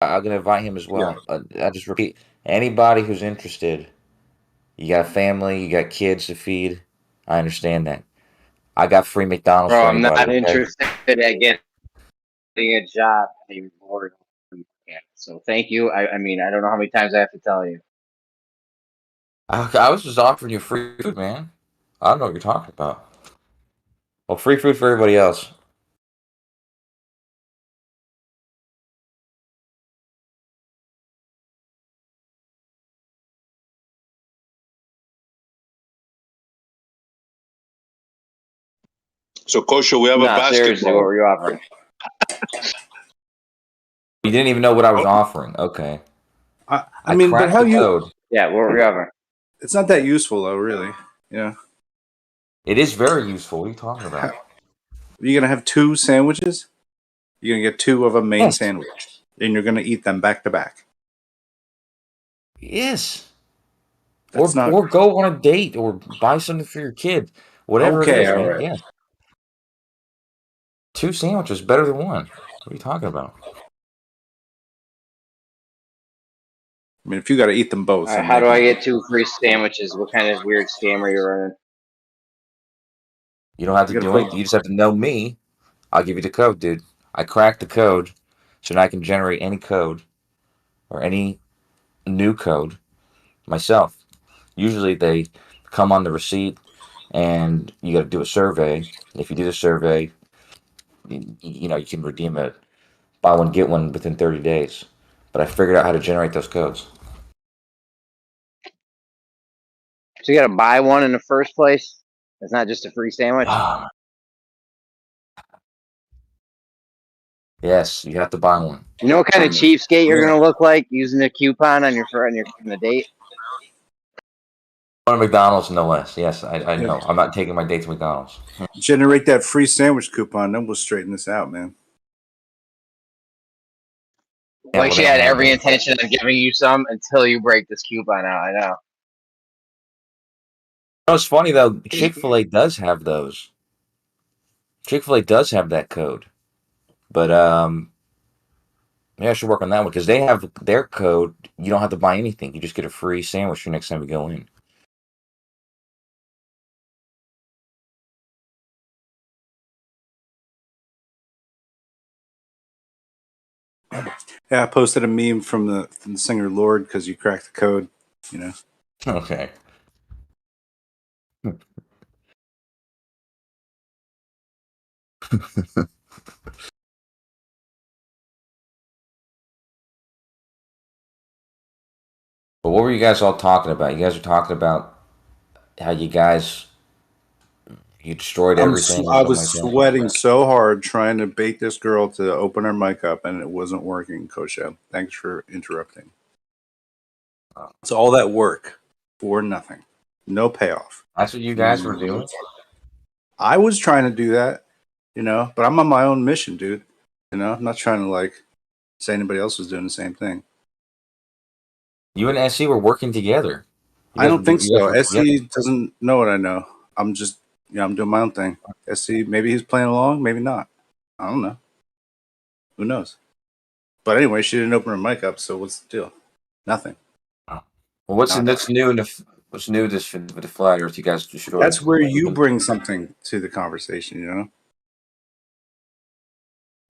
I'm gonna invite him as Yeah. well. I just repeat, anybody who's interested, you got family, you got kids to feed. I understand that. I got free McDonald's Bro, for I'm anybody. not Okay. interested in getting a job anymore. So thank you. I mean, I don't know how many times I have to tell you. I was just offering you free food, man. I don't know what you're talking about. Well, free food for everybody else. So, Kosher, we have a No, seriously, what basketball. were you offering? You didn't even know what I was Oh, offering. Okay. I I mean, but cracked how the you? code. Yeah, what were you offering? It's not that useful though, really. Yeah. It is very useful. What are you talking How, about? are you gonna have two sandwiches? You're gonna get two of a main Yes. sandwich, and you're gonna eat them back to back. Yes. That's not Or go on a date or buy something for your kid. Whatever it okay. is, All man. right. Yeah. Two sandwiches better than one. What are you talking about? I mean, if you got to eat them both, All right, then how do maybe. I get 2 free sandwiches? What kind of weird scam are you running? You don't have to You got to do put. anything. You just have to know me. I'll give you the code, dude. I cracked the code, so now I can generate any code or any new code myself. Usually they come on the receipt, and you got to do a survey. If you do the survey, you can redeem it. Buy one, get one within 30 days. But I figured out how to generate those codes. So you got to buy one in the first place. It's not just a free sandwich. Yes, you have to buy one. You know what kind of cheapskate you're Yeah. gonna look like using a coupon on your on the date? Going to McDonald's, no less. Yes, I Yeah. know. I'm not taking my date to McDonald's. Generate that free sandwich coupon, then we'll straighten this out, man. Yeah, Like well, she they don't had have every those. intention of giving you some until you break this coupon out. I know. It's funny though. Chick-fil-A does have those. Chick-fil-A does have that code, but yeah, I should work on that one because they have their code. You don't have to buy anything. You just get a free sandwich the next time you go in. Yeah, I posted a meme from the singer Lord because you cracked the code. You know. Okay. But what were you guys all talking about? You guys are talking about how you destroyed everything or I something was like that. sweating so hard trying to bait this girl to open her mic up, and it wasn't working. Kosha, thanks for interrupting. It's all that work for nothing, no payoff. That's what you guys were doing. I was trying to do that, but I'm on my own mission, dude. I'm not trying to say anybody else was doing the same thing. You and SC were working together. I don't think You guys so. were together. SC doesn't know what I know. I'm just, I'm doing my own thing. SC, maybe he's playing along, maybe not. I don't know. Who knows? But anyway, she didn't open her mic up, so what's the deal? Nothing. Oh. Well, what's Not. new in what's new this with the flat Earth? You guys should already. That's where you bring something to the conversation.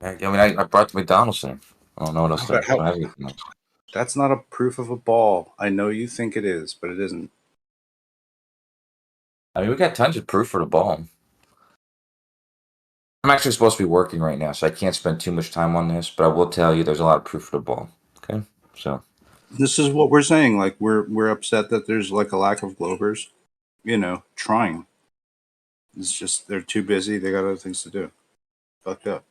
I mean, I brought the McDonald's thing. I don't know what else to. But I don't have anything else. that's not a proof of a ball. I know you think it is, but it isn't. I mean, we got tons of proof for the ball. I'm actually supposed to be working right now, so I can't spend too much time on this. But I will tell you, there's a lot of proof for the ball. Okay, so This is what we're saying. Like we're upset that there's like a lack of Globers, trying. It's just they're too busy. They got other things to do. Fucked up.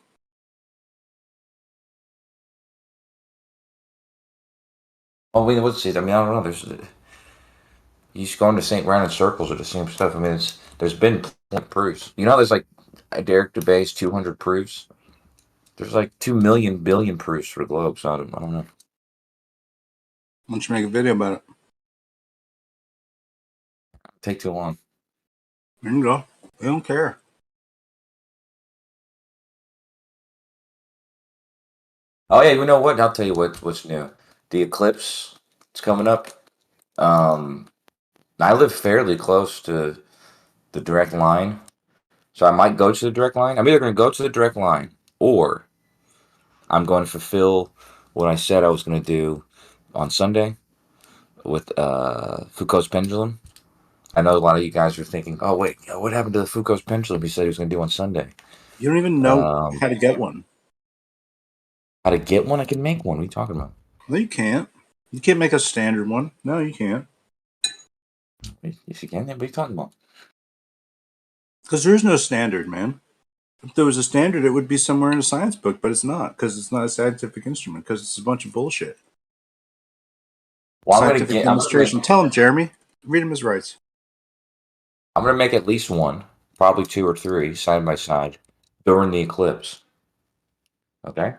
I mean, what's it? I mean, I don't know. You just going to St. round in circles with the same stuff. I mean, there's been plenty of proofs. There's like Derek DeBay's 200 proofs. There's like 2 million billion proofs for the globe. So I don't know. Why don't you make a video about it? Take too long. There you go. We don't care. Oh yeah, you know what? I'll tell you what's new. The eclipse. It's coming up. Um, I live fairly close to the direct line, so I might go to the direct line. I'm either going to go to the direct line or I'm going to fulfill what I said I was going to do on Sunday with Foucault's pendulum. I know a lot of you guys are thinking, "Oh wait, what happened to the Foucault's pendulum?" He said he was going to do on Sunday. You don't even know Um, how to get one. how to get one? I can make one. What are you talking about? No, you can't. You can't make a standard one. No, you can't. Yes, you can. What are you talking about? Because there is no standard, man. If there was a standard, it would be somewhere in a science book, but it's not. Because it's not a scientific instrument. Because it's a bunch of bullshit. Well, Scientific demonstration. Tell him, Jeremy. Read him his rights. I'm gonna make at least one, probably two or three, side by side, during the eclipse. Okay,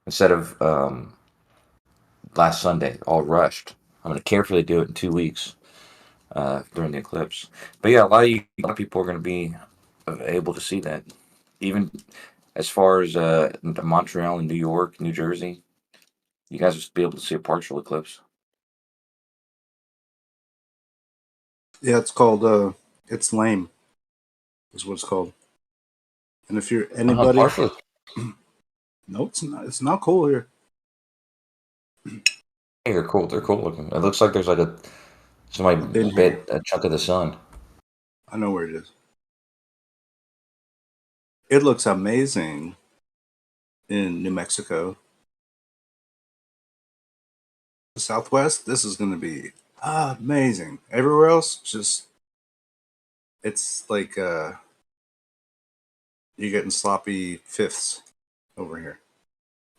instead of last Sunday, all rushed. I'm gonna carefully do it in 2 weeks during the eclipse. But yeah, a lot of people are gonna be able to see that. Even as far as Montreal and New York, New Jersey, you guys will be able to see a partial eclipse. Yeah, it's called, it's lame, is what it's called. And if you're anybody, Partial. no, it's not. It's not cool here. Hey, they're cool. They're cool looking. It looks like there's like somebody I've been here. bit a chunk of the sun. I know where it is. It looks amazing in New Mexico. The Southwest, this is going to be amazing. Everywhere else, just, it's like you're getting sloppy fifths over here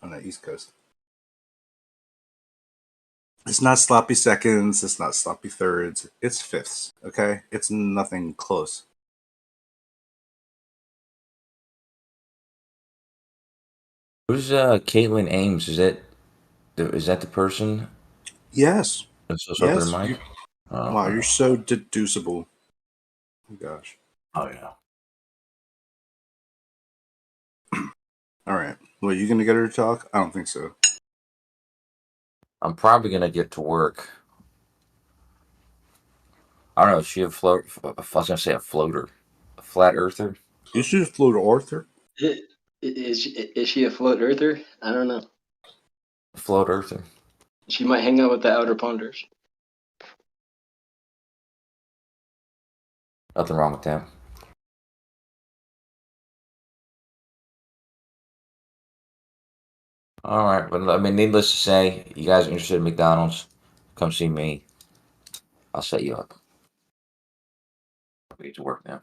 on the East Coast. It's not sloppy seconds. It's not sloppy thirds. It's fifths. Okay, it's nothing close. Who's Caitlin Ames? Is that the person Yes, that's supposed to open yes. her mic? Oh, Wow, okay. you're so deducible. Oh, gosh. Oh yeah. All right. Well, you gonna get her to talk? I don't think so. I'm probably gonna get to work. I don't know. Is she a float? I was gonna say a floater, a flat earther, You should have flew to Arthur. Is she a float earther? I don't know. a float earther. She might hang out with the outer ponders. Nothing wrong with that. All right, but I mean, needless to say, you guys are interested in McDonald's? Come see me. I'll set you up. I get to work now.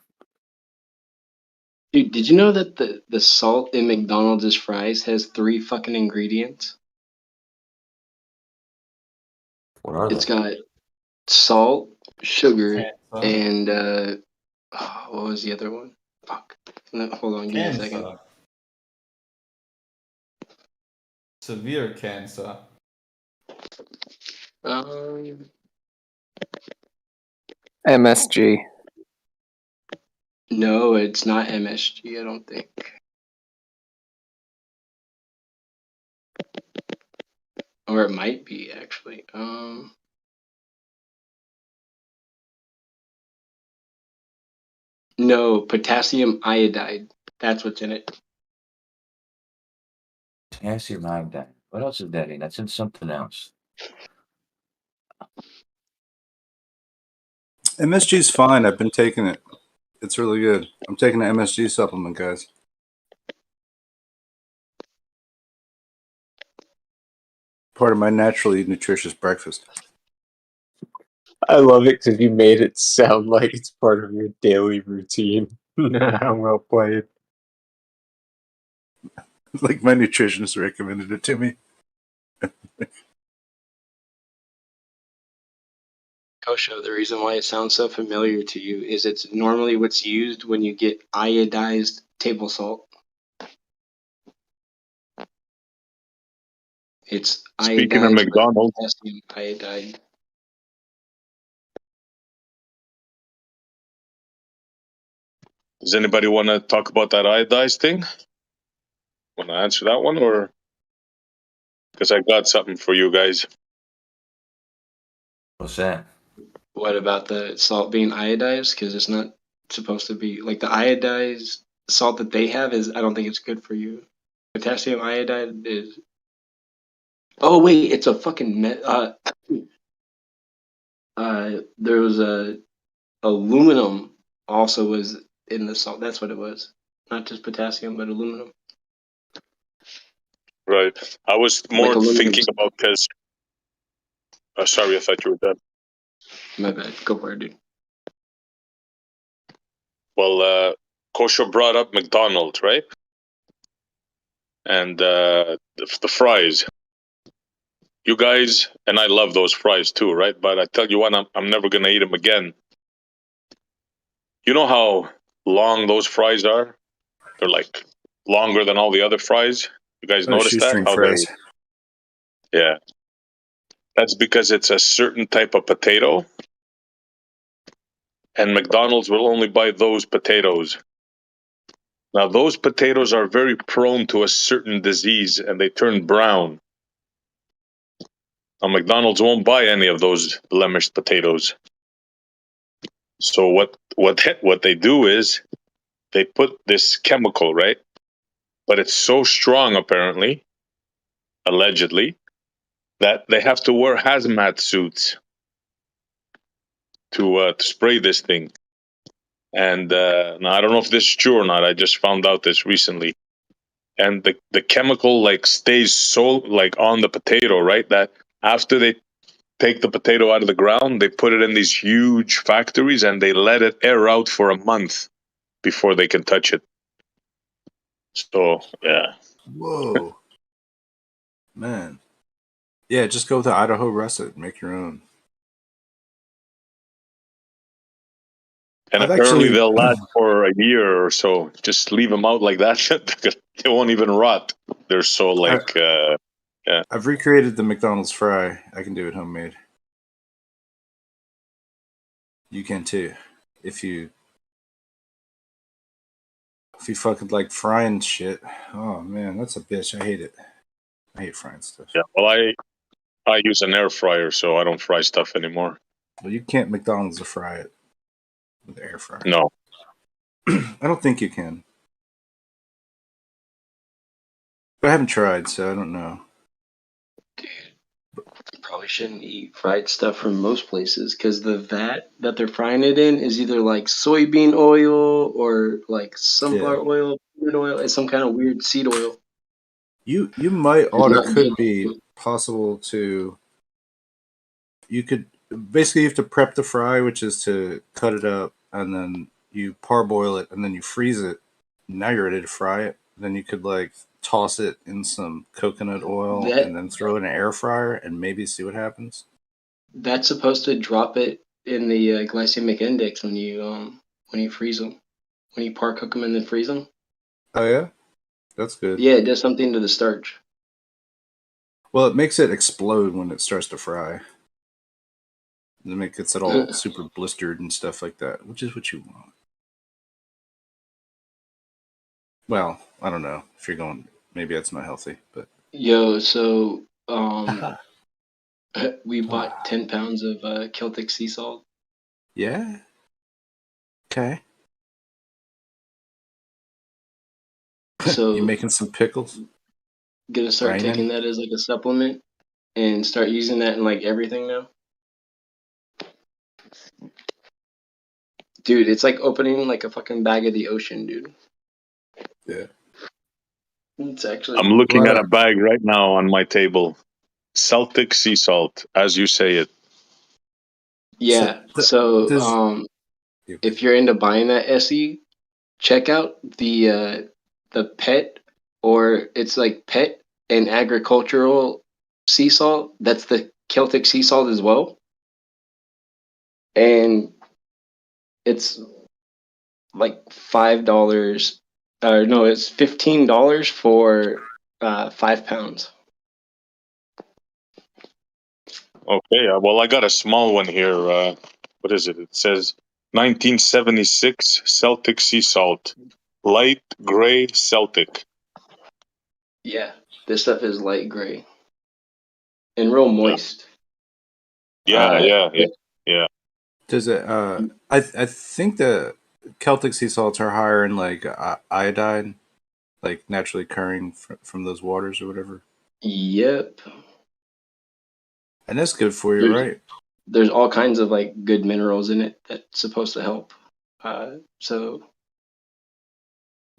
Dude, did you know that the salt in McDonald's fries has 3 fucking ingredients? What are It's they? got salt, sugar, Cancer. and what was the other one? Fuck. No, hold on, give me a second. Cancer. Severe cancer. MSG. No, it's not MSG, I don't think. Or it might be actually. No, potassium iodide. That's what's in it. Potassium iodide. What else is that in? That's in something else. MSG's fine. I've been taking it. It's really good. I'm taking an MSG supplement, guys. Part of my naturally nutritious breakfast. I love it because you made it sound like it's part of your daily routine. How well played. Like my nutritionist recommended it to me. Kosho, the reason why it sounds so familiar to you is it's normally what's used when you get iodized table salt. It's Speaking of iodized with McDonald's, potassium iodide. does anybody want to talk about that iodized thing? Want to answer that one, or because I got something for you guys. What's that? What about the salt being iodized? Because it's not supposed to be like the iodized salt that they have is. I don't think it's good for you. Potassium iodide is. Oh wait, it's a fucking. There was a aluminum also was in the salt. That's what it was. Not just potassium, but aluminum. Right. I was Like more aluminum. thinking about because. Sorry, I thought you were done. My bad. Go for it, dude. Well, Kosho brought up McDonald's, right? And the fries. You guys, and I love those fries too, right? But I tell you what, I'm never going to eat them again. You know how long those fries are? They're like longer than all the other fries. You guys notice that? Shoestring How fries. yeah. That's because it's a certain type of potato. And McDonald's will only buy those potatoes. Now, those potatoes are very prone to a certain disease and they turn brown. Now, McDonald's won't buy any of those blemished potatoes. So what they do is they put this chemical, right? But it's so strong, apparently, allegedly, that they have to wear hazmat suits to spray this thing. And now I don't know if this is true or not. I just found out this recently. And the chemical like stays so like on the potato, right? That after they take the potato out of the ground, they put it in these huge factories and they let it air out for a month before they can touch it. So yeah. Whoa. Man. Yeah, just go with the Idaho russet. Make your own. And I've apparently actually they'll last for a year or so. Just leave them out like that. They won't even rot. They're so like, yeah. I've recreated the McDonald's fry. I can do it homemade. You can too. If you fucking like frying shit. Oh man, that's a bitch. I hate it. I hate frying stuff. Yeah. Well, I use an air fryer, so I don't fry stuff anymore. Well, you can't McDonald's to fry it with air fryer. No. I don't think you can. But I haven't tried, so I don't know. You probably shouldn't eat fried stuff from most places because the vat that they're frying it in is either like soybean oil or like sunflower oil, peanut oil. It's some kind of weird seed oil. You might It's ought to not could good. be possible to. You could basically you have to prep the fry, which is to cut it up and then you parboil it and then you freeze it. Now you're ready to fry it. Then you could like toss it in some coconut oil and That then throw it in an air fryer and maybe see what happens. that's supposed to drop it in the glycemic index when you freeze them, when you par cook them and then freeze them. Oh yeah, that's good. Yeah, it does something to the starch. Well, it makes it explode when it starts to fry. Then it gets it all super blistered and stuff like that, which is what you want. Well, I don't know if you're going. Maybe that's not healthy, but Yo, so we bought 10 pounds of Celtic sea salt. yeah. Okay. So You making some pickles? gonna start Raining? taking that as like a supplement and start using that in like everything now. Dude, it's like opening like a fucking bag of the ocean, dude. Yeah. It's actually I'm looking Well, at a bag right now on my table. Celtic sea salt, as you say it. yeah. So there's if you're into buying that SE, check out the pet or it's like pet and agricultural sea salt. That's the Celtic sea salt as well. And it's like $5 or no, it's $15 for 5 pounds. Okay, well, I got a small one here. What is it? It says 1976 Celtic sea salt, light gray Celtic. Yeah, this stuff is light gray. and real moist. Yeah. Does it? I think the Celtic sea salts are higher in like iodine, like naturally occurring from those waters or whatever. Yep. And that's good for you, There's right? there's all kinds of like good minerals in it that's supposed to help. So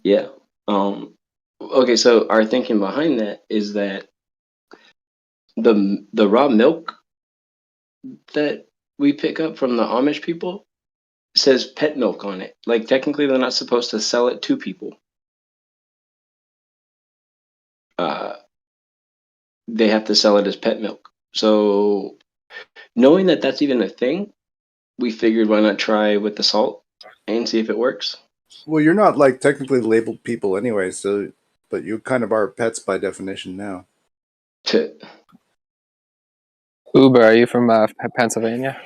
yeah. Okay, so our thinking behind that is that the raw milk that we pick up from the Amish people says pet milk on it. Like technically they're not supposed to sell it to people. Uh, they have to sell it as pet milk. So knowing that that's even a thing, we figured why not try with the salt and see if it works. Well, you're not like technically labeled people anyway, so but you kind of are pets by definition now. Uber, are you from Pennsylvania?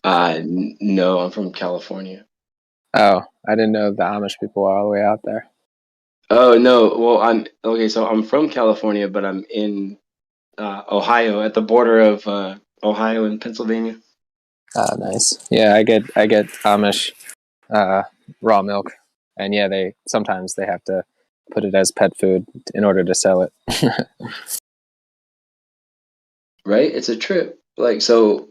No, I'm from California. Oh, I didn't know the Amish people are all the way out there. Oh no, well I'm okay. So I'm from California, but I'm in Ohio, at the border of Ohio and Pennsylvania. Ah, nice. Yeah, I get Amish raw milk, and yeah, they sometimes they have to put it as pet food in order to sell it. Right? It's a trip. Like so,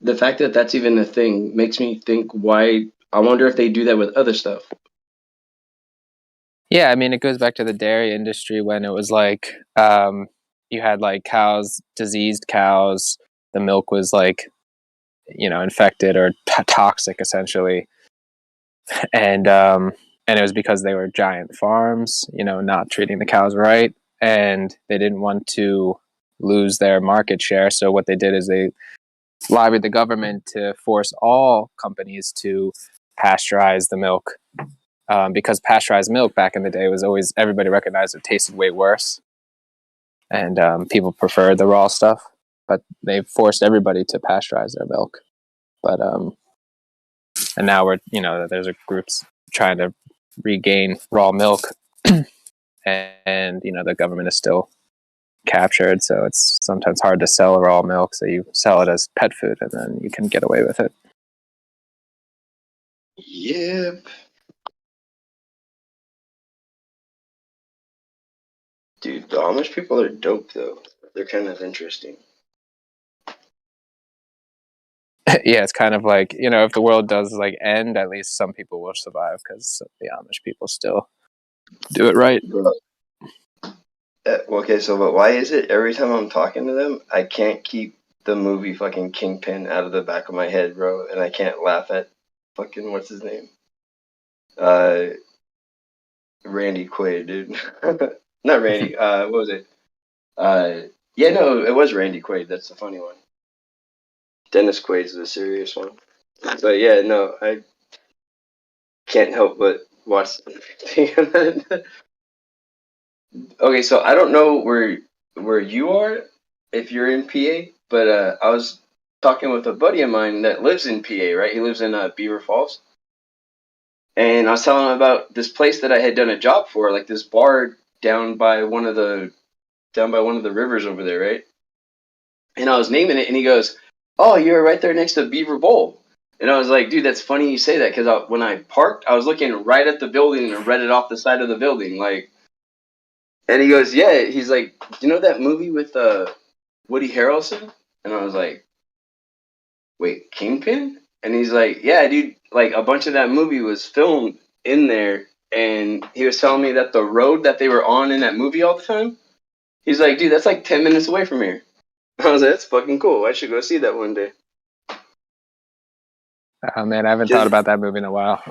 the fact that that's even a thing makes me think why. I wonder if they do that with other stuff. Yeah, I mean, it goes back to the dairy industry when it was like you had like cows, diseased cows. The milk was like, infected or toxic essentially, and it was because they were giant farms, not treating the cows right, and they didn't want to lose their market share. So what they did is they lobbied the government to force all companies to pasteurize the milk, because pasteurized milk back in the day was always, everybody recognized it tasted way worse, and people preferred the raw stuff. But they forced everybody to pasteurize their milk. But and now there's a groups trying to regain raw milk, and the government is still captured, so it's sometimes hard to sell raw milk. So you sell it as pet food, and then you can get away with it. Yep. Dude, the Amish people are dope though. They're kind of interesting. Yeah, it's kind of like, if the world does like end, at least some people will survive because the Amish people still do it right. Bro. Okay, so but why is it every time I'm talking to them, I can't keep the movie fucking Kingpin out of the back of my head, bro, and I can't laugh at fucking what's his name? Randy Quaid, dude. Not Randy. What was it? Yeah, no, it was Randy Quaid. That's the funny one. Dennis Quaid's the serious one. But yeah, no, I can't help but watch. Okay, so I don't know where you are if you're in PA, but I was talking with a buddy of mine that lives in PA, right? He lives in Beaver Falls, and I was telling him about this place that I had done a job for, like this bar down by one of the rivers over there, right? And I was naming it, and he goes, "Oh, you're right there next to Beaver Bowl." And I was like, "Dude, that's funny you say that because when I parked, I was looking right at the building and read it off the side of the building, like." And he goes, "Yeah." He's like, "Do you know that movie with Woody Harrelson?" And I was like, "Wait, Kingpin?" And he's like, "Yeah, dude. Like a bunch of that movie was filmed in there." And he was telling me that the road that they were on in that movie all the time. He's like, "Dude, that's like 10 minutes away from here." I was like, "That's fucking cool. I should go see that one day." Oh man, I haven't thought about that movie in a while.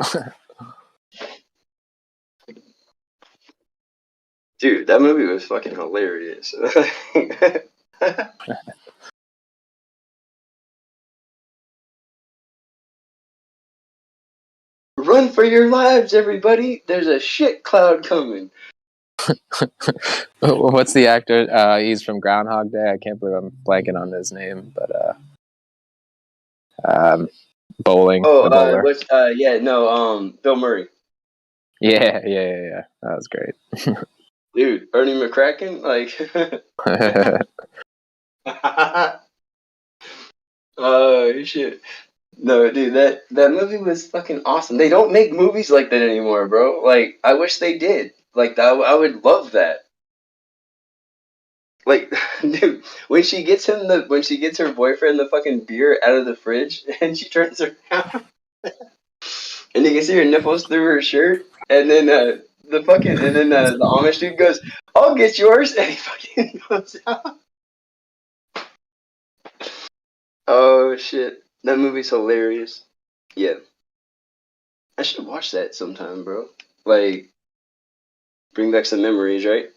Dude, that movie was fucking hilarious. Run for your lives, everybody! There's a shit cloud coming. What's the actor? He's from Groundhog Day. I can't believe I'm blanking on his name, but Bowling. Oh, The bowler. Bill Murray. Yeah. That was great. Dude, Ernie McCracken, like. Oh shit! No, dude, that movie was fucking awesome. They don't make movies like that anymore, bro. Like, I wish they did. Like, I would love that. Like, dude, when she gets her boyfriend the fucking beer out of the fridge, and she turns around, and you can see her nipples through her shirt, and then the Amish dude goes, "I'll get yours," and he fucking goes out. Oh shit, that movie's hilarious. Yeah, I should watch that sometime, bro. Like, bring back some memories, right?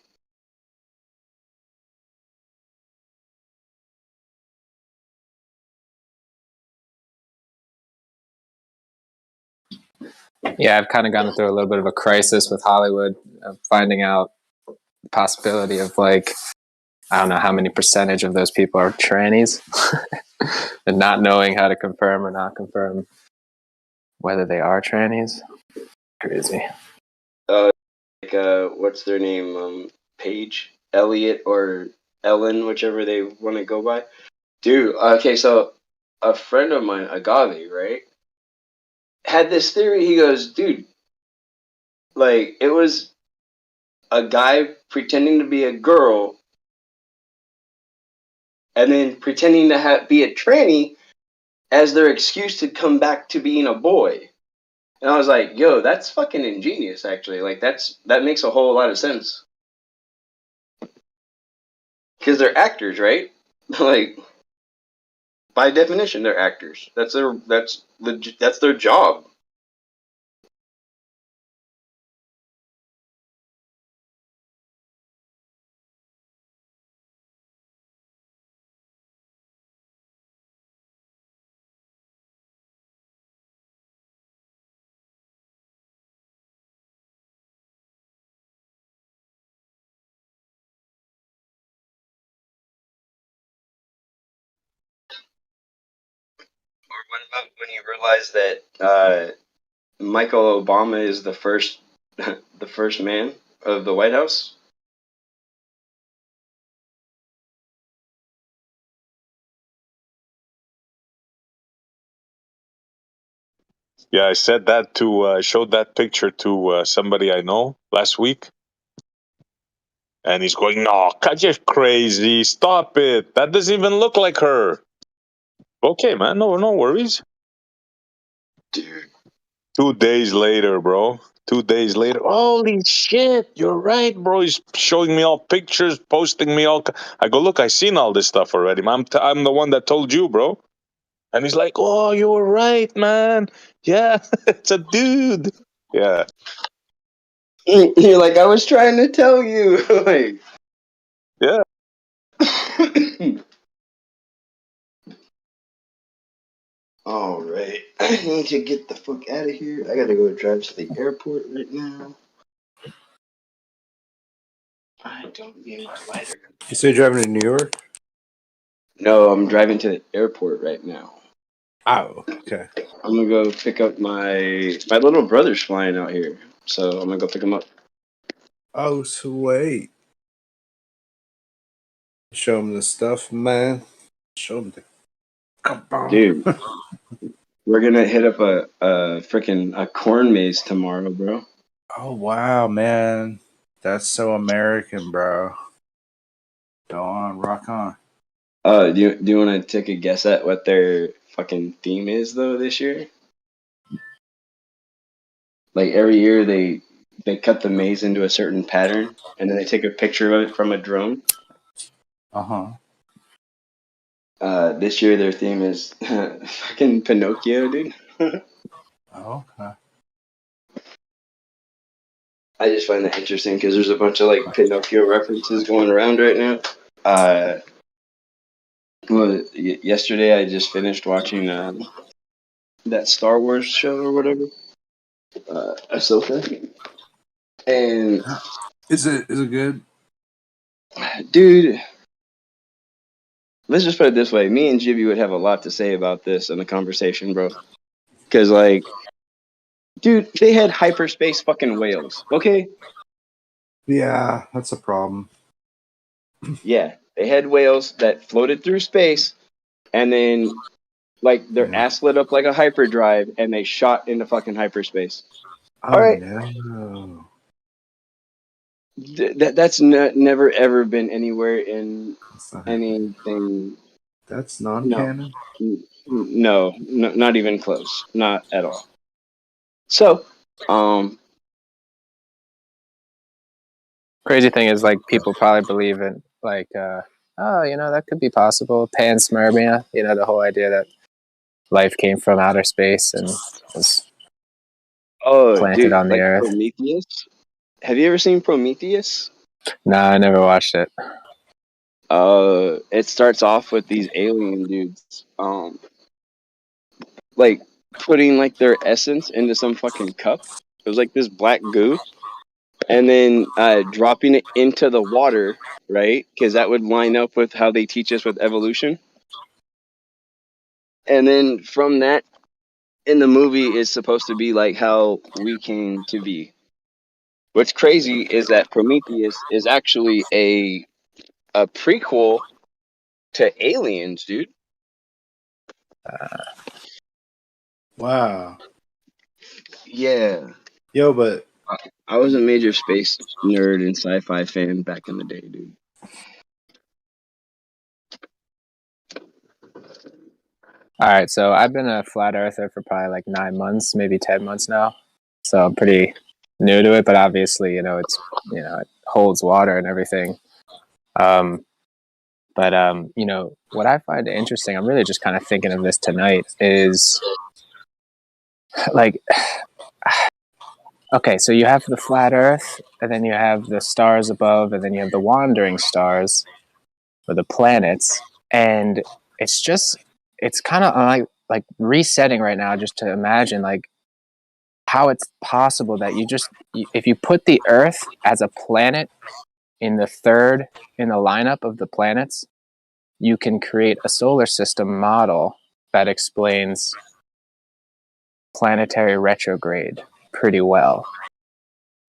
Yeah, I've kind of gone through a little bit of a crisis with Hollywood, finding out the possibility of like, I don't know how many percentage of those people are trannies, and not knowing how to confirm or not confirm whether they are trannies. Crazy. Like, what's their name? Paige, Elliot, or Ellen, whichever they want to go by. Dude, okay, so a friend of mine, Agave, right, had this theory. He goes, dude, like, it was a guy pretending to be a girl and then pretending to be a tranny as their excuse to come back to being a boy. And I was like, yo, that's fucking ingenious, actually. Like, that makes a whole lot of sense. Because they're actors, right? Like, by definition, they're actors. That's their job. Or what about when you realize that Michael Obama is the first the first man of the White House? Yeah, I said that to showed that picture to somebody I know last week, and he's going, "No, you're crazy! Stop it! That doesn't even look like her." Okay, man, no worries. Dude. 2 days later, bro. 2 days later, holy shit! You're right, bro. He's showing me all pictures, posting me all. I go, look, I seen all this stuff already. I'm the one that told you, bro. And he's like, oh, you were right, man. Yeah, it's a dude. Yeah. You're like, I was trying to tell you. Like, Yeah. all right. I need to get the fuck out of here. I gotta go drive to the airport right now. I don't need my lighter. You say you're driving to New York? No, I'm driving to the airport right now. Oh, okay. I'm gonna go pick up my little brother's flying out here, so I'm gonna go pick him up. Oh, sweet. Show him the stuff, man. Show him the. Come on. Dude, we're gonna hit up a freaking a corn maze tomorrow, bro. Oh, wow, man. That's so American, bro. Go on, rock on. Do you want to take a guess at what their fucking theme is though this year? Like every year they cut the maze into a certain pattern, and then they take a picture of it from a drone. Uh-huh. This year their theme is fucking Pinocchio, dude. Oh, okay. I just find that interesting because there's a bunch of like Pinocchio references going around right now. Well, yesterday I just finished watching that Star Wars show or whatever, Ahsoka, and Is it good? dude, let's just put it this way: me and Jibby would have a lot to say about this in the conversation, bro. Because like, dude, they had hyperspace fucking whales, okay? Yeah, that's a problem. Yeah, they had whales that floated through space, and then like their Yeah. ass lit up like a hyperdrive, and they shot into fucking hyperspace. Oh All right, no. that's never ever been anywhere in That's not happening. anything. That's No, non-canon. no, not even close, not at all. So, Crazy thing is, like, people probably believe in, like, oh, you know, that could be possible. Panspermia, you know, the whole idea that life came from outer space and was oh, planted dude, on the like earth. Prometheus. Have you ever seen Prometheus? No, I never watched it. It starts off with these alien dudes, like putting like their essence into some fucking cup. It was like this black goo, and then dropping it into the water, right? Because that would line up with how they teach us with evolution. And then from that, in the movie, is supposed to be like how we came to be. What's crazy is that Prometheus is actually a prequel to Aliens, dude. Wow. Yeah. Yo, but I was a major space nerd and sci-fi fan back in the day, dude. All right, so I've been a flat earther for probably like 9 months, maybe 10 months now. So I'm pretty new to it, but obviously, you know, it holds water and everything. You know, what I find interesting, I'm really just kind of thinking of this tonight, is like, okay, so you have the flat earth, and then you have the stars above, and then you have the wandering stars, or the planets, and it's kind of like resetting right now just to imagine like how it's possible that if you put the earth as a planet in the third in the lineup of the planets, you can create a solar system model that explains planetary retrograde pretty well.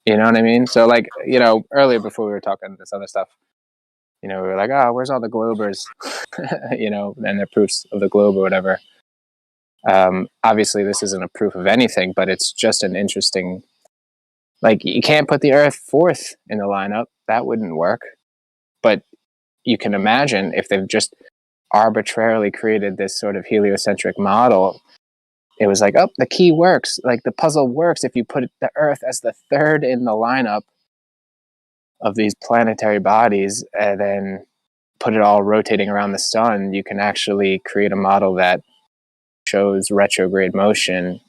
You know what I mean? So like, you know, earlier before we were talking this other stuff, you know, we were like, oh, where's all the globers? You know, and their proofs of the globe or whatever. Obviously, this isn't a proof of anything, but it's just an interesting. Like, you can't put the Earth fourth in the lineup; that wouldn't work. But you can imagine if they've just arbitrarily created this sort of heliocentric model. It was like, oh, the key works. Like, the puzzle works if you put the Earth as the third in the lineup of these planetary bodies, and then put it all rotating around the sun. You can actually create a model that shows retrograde motion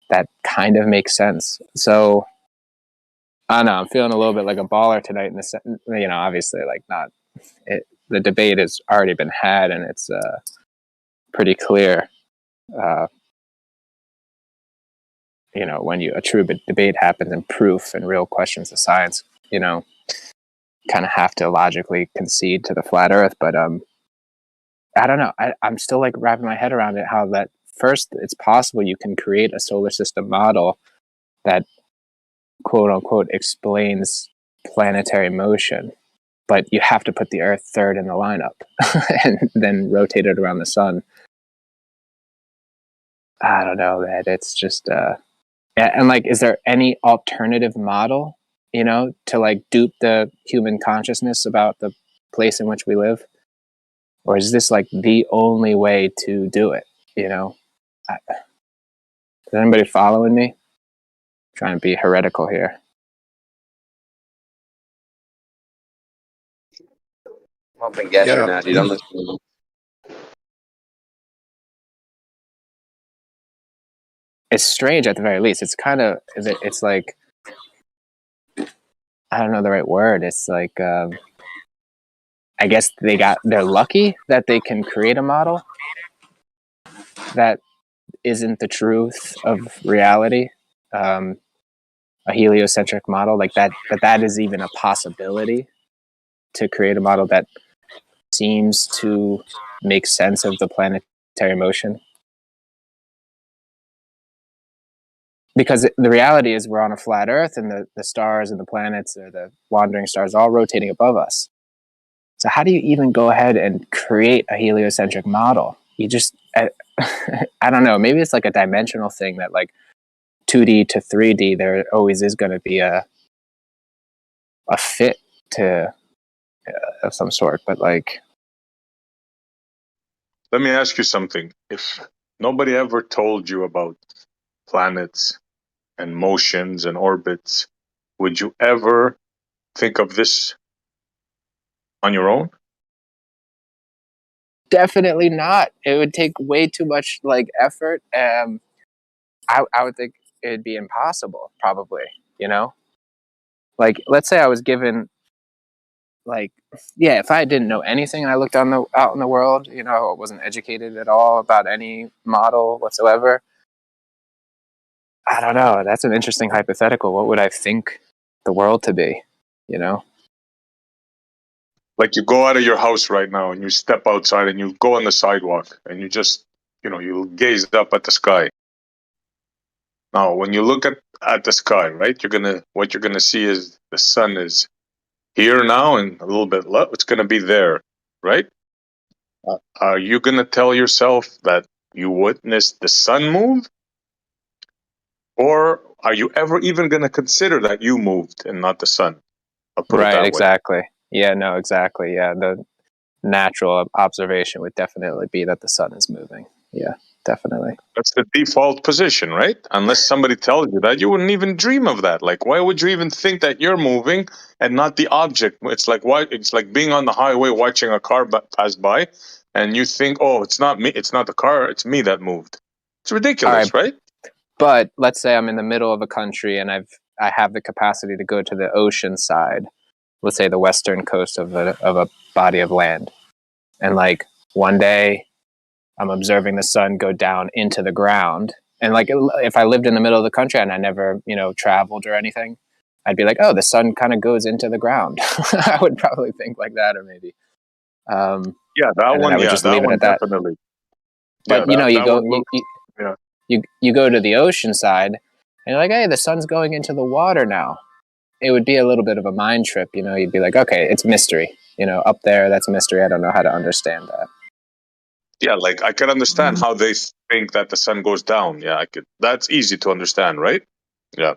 that kind of makes sense. So I don't know, I'm feeling a little bit like a baller tonight in the you know, obviously like not it, the debate has already been had and it's pretty clear you know, when a true debate happens and proof and real questions of science, you know, kind of have to logically concede to the flat earth. But I don't know, I'm still like wrapping my head around it, how that first it's possible you can create a solar system model that quote unquote explains planetary motion, but you have to put the Earth third in the lineup and then rotate it around the sun. I don't know, man. It's just and like, is there any alternative model, you know, to like dupe the human consciousness about the place in which we live, or is this like the only way to do it? You know, is anybody following me? I'm trying to be heretical here. I'm hoping guess or yeah, not, dude. I'm listening. It's strange at the very least. It's kind of, it's like, I don't know the right word. It's like, I guess they're lucky that they can create a model that isn't the truth of reality. A heliocentric model like that is even a possibility, to create a model that seems to make sense of the planetary motion. because the reality is we're on a flat Earth, and the stars and the planets or the wandering stars are all rotating above us. So how do you even go ahead and create a heliocentric model? You just, I don't know, maybe it's like a dimensional thing that like 2D to 3D, there always is going to be a fit to of some sort, but like, Let me ask you something. If nobody ever told you about planets and motions and orbits, would you ever think of this on your own? definitely not. It would take way too much like effort. I would think it'd be impossible, probably, you know? Like, let's say I was given, like, yeah, if I didn't know anything and I looked out in the world, you know, I wasn't educated at all about any model whatsoever. I don't know. That's an interesting hypothetical. What would I think the world to be, you know? Like you go out of your house right now and you step outside and you go on the sidewalk and you just, you gaze up at the sky. Now, when you look at the sky, right, what you're gonna see is the sun is here now and a little bit left. It's gonna be there, right? Are you gonna tell yourself that you witnessed the sun move, or are you ever even gonna consider that you moved and not the sun? I'll put it Right, that way. exactly. Yeah, no, exactly. Yeah, the natural observation would definitely be that the sun is moving. Yeah, definitely. That's the default position, right? Unless somebody tells you that, you wouldn't even dream of that. Like, why would you even think that you're moving and not the object? It's like It's like being on the highway watching a car pass by, and you think, "Oh, it's not me. It's not the car. It's me that moved." It's All ridiculous, right, right? but let's say I'm in the middle of a country and I have the capacity to go to the ocean side. Let's say the western coast of a body of land, and like one day I'm observing the sun go down into the ground. And like if I lived in the middle of the country and I never, you know, traveled or anything, I'd be like, oh, the sun kind of goes into the ground. I would probably think like that, or maybe. Yeah, that And then I one. would Yeah, just that leave it one at that. definitely. Yeah, But you know, that one looks. Yeah. you go to the ocean side, and you're like, hey, the sun's going into the water now. It would be a little bit of a mind trip, you know. You'd be like, okay, it's mystery, you know, up there, that's mystery. I don't know how to understand that. Yeah, like I can understand how they think that the sun goes down. Yeah, I could. That's easy to understand, right? Yeah.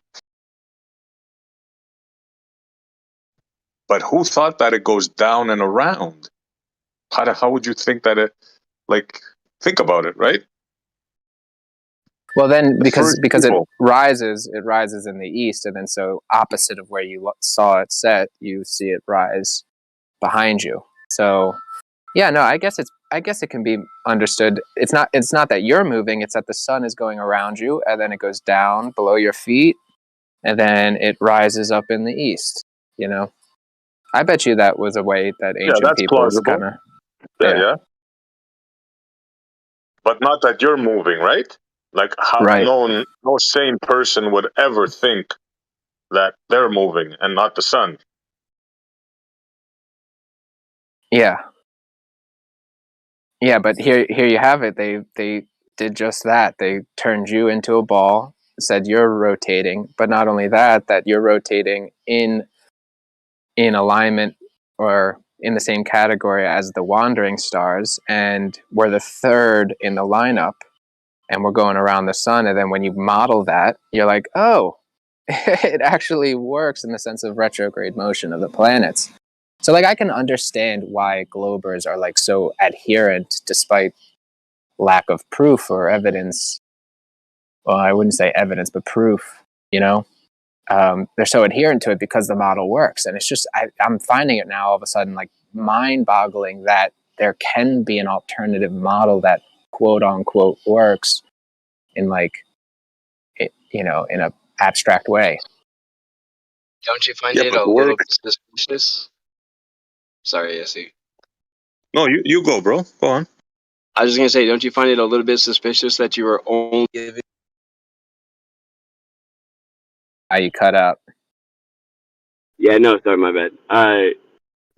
But who thought that it goes down and around? How would you think that it, like, think about it, right? Well, then The first because people. it rises in the east, and then so opposite of where you saw it set, you see it rise behind you. So yeah, no, I guess it can be understood. It's not that you're moving; it's that the sun is going around you, and then it goes down below your feet, and then it rises up in the east. You know, I bet you that was a way that Yeah, ancient that's peoples kind plausible. of Yeah, yeah, yeah. But not that you're moving, right? Like how right, no sane person would ever think that they're moving and not the sun. yeah. Yeah, but here you have it. They did just that. They turned you into a ball, said you're rotating, but not only that, that you're rotating in alignment or in the same category as the wandering stars, and we're the third in the lineup, and we're going around the sun. And then when you model that, you're like, oh, it actually works in the sense of retrograde motion of the planets. So like I can understand why globers are like so adherent despite lack of proof or evidence. Well, I wouldn't say evidence, but proof, you know? They're so adherent to it because the model works. And it's just, I'm finding it now all of a sudden like mind boggling that there can be an alternative model that quote unquote works in like, you know, in a abstract way. Don't you find Yeah, it but a little work. bit suspicious? Sorry, Essie. No, you go, bro. Go on. I was just gonna say, don't you find it a little bit suspicious that you were only given? How you cut out. Yeah, no, sorry, my bad.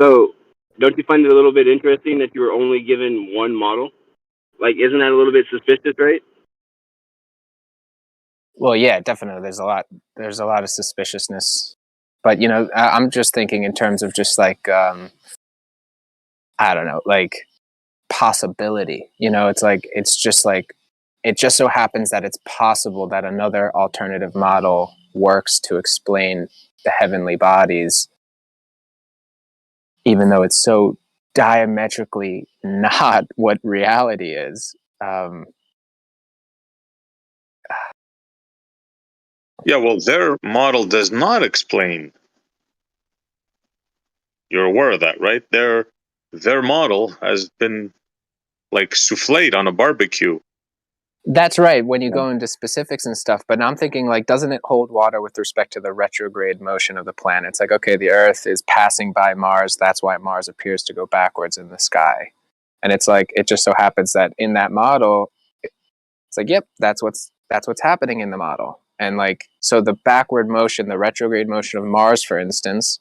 So don't you find it a little bit interesting that you were only given one model? Like, isn't that a little bit suspicious, right? Well, yeah, definitely. There's a lot of suspiciousness, but you know, I'm just thinking in terms of just like I don't know, like possibility. You know, it's like it just so happens that it's possible that another alternative model works to explain the heavenly bodies, even though it's so diametrically not what reality is. Yeah, well, their model does not explain. You're aware of that, right? Their model has been like souffled on a barbecue. That's right, when you go into specifics and stuff, but I'm thinking, like, doesn't it hold water with respect to the retrograde motion of the planet? It's like, okay, the Earth is passing by Mars, that's why Mars appears to go backwards in the sky. And it's like, it just so happens that in that model, it's like, yep, that's what's happening in the model. And like, so the backward motion, the retrograde motion of Mars, for instance,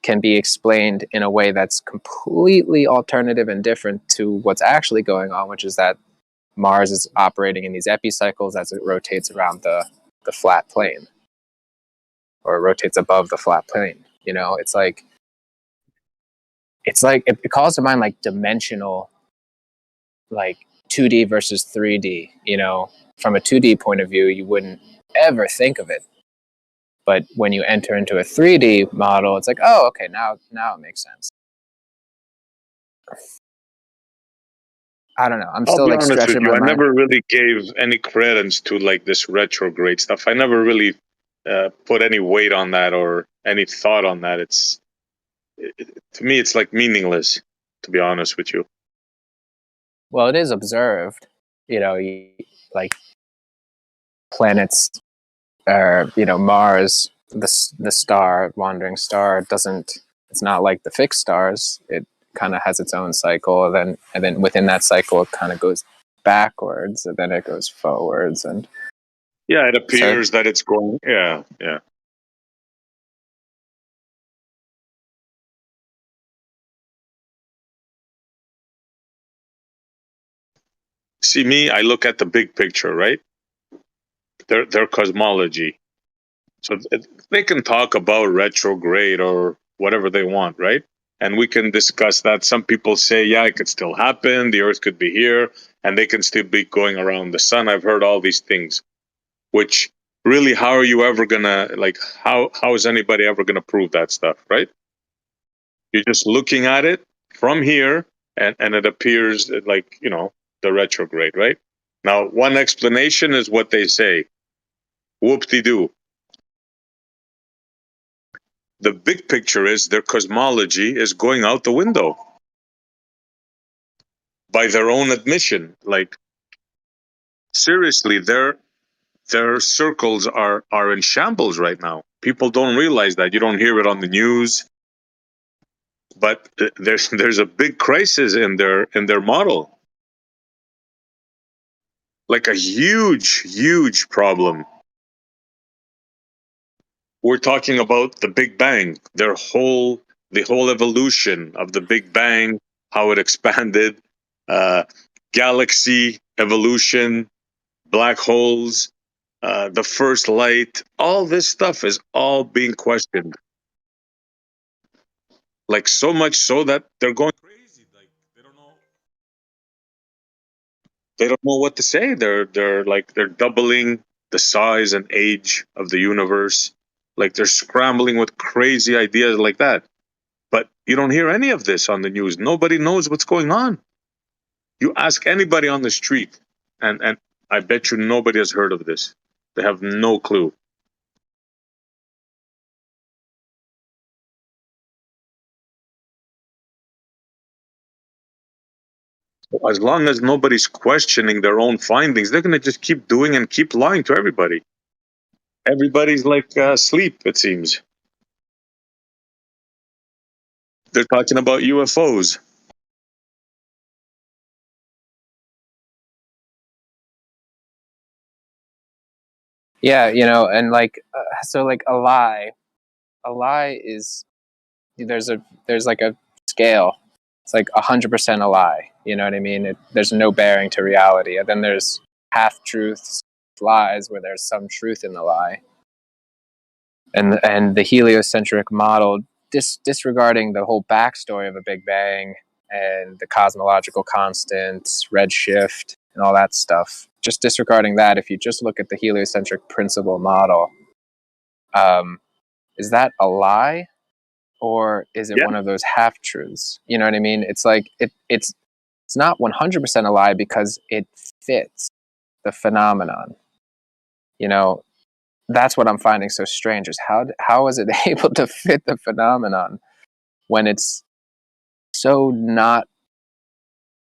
can be explained in a way that's completely alternative and different to what's actually going on, which is that Mars is operating in these epicycles as it rotates around the flat plane, or rotates above the flat plane. You know, it's like it calls to mind like dimensional, like 2D versus 3D. You know, from a 2D point of view, you wouldn't ever think of it, but when you enter into a 3D model, it's like, oh, okay, now it makes sense. I don't know. I'm I'll still be like honest with stretching you. my I mind. never really gave any credence to like this retrograde stuff. I never really put any weight on that or any thought on that. To me, it's like meaningless, to be honest with you. Well, it is observed. You know, like planets, or you know, Mars, the star, wandering star, doesn't. It's not like the fixed stars. It kind of has its own cycle, and then within that cycle, it kind of goes backwards, and then it goes forwards, and Yeah, it so appears that it's going. Yeah, yeah. See me, I look at the big picture, right? Their cosmology. So they can talk about retrograde or whatever they want, right? And we can discuss that. Some people say, yeah, it could still happen. The Earth could be here, and they can still be going around the sun. I've heard all these things. Which really, how are you ever gonna like? How is anybody ever gonna prove that stuff, right? You're just looking at it from here, and it appears like, you know, the retrograde, right? Now, one explanation is what they say. Whoop-de-doo. The big picture is their cosmology is going out the window by their own admission. Like, seriously, their circles are in shambles right now. People don't realize that. You don't hear it on the news, but there's a big crisis in their model, like a huge problem. We're talking about the Big Bang, the whole evolution of the Big Bang, how it expanded, uh, galaxy evolution, black holes, the first light. All this stuff is all being questioned. Like, so much so that they're going crazy. Like, they don't know what to say. They're doubling the size and age of the universe. Like, they're scrambling with crazy ideas like that. But you don't hear any of this on the news. Nobody knows what's going on. You ask anybody on the street, and I bet you nobody has heard of this. They have no clue. As long as nobody's questioning their own findings, they're going to just keep doing and keep lying to everybody. Everybody's like asleep, it seems. They're talking about UFOs. yeah, you know, and like so like a lie is there's like a scale. It's like 100% a lie. You know what I mean? There's no bearing to reality. And then there's half truths, lies where there's some truth in the lie. And the heliocentric model, disregarding the whole backstory of a Big Bang and the cosmological constants, redshift, and all that stuff, just disregarding that, if you just look at the heliocentric principle model, is that a lie? Or is it one of those half-truths? You know what I mean? It's like, it's not 100% a lie because it fits the phenomenon. You know, that's what I'm finding so strange, is how is it able to fit the phenomenon when it's so not...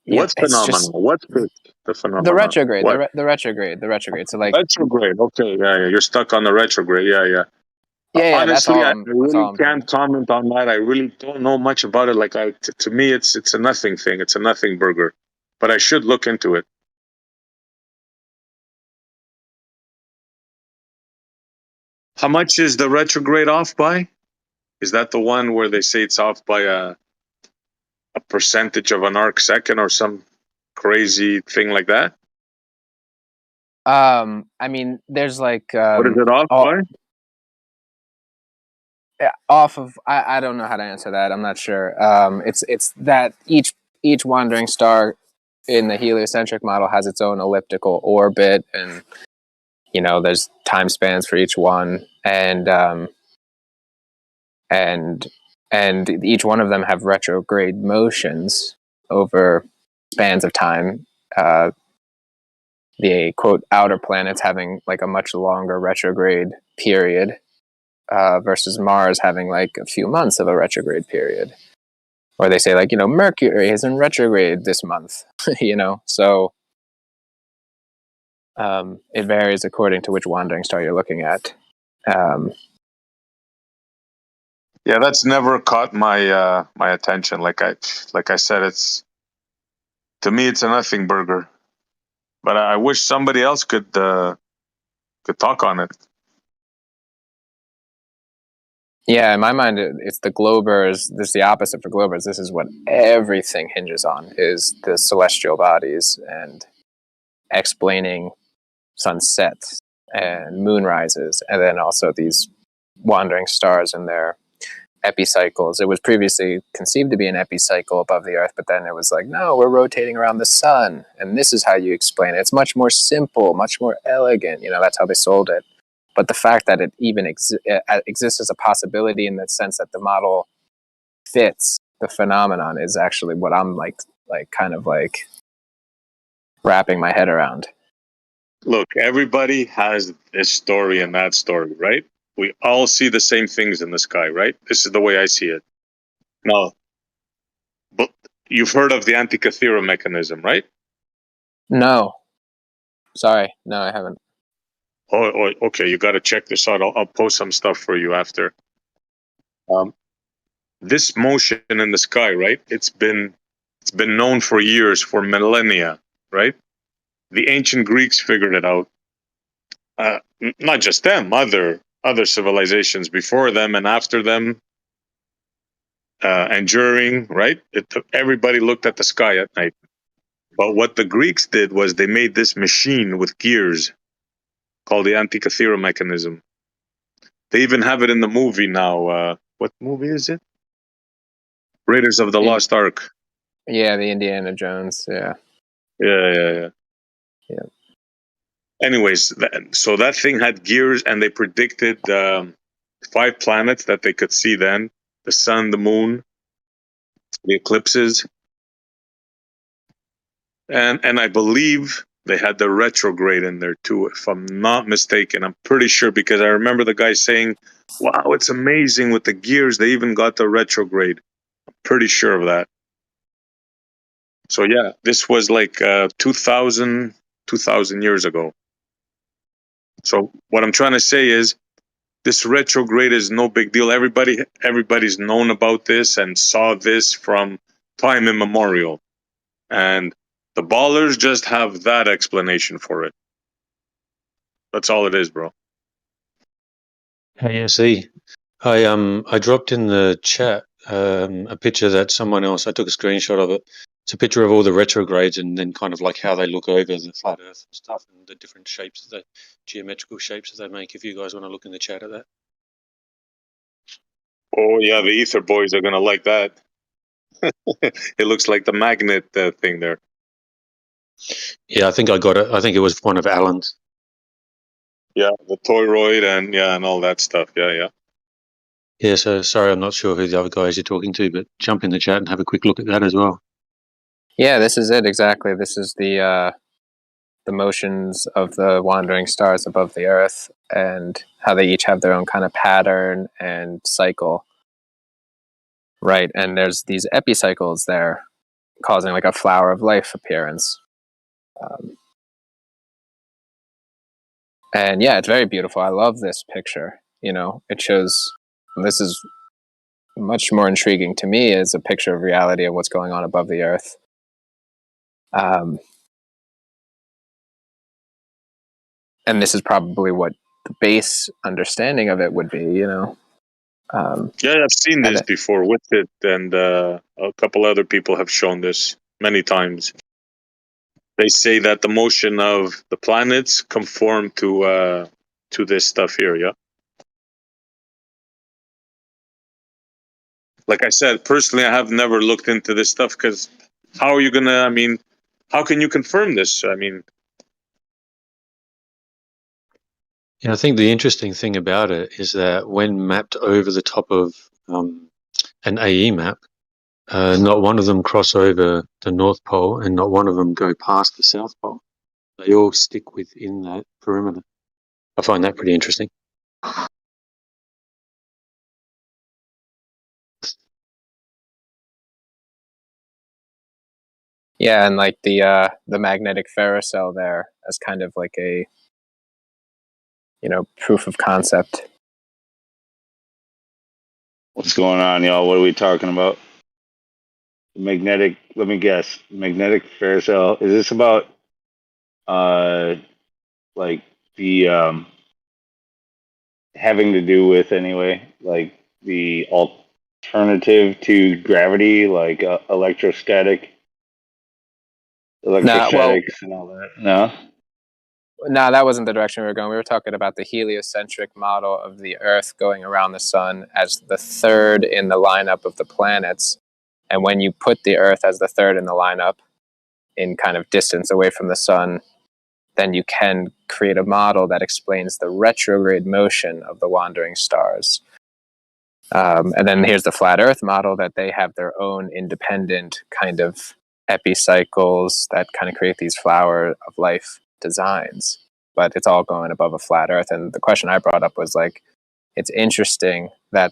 What phenomenon? Just What the phenomenon? the retrograde, What? the retrograde. So like Retrograde. Okay, yeah. You're stuck on the retrograde. Yeah. yeah, that's Honestly, all. I That's really all I'm doing. can't comment on that. I really don't know much about it. Like, to me, it's a nothing thing. It's a nothing burger. But I should look into it. How much is the retrograde off by? Is that the one where they say it's off by a percentage of an arc second or some crazy thing like that? I mean, there's like What is it off by? Off of, I don't know how to answer that. I'm not sure. It's that each wandering star in the heliocentric model has its own elliptical orbit, and you know there's time spans for each one, and each one of them have retrograde motions over spans of time. The quote outer planets having like a much longer retrograde period. Versus Mars having like a few months of a retrograde period. Or they say like, you know, Mercury is in retrograde this month, you know, so it varies according to which wandering star you're looking at. Yeah, that's never caught my my attention. Like I said, it's, to me, it's a nothing burger. But I wish somebody else could talk on it. Yeah, in my mind, it's the Globers. This is the opposite for Globers. This is what everything hinges on, is the celestial bodies and explaining sunsets and moonrises, and then also these wandering stars and their epicycles. It was previously conceived to be an epicycle above the Earth, but then it was like, no, we're rotating around the sun, and this is how you explain it. It's much more simple, much more elegant. You know, that's how they sold it. But the fact that it even exists as a possibility in the sense that the model fits the phenomenon is actually what I'm like kind of like wrapping my head around. Look, everybody has this story and that story, right? We all see the same things in the sky, right? This is the way I see it. Now, but you've heard of the Antikythera mechanism, right? No. Sorry. No, I haven't. Oh, okay. You got to check this out. I'll post some stuff for you after. This motion in the sky, right? It's been known for years, for millennia, right? The ancient Greeks figured it out. Not just them, other civilizations before them and after them, and during, right? Everybody looked at the sky at night. But what the Greeks did was they made this machine with gears called the Antikythera mechanism. They even have it in the movie now. What movie is it? Raiders of the Lost Ark. Yeah, the Indiana Jones. Yeah. Yeah. Anyways, so that thing had gears, and they predicted 5 planets that they could see then: the sun, the moon, the eclipses, and I believe they had the retrograde in there too, if I'm not mistaken. I'm pretty sure, because I remember the guy saying, "Wow, it's amazing with the gears. They even got the retrograde." I'm pretty sure of that. So yeah, this was like 2,000 years ago. So what I'm trying to say is, this retrograde is no big deal. Everybody's known about this and saw this from time immemorial. And the ballers just have that explanation for it. That's all it is, bro. Hey, SE. I dropped in the chat a picture that someone else, I took a screenshot of it. It's a picture of all the retrogrades and then kind of like how they look over the flat Earth and stuff, and the different shapes, the geometrical shapes that they make. If you guys want to look in the chat at that. Oh yeah, the Ether boys are gonna like that. It looks like the magnet thing there. Yeah, I think I got it. I think it was one of Alan's. Yeah, the toroid and all that stuff. Yeah. Yeah, so sorry, I'm not sure who the other guys you're talking to, but jump in the chat and have a quick look at that as well. Yeah, this is it exactly. This is the motions of the wandering stars above the Earth and how they each have their own kind of pattern and cycle. Right, and there's these epicycles there causing like a flower of life appearance. And yeah, it's very beautiful. I love this picture. You know, it shows, this is much more intriguing to me as a picture of reality of what's going on above the Earth. And this is probably what the base understanding of it would be, you know. Yeah, I've seen this before with it, and a couple other people have shown this many times. They say that the motion of the planets conform to this stuff here. Yeah. Like I said, personally, I have never looked into this stuff because how are you gonna? I mean, how can you confirm this? I mean, Yeah, I think the interesting thing about it is that when mapped over the top of an AE map, not one of them cross over the North Pole and not one of them go past the South Pole. They all stick within that perimeter. I find that pretty interesting. Yeah, and like the magnetic ferrocell there as kind of like a, you know, proof of concept. What's going on, y'all? What are we talking about? Magnetic. Let me guess. Magnetic ferrocell. Is this about like the having to do with anyway, like the alternative to gravity, like electrostatics and all that? No. No, that wasn't the direction we were going. We were talking about the heliocentric model of the Earth going around the sun as the third in the lineup of the planets. And when you put the Earth as the third in the lineup in kind of distance away from the sun, then you can create a model that explains the retrograde motion of the wandering stars. And then here's the flat Earth model that they have their own independent kind of epicycles that kind of create these flower of life designs, but it's all going above a flat Earth. And the question I brought up was like, it's interesting that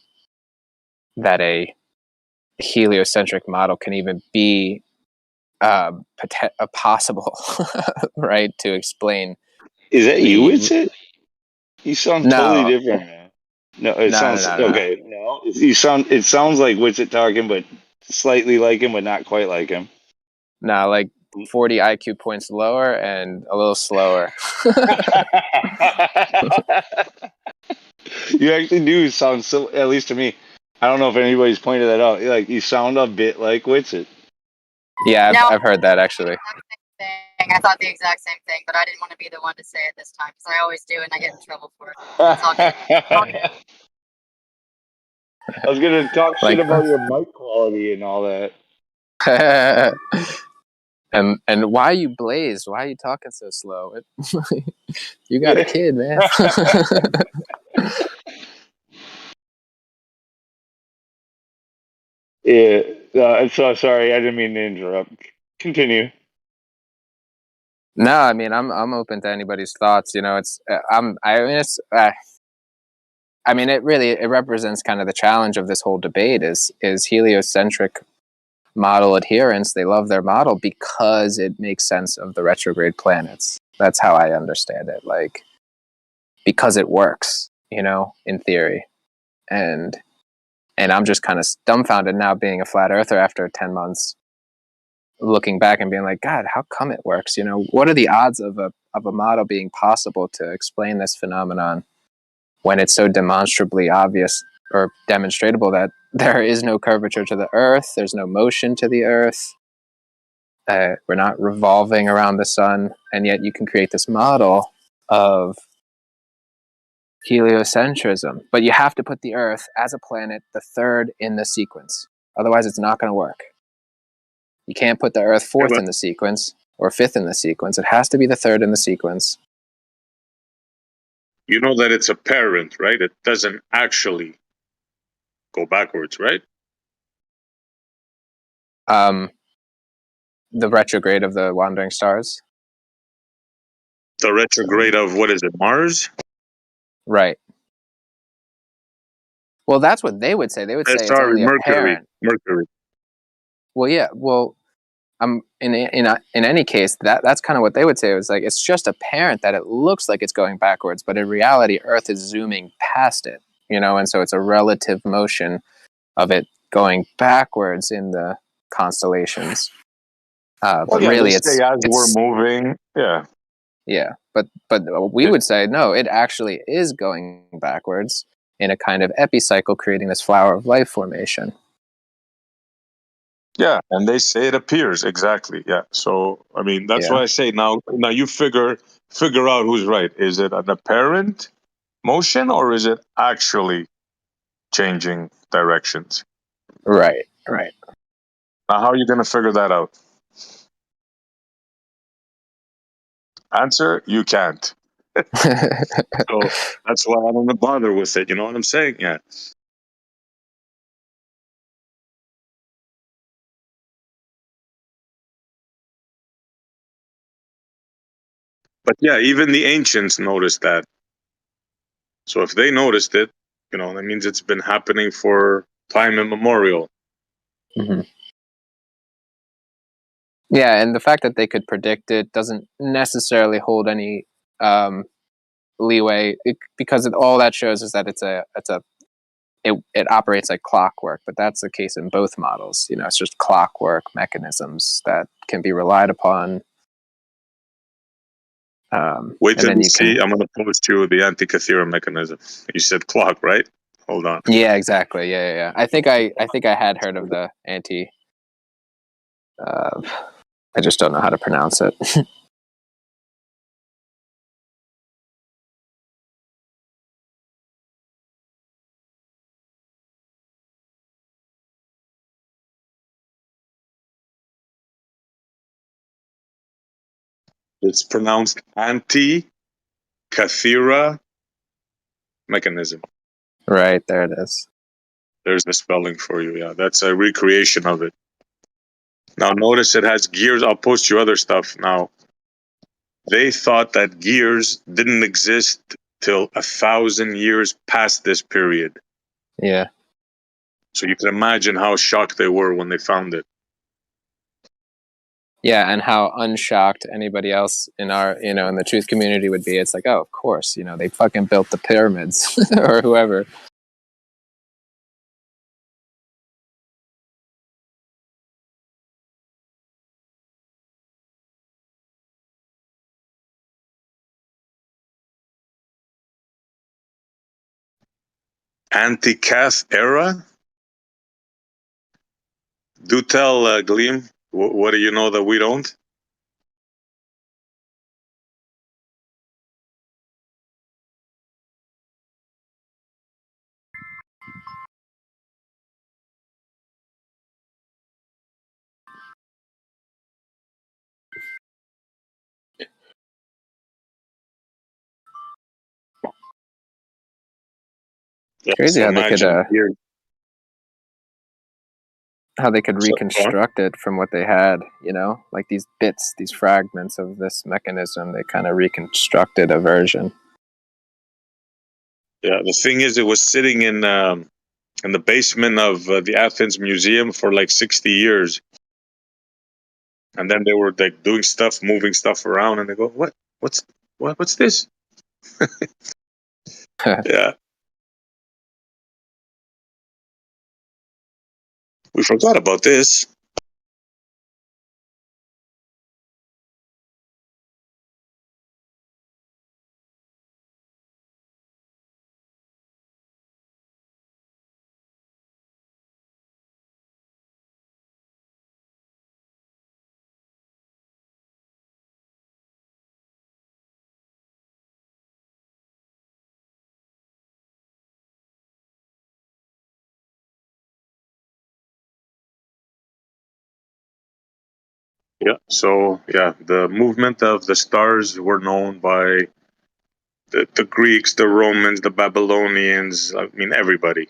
a heliocentric model can even be a possible right to explain. Is that you? It's it. You sound totally different, man. No, it sounds okay. No, you sound. It sounds like Witsit talking, but slightly like him, but not quite like him. No, like 40 IQ points lower and a little slower. You actually do sound so. At least to me, I don't know if anybody's pointed that out. Like you sound a bit like Witsit. Yeah, I've heard that actually. I thought the exact same thing, but I didn't want to be the one to say it this time because I always do, and I get in trouble for it. It's all good. All good. I was gonna talk shit about your mic quality and all that. And why you blazed? Why are you talking so slow? You got a kid, man. Yeah, I'm so sorry. I didn't mean to interrupt. Continue. No, I mean I'm open to anybody's thoughts. You know, it's I mean it represents kind of the challenge of this whole debate is heliocentric model adherence. They love their model because it makes sense of the retrograde planets. That's how I understand it. Like because it works, you know, in theory, and I'm just kind of dumbfounded now being a flat earther after 10 months. Looking back and being like, God, how come it works? You know, what are the odds of a model being possible to explain this phenomenon when it's so demonstrably obvious or demonstratable that there is no curvature to the Earth, there's no motion to the Earth, We're not revolving around the sun, and yet you can create this model of heliocentrism. But you have to put the Earth as a planet the third in the sequence. Otherwise, it's not going to work. You can't put the Earth fourth in the sequence or fifth in the sequence. It has to be the third in the sequence. You know that it's a parent, right? It doesn't actually go backwards, right? The retrograde of the wandering stars. The retrograde of, what is it, Mars? Right. Well, that's what they would say. They would say it's Sorry, only a Mercury. parent. Mercury. Well, yeah. Well, in any case, that's kind of what they would say. It was like it's just apparent that it looks like it's going backwards, but in reality, Earth is zooming past it. And so it's a relative motion of it going backwards in the constellations. But Yeah, really, they say as we're moving. Yeah. Yeah, but we would say no. It actually is going backwards in a kind of epicycle, creating this flower of life formation. Yeah, and they say it appears exactly. Yeah, so I mean that's why I say now you figure out who's right. Is it an apparent motion or is it actually changing directions? Right. Now, how are you going to figure that out? Answer: you can't. So that's why I don't bother with it. You know what I'm saying? Yeah. But yeah, even the ancients noticed that. So if they noticed it, that means it's been happening for time immemorial. Mm-hmm. Yeah, and the fact that they could predict it doesn't necessarily hold any leeway, because all that shows is that it operates like clockwork. But that's the case in both models. It's just clockwork mechanisms that can be relied upon. Wait till you see. I'm going to post you the Antikythera mechanism. You said clock, right? Hold on. Yeah, exactly. Yeah. I think I had heard of the anti. I just don't know how to pronounce it. It's pronounced Antikythera mechanism. Right, there it is. There's the spelling for you. Yeah, that's a recreation of it. Now notice it has gears. I'll post you other stuff now. They thought that gears didn't exist till 1,000 years past this period. Yeah. So you can imagine how shocked they were when they found it. Yeah, and how unshocked anybody else in our, in the truth community would be. It's like, oh, of course, they fucking built the pyramids or whoever. Anticath era? Do tell, Gleam. What do you know that we don't? Crazy So how they could here. how they could reconstruct it from what they had, like these bits, these fragments of this mechanism. They kind of reconstructed a version. Yeah, the thing is, it was sitting in the basement of the Athens Museum for like 60 years. And then they were like doing stuff, moving stuff around, and they go, what's this? Yeah. We forgot about this. Yeah. So yeah, the movement of the stars were known by the Greeks, the Romans, the Babylonians. I mean, everybody.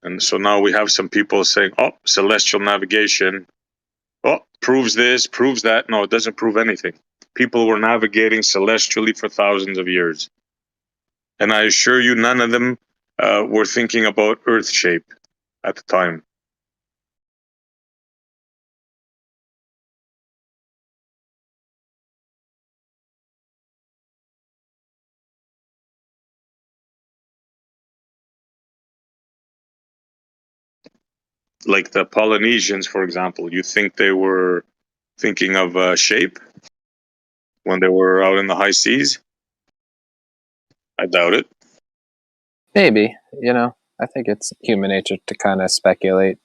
And so now we have some people saying, "Oh, celestial navigation. Oh, proves this, proves that." No, it doesn't prove anything. People were navigating celestially for thousands of years, and I assure you, none of them were thinking about Earth shape at the time. Like the Polynesians, for example, you think they were thinking of shape when they were out in the high seas? I doubt it. Maybe, you know, I think it's human nature to kind of speculate.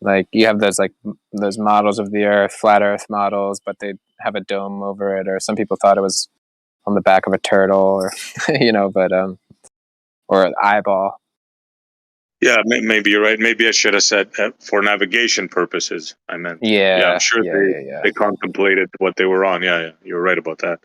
Like you have those models of the Earth, flat Earth models, but they have a dome over it, or some people thought it was on the back of a turtle, or you know, but or an eyeball. Yeah, maybe you're right. Maybe I should have said for navigation purposes. I meant. Yeah, I'm sure they contemplated what they were on. Yeah, you're right about that.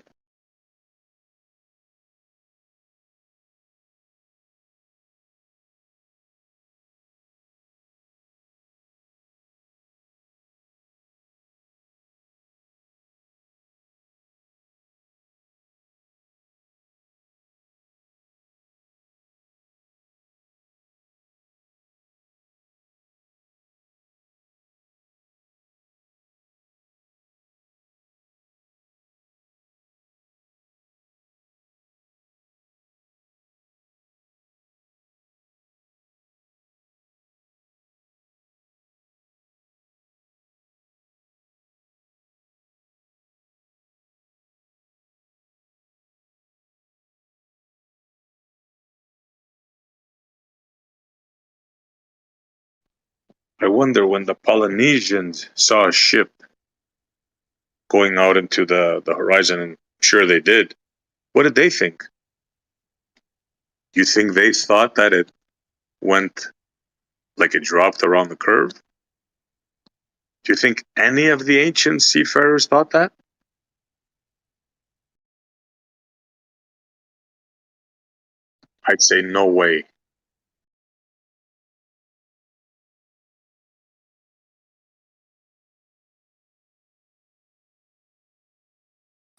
I wonder when the Polynesians saw a ship going out into the horizon, and sure they did. What did they think? You think they thought that it went like it dropped around the curve? Do you think any of the ancient seafarers thought that? I'd say no way.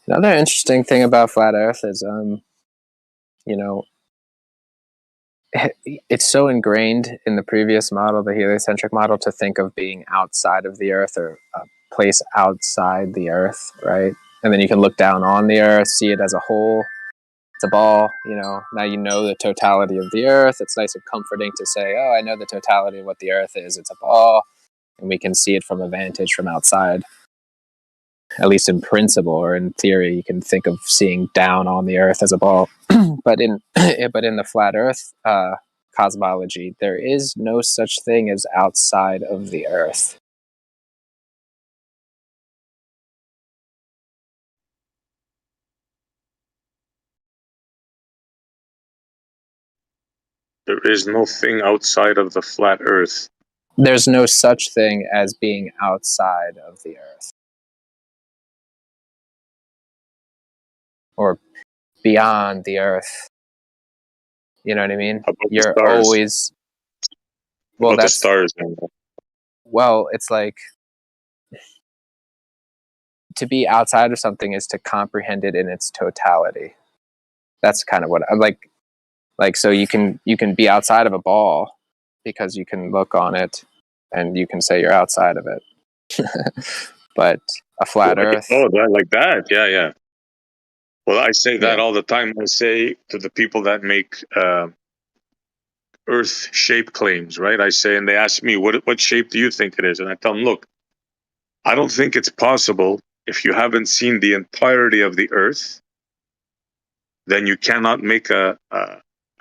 Another interesting thing about flat Earth is, you know, it's so ingrained in the previous model, the heliocentric model, to think of being outside of the Earth or a place outside the Earth, right? And then you can look down on the Earth, see it as a whole. It's a ball, you know. Now you know the totality of the Earth. It's nice and comforting to say, oh, I know the totality of what the Earth is. It's a ball, and we can see it from a vantage from outside. At least in principle or in theory, you can think of seeing down on the Earth as a ball. but in the flat Earth cosmology, there is no such thing as outside of the Earth. There is no thing outside of the flat Earth. There's no such thing as being outside of the Earth. Or beyond the Earth. You know what I mean? You're always... Well, about that's... the stars. Well, it's like... To be outside of something is to comprehend it in its totality. That's kind of what I'm like. So you can be outside of a ball because you can look on it and you can say you're outside of it. But a flat Earth. Oh, like that. Yeah. Well, I say that all the time. I say to the people that make Earth shape claims, right? I say, and they ask me, what shape do you think it is? And I tell them, look, I don't think it's possible. If you haven't seen the entirety of the Earth, then you cannot make a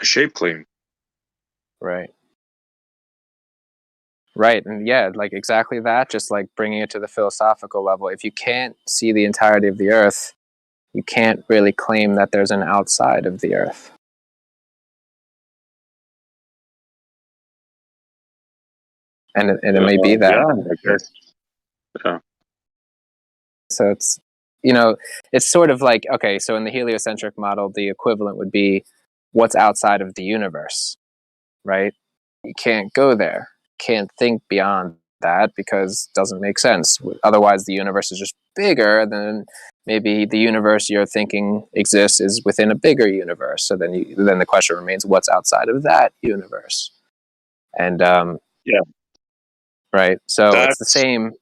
shape claim. Right. Right. And yeah, like exactly that, just like bringing it to the philosophical level. If you can't see the entirety of the Earth, you can't really claim that there's an outside of the Earth. And it may be that. Yeah, I guess. Yeah. So it's, you know, it's sort of like, okay, so in the heliocentric model, the equivalent would be what's outside of the universe, right? You can't go there, can't think beyond that because it doesn't make sense. Otherwise, the universe is just bigger than maybe the universe you're thinking exists is within a bigger universe. So then the question remains, what's outside of that universe? And yeah, right. So it's the same.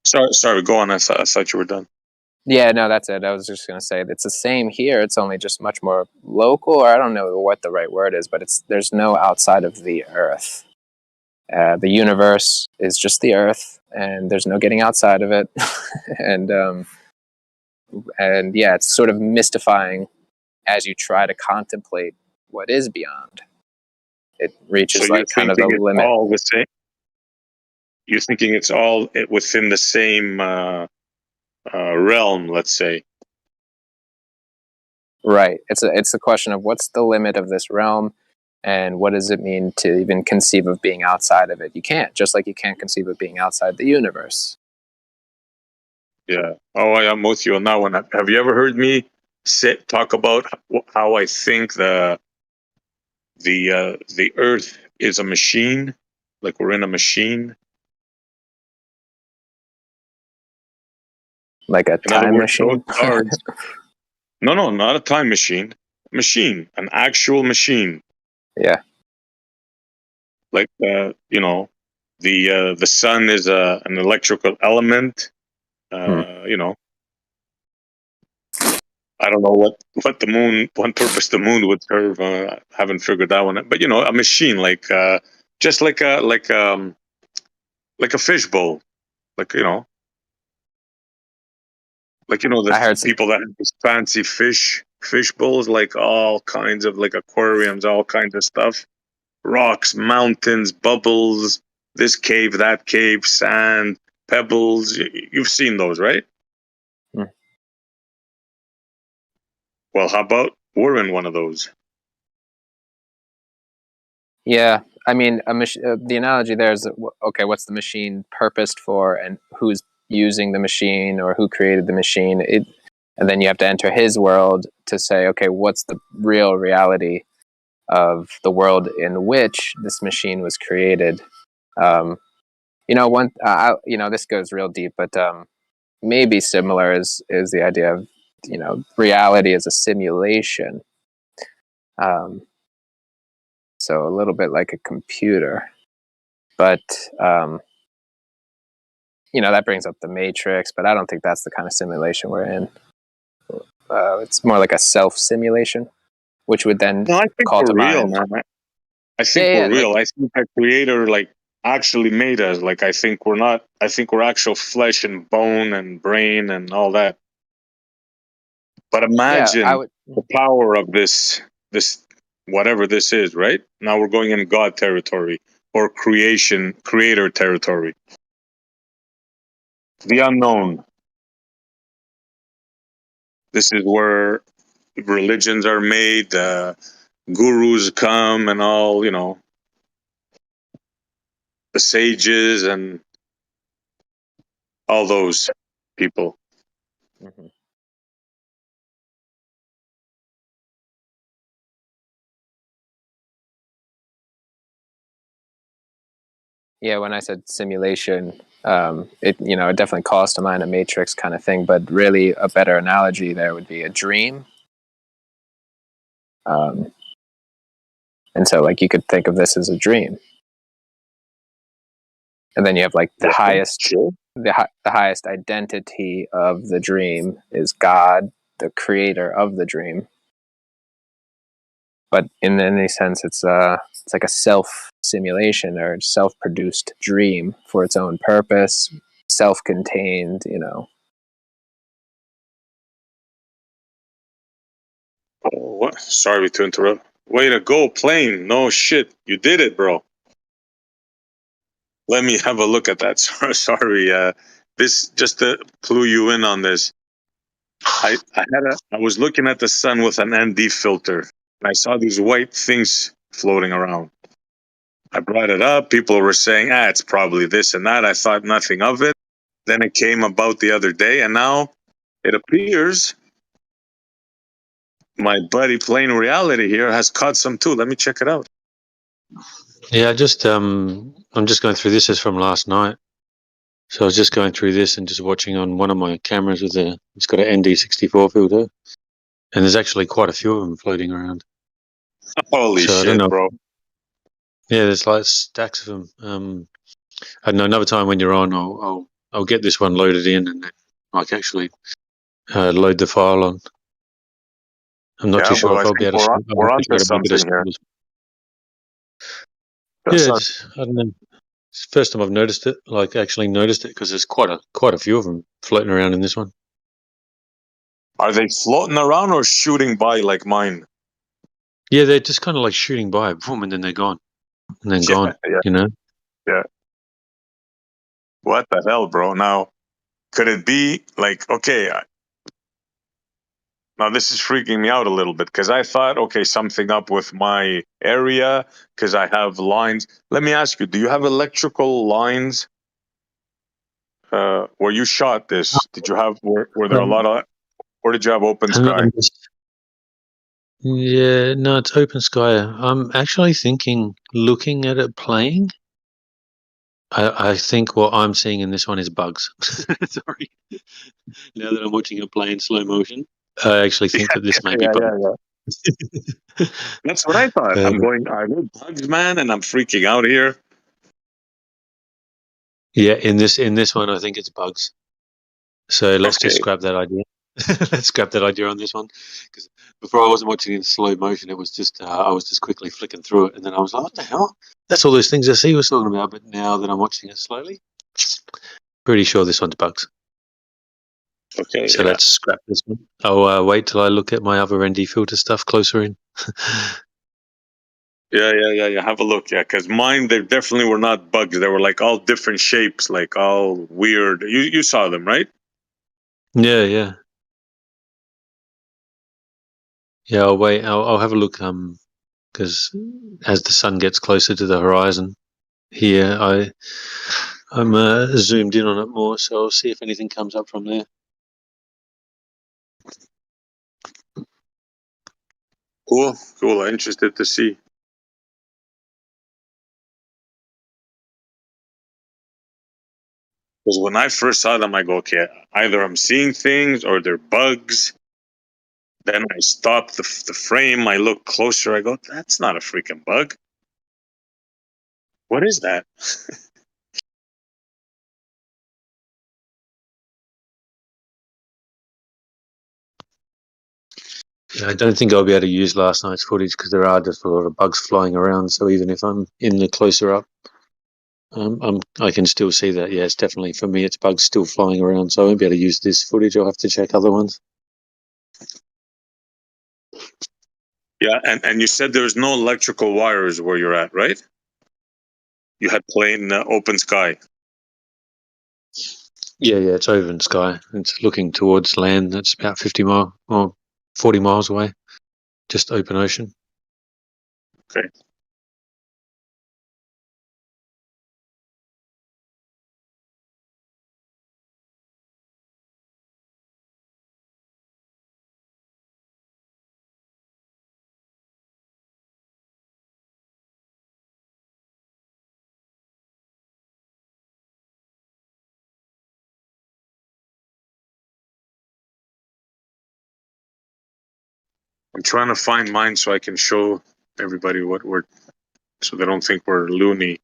Sorry, go on. I thought you were done. Yeah, no, that's it. I was just going to say it's the same here. It's only just much more local, or I don't know what the right word is, but there's no outside of the Earth. The universe is just the Earth, and there's no getting outside of it. and yeah, it's sort of mystifying as you try to contemplate what is beyond. It reaches So like kind of the limit. All the same? You're thinking it's all within the same realm, let's say. Right. It's a question of what's the limit of this realm, and what does it mean to even conceive of being outside of it? You can't, just like you can't conceive of being outside the universe. Yeah. Oh, I'm with you on that one. Have you ever heard me talk about how I think the Earth is a machine, like we're in a machine? Like a time machine? No, not a time machine. Machine, an actual machine. Yeah. Like the sun is an electrical element. You know, I don't know what purpose the moon would serve. Haven't figured that one out. But a machine, like just like a fishbowl, like the people that have these fancy fish bowls, like all kinds of like aquariums, all kinds of stuff, rocks, mountains, bubbles, this cave, that cave, sand, pebbles. You've seen those, right? Well, how about we're in one of those? Yeah, I mean, the analogy there is, okay, what's the machine purposed for, and who's using the machine, or who created the machine? And then you have to enter his world to say, okay, what's the real reality of the world in which this machine was created? This goes real deep, but maybe similar is the idea of reality as a simulation. So a little bit like a computer, but that brings up the Matrix, but I don't think that's the kind of simulation we're in. It's more like a self-simulation, which would then call to mind. I think we're real. I think our creator actually made us. Like I think we're actual flesh and bone and brain and all that. But imagine the power of this whatever this is, right? Now we're going in God territory or creator territory. The unknown. This is where religions are made, gurus come and all, the sages and all those people. Mm-hmm. Yeah, when I said simulation, it definitely calls to mind a Matrix kind of thing, but really a better analogy there would be a dream. And so you could think of this as a dream. And then you have the highest identity of the dream is God, the creator of the dream. But in any sense, it's like a self-simulation or self-produced dream for its own purpose, self-contained, Oh, what? Sorry to interrupt. Way to go, plane. No shit. You did it, bro. Let me have a look at that. Sorry. this just to clue you in on this. I was looking at the sun with an ND filter, and I saw these white things floating around. I brought it up. People were saying, it's probably this and that. I thought nothing of it. Then it came about the other day, and now it appears my buddy Plain Reality here has caught some too. Let me check it out. Yeah, I'm just going through this. Is from last night. So I was just going through this and just watching on one of my cameras it's got an ND64 filter, and there's actually quite a few of them floating around. Holy so shit, I don't know. bro. Yeah, there's like stacks of them. I don't know, another time when you're on, I'll get this one loaded in and then I can actually load the file on. I'm not too sure Well, if I I'll be think able to. we're onto something here. Yeah, I don't know. It's the first time I've noticed it. Like actually noticed it because there's quite a few of them floating around in this one. Are they floating around or shooting by like mine? Yeah, they're just kind of like shooting by, boom, and then they're gone, and then gone. Yeah. You know. Yeah. What the hell, bro? Now, could it be like, okay, now this is freaking me out a little bit because I thought, okay, something up with my area because I have lines. Let me ask you, do you have electrical lines where you shot this? Did you have, were there a lot of, or did you have open sky? Yeah, no, it's open sky. I'm actually thinking, looking at it playing, I think what I'm seeing in this one is bugs. Sorry. Now that I'm watching it play in slow motion, I actually think that this may be bugs. That's what I thought. I'm going, I heard bugs, man, and I'm freaking out here. Yeah, in this one, I think it's bugs. So let's just scrap that idea. Let's scrap that idea on this one, because before I wasn't watching in slow motion. It was just I was just quickly flicking through it, and then I was like, "What the hell? That's all those things I see was talking about." But now that I'm watching it slowly, pretty sure this one's bugs. Okay. So let's scrap this one. I'll wait till I look at my other ND filter stuff closer in. Yeah. Have a look, because mine, they definitely were not bugs. They were like all different shapes, like all weird. You saw them, right? Yeah. Yeah, I'll wait. I'll have a look. Because as the sun gets closer to the horizon, here I'm zoomed in on it more, so I'll see if anything comes up from there. Cool. I'm interested to see. Because when I first saw them, I go, okay, either I'm seeing things or they're bugs. Then I stop the frame. I look closer. I go, that's not a freaking bug. What is that? Yeah, I don't think I'll be able to use last night's footage because there are just a lot of bugs flying around. So even if I'm in the closer up, I can still see that. Yeah, it's definitely, for me, it's bugs still flying around. So I won't be able to use this footage. I'll have to check other ones. Yeah, and you said there's no electrical wires where you're at, right? You had plain open sky. Yeah, it's over in sky. It's looking towards land. That's about 50 miles or 40 miles away. Just open ocean. Okay. I'm trying to find mine so I can show everybody what we're, so they don't think we're loony.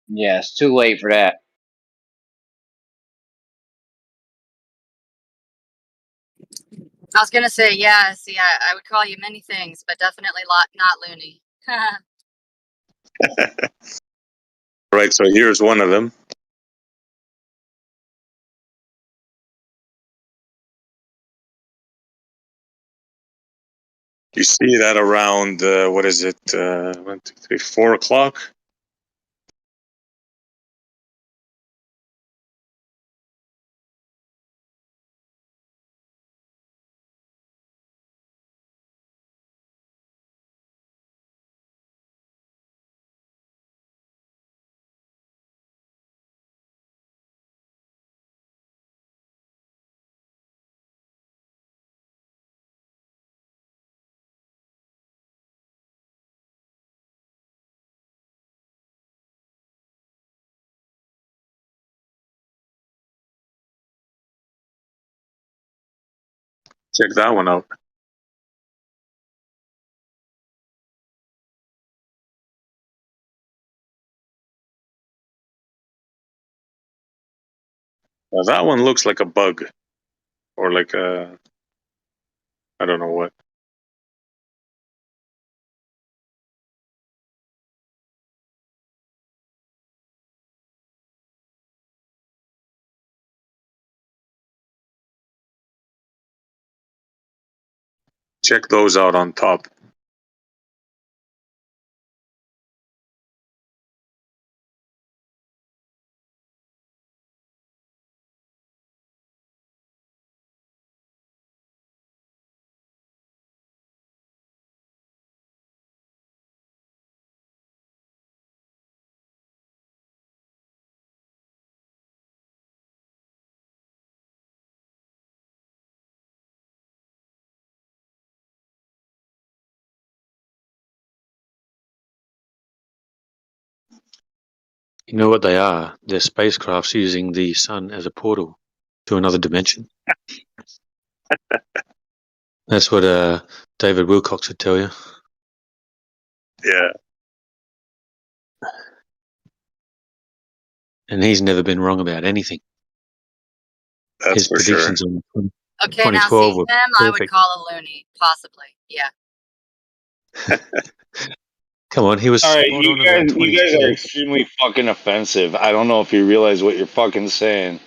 Yeah, it's too late for that. I was gonna say, yeah. See, I would call you many things, but definitely not loony. Right, so here's one of them. You see that around, what is it, 1, 2, 3, 4 o'clock? Check that one out. Well, that one looks like a bug, or like a, I don't know what. Check those out on top. You know what they are? They're spacecrafts using the sun as a portal to another dimension. That's what David Wilcox would tell you. Yeah. And he's never been wrong about anything. That's His for predictions sure. on Okay, now 2012 seeing were them, I would perfect. call a loony, possibly. Yeah. Come on, he was All right, spot on about you guys are 2012. extremely fucking offensive. I don't know if you realize what you're fucking saying,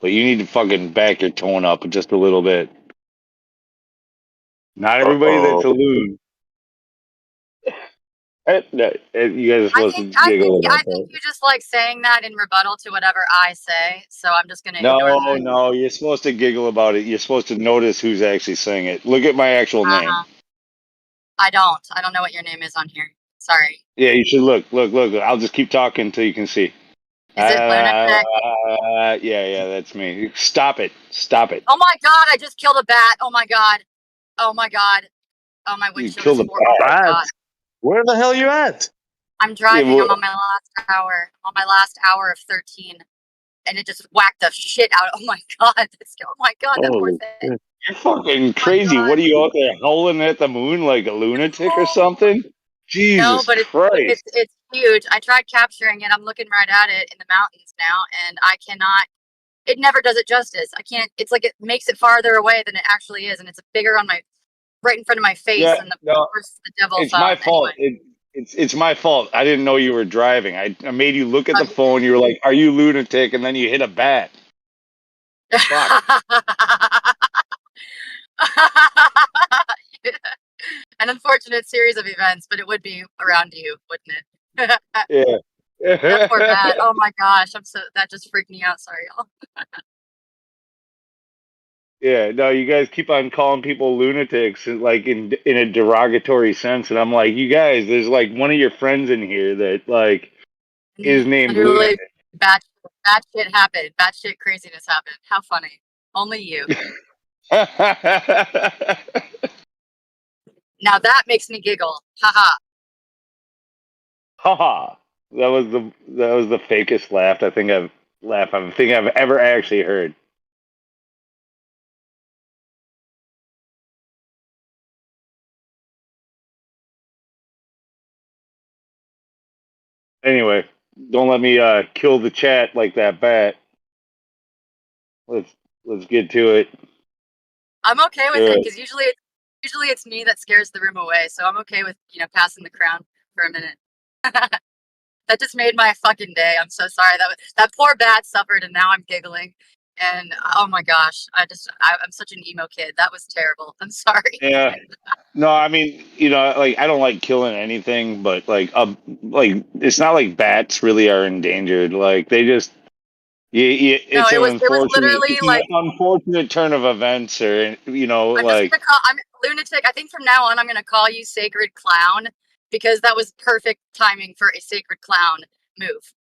but you need to fucking back your tone up just a little bit. Not everybody that's Uh-oh. a loon. You guys are supposed to giggle I about think that. you just like saying that in rebuttal to whatever I say, so I'm just gonna ignore No, that. no, you're supposed to giggle about it. You're supposed to notice who's actually saying it. Look at my actual name. I don't know what your name is on here. Sorry. Yeah, you should look. I'll just keep talking until you can see. Is it Lunatic? Yeah, that's me. Stop it. Oh my god, I just killed a bat. Oh my god. Oh my god. Oh, my You windshield killed is a horrible. Oh my bat. god. Where the hell you at? I'm driving. I'm on my last hour. On my last hour of 13. And it just whacked the shit out. Oh my god. Oh my god, that poor thing. You're fucking crazy. What are you out there howling at the moon like a lunatic or something? Jesus No, but Christ. it's huge. I tried capturing it. I'm looking right at it in the mountains now, and I cannot. It never does it justice. I can't. It's like it makes it farther away than it actually is, and it's bigger on my right in front of my face. Yeah, and no, of course the devil it's phone. my fault. Anyway. It's my fault. I didn't know you were driving. I made you look at the phone. You were like, "Are you lunatic?" And then you hit a bat. Fuck. An unfortunate series of events, but it would be around you, wouldn't it? Yeah. That poor bat. Oh my gosh, that just freaked me out. Sorry, y'all. Yeah, no, you guys keep on calling people lunatics, like in a derogatory sense, and I'm like, you guys, there's like one of your friends in here that like is named Literally, Lunatic. bad shit happened. Bad shit craziness happened. How funny. Only you. Now that makes me giggle. Haha. Haha. That was the fakest laugh I think I've ever actually heard. Anyway, don't let me kill the chat like that bat. Let's get to it. I'm okay with it because usually it's me that scares the room away. So I'm okay with passing the crown for a minute. That just made my fucking day. I'm so sorry that poor bat suffered, and now I'm giggling. And oh my gosh, I'm such an emo kid. That was terrible. I'm sorry. Yeah. No, I mean, like I don't like killing anything, but like it's not like bats really are endangered. Like they just, it's it was unfortunate, literally like unfortunate turn of events, or I'm lunatic. I think from now on I'm gonna call you Sacred Clown because that was perfect timing for a Sacred Clown move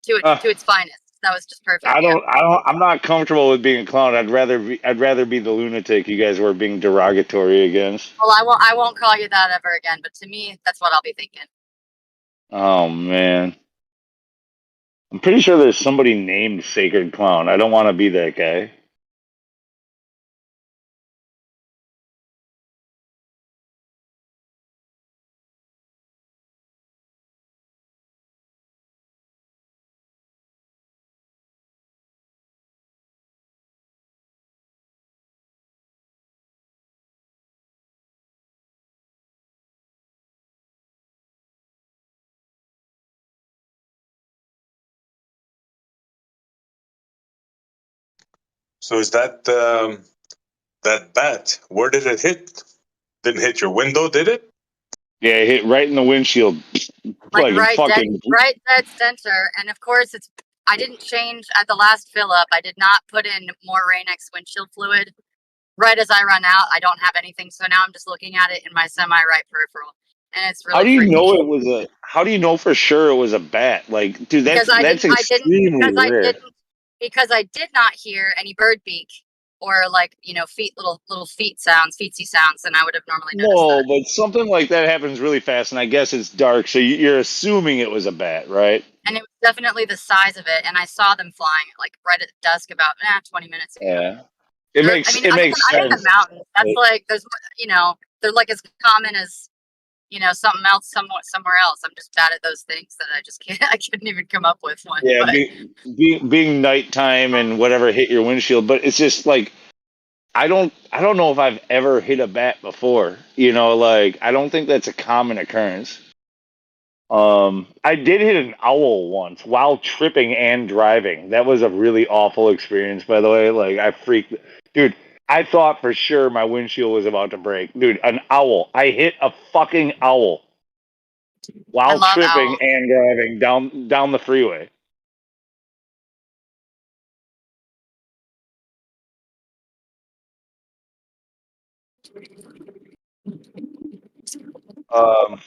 to its finest. That was just perfect. I'm not comfortable with being a clown. I'd rather be the lunatic you guys were being derogatory against. Well, I won't call you that ever again. But to me, that's what I'll be thinking. Oh man, I'm pretty sure there's somebody named Sacred Clown. I don't want to be that guy. So is that that bat? Where did it hit? Didn't hit your window, did it? Yeah, it hit right in the windshield. Like right fucking dead center. And of course, I didn't change at the last fill up. I did not put in more Rain-X windshield fluid. Right as I run out, I don't have anything. So now I'm just looking at it in my semi-right peripheral, and it's really. How do you know freaky. it was a? How do you know for sure it was a bat? Like, dude, that's extremely rare. Because I did not hear any bird beak or like feet, little feet sounds, feetsy sounds, and I would have normally noticed that. But something like that happens really fast, and I guess it's dark, so you're assuming it was a bat, right? And it was definitely the size of it, and I saw them flying like right at dusk about 20 minutes ago. Yeah, it makes sense. I'm in the mountains. That's like there's they're like as common as something else somewhere else. I'm just bad at those things that I just can't. I couldn't even come up with one. Yeah, but. being nighttime and whatever hit your windshield, but it's just like I don't know if I've ever hit a bat before. Like I don't think that's a common occurrence. I did hit an owl once while tripping and driving. That was a really awful experience, by the way. Like I freaked, dude. I thought for sure my windshield was about to break, dude. An owl. I hit a fucking owl while tripping owls. and driving down the freeway. Well,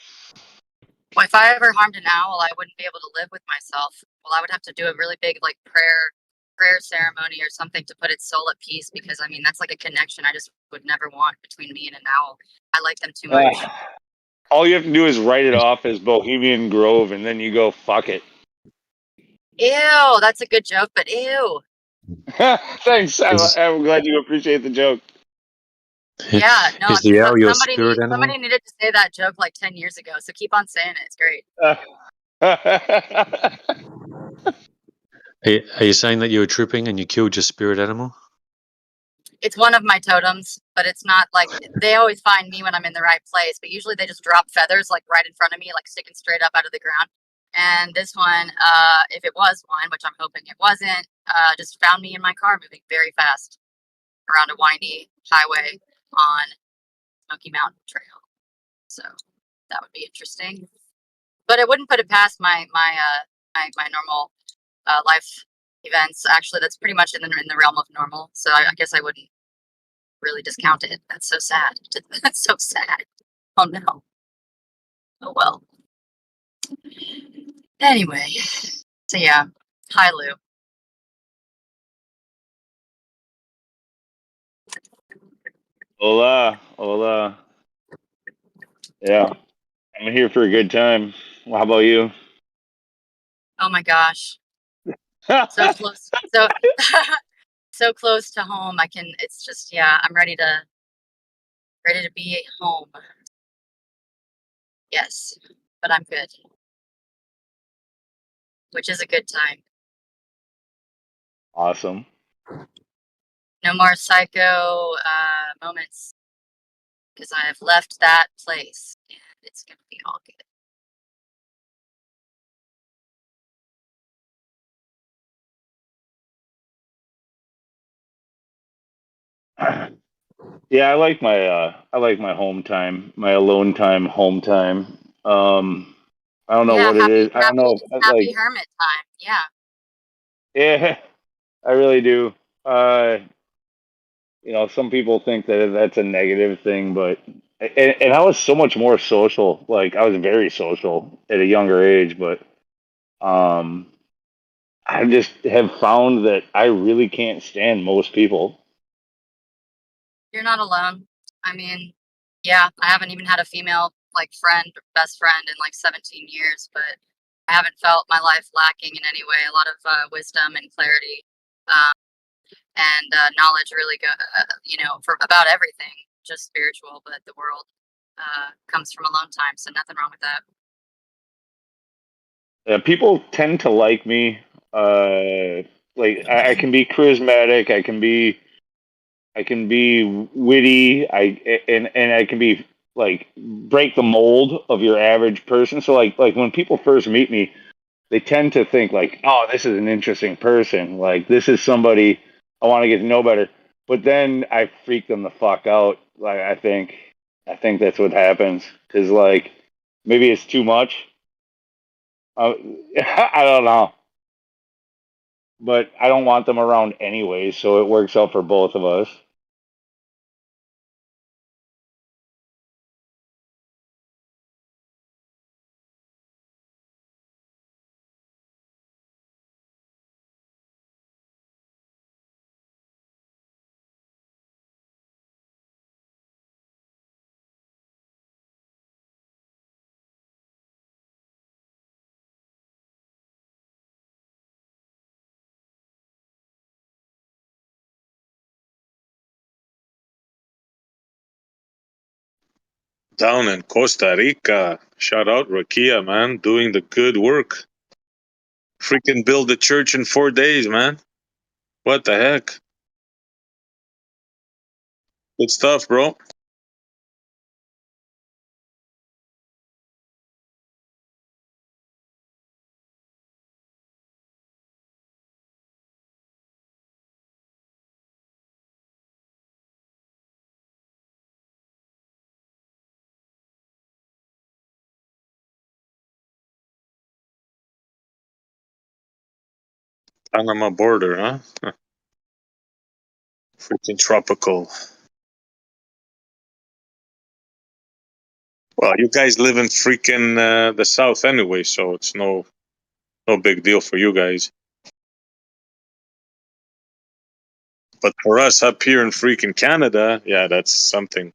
if I ever harmed an owl, I wouldn't be able to live with myself. Well, I would have to do a really big like prayer ceremony or something to put its soul at peace, because I mean that's like a connection I just would never want between me and an owl. I like them too much. All you have to do is write it off as Bohemian Grove, and then you go fuck it. Ew, that's a good joke, but ew. Thanks. I'm glad you appreciate the joke. Yeah, no, Is the owl your spirit animal? somebody needed to say that joke like 10 years ago, so keep on saying it. It's great. Are you saying that you were tripping and you killed your spirit animal? It's one of my totems, but it's not like they always find me when I'm in the right place, but usually they just drop feathers like right in front of me, like sticking straight up out of the ground. And this one, if it was one, which I'm hoping it wasn't, just found me in my car moving very fast around a windy highway on Smoky Mountain Trail. So that would be interesting. But it wouldn't put it past my normal life events. Actually, that's pretty much in the realm of normal. So I guess I wouldn't really discount it. That's so sad. That's so sad. Oh no. Oh well. Anyway, so yeah. Hi, Lou. Hola. Yeah, I'm here for a good time. Well, how about you? Oh my gosh. So close. So close to home. It's just, yeah, I'm ready to be at home. Yes, but I'm good. Which is a good time. Awesome. No more psycho moments, because I have left that place and it's gonna be all good. Yeah, I like my home time, my alone time, home time. I don't know what it is. I don't know if happy hermit time. Yeah. Yeah, I really do. Some people think that that's a negative thing, but and I was so much more social. Like I was very social at a younger age, but I just have found that I really can't stand most people. You're not alone. I mean, yeah, I haven't even had a female like friend or best friend in like 17 years, but I haven't felt my life lacking in any way. A lot of wisdom and clarity and knowledge really go, for about everything, just spiritual, but the world comes from alone time, so nothing wrong with that. Yeah, people tend to like me. Like I can be charismatic. I can be witty. And I can be like break the mold of your average person. So like when people first meet me, they tend to think like, oh, this is an interesting person. Like this is somebody I want to get to know better. But then I freak them the fuck out. Like I think that's what happens because like maybe it's too much. I don't know, but I don't want them around anyway, so it works out for both of us. Down in Costa Rica. Shout out Rakia, man, doing the good work. Freaking build the church in 4 days, man. What the heck? Good stuff, bro. Panama border, huh? Freaking tropical. Well, you guys live in freaking the south anyway, so it's no big deal for you guys. But for us up here in freaking Canada, yeah, that's something.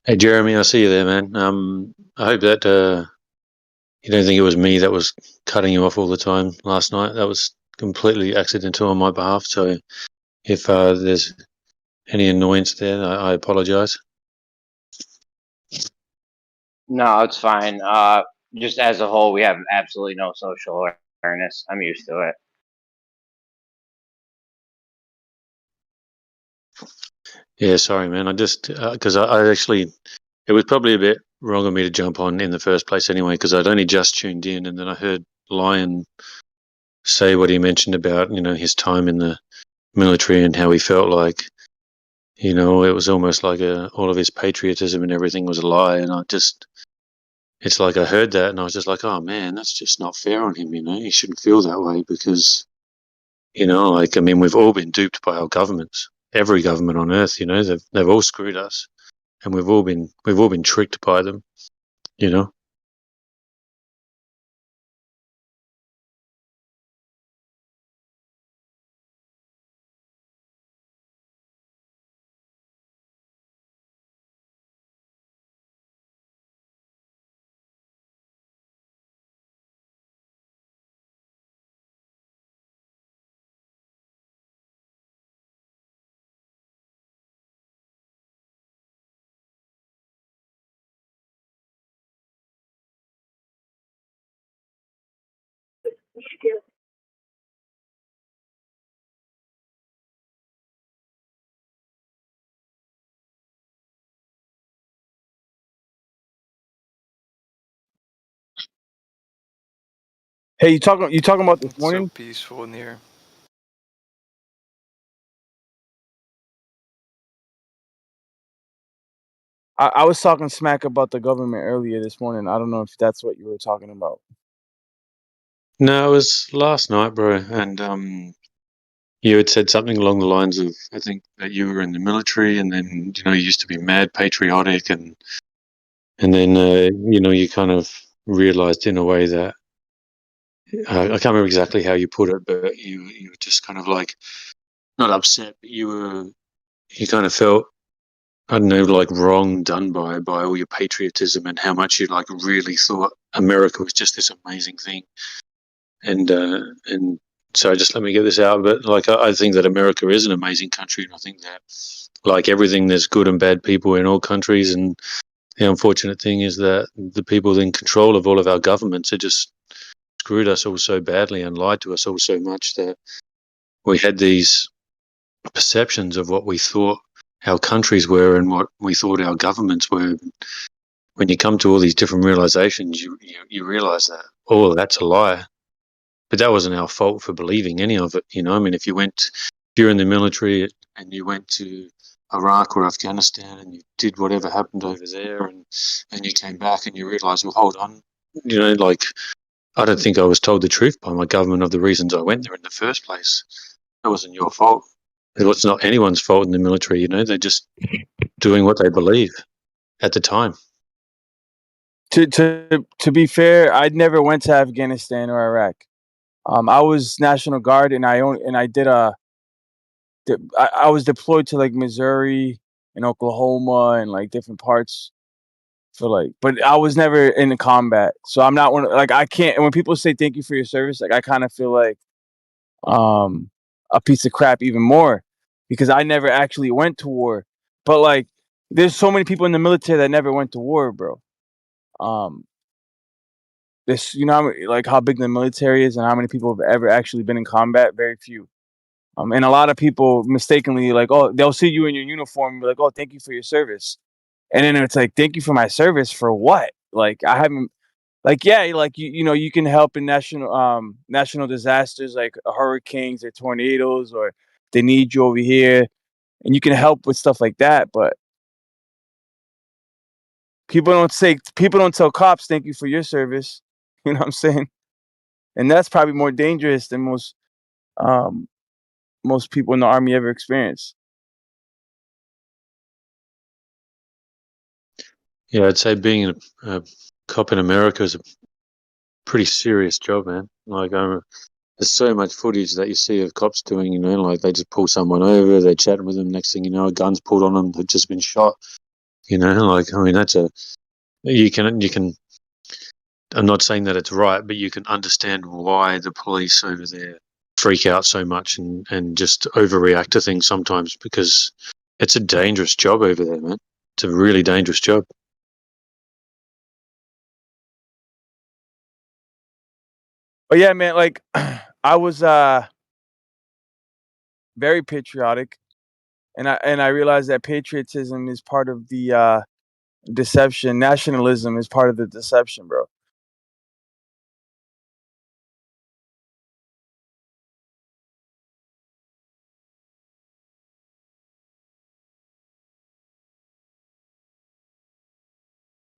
Hey, Jeremy, I see you there, man. I hope that you don't think it was me that was cutting you off all the time last night. That was completely accidental on my behalf. So if there's any annoyance there, I apologize. No, it's fine. Just as a whole, we have absolutely no social awareness. I'm used to it. Yeah, sorry, man. I just because I actually it was probably a bit wrong of me to jump on in the first place anyway, because I'd only just tuned in, and then I heard Lion say what he mentioned about his time in the military and how he felt like it was almost like all of his patriotism and everything was a lie, and it's like I heard that and I was just like, oh man, that's just not fair on him. He shouldn't feel that way because like I mean, we've all been duped by our governments. Every government on earth, they've all screwed us, and we've all been tricked by them. You know. Hey, you talking about this It's so morning? peaceful in here. I was talking smack about the government earlier this morning. I don't know if that's what you were talking about. No, it was last night, bro, and you had said something along the lines of, I think that you were in the military, and then you used to be mad patriotic, and then you kind of realized in a way that I can't remember exactly how you put it, but you were just kind of like not upset, but you kind of felt, I don't know, like wrong done by all your patriotism and how much you like really thought America was just this amazing thing, and so just let me get this out. But like I think that America is an amazing country, and I think that like everything, there's good and bad people in all countries, and the unfortunate thing is that the people in control of all of our governments are just screwed us all so badly and lied to us all so much that we had these perceptions of what we thought our countries were and what we thought our governments were. When you come to all these different realizations, you realize that all of that's a lie. But that wasn't our fault for believing any of it. I mean, if you're in the military and you went to Iraq or Afghanistan and you did whatever happened over there, and you came back and you realize, well, hold on, like I don't think I was told the truth by my government of the reasons I went there in the first place. That wasn't your fault. It was not anyone's fault in the military. They're just doing what they believe at the time. To be fair, I never went to Afghanistan or Iraq. I was National Guard, and I did I was deployed to like Missouri and Oklahoma and like different parts for but I was never in combat, so I'm not one like I can't. And when people say thank you for your service, like I kind of feel like a piece of crap even more because I never actually went to war. But like, there's so many people in the military that never went to war, bro. This, like how big the military is and how many people have ever actually been in combat. Very few. And a lot of people mistakenly like, oh, they'll see you in your uniform and be like, oh, thank you for your service. And then it's like, thank you for my service for what? Like, I haven't, like, yeah, like you can help in national disasters like hurricanes or tornadoes, or they need you over here, and you can help with stuff like that. But people don't tell cops thank you for your service. You know what I'm saying? And that's probably more dangerous than um, most people in the army ever experience. Yeah, I'd say being a cop in America is a pretty serious job, man. Like, there's so much footage that you see of cops doing, like they just pull someone over, they're chatting with them. Next thing you know, a gun's pulled on them, they've just been shot. You know, like, I mean, you can. I'm not saying that it's right, but you can understand why the police over there freak out so much and just overreact to things sometimes, because it's a dangerous job over there, man. It's a really dangerous job. But yeah, man, like I was very patriotic, and I realized that patriotism is part of the deception. Nationalism is part of the deception, bro.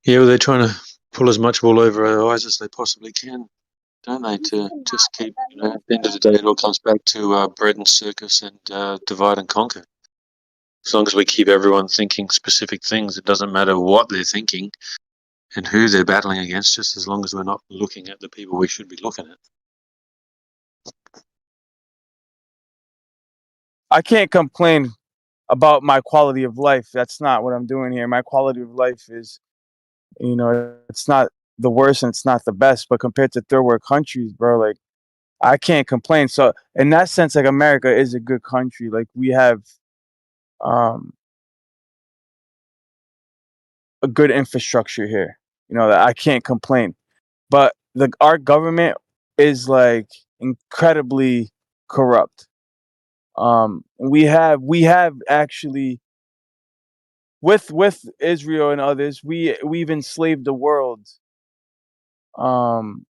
Yeah, well, they're trying to pull as much wool over our eyes as they possibly can, don't they? To just keep, you know, at the end of the day, it all comes back to bread and circus and divide and conquer. As long as we keep everyone thinking specific things, it doesn't matter what they're thinking and who they're battling against, just as long as we're not looking at the people we should be looking at. I can't complain about my quality of life. That's not what I'm doing here. My quality of life is, you know, it's not the worst and it's not the best, but compared to third world countries, bro, like I can't complain. So in that sense, like America is a good country. Like we have um a good infrastructure here. You know, that I can't complain. But our government is like incredibly corrupt. We have actually with Israel and others, we've enslaved the world um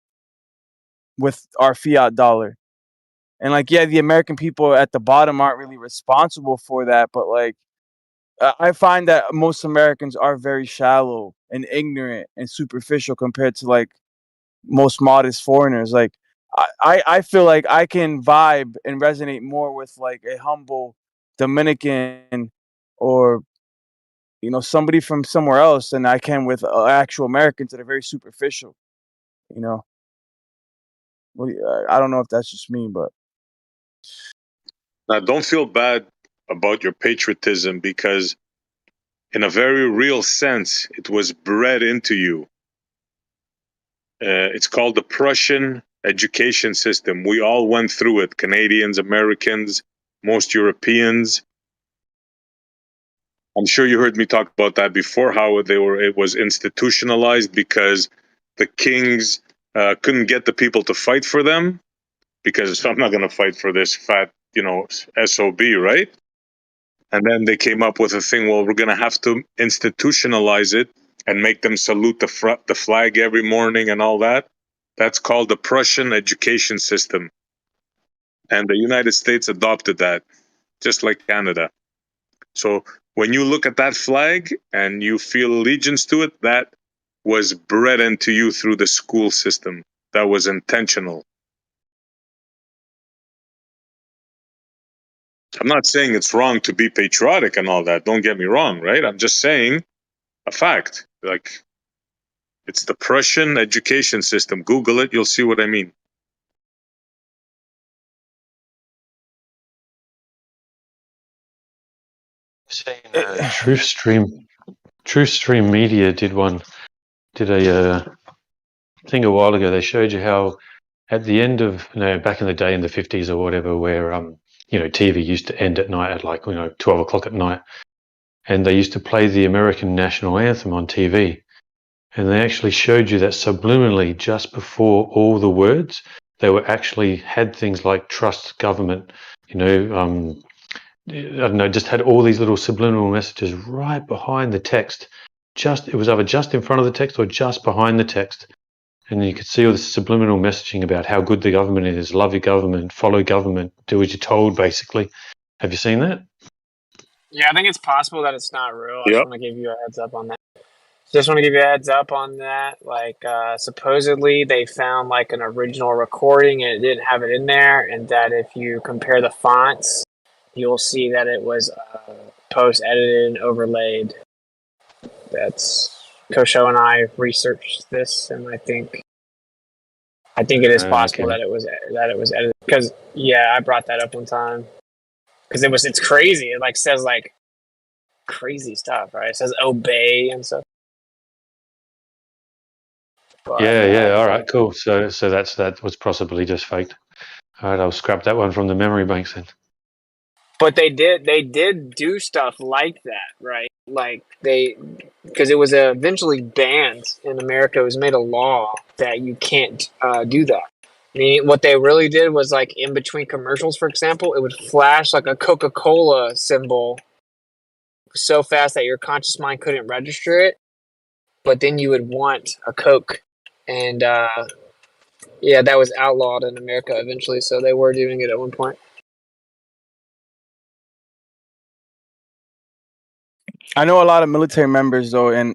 with our fiat dollar. And like yeah, the American people at the bottom aren't really responsible for that, but like I find that most Americans are very shallow and ignorant and superficial compared to like most modest foreigners. Like I feel like I can vibe and resonate more with like a humble Dominican or you know somebody from somewhere else than I can with actual Americans that are very superficial. You know, I don't know if that's just me, but Now, don't feel bad about your patriotism because, in a very real sense, it was bred into you. It's called the Prussian education system. We all went through it, Canadians, Americans, most Europeans. I'm sure you heard me talk about that before, how it was institutionalized because the kings couldn't get the people to fight for them, because I'm not going to fight for this fat, SOB, right? And then they came up with a thing, well, we're going to have to institutionalize it and make them salute the flag every morning and all that. That's called the Prussian education system. And the United States adopted that, just like Canada. So when you look at that flag and you feel allegiance to it, that was bred into you through the school system. That was intentional. I'm not saying it's wrong to be patriotic and all that. Don't get me wrong, right? I'm just saying a fact. Like, it's the Prussian education system. Google it, you'll see what I mean. Seen Truth Stream Media did a thing a while ago. They showed you how at the end of, back in the day in the 50s or whatever, where TV used to end at night at 12 o'clock at night, and they used to play the American national anthem on TV, and they actually showed you that subliminally just before all the words, they were actually had things like trust government, I don't know, just had all these little subliminal messages right behind the text. It was either just in front of the text or just behind the text. And you could see all this subliminal messaging about how good the government is, love your government, follow government, do as you're told, basically. Have you seen that? Yeah, I think it's possible that it's not real. I just Yep. want to give you a heads up on that. Like, supposedly they found like an original recording and it didn't have it in there, and that if you compare the fonts, you'll see that it was post-edited and overlaid. That's Kosho and I researched this, and I think it is possible Okay. that it was edited. Because I brought that up one time. Because it's crazy. It like says like crazy stuff, right? It says obey and stuff. But, Yeah. All right, cool. So that was possibly just faked. All right, I'll scrap that one from the memory banks then. But they did do stuff like that, right? Like because it was eventually banned in America. It was made a law that you can't do that. I mean, what they really did was like in between commercials, for example, it would flash like a Coca-Cola symbol so fast that your conscious mind couldn't register it, but then you would want a Coke, and yeah, that was outlawed in America eventually. So they were doing it at one point. I know a lot of military members though, and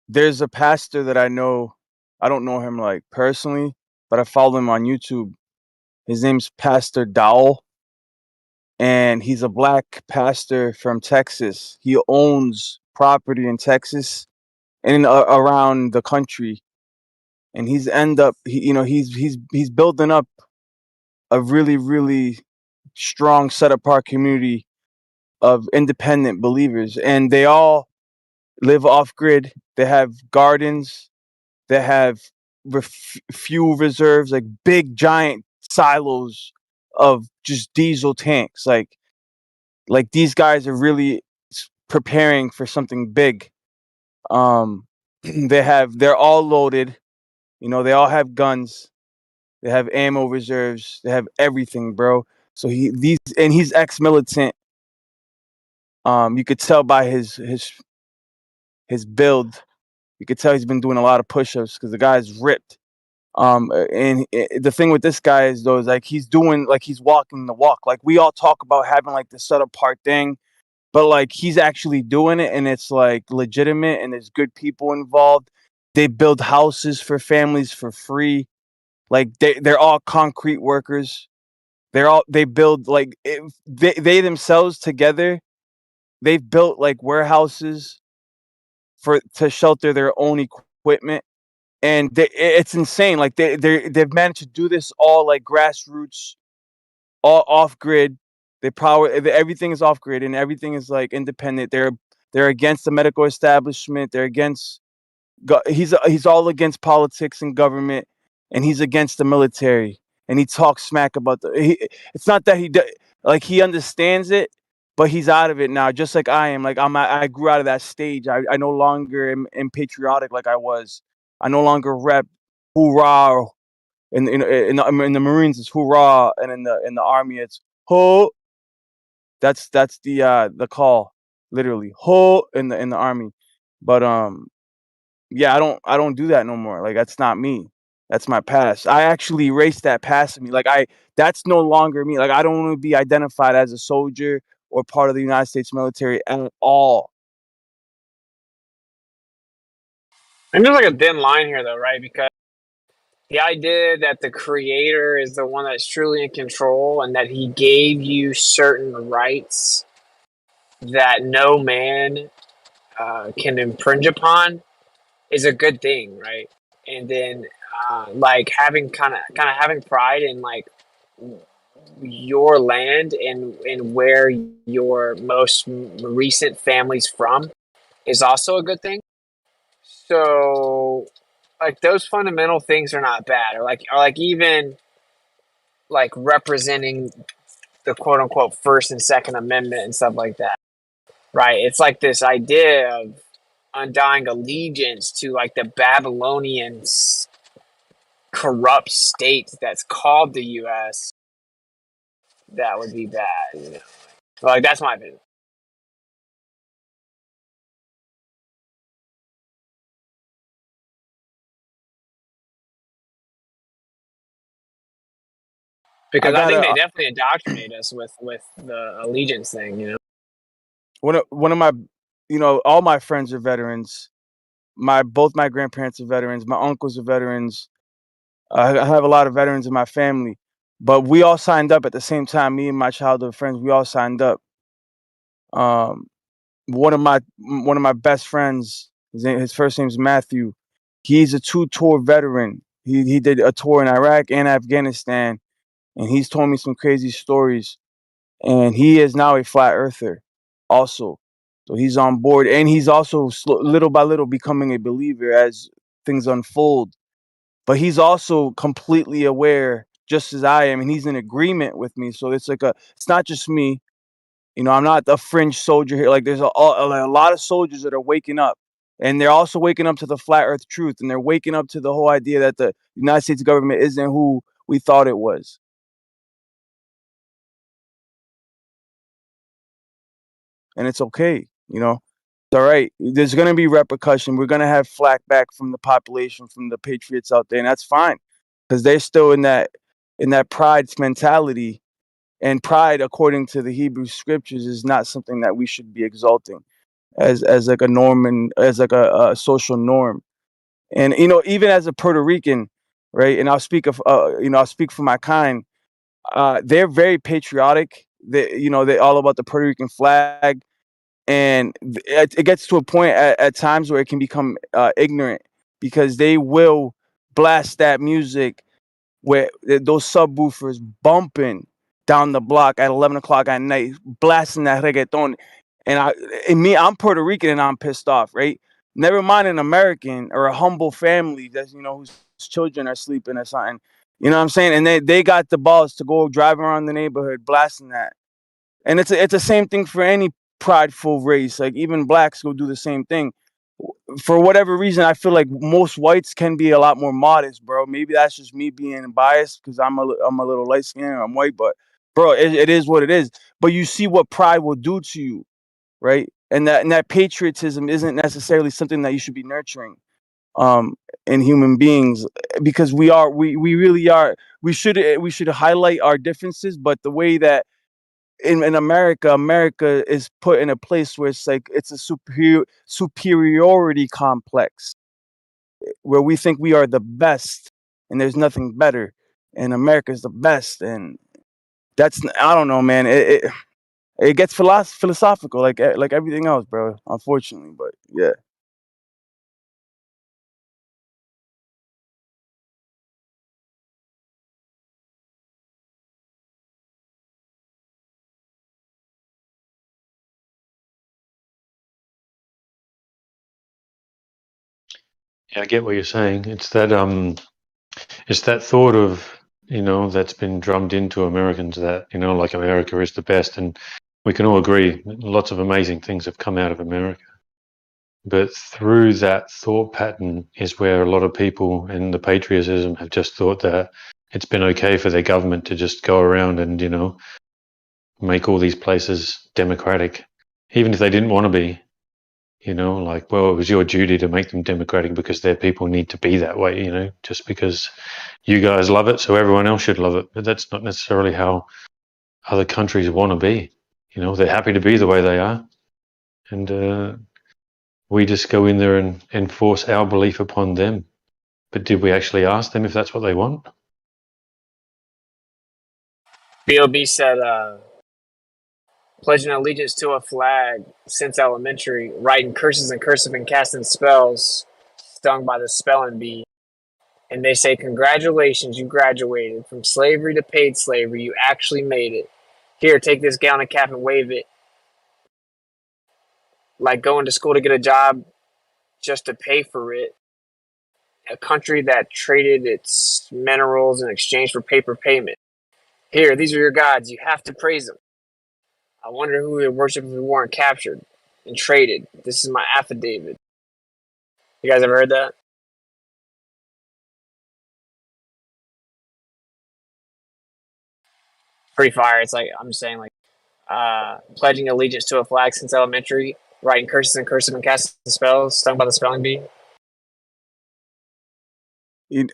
there's a pastor that I know. I don't know him like personally, but I follow him on YouTube. His name's Pastor Dowell, and he's a black pastor from Texas. He owns property in Texas and around the country, and he's building up a really, really strong set apart community of independent believers, and they all live off grid. They have gardens. They have fuel reserves, like big giant silos of just diesel tanks. Like these guys are really preparing for something big. They're all loaded. They all have guns. They have ammo reserves. They have everything, bro. So he's ex-militant. You could tell by his build. You could tell he's been doing a lot of push-ups because the guy's ripped. And the thing with this guy is though, is like he's walking the walk. Like we all talk about having like the set apart thing, but like he's actually doing it, and it's like legitimate, and there's good people involved. They build houses for families for free. Like they're all concrete workers. They build like they themselves together. They've built like warehouses to shelter their own equipment, and it's insane. Like they've managed to do this all like grassroots, all off grid. Everything is off grid, and everything is like independent. They're against the medical establishment. They're against. He's all against politics and government, and he's against the military. And he talks smack about it's not that he understands it, but he's out of it now, just like I am. Like I grew out of that stage. I no longer am patriotic like I was. I no longer rep hoorah. In the Marines it's hoorah, and in the Army it's ho. That's the call, literally ho in the Army. But yeah, I don't do that no more. Like that's not me. That's my past. I actually erased that past of me. That's no longer me. Like I don't want to be identified as a soldier or part of the United States military at all. And there's like a thin line here, though, right? Because the idea that the creator is the one that's truly in control, and that he gave you certain rights that no man can infringe upon is a good thing, right? And then like having kind of having pride in like your land and where your most recent family's from is also a good thing. So like those fundamental things are not bad, or like even like representing the quote unquote First and Second Amendment and stuff like that, right? It's like this idea of undying allegiance to like the Babylonian corrupt state that's called the U.S. That would be bad, you know. Like that's my opinion. Because I think they definitely indoctrinate us with the allegiance thing, you know. One of my, all my friends are veterans. Both my grandparents are veterans. My uncles are veterans. I have a lot of veterans in my family, but we all signed up at the same time. Me and my childhood friends, we all signed up. One of my best friends, his first name's Matthew. He's a 2-tour veteran. He did a tour in Iraq and Afghanistan, and he's told me some crazy stories. and he is now a flat earther also. So he's on board, and he's also little by little becoming a believer as things unfold. But he's also completely aware, just as I am, and he's in agreement with me. So it's it's not just me. I'm not the fringe soldier here. Like there's a lot of soldiers that are waking up, and they're also waking up to the flat Earth truth, and they're waking up to the whole idea that the United States government isn't who we thought it was. And it's okay. It's all right. There's going to be repercussion. We're going to have flack back from the population, from the patriots out there, and that's fine, because they're still in that pride mentality, and pride, according to the Hebrew scriptures, is not something that we should be exalting as like a norm and as like a social norm. And even as a Puerto Rican, right? And I'll speak I'll speak for my kind. They're very patriotic. They're all about the Puerto Rican flag, and it gets to a point at times where it can become ignorant, because they will blast that music where those subwoofers bumping down the block at 11 o'clock at night, blasting that reggaeton. I'm Puerto Rican and I'm pissed off, right? Never mind an American or a humble family that's, whose children are sleeping or something. You know what I'm saying? And they got the balls to go drive around the neighborhood blasting that. And it's the same thing for any prideful race. Like even blacks go do the same thing. For whatever reason, I feel like most whites can be a lot more modest, bro. Maybe that's just me being biased because I'm a little light skinned, I'm white, but bro, it is what it is. But you see what pride will do to you, right? And that patriotism isn't necessarily something that you should be nurturing in human beings, because we really are. We should highlight our differences, but the way that in America is put in a place where it's like it's a superiority complex, where we think we are the best and there's nothing better, and America's the best, and I don't know, man. It gets philosophical, like everything else, bro. Unfortunately, but yeah. Yeah, I get what you're saying. It's that thought of, that's been drummed into Americans that, like America is the best. And we can all agree lots of amazing things have come out of America. But through that thought pattern is where a lot of people in the patriotism have just thought that it's been okay for their government to just go around and, make all these places democratic, even if they didn't want to be. Like, well, it was your duty to make them democratic because their people need to be that way, just because you guys love it, so everyone else should love it. But that's not necessarily how other countries want to be. They're happy to be the way they are. And we just go in there and enforce our belief upon them. But did we actually ask them if that's what they want? B.O.B. said, pledging allegiance to a flag since elementary, writing curses in cursive and casting spells, stung by the spelling bee. And they say, congratulations, you graduated from slavery to paid slavery. You actually made it. Here, take this gown and cap and wave it. Like going to school to get a job just to pay for it. A country that traded its minerals in exchange for paper payment. Here, these are your gods. You have to praise them. I wonder who we would worship if we weren't captured and traded. This is my affidavit. You guys ever heard that? Pretty fire. It's like, I'm just saying, like, pledging allegiance to a flag since elementary, writing curses in cursive and casting spells, stung by the spelling bee.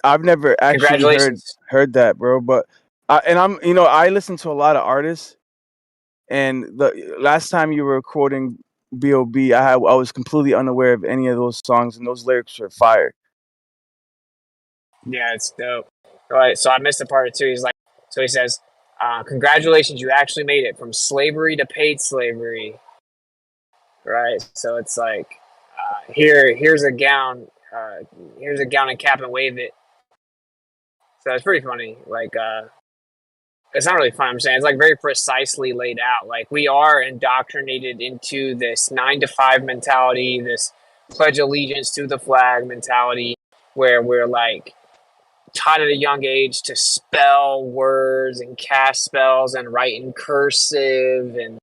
I've never actually Congratulations. heard that, bro. But I listen to a lot of artists, and the last time you were quoting B.O.B., I was completely unaware of any of those songs, and those lyrics are fire. Yeah, it's dope. All right, so I missed the part too. He says, congratulations, you actually made it from slavery to paid slavery. Right, so it's like, here's a gown, and cap and wave it. So it's pretty funny. Like, it's not really fun. I'm saying it's like very precisely laid out. Like we are indoctrinated into this 9 to 5 mentality, this pledge allegiance to the flag mentality, where we're like taught at a young age to spell words and cast spells and write in cursive, and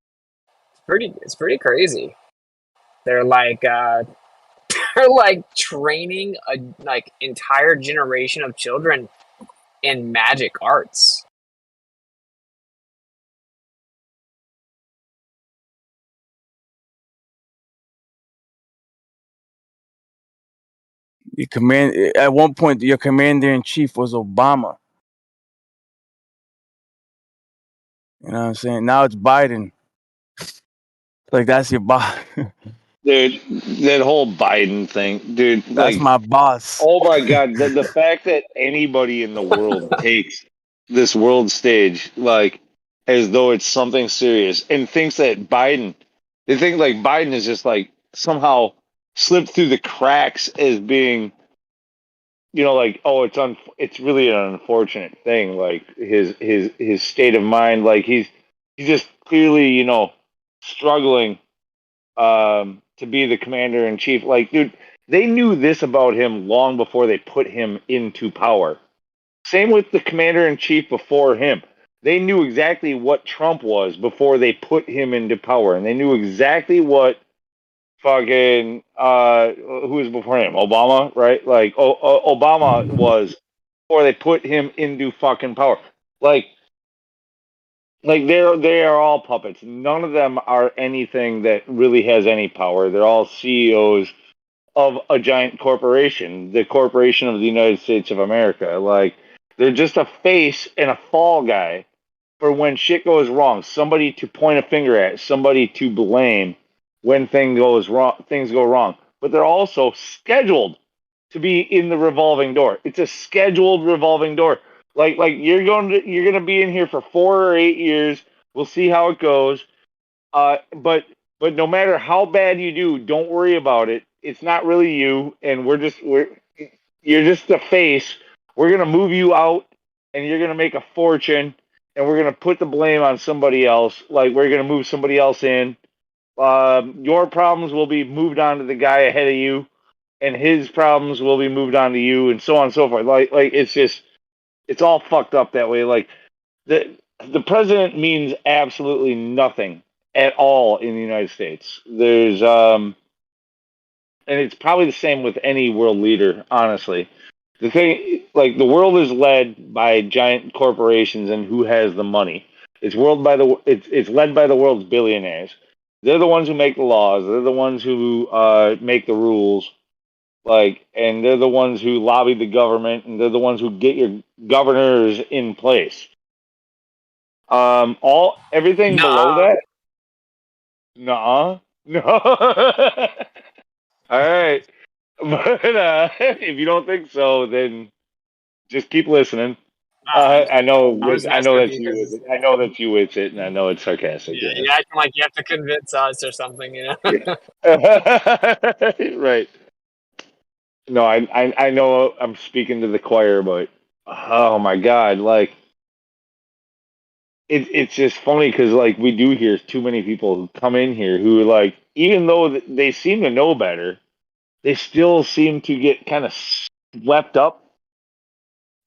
it's pretty crazy. They're like they're like training a like entire generation of children in magic arts. At one point, your commander in chief was Obama. You know what I'm saying? Now it's Biden. Like that's your boss. Dude, that whole Biden thing, dude. That's Like, my boss. oh my God, the fact that anybody in the world takes this world stage like as though it's something serious and thinks that they think like Biden is just like somehow slipped through the cracks as being, like, oh, it's really an unfortunate thing, like his state of mind, like he's just clearly, struggling to be the commander in chief. Like, dude, they knew this about him long before they put him into power. Same with the commander in chief before him. They knew exactly what Trump was before they put him into power, and they knew exactly what fucking who was before him, Obama, right? Like Obama was before they put him into fucking power. Like they are all puppets. None of them are anything that really has any power. They're all CEOs of a giant corporation, the corporation of the United States of America. Like they're just a face and a fall guy for when shit goes wrong, somebody to point a finger at, somebody to blame when things go wrong. But they're also scheduled to be in the revolving door. It's a scheduled revolving door. Like you're gonna be in here for 4 or 8 years. We'll see how it goes. But no matter how bad you do, don't worry about it. It's not really you, and you're just the face. We're gonna move you out, and you're gonna make a fortune, and we're gonna put the blame on somebody else. Like we're gonna move somebody else in. Your problems will be moved on to the guy ahead of you, and his problems will be moved on to you, and so on and so forth. Like it's all fucked up that way. Like the president means absolutely nothing at all in the United States. There's and it's probably the same with any world leader, honestly. The thing, like, the world is led by giant corporations and who has the money. It's led by the world's billionaires. They're the ones who make the laws. They're the ones who make the rules. Like, and they're the ones who lobby the government, and they're the ones who get your governors in place. Everything below that. Nuh-uh. No. All right. But if you don't think so, then just keep listening. I know I was that's you with it. I know that's you with it, and I know it's sarcastic. Yeah, you're acting like you have to convince us or something, Right. No, I know I'm speaking to the choir, but oh my God, like it's just funny because like we do hear too many people who come in here who like, even though they seem to know better, they still seem to get kind of swept up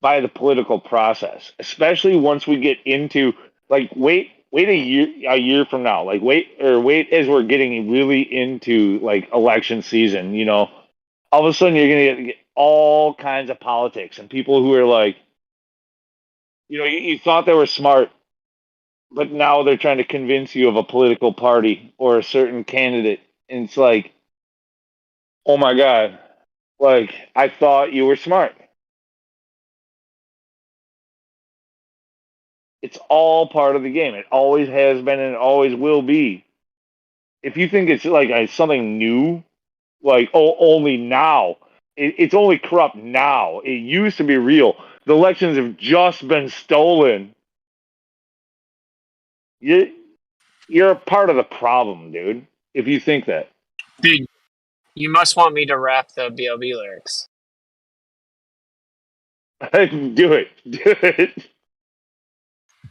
by the political process, especially once we get into like wait a year from now, like wait as we're getting really into like election season, all of a sudden you're gonna get all kinds of politics and people who are like, you thought they were smart, but now they're trying to convince you of a political party or a certain candidate, and it's like, oh my God, like I thought you were smart. It's all part of the game. It always has been and it always will be. If you think it's like something new, like only now, it's only corrupt now. It used to be real. The elections have just been stolen. You're a part of the problem, dude. If you think that, Dude, you must want me to rap the B.O.B. lyrics. do it.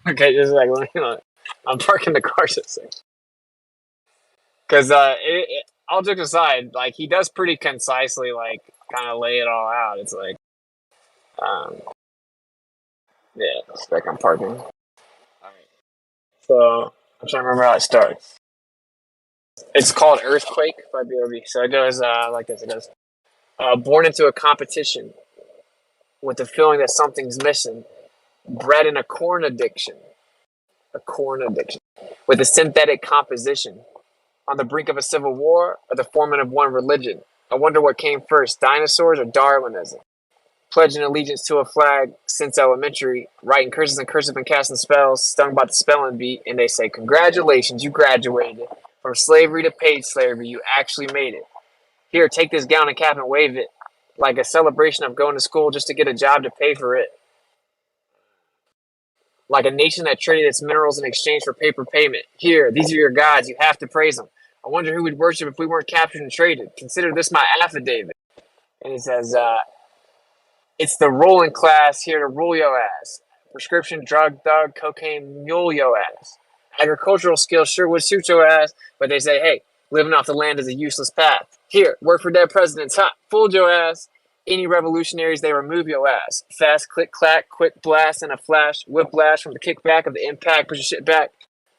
Okay, just like let me know. I'm parking the car just a second. Because all jokes aside, like he does pretty concisely, like kind of lay it all out. It's like, yeah, it's like I'm parking. All right. So I'm trying to remember how it starts. It's called Earthquake by B.O.B. So it goes like this. It goes, born into a competition with the feeling that something's missing, bred in a corn addiction, with a synthetic composition, on the brink of a civil war or the forming of one religion. I wonder what came first, dinosaurs or Darwinism? Pledging allegiance to a flag since elementary, writing curses and cursive and casting spells, stung by the spelling bee, and they say, congratulations, you graduated. From slavery to paid slavery, you actually made it. Here, take this gown and cap and wave it, like a celebration of going to school just to get a job to pay for it. Like a nation that traded its minerals in exchange for paper payment. Here, these are your gods, you have to praise them. I wonder who we'd worship if we weren't captured and traded. Consider this my affidavit. And he says, it's the ruling class here to rule your ass. Prescription drug thug, cocaine mule your ass. Agricultural skills sure would suit your ass, but they say, hey, living off the land is a useless path. Here, work for dead presidents. Ha, fooled your ass. Any revolutionaries, they remove your ass. Fast click clack, quick blast and a flash, whiplash from the kickback of the impact, push your shit back.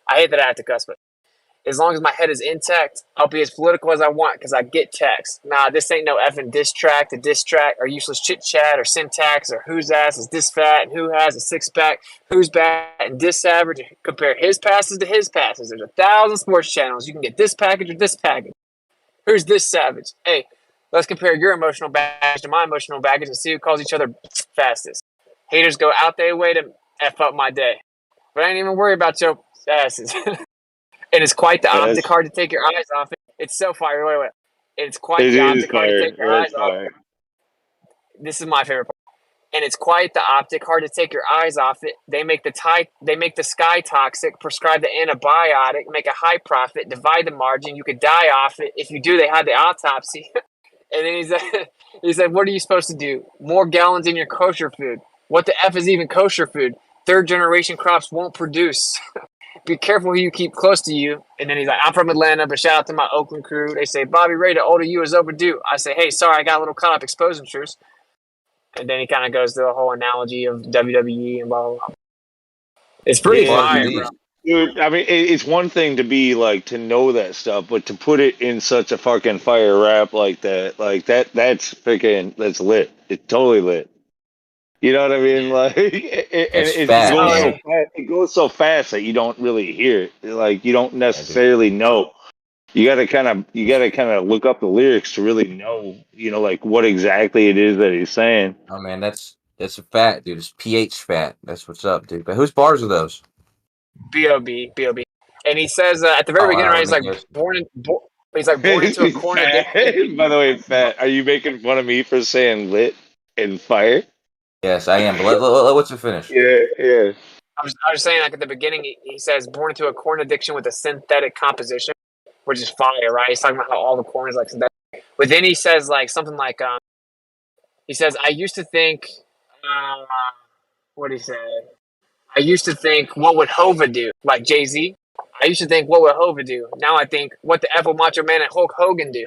I hate that I have to cuss, but as long as my head is intact, I'll be as political as I want because I get taxed. Nah, this ain't no effing diss track to distract or useless chit chat or syntax or whose ass is this fat and who has a six pack, who's bad and this average. Compare his passes to his passes. There's 1,000 sports channels. You can get this package or this package. Who's this savage? Hey, let's compare your emotional baggage to my emotional baggage and see who calls each other fastest. Haters go out their way to F up my day. But I ain't even worried about your asses. And it's quite the optic hard to take your eyes off it. It's so fire. Wait. It's quite the optic hard to take your eyes off it. This is my favorite part. And it's quite the optic hard to take your eyes off it. They make the sky toxic, prescribe the antibiotic, make a high profit, divide the margin. You could die off it. If you do, they hide the autopsy. And then he said, what are you supposed to do? More gallons in your kosher food. What the F is even kosher food? Third generation crops won't produce. Be careful who you keep close to you. And then he's like, I'm from Atlanta, but shout out to my Oakland crew. They say, Bobby Ray, the older you is overdue. I say, hey, sorry, I got a little caught up exposing truths. And then he kind of goes through the whole analogy of WWE and blah, blah, blah. It's pretty fire, bro. Dude, I mean, it's one thing to be like, to know that stuff, but to put it in such a fucking fire rap like that, that's freaking, that's lit. It's totally lit. You know what I mean? Like, it goes so fast that you don't really hear it. Like, you don't necessarily know. You gotta kind of look up the lyrics to really know, like what exactly it is that he's saying. Oh man, that's a fat, dude. It's pH fat. That's what's up, dude. But whose bars are those? B.O.B. And he says at the very beginning, right, he's like born into a corn addiction. By the way, Fat, are you making fun of me for saying lit and fire? Yes, I am. But let's finish. Yeah. I was saying, like at the beginning, he says born into a corn addiction with a synthetic composition, which is fire, right? He's talking about how all the corn is like synthetic. But then he says like something like, he says, I used to think, what did he say? I used to think, what would Hova do? Like Jay-Z. I used to think, what would Hova do? Now I think, what the F will Macho Man and Hulk Hogan do?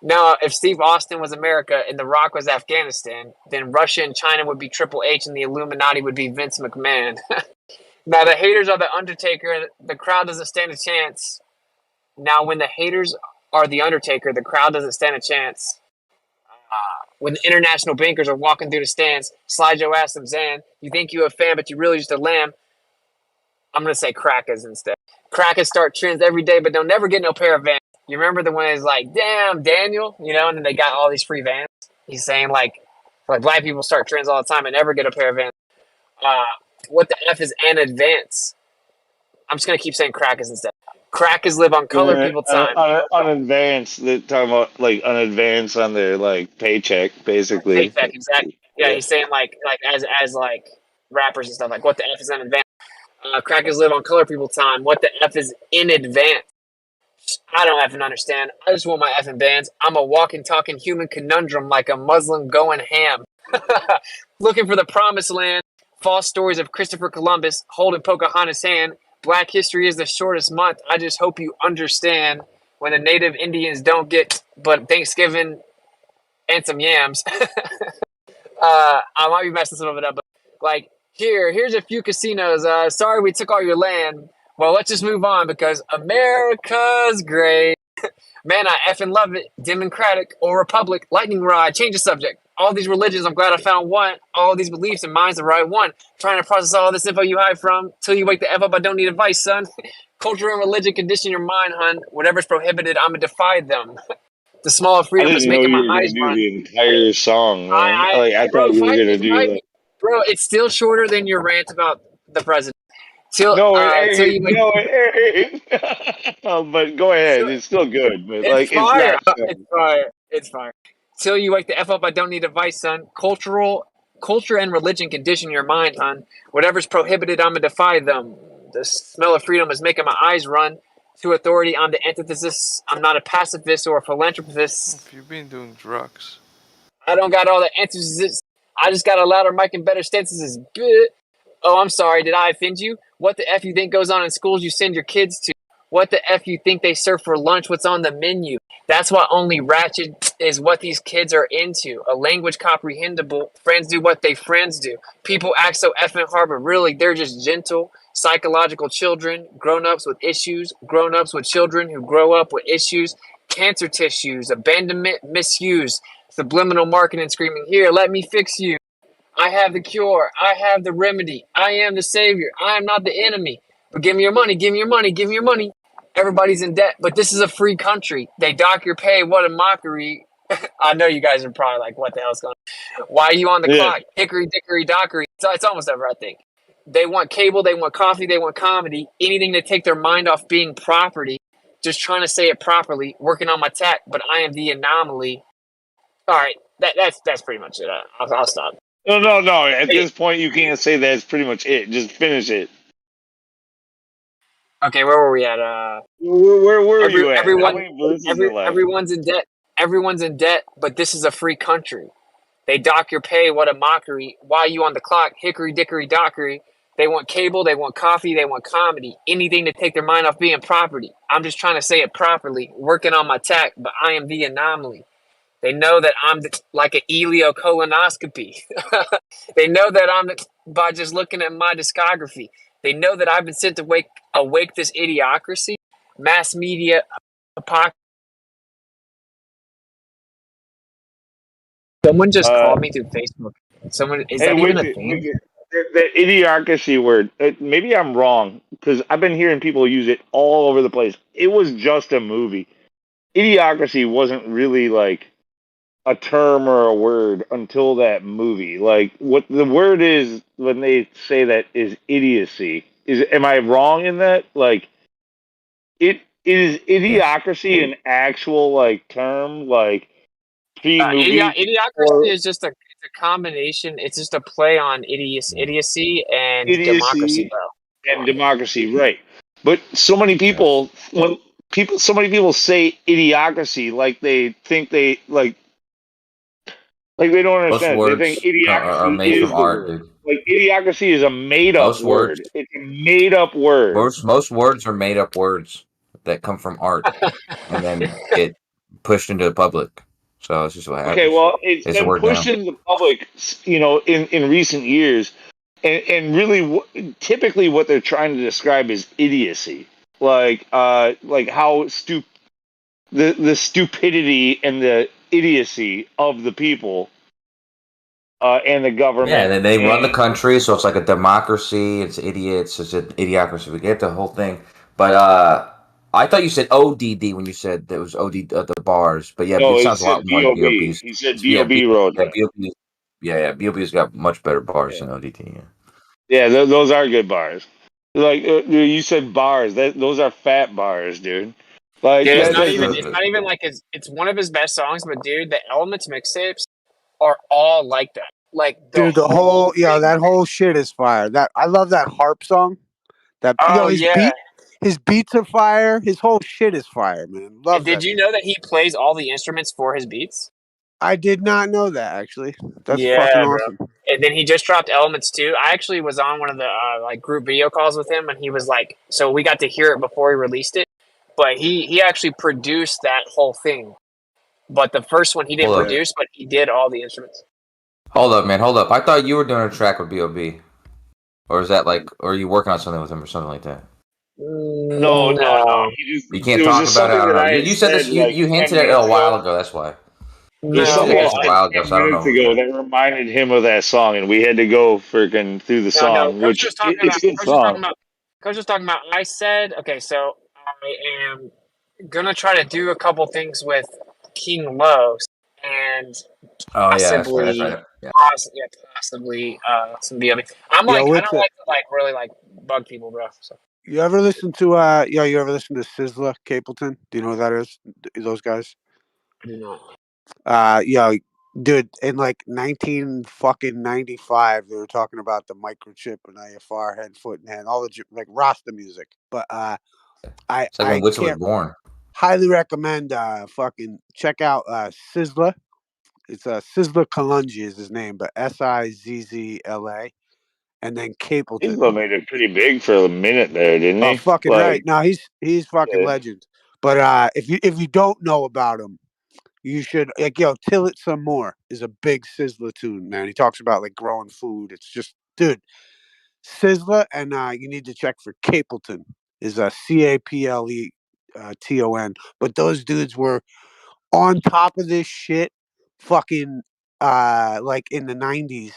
Now, if Steve Austin was America and The Rock was Afghanistan, then Russia and China would be Triple H and the Illuminati would be Vince McMahon. Now, the haters are the Undertaker. The crowd doesn't stand a chance. Now, when the haters are the Undertaker, the crowd doesn't stand a chance. When the international bankers are walking through the stands, slide your ass some Zan. You think you a fan, but you really just a lamb. I'm going to say crackers instead. Crackers start trends every day, but they'll never get no pair of Vans. You remember the one that's like, damn, Daniel, and then they got all these free Vans. He's saying like black people start trends all the time and never get a pair of Vans. What the F is an advance? I'm just going to keep saying crackers instead. Crackers live on colored people time. On advance, they're talking about like on advance on their like paycheck, basically. Paycheck, exactly. Yeah, he's saying like as like rappers and stuff, like what the F is in advance. Crackers live on colored people time. What the F is in advance? I don't effing understand. I just want my effing bands. I'm a walking, talking human conundrum like a Muslim going ham. Looking for the promised land. False stories of Christopher Columbus holding Pocahontas' hand. Black history is the shortest month. I just hope you understand when the native Indians don't get but Thanksgiving and some yams. I might be messing some of it up, but like here's a few casinos. Sorry we took all your land. Well, let's just move on because America's great. Man, I effing love it. Democratic or Republic, lightning rod, change the subject. All these religions, I'm glad I found one. All these beliefs and mine's the right one. Trying to process all this info you hide from. Till you wake the F up, I don't need advice, son. Culture and religion condition your mind, hun. Whatever's prohibited, I'ma defy them. The small I freedom is didn't know making you my were gonna eyes do run. the entire song, man. I Bro, thought you were fight gonna me, do fight like. me. Bro, it's still shorter than your rant about the president. Till No, it you ain't. wake No, it ain't. Oh, but go ahead. It's still good, but It's like it's fire. not. It's fire. It's fire. Till you wake the F up, I don't need advice, son. Culture and religion condition your mind, hon. Whatever's prohibited, I'ma defy them. The smell of freedom is making my eyes run. To authority, I'm the antithesis. I'm not a pacifist or a philanthropist. If you've been doing drugs. I don't got all the answers. I just got a louder mic and better stances. Oh, I'm sorry. Did I offend you? What the F you think goes on in schools you send your kids to? What the F you think they serve for lunch? What's on the menu? That's why only ratchet is what these kids are into. A language comprehensible. Friends do what they friends do. People act so effing hard, but really they're just gentle, psychological children, grown-ups with issues, grown-ups with children who grow up with issues, cancer tissues, abandonment, misuse, subliminal marketing screaming, here, let me fix you. I have the cure. I have the remedy. I am the savior. I am not the enemy. But give me your money. Give me your money. Give me your money. Everybody's in debt, but this is a free country. They dock your pay. What a mockery. I know you guys are probably like, what the hell's going on? Why are you on the Yeah. clock? Hickory, dickory, dockery. It's almost over, I think. They want cable. They want coffee. They want comedy. Anything to take their mind off being property. Just trying to say it properly. Working on my tack, but I am the anomaly. All right. That's pretty much it. I'll stop. No. At this point, you can't say that's pretty much it. Just finish it. Okay, where were we at? Where were you at? How many verses are left? Everyone's in debt. Everyone's in debt, but this is a free country. They dock your pay. What a mockery. Why are you on the clock? Hickory, dickory, dockery. They want cable. They want coffee. They want comedy. Anything to take their mind off being property. I'm just trying to say it properly. Working on my tack, but I am the anomaly. They know that I'm like an colonoscopy. They know that I'm by just looking at my discography. They know that I've been sent to awake this idiocracy, mass media hypocrisy. Someone just called me through Facebook. Someone is that even a thing? The idiocracy word. Maybe I'm wrong because I've been hearing people use it all over the place. It was just a movie. Idiocracy wasn't really like a term or a word until that movie. Like what the word is when they say that is idiocy. Am I wrong in that? Like it is idiocracy an actual like term like pre-movie? Idiocracy is just a combination. It's just a play on idiocy and democracy, bro. And democracy, right? But so many people so many people say idiocracy like they think they like they don't understand. Most They think words are idiocracy made is from the art, word. dude. Like idiocracy is a made up Most words, word. It's a made up word. most words are made up words that come from art and then get pushed into the public. So it's just what happens. Okay, well, it's It's a been word pushed now. into the public, in recent years, and really, typically, what they're trying to describe is idiocy, like how the stupidity and the idiocy of the people, and the government. Yeah, they run the country, so it's like a democracy. It's idiots. It's an idiocracy. We get the whole thing, but I thought you said ODD when you said that was OD the bars. But yeah, No, it he sounds a lot said more like DOB. BOBs. He said Yeah, DOB road. Yeah, BOB's got much better bars than ODD. Yeah, those are good bars. Like you said, bars. Those are fat bars, dude. Like Dude, that, it's not even like it's one of his best songs, but dude, the Elements mixtapes are all like that. Like Dude, the whole that whole shit is fire. That I love that harp song. That his beats are fire. His whole shit is fire, man. Love Did that. you know that he plays all the instruments for his beats? I did not know that actually. That's Yeah, fucking bro. awesome. And then he just dropped Elements 2. I actually was on one of the like group video calls with him, and he was like, so we got to hear it before he released it. But he actually produced that whole thing. But the first one he didn't Hold up. produce, but he did all the instruments. Hold up, man. Hold up. I thought you were doing a track with B.O.B. Or is that like, or are you working on something with him or something like that? No. You can't It was talk just about it. I something don't that know. I had You said this. said like You 10 hinted at it minutes a while ago. ago. That's why. It was You something hinted I at this a said while ago, 10 so I don't minutes know. ago that reminded him of that song, and we had to go freaking through the No. song, which it's a good song. Coach was talking about. I said, okay, so I am gonna try to do a couple things with King Lo and Oh yeah, that's right. possibly, That's right. Yeah. possibly some BLB. I'm Yo, like, I what's don't it? like to like really like bug people, bro. So You ever listen to you ever listen to Sizzla Capleton? Do you know who that is? Those guys? I do not. Dude, in like 1995, they were talking about the microchip and IFR, head, foot, and hand, all the like Rasta music. But I It's like when Witcher was can't born. highly recommend fucking check out Sizzla. It's Sizzla Kalungi is his name, but Sizzla, and then Capleton. Isla made it pretty big for a minute there, didn't he? Fucking Like, right. No, he's fucking legend. But if you don't know about him, you should Till It Some More is a big Sizzla tune, man. He talks about like growing food. It's just, dude, Sizzla, and you need to check for Capleton is Capleton. But those dudes were on top of this shit, fucking like in the 90s.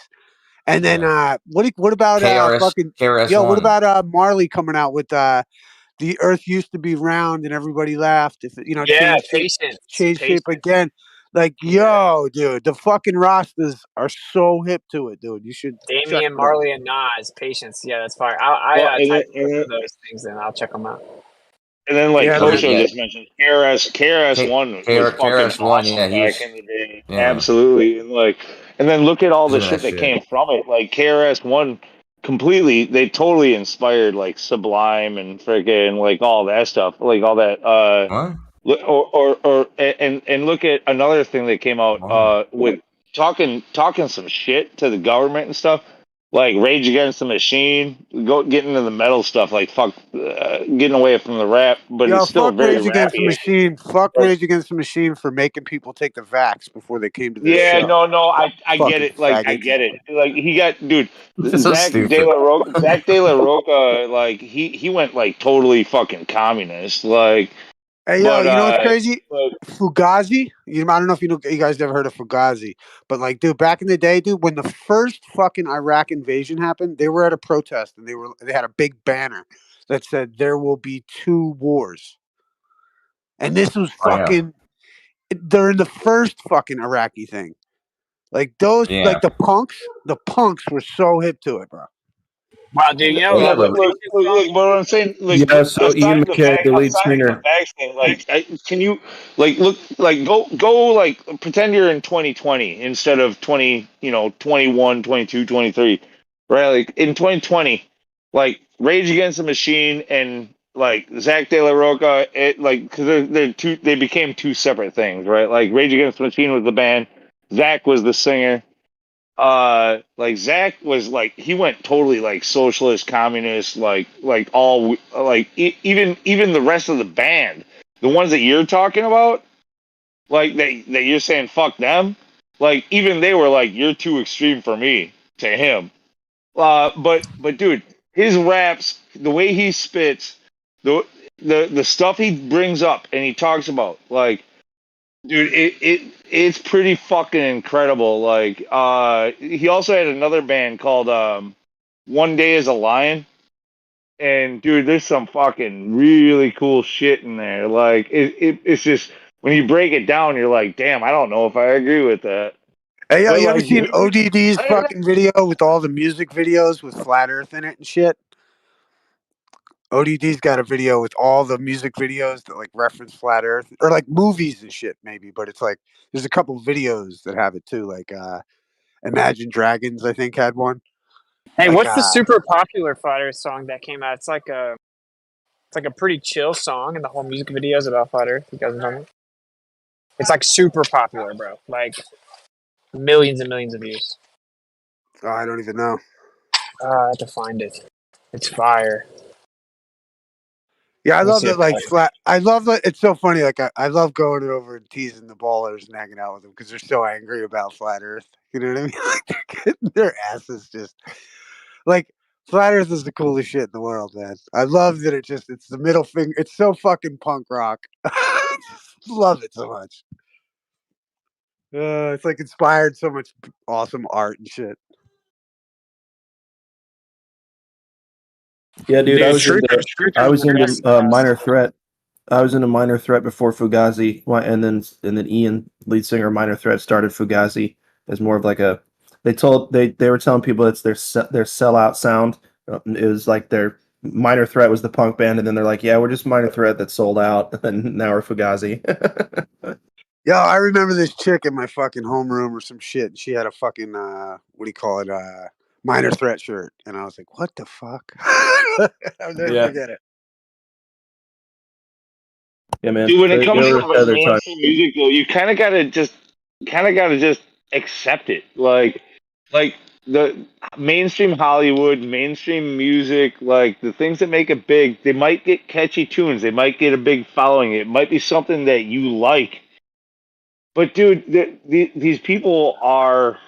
And then what about what KRS-One. about Marley coming out with the Earth used to be round and everybody laughed. If it, Yeah, change shape patience. again. Like, yo, dude, the fucking Rastas are so hip to it, dude. You should check Damian it out. Marley and Nas, Patience. Yeah, that's fire. I type those things and I'll check them out. and then like Yeah, Kosho man. just mentioned, KRS-One was fucking KRS-One. awesome Yeah, he back was. in the day. Yeah, Absolutely, and then look at all he's the doing that shit that shit. came from it. Like KRS-One, completely, they totally inspired like Sublime and freaking like all that stuff, like all that. What? And look at another thing that came out with talking some shit to the government and stuff, like Rage Against the Machine, getting into the metal stuff, like getting away from the rap, but Yo, it's still fuck very Rage Against the rappy. Machine. Fuck But Rage Against the Machine for making people take the vax before they came to this yeah, show. no, I get Fucking it. Like I faggots. get it. Like he got, dude, This is so stupid. Zach De La Roca, like he went like totally fucking communist, like. Hey, yo, But you know what's crazy? but Fugazi. I don't know if you guys ever heard of Fugazi, but like, dude, back in the day, dude, when the first fucking Iraq invasion happened, they were at a protest and they had a big banner that said there will be 2 wars, and this was fucking during the first fucking Iraqi thing. Like those, Yeah. like the punks were so hip to it, bro. Wow, dude, you know, yeah, but look, but what I'm saying, like, Yeah, so Ian McKay, the lead aside from the singer. back thing, like, can you, like, look, like, go, like, pretend you're in 2020 instead of 21, 22, 23, right? Like, in 2020, like, Rage Against the Machine and, like, Zach De La Roca, because they became 2 separate things, right? Like, Rage Against the Machine was the band, Zach was the singer. Like Zach was like he went totally like socialist, communist, like all like even the rest of the band, the ones that you're talking about, like that you're saying fuck them, like even they were like you're too extreme for me to him. But dude, his raps, the way he spits, the stuff he brings up and he talks about, like. Dude, it's pretty fucking incredible. Like, he also had another band called One Day as a Lion, and dude, there's some fucking really cool shit in there. Like, it's just when you break it down, you're like, damn, I don't know if I agree with that. Hey, yo, But you ever like, seen ODD's fucking video with all the music videos with Flat Earth in it and shit? ODD's got a video with all the music videos that like reference Flat Earth or like movies and shit, maybe, but it's like there's a couple videos that have it too, like Imagine Dragons, I think, had one. Hey, Like what's the super popular Fire Earth song that came out? It's like a pretty chill song, and the whole music video is about Fire Earth. You guys know it? It's like super popular, bro. Like millions and millions of views. Oh, I don't even know. I have to find it. It's fire. Yeah, I Let me love see that. if Like flat. I love that. It's so funny. Like I love going over and teasing the ballers and hanging out with them because they're so angry about flat Earth. You know what I mean? Like they're getting their asses just like flat Earth is the coolest shit in the world, man. I love that it's the middle finger. It's so fucking punk rock. I just love it so much. It's like inspired so much awesome art and shit. Yeah, dude, I Dude, was into Truther's the best class. Minor Threat. I was into Minor Threat before Fugazi, and then Ian, lead singer of Minor Threat, started Fugazi as more of like a. They were telling people it's their sellout sound. It was like their Minor Threat was the punk band, and then they're like, yeah, we're just Minor Threat that sold out, and now we're Fugazi. Yo, I remember this chick in my fucking homeroom or some shit. And she had a fucking what do you call it? Minor Threat shirt, and I was like, "What the fuck?" I'll never Yeah. forget it. Yeah, man, Dude, when it they comes were to ahead of their time. mainstream music, though, you kind of gotta just accept it. Like the mainstream Hollywood, mainstream music, like the things that make it big, they might get catchy tunes, they might get a big following, it might be something that you like. But dude, these people are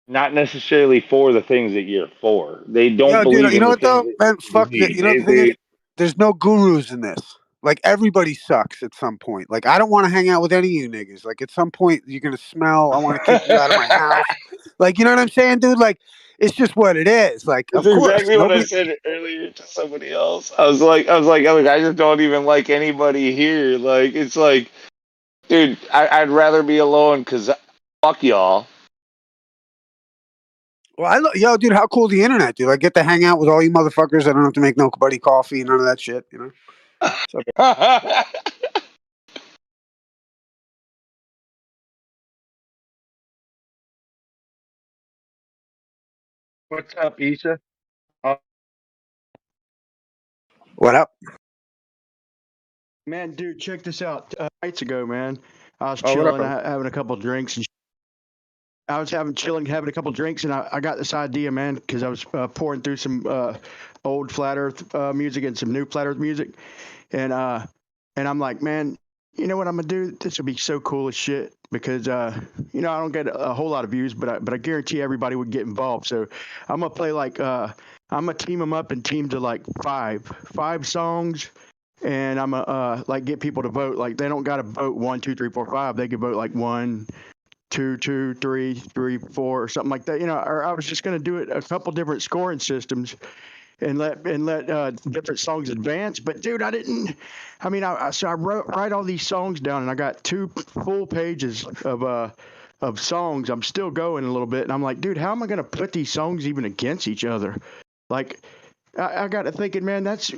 not necessarily for the things that you're for. They don't Yo, dude, believe you in know the what things though, that man? you Fuck that. believe. You know what the thing is? There's no gurus in this. Like everybody sucks at some point. Like I don't want to hang out with any of you niggas. Like at some point you're gonna smell. I want to kick you out of my house. Like you know what I'm saying, dude? Like it's just what it is. Like That's of course exactly what I nobody. said earlier to somebody else. I just don't even like anybody here. Like, it's like, dude, I'd rather be alone because fuck y'all. Well, yo, dude, how cool is the internet, dude? I get to hang out with all you motherfuckers. I don't have to make nobody coffee, none of that shit. You know. So, What's up, Issa? what up? Man, dude, check this out. Nights ago, man, I was Oh, what up, chilling, brother? having a couple drinks, and I was having a couple drinks, and I got this idea, man, because I was pouring through some old Flat Earth music and some new Flat Earth music, and I'm like, man, you know what I'm gonna do? This would be so cool as shit because I don't get a whole lot of views, but I guarantee everybody would get involved. So I'm gonna play like I'm gonna team them up in teams of like five songs. And I'm like get people to vote. Like they don't got to vote 1, 2, 3, 4, 5. They could vote like 1, 2, 2, 3, 3, 4, or something like that. Or I was just gonna do it a couple different scoring systems and let different songs advance. But dude, I didn't. I mean, so I write all these songs down, and I got 2 full pages of songs. I'm still going a little bit, and I'm like, dude, how am I gonna put these songs even against each other? Like, I got to thinking, man, that's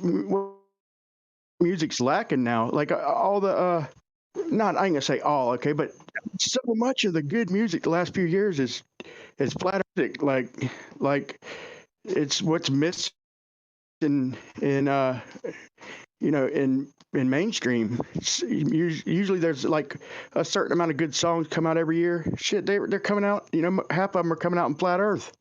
music's lacking now. Like all the not I ain't gonna say all, okay, but so much of the good music the last few years is flat music. Like it's what's missing in in mainstream. Usually there's like a certain amount of good songs come out every year. Shit, they're coming out. Half of them are coming out in flat Earth.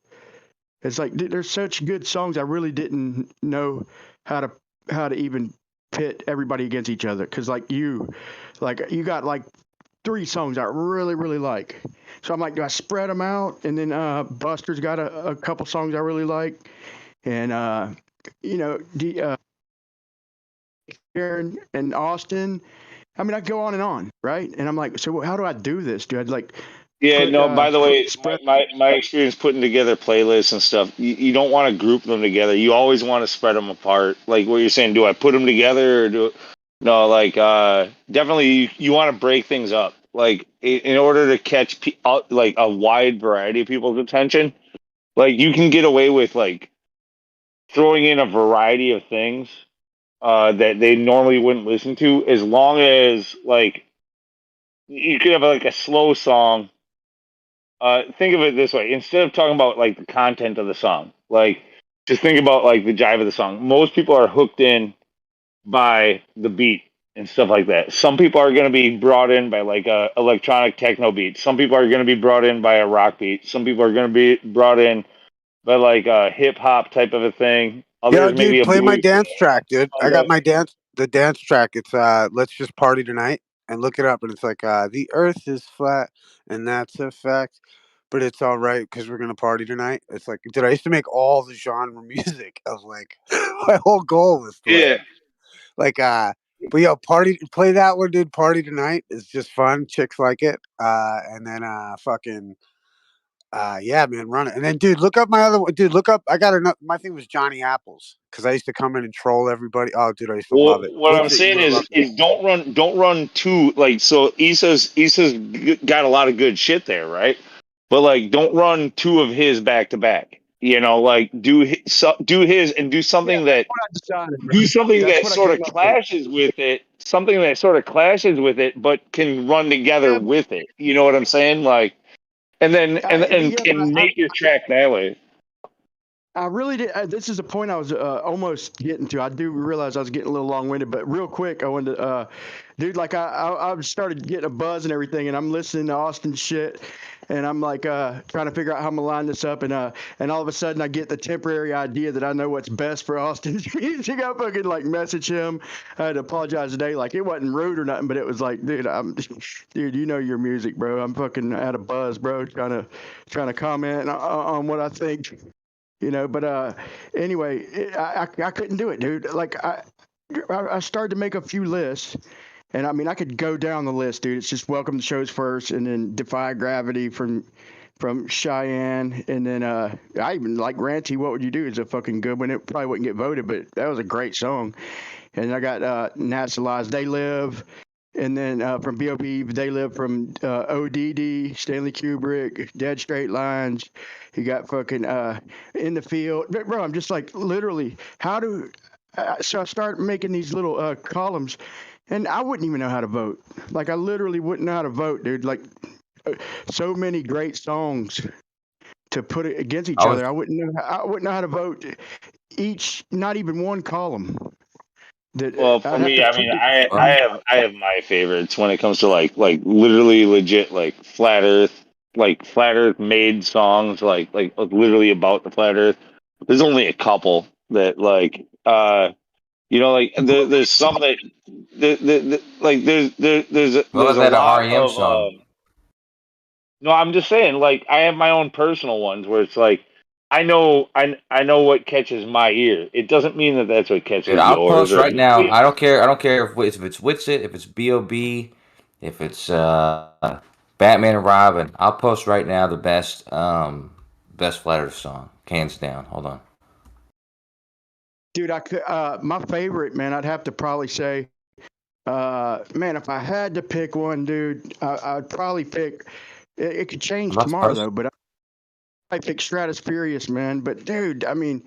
It's like there's such good songs. I really didn't know how to even pit everybody against each other. Cause like you got like 3 songs I really really like. So I'm like, do I spread them out? And then Buster's got a couple songs I really like, and Aaron and Austin. I mean, I go on and on, right? And I'm like, so how do I do this? Do I like Yeah, put no, by the way, spread? my experience putting together playlists and stuff, you don't want to group them together. You always want to spread them apart. Like what you're saying, do I put them together or no, like, definitely you want to break things up. Like in order to catch like a wide variety of people's attention, like you can get away with like throwing in a variety of things, that they normally wouldn't listen to, as long as like you could have like a slow song. Think of it this way: instead of talking about like the content of the song, like just think about like the jive of the song. Most people are hooked in by the beat and stuff like that. Some people are going to be brought in by like a electronic techno beat. Some people are going to be brought in by a rock beat. Some people are going to be brought in but like a hip hop type of a thing. Yo, Others maybe dude, a play my blues. dance track, dude. I got Okay. the dance track. It's Let's Just Party Tonight, and look it up, and it's like the earth is flat, and that's a fact. But it's all right because we're gonna party tonight. It's like, dude, I used to make all the genre music. I was like, my whole goal was to Yeah. but yo, party, play that one, dude. Party Tonight is just fun. Chicks like it. And then fucking yeah, man, run it. And then, dude, look up my other one. Dude, look up. I got another. My thing was Johnny Apples because I used to come in and troll everybody. Oh, dude, I used to love Well, it. what I'm Legit, you saying would have loved it. is don't run too like so. Issa's got a lot of good shit there, right? But like, don't run two of his back to back. You know, like do his and do Yeah, something that's that what I decided, bro. do something That's that what I sort came of up with. clashes with it. Something that sort of clashes with it, but can run together Yeah, with it. You know what I'm saying? Like, and then but and make your track that way. I really did. This is a point I was almost getting to. I do realize I was getting a little long winded, but real quick, I wanted to, dude, like I started getting a buzz and everything, and I'm listening to Austin shit, and I'm like trying to figure out how I'm gonna line this up, and all of a sudden I get the temporary idea that I know what's best for Austin's music. I fucking like message him. I had to apologize today. Like it wasn't rude or nothing, but it was like, dude, dude, you know your music, bro. I'm fucking at a buzz, bro. Trying to comment on what I think. But anyway, I couldn't do it, dude. Like I started to make a few lists, and I mean I could go down the list, dude. It's just Welcome to Shows first, and then Defy Gravity from Cheyenne, and then I even like Ranty. What Would You Do is a fucking good one. It probably wouldn't get voted, but that was a great song. And I got Nationalized They Live. And then from B.O.B., They Live from ODD, Stanley Kubrick, Dead Straight Lines. You got fucking In the Field. Bro, I'm just like, literally, so I start making these little columns, and I wouldn't even know how to vote. Like, I literally wouldn't know how to vote, dude. Like, so many great songs to put it against each I was other. I wouldn't know how to vote each, not even one column. That Well, for I'd have me, to I flip mean, it. I have my favorites when it comes to like literally legit like flat Earth made songs like literally about the flat Earth. There's only a couple that like like there's some that like what there's about a that lot REM of song? no, I'm just saying like I have my own personal ones where it's like I know what catches my ear. It doesn't mean that that's what Dude, catches I'll yours post or right now. anybody. I don't care. I don't care if it's Witsit, if it's B.O.B., if it's Batman and Robin. I'll post right now the best Flat Earth song, hands down. Hold on. Dude, I could, my favorite, man, I'd have to probably say, man, if I had to pick one, dude, I'd probably pick, it could I'm change about to tomorrow post. though, but I pick Stratusfurious, man. But dude, I mean,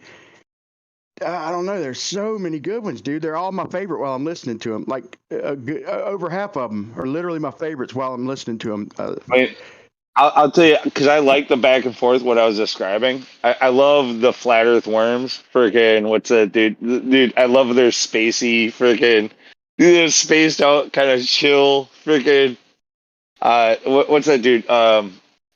I don't know. There's so many good ones, dude. They're all my favorite while I'm listening to them. Like over half of them are literally my favorites while I'm listening to them. I'll tell you because I like the back and forth. What I was describing, I love the flat Earth worms. Freaking what's that, dude? Dude, I love their spacey freaking, their spaced out kind of chill. Freaking, what's that, dude?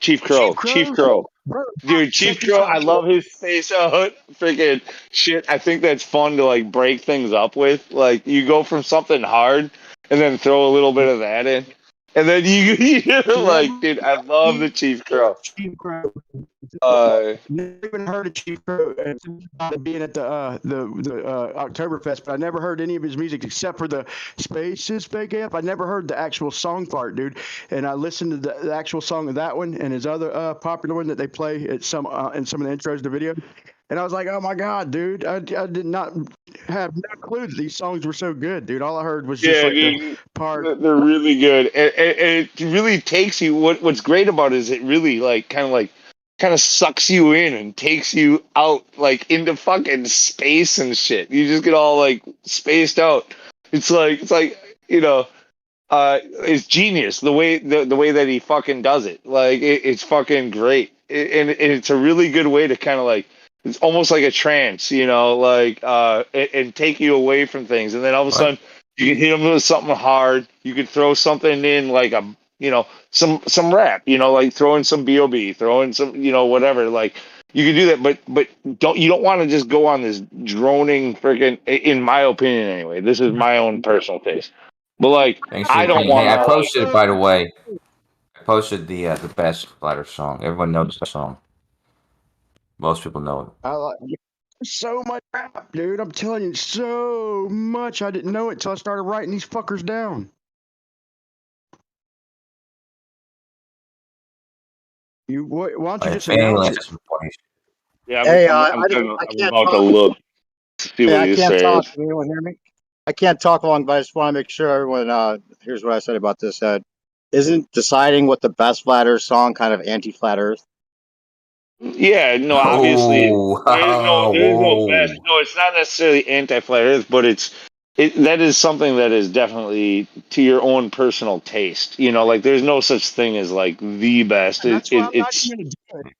Chief Chief Crow. Chief Crow, Crow. bro, Dude, Chief check this Crow, out. I love his space out. Freaking shit. I think that's fun to like break things up with. Like you go from something hard and then throw a little bit of that in. And then you're like, Never dude, I love the Chief Crow. Chief Crow. Uh, Never even heard of Chief Crow being at the Oktoberfest, but I never heard any of his music except for the Spaces Big Up. I never heard the actual song part, dude. And I listened to the actual song of that one and his other popular one that they play at some in some of the intros to the video. And I was like, oh my God, dude. I did not have no clue that these songs were so good, dude. All I heard was just yeah, like the dude, part. they're really good. And it really takes you. What's great about it is it really kind of sucks you in and takes you out like into fucking space and shit. You just get all like spaced out. It's like it's genius the way that he fucking does it. Like it's fucking great, and it's a really good way to kind of like it's almost like a trance, and take you away from things, and then all of a What? sudden you can hit him with something hard. You could throw something in like some rap, like throw in some B.O.B., throw in some whatever, like You can do that, but you don't want to just go on this droning freaking. In my opinion, anyway, this is my own personal taste. But like, Thanks for I your don't opinion. want Hey, I to like. posted it, by the way. I posted the best Flat Earth song. Everyone knows the song. Most people know it. I like so much rap, dude. I'm telling you, so much. I didn't know it till I started writing these fuckers down. Why don't you My just family announce has it? some funny. Yeah, Hey, I I'm can't about to talk. look, see Hey, what I he can't talk. says. Can anyone hear me? I can't talk long, but I just want to make sure everyone here's what I said about this. Isn't deciding what the best Flat Earth song kind of anti-Flat Earth? Yeah, no, obviously Oh, there is no best. whoa. No, it's not necessarily anti-flat Earth, but that is something that is definitely to your own personal taste. You know, like there's no such thing as like the best. And that's why I'm not It's even gonna do it.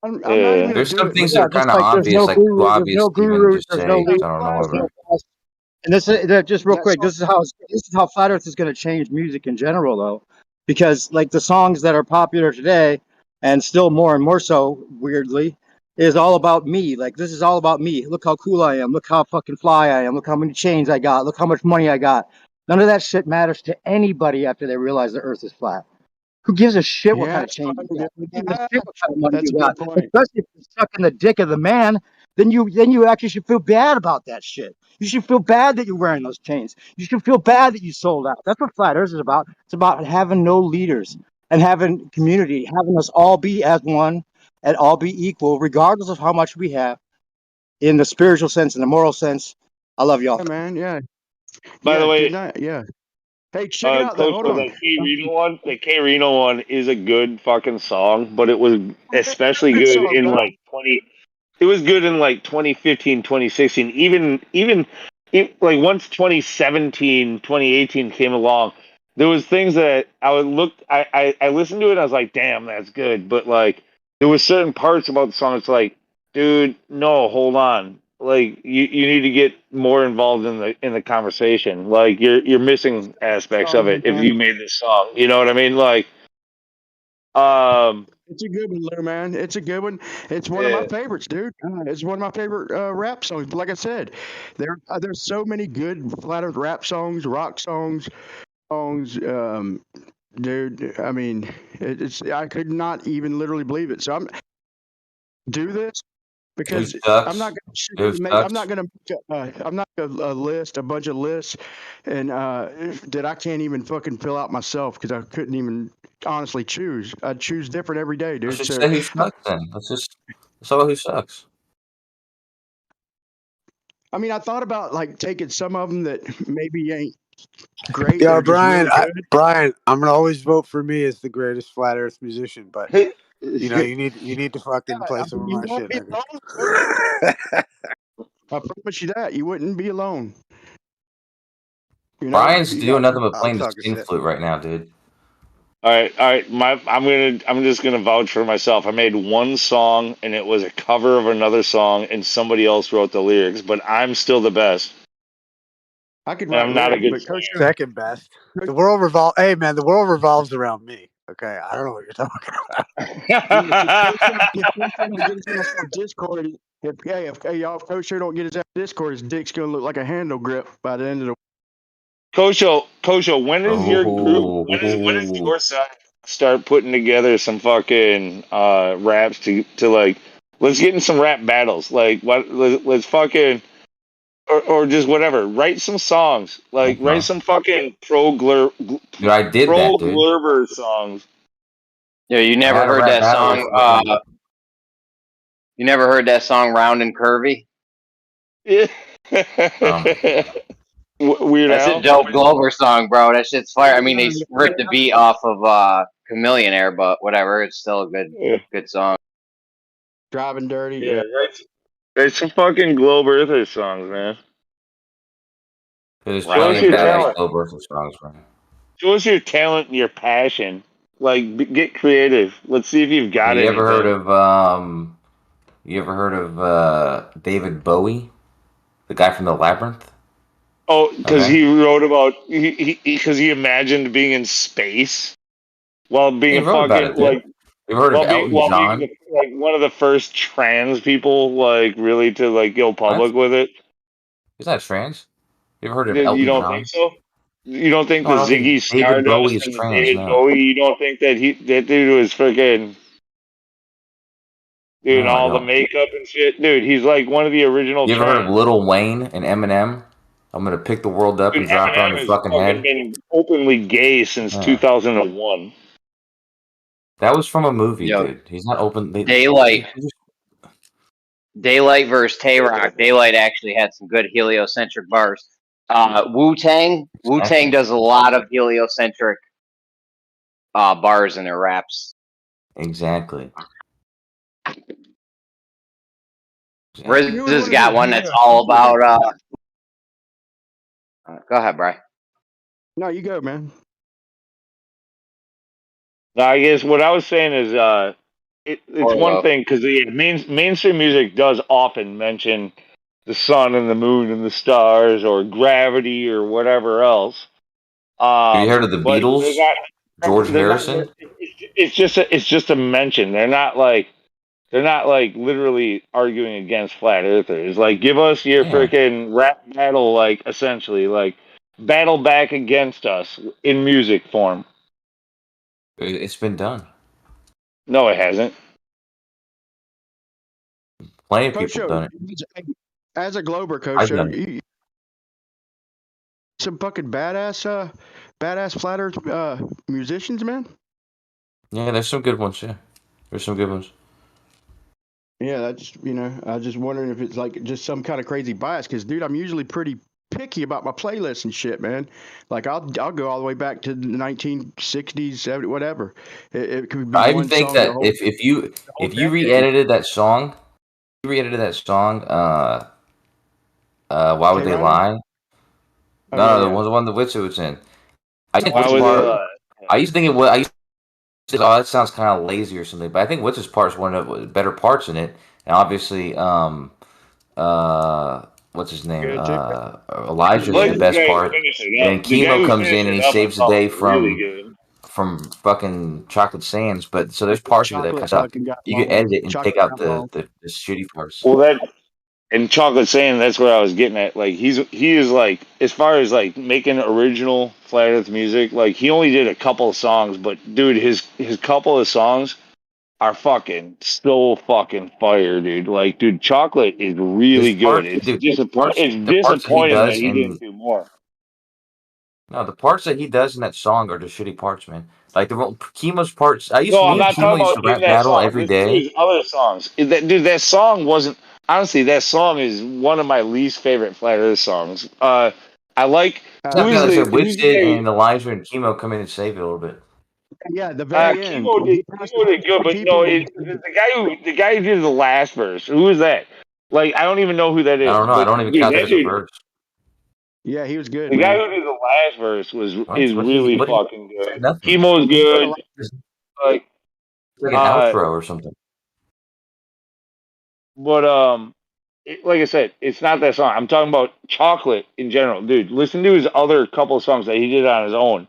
I'm not even gonna There's do some it. But things that Yeah, are just kind of like there's obvious, no like too guru, there's obvious no to even guru, just there's no say. that's leader, So I don't know, why there's whatever. no boss. And just real that quick, song. this is how Flat Earth is going to change music in general, though, because like the songs that are popular today, and still more and more so, weirdly, is all about me. Like this is all about me. Look how cool I am. Look how fucking fly I am. Look how many chains I got. Look how much money I got. None of that shit matters to anybody after they realize the Earth is flat. Who gives a shit what Yeah, kind of chain you got? Who gives a yeah, shit what kind of money that's you a good got? point. Especially if you're sucking the dick of the man, then you actually should feel bad about that shit. You should feel bad that you're wearing those chains. You should feel bad that you sold out. That's what Flat Earth is about. It's about having no leaders and having community, having us all be as one and all be equal, regardless of how much we have in the spiritual sense and the moral sense. I love y'all. Yeah, man. Yeah, By the yeah. Good way, night. Yeah. Hey, check it out though. Coach, Hold on. The K Reno one is a good fucking song, but it was especially Good good song, in bro. like 20. It was good in like 2015, 2016. Like once 2017, 2018 came along, there was things that I would look. I listened to it. And I was like, damn, that's good. But like, there was certain parts about the song. It's like, dude, no, hold on. Like you need to get more involved in the conversation. Like you're missing aspects of Song, it if man. you made this song. You know what I mean? Like, um, It's a good one, Lou, man. It's a good one. It's one of my yeah. favorites, dude. It's one of my favorite rap songs. Like I said, there's so many good flat earth rap songs, rock songs. Dude, I mean, it's I could not even literally believe it. So I'm do this Dude because I'm not sucks. going to Dude make. I'm not sucks. going to. I'm not a list, a bunch of lists, and that I can't even fucking fill out myself because I couldn't even honestly choose. I choose different every day, Let's dude. just So say who sucks then. Let's all who sucks. I mean, I thought about like taking some of them that maybe ain't great. Yo, They're just Brian, really good. Brian, I'm gonna always vote for me as the greatest flat Earth musician, but you know, Yeah. you need to fucking Yeah, play I some mean, of you my won't shit, be nigga. alone, coach. I promise you that you wouldn't be alone. You know, Brian's doing nothing but I'm playing the talking skin shit. flute right now, dude. All right, all right. I'm just gonna vouch for myself. I made one song, and it was a cover of another song, and somebody else wrote the lyrics. But I'm still the best, I could and write I'm not a lyrics, good but coach, Second best. The world Hey, man, the world revolves around me. Okay, I don't know what you're talking about. yeah, singer. if coach don't get his ass on Discord, if coach don't get his ass on Discord, his dick's gonna look like a handle grip by the end of the. Kosho, when is your group? When is Oh, your side start putting together some fucking raps to like? Let's get in some rap battles. Like what? Let's fucking or just whatever. Write some songs. Like write okay. some fucking Dude, I did pro that, dude. glurber songs. Yeah, you I never had a heard rap that battle with song. fucking. You never heard that song "Round and Curvy"? Yeah. Oh my god. Weird That's a Al. dope Glover song, bro. That shit's fire. I mean, they ripped the beat off of Chameleonaire, but whatever. It's still a Yeah, good song. Driving dirty. yeah. Yeah. Write some fucking Globe Earther songs, man. There's Show Round plenty us of and your Curvy. badass talent. slow versus songs, man. Show us your talent and your passion. Like, get creative. Let's see if you've got Hey, you ever heard anything. of David Bowie, the guy from the Labyrinth? Oh, because Okay. he wrote about because he imagined being in space while being He a wrote about fucking it, dude. like You heard of Elton John? Maybe like one of the first trans people, like really to like go public What? with it. He's not trans. You ever heard of You Elton don't think John? so? You don't think No, I the don't think Ziggy David Bowie Stardust is and the trans. David No, Bowie? You don't think that that dude was freaking doing no, I all the don't. makeup and shit, dude? He's like one of the original You ever heard of trans. Lil Wayne and Eminem? I'm gonna pick the world up Dude, and drop it on Eminem your has fucking fucking head. been openly gay since Yeah. 2001. That was from a movie, Yo, dude. He's not open. Daylight versus Tay Rock. Daylight actually had some good heliocentric bars. Wu-Tang Exactly. does a lot of heliocentric bars in their raps. Exactly. Riz has got one that's all about. Go ahead, Bri. No, you go, man. Now, I guess what I was saying is, it's one thing because the mainstream music does often mention the sun and the moon and the stars or gravity or whatever else. Have you heard of the But Beatles? George Harrison? it's just a mention. They're not like literally arguing against flat earthers. Like, give us your freaking rap battle, like essentially, like battle back against us in music form. It's been done. No, it hasn't. Plenty of Coach people Show, have done it. as a Glober, Coach I've Show, done it. you some fucking badass flat earth musicians, man. Yeah, there's some good ones. Yeah, there's some good ones. Yeah, that's I was just wondering if it's like just some kind of crazy bias, because dude, I'm usually pretty picky about my playlists and shit, man. Like I'll go all the way back to the 1960s, 70s, whatever. It could be I even one think song. that if you re-edited that song, why would K they Rider? lie? Oh, No, yeah, the yeah. one the Witcher was in. I think Why Witz's would they part. lie? I used to think it was. I used to think, oh, that sounds kind of lazy or something. But I think Witz's part is one of the better parts in it. And obviously, what's his name? Good, too. Elijah's Like the the best guy who part. finished it And up. then The guy Chemo who comes finished in and it he up, I saves the thought day was really good. from fucking Chocolate Sands. But so there's parts of it that kind Chocolate of suck. fucking got You can balls. edit it and take Chocolate out got balls. the shitty parts. Well, that and Chocolate saying that's where I was getting at. Like he is like, as far as like making original flat earth music, like he only did a couple of songs, but dude, his couple of songs are fucking so fucking fire, dude. Like, dude, Chocolate is really His good. parts, It's dude. it's The parts that he disappointing that does he in didn't do more. no, the parts that he does in that song are the shitty parts, man. Like the Chemo's parts. No, I'm Me and not talking Chemo used about to in rap that battle song. every day. There's other songs. That song wasn't, honestly. That song is one of my least favorite Flat Earth songs. I like Like I said, Witch who's did, the and Elijah and Chemo come in and save it a little bit. Yeah, the very end. He passed Chemo did good, but people. no, the guy who did the last verse. Who is that? Like, I don't even know who that I is. don't know. I But don't even dude, count that that as a dude, verse. Yeah, he was good, the guy man. who did the last verse is What really he fucking said good. nothing. Chemo's He did a good. lot. Like, It's like an outro or something. but like I said, it's not that song. I'm talking about Chocolate in general, dude. Listen to his other couple of songs that he did on his own,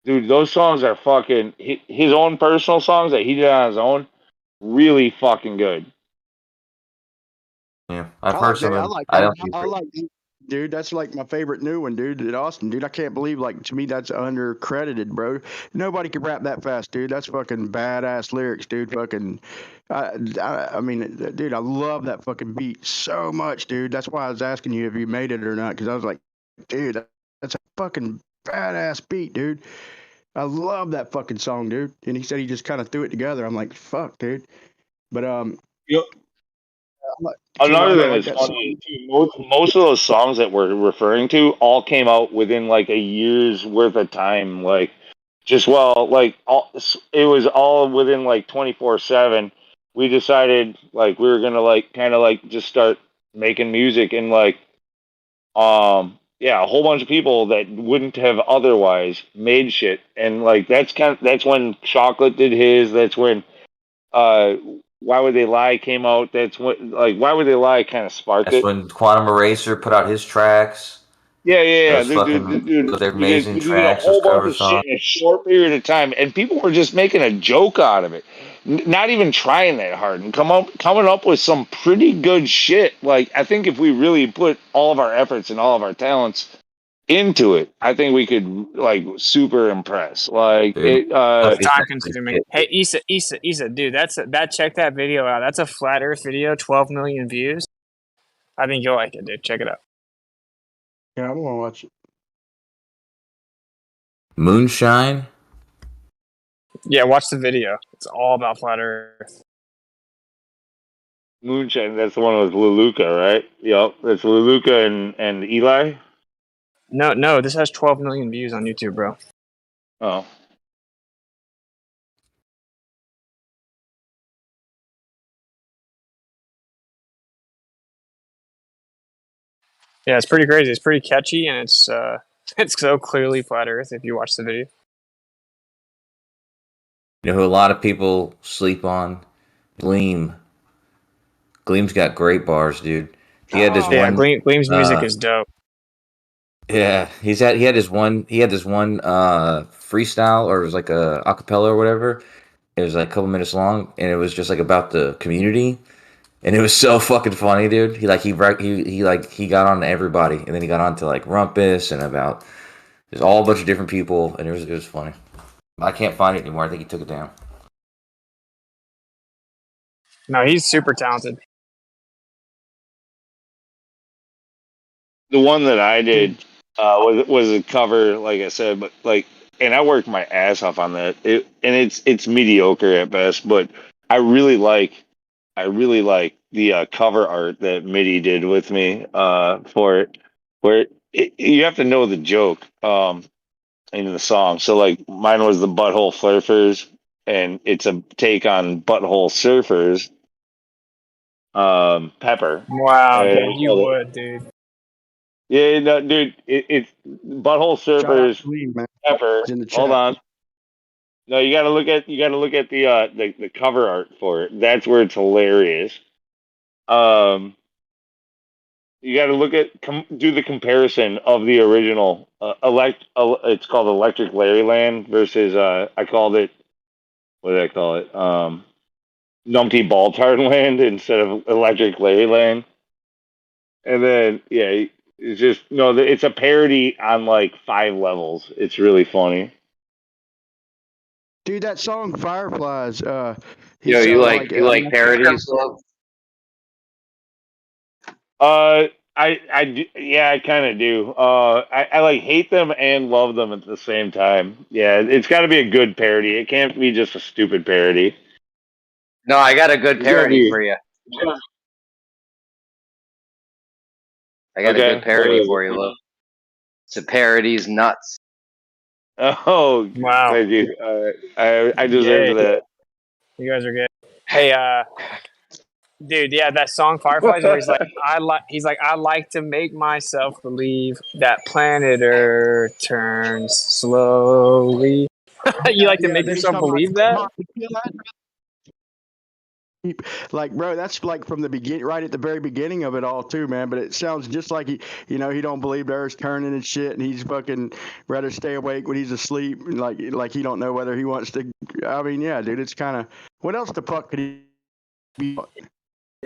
dude. Those songs are fucking his own personal songs that he did on his own. Really fucking good. Yeah, I've I heard like some that. I of. like I that. don't think. I like, dude. That's like my favorite new one, dude. At Austin, dude. I can't believe, like, to me, that's undercredited, bro. Nobody can rap that fast, dude. That's fucking badass lyrics, dude. Fucking, I mean, dude, I love that fucking beat so much, dude. That's why I was asking you if you made it or not, because I was like, dude, that's a fucking badass beat, dude. I love that fucking song, dude. And he said he just kind of threw it together. I'm like, fuck, dude. But Another thing like that's that funny song. is too, most of those songs that we're referring to all came out within like a year's worth of time. Like, just it was all within like 24/7. We decided like we were gonna like kind of like just start making music and like yeah, a whole bunch of people that wouldn't have otherwise made shit, and like that's when Chocolate did his. That's when uh Why Would They Lie came out. That's what, like, Why Would They Lie kind of sparked That's it. when Quantum Eraser put out his tracks. Yeah. Those fucking those amazing We did a tracks, those whole bunch cover of shit songs. in a short period of time, and people were just making a joke out of it. not even trying that hard and coming up with some pretty good shit. Like, I think if we really put all of our efforts and all of our talents into it, I think we could like super impress. Like Dude, it. It's time consuming. Hey, Issa, dude, check that video out. That's a flat Earth video, 12 million views. I think you'll like it, dude. Check it out. Yeah, I'm gonna watch it. Moonshine. Yeah, watch the video. It's all about flat Earth. Moonshine, that's the one with Leluca, right? Yep, that's Leluca and Eli. No, this has 12 million views on YouTube, bro. Oh. Yeah, it's pretty crazy. It's pretty catchy, and it's so clearly flat Earth if you watch the video. You know who a lot of people sleep on? Gleam. Gleam's got great bars, dude. He had this one. Gleam's music is dope. Yeah, he had this one freestyle, or it was like a acapella or whatever. It was like a couple minutes long, and it was just like about the community, and it was so fucking funny, dude. He got on to everybody, and then he got on to like Rumpus and about there's all a bunch of different people, and it was funny. I can't find it anymore. I think he took it down. No, he's super talented. The one that I did was a cover, like I said, but like, and I worked my ass off on that. It's mediocre at best, but I really like the cover art that MIDI did with me for it, where you have to know the joke in the song. So like mine was the Butthole Flurfers, and it's a take on Butthole Surfers. Pepper. Wow, dude, you would, dude. Yeah, no, dude, it's Butthole Surfers. Pepper. Hold on. No, you gotta look at the cover art for it. That's where it's hilarious. You got to do the comparison of the original it's called Electric Larryland versus I called it, what did I call it? Numpty Baltarnland instead of Electric Larryland. And then yeah, it's just it's a parody on like 5 levels. It's really funny. Dude, that song Fireflies. You like parodies? I kind of do. I like hate them and love them at the same time. Yeah, it's got to be a good parody. It can't be just a stupid parody. No, I got a good parody for you. I got a good parody for you, Lou. It's a parody's nuts. Oh, wow! Thank you. I deserve that. You guys are good. Hey, dude, yeah, that song Fireflies, where he's like, I like to make myself believe that planet Earth turns slowly. You like to make yourself believe that? Like, bro, that's like from the beginning, right at the very beginning of it all, too, man. But it sounds just like he don't believe the Earth's turning and shit, and he's fucking rather stay awake when he's asleep, and like he don't know whether he wants to. I mean, yeah, dude, it's kind of what else the fuck could he be?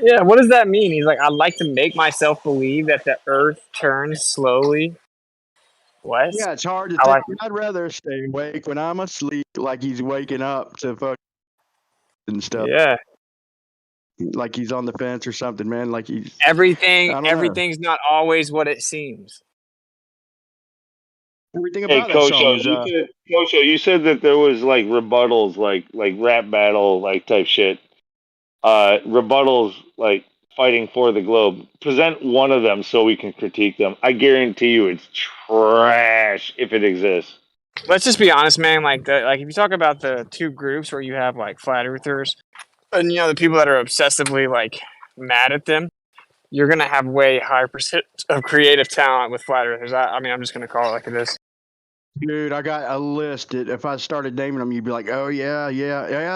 Yeah, what does that mean? He's like, I like to make myself believe that the Earth turns slowly. What? Yeah, it's hard to think. I'd rather stay awake when I'm asleep, like he's waking up to fuck and stuff. Yeah. Like he's on the fence or something, man. Like he's everything's not always what it seems. Everything about that song is, Kosho, you said that there was like rebuttals, like rap battle, like type shit. Rebuttals, like fighting for the globe. Present one of them so we can critique them. I guarantee you, it's trash if it exists. Let's just be honest, man. Like if you talk about the two groups where you have like flat earthers and the people that are obsessively like mad at them, you're gonna have way higher percent of creative talent with flat earthers. I mean, I'm just gonna call it like it is. Dude, I got a list. If I started naming them, you'd be like, "Oh yeah,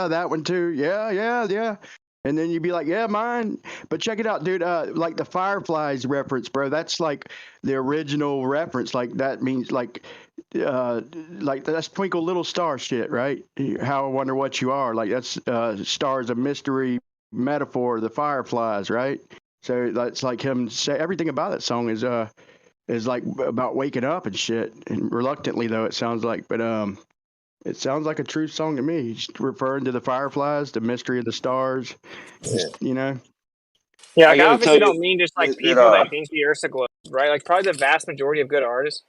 that one too. Yeah." And then you'd be like, "Yeah, mine." But check it out, dude. Like the Fireflies reference, bro. That's like the original reference. Like that means like like that's Twinkle Little Star shit, right? How I Wonder What You Are. Like that's stars a mystery metaphor, the fireflies, right? So that's like him say everything about that song is like about waking up and shit. And reluctantly though, it sounds like, but it sounds like a true song to me. He's referring to the fireflies, the mystery of the stars, you know. Yeah, I like I gotta tell obviously you don't mean just like that, people that think the Earth's a globe, right? Like probably the vast majority of good artists,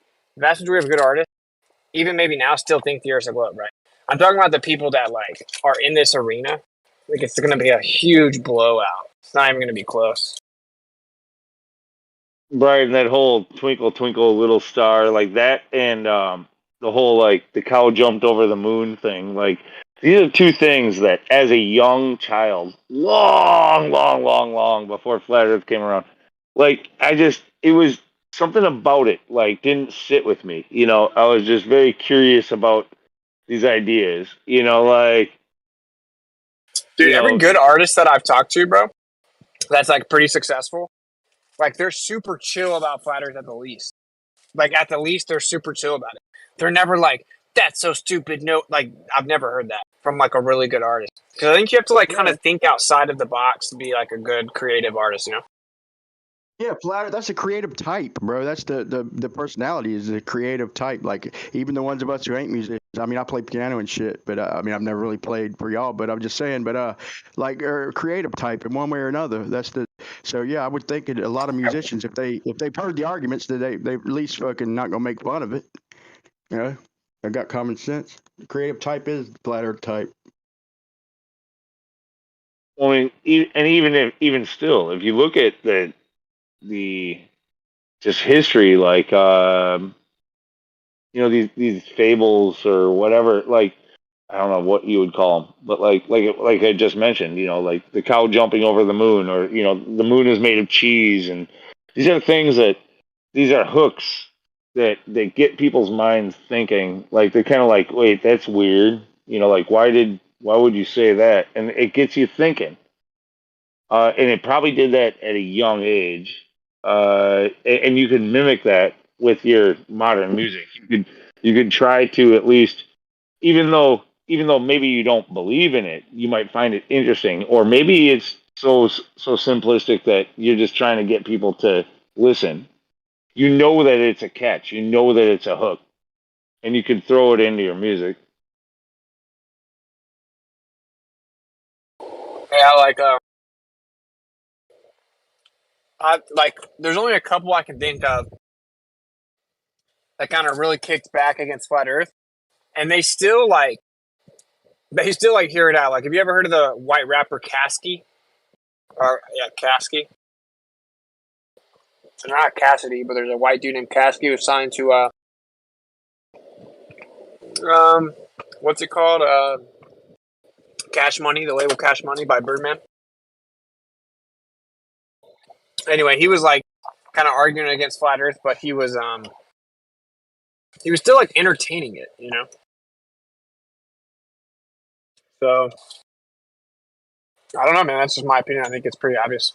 even maybe now, still think the Earth's a globe, right? I'm talking about the people that like are in this arena. Like it's going to be a huge blowout. It's not even going to be close. Brian, that whole Twinkle Twinkle Little Star, like that, and the whole like the cow jumped over the moon thing. Like these are two things that, as a young child, long before Flat Earth came around, like it was something about it like didn't sit with me. You know, I was just very curious about these ideas. You know, like Dude, every good artist that I've talked to, bro, that's like pretty successful, like they're super chill about flat Earth at the least. Like at the least, they're super chill about it. They're never like, "That's so stupid." No, like I've never heard that from like a really good artist. Because I think you have to like kind of think outside of the box to be like a good creative artist, you know? Yeah, flat. That's a creative type, bro. That's the personality is a creative type. Like even the ones of us who ain't musicians. I mean, I play piano and shit, but I mean, I've never really played for y'all. But I'm just saying, but like creative type in one way or another. That's the. So yeah, I would think that a lot of musicians, if they've heard the arguments, that they at least fucking not gonna make fun of it. You know, they got common sense. The creative type is the flat earth type. I mean, even still, if you look at the just history, like you know these fables or whatever, like I don't know what you would call them, but like I just mentioned, you know, like the cow jumping over the moon, or you know, the moon is made of cheese, and these are things that these are hooks that get people's minds thinking. Like they're kind of like, wait, that's weird, you know, like why would you say that? And it gets you thinking. And it probably did that at a young age. And you can mimic that with your modern music. You could try to at least, even though maybe you don't believe in it, you might find it interesting, or maybe it's so simplistic that you're just trying to get people to listen. You know that it's a catch. You know that it's a hook, and you can throw it into your music. Yeah, like I like. There's only a couple I can think of that kind of really kicked back against flat Earth, and they still like hear it out. Like, have you ever heard of the white rapper Caskey? Or yeah, Caskey. So not Cassidy, but there's a white dude named Caskey who's signed to what's it called? Cash Money, the label Cash Money by Birdman. Anyway, he was like kind of arguing against flat Earth, but he was still like entertaining it, you know. So I don't know, man. That's just my opinion. I think it's pretty obvious.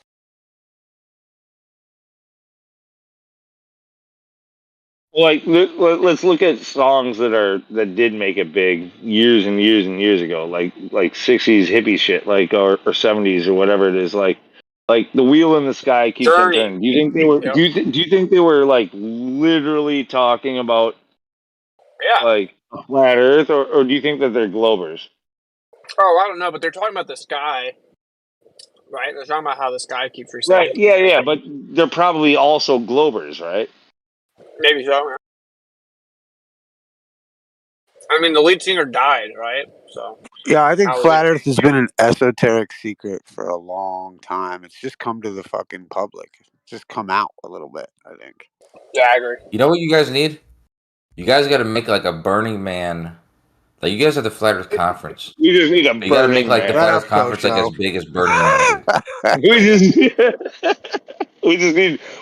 Like let's look at songs that did make it big years and years and years ago, like 60s hippie shit, like or 70s or whatever it is, like the wheel in the sky keeps on Journey. turning. Do you think they were? Yep. Do you think they were like literally talking about like a flat Earth, or do you think that they're globers? Oh, I don't know, but they're talking about the sky, right? They're talking about how the sky keeps Right. resetting. Yeah, but they're probably also globers, right? Maybe so. I mean, the lead singer died, right? So Yeah, I think flat Earth has been an esoteric secret for a long time. It's just come to the fucking public. It's just come out a little bit, I think. Yeah, I agree. You know what you guys need? You guys got to make like a Burning Man. Like you guys have the Flat Earth Conference. You just need a You got to make Burning like the Man. Flat Earth Conference like as big as Burning Man.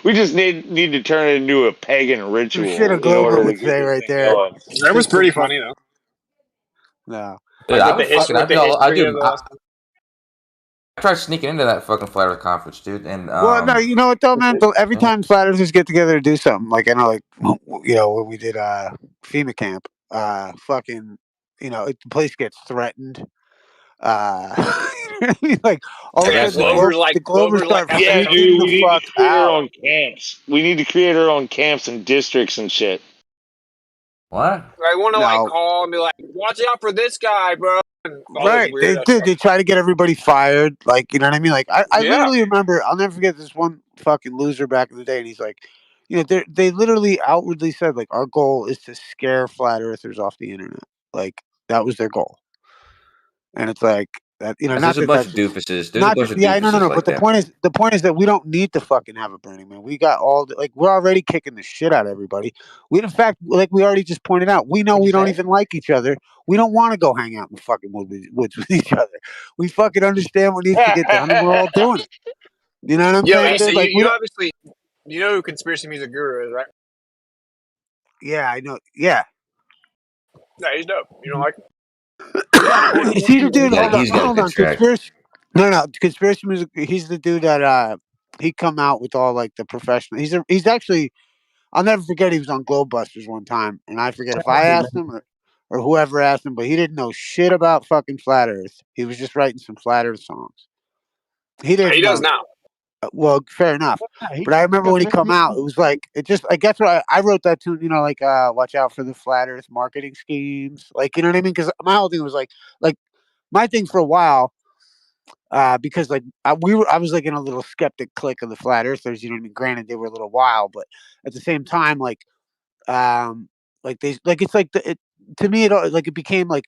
We just need to turn it into a pagan ritual shit a in order Glober to would get say this right thing there. going. That was pretty funny though. No. Dude, Like I with would the fucking, history I tried sneaking into that fucking Flat Earth Conference, dude, and Well, no, you know what though, man? Every time flat earthers get together to do something, like I know, like you know, when we did FEMA camp. Fucking, the place gets threatened. You know what I mean? Like all of a Yeah, sudden, same. the Glovers start have to Yeah, come. freaking dude, the we need to fuck create our out. own camps. We need to create our own camps and districts and shit. What? I want to No, call and be like, watch out for this guy, bro. And all this right? weird ass They try to get everybody fired. Like, you know what I mean? Like, I Yeah. literally remember. I'll never forget this one fucking loser back in the day, and he's like, they literally outwardly said like, our goal is to scare flat earthers off the internet. Like that was their goal. And it's like that, That's not just a that bunch that's of just doofuses. There's a not bunch just of yeah, no. doofuses But like that. the point is that we don't need to fucking have a Burning Man. We got all like we're already kicking the shit out of everybody. We in fact, like we already just pointed out, we know What'd we you don't say? even like each other. We don't want to go hang out in the fucking woods with each other. We fucking understand what needs to get done, and we're all doing it. You know what I'm Yo, saying, Issa, dude? Like we you don't. obviously you know who Conspiracy Music Guru is, right? Yeah, I know. Yeah. Yeah, he's dope. You don't like him? He got Puerto See the Rican. dude? Hold on, He's got a hold good on. track. Conspiracy. No, conspiracy music. He's the dude that he come out with all like the professional. He's actually. I'll never forget. He was on Globebusters one time, and I forget if I Talented, asked man. him or whoever asked him, but he didn't know shit about fucking flat Earth. He was just writing some flat Earth songs. He He didn't does know. now. Well, fair enough. Yeah, he But I remember got when he very come good. out, it was like it just. I guess what I wrote that tune. Like watch out for the flat Earth marketing schemes. Like you know what I mean? Because my whole thing was like my thing for a while. Because like I was like in a little skeptic clique of the flat earthers, you know what I mean? Granted, they were a little wild, but at the same time, they like it's like to me it became like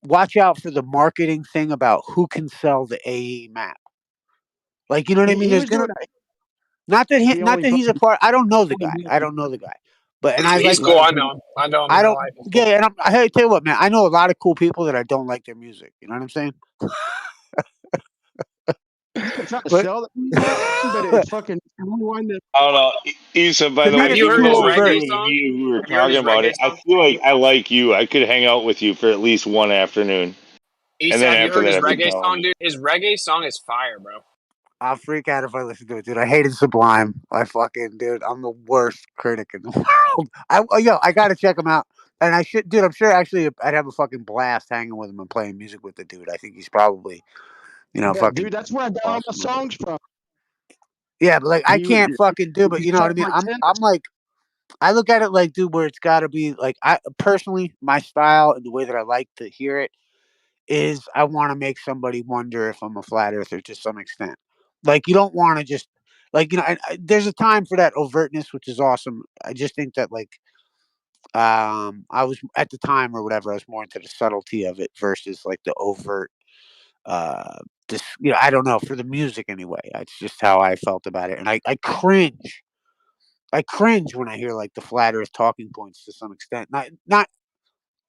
watch out for the marketing thing about who can sell the AE map. Like you know what I mean? He There's was doing gonna that. not He only that he's a fucking. part. I don't know the guy. I don't know the guy, but and I He's like cool. I know him. I know him I in real don't life. He's yeah, cool. and I tell you what, man, I know a lot of cool people that I don't like their music. You know what I'm saying? He's been trying to But sell that, but it's fucking. One that I don't know, Issa. By to the me, way, Have you it's heard even too his though it was overt. reggae you and song? me who were Have you heard his talking about reggae it, I song? feel like I like you. I could hang out with you for at least one afternoon, and Issa, then have you after heard that, his I'd be reggae telling song, you. dude? His reggae song is fire, bro. I'll freak out if I listen to it, dude. I hated Sublime. Dude, I'm the worst critic in the world. I gotta check him out. And I should, dude, I'm sure actually I'd have a fucking blast hanging with him and playing music with the dude. I think he's probably, yeah, fucking dude. That's where I got all my awesome. songs from. Yeah, but like, I He was can't fucking do, but he you know what I sucked mean? my I'm like, I look at it like, dude, where it's gotta be like, I personally, my style and the way that I like to hear it is I want to make somebody wonder if I'm a flat earther to some extent. Like you don't want to just like there's a time for that overtness, which is awesome. I just think that like I was at the time or whatever, I was more into the subtlety of it versus like the overt uh I don't know, for the music anyway. It's just how I felt about it. And I cringe. I cringe when I hear like the flat earth talking points to some extent. Not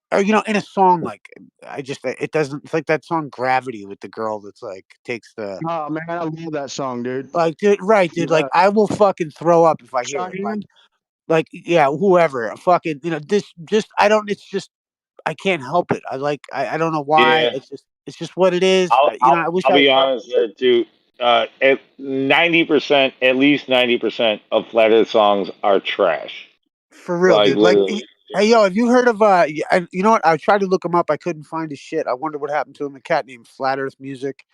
or in a song like I just it doesn't. It's like that song Gravity with the girl that's like takes the Oh man, I love that song, dude. like dude, right, dude, like Yeah. I will fucking throw up if I hear it. Cheyenne. Like yeah, whoever fucking this just I don't. It's just I can't help it. I don't know why. Yeah, It's just what it is. I wish I'll I be honest there too. At 90%, at least 90% of Flat Earth songs are trash. for real, Like dude. Like literally. hey yo, have you heard of and you know what? I tried to look him up. I couldn't find his shit. I wonder what happened to him. A cat named Flat Earth Music.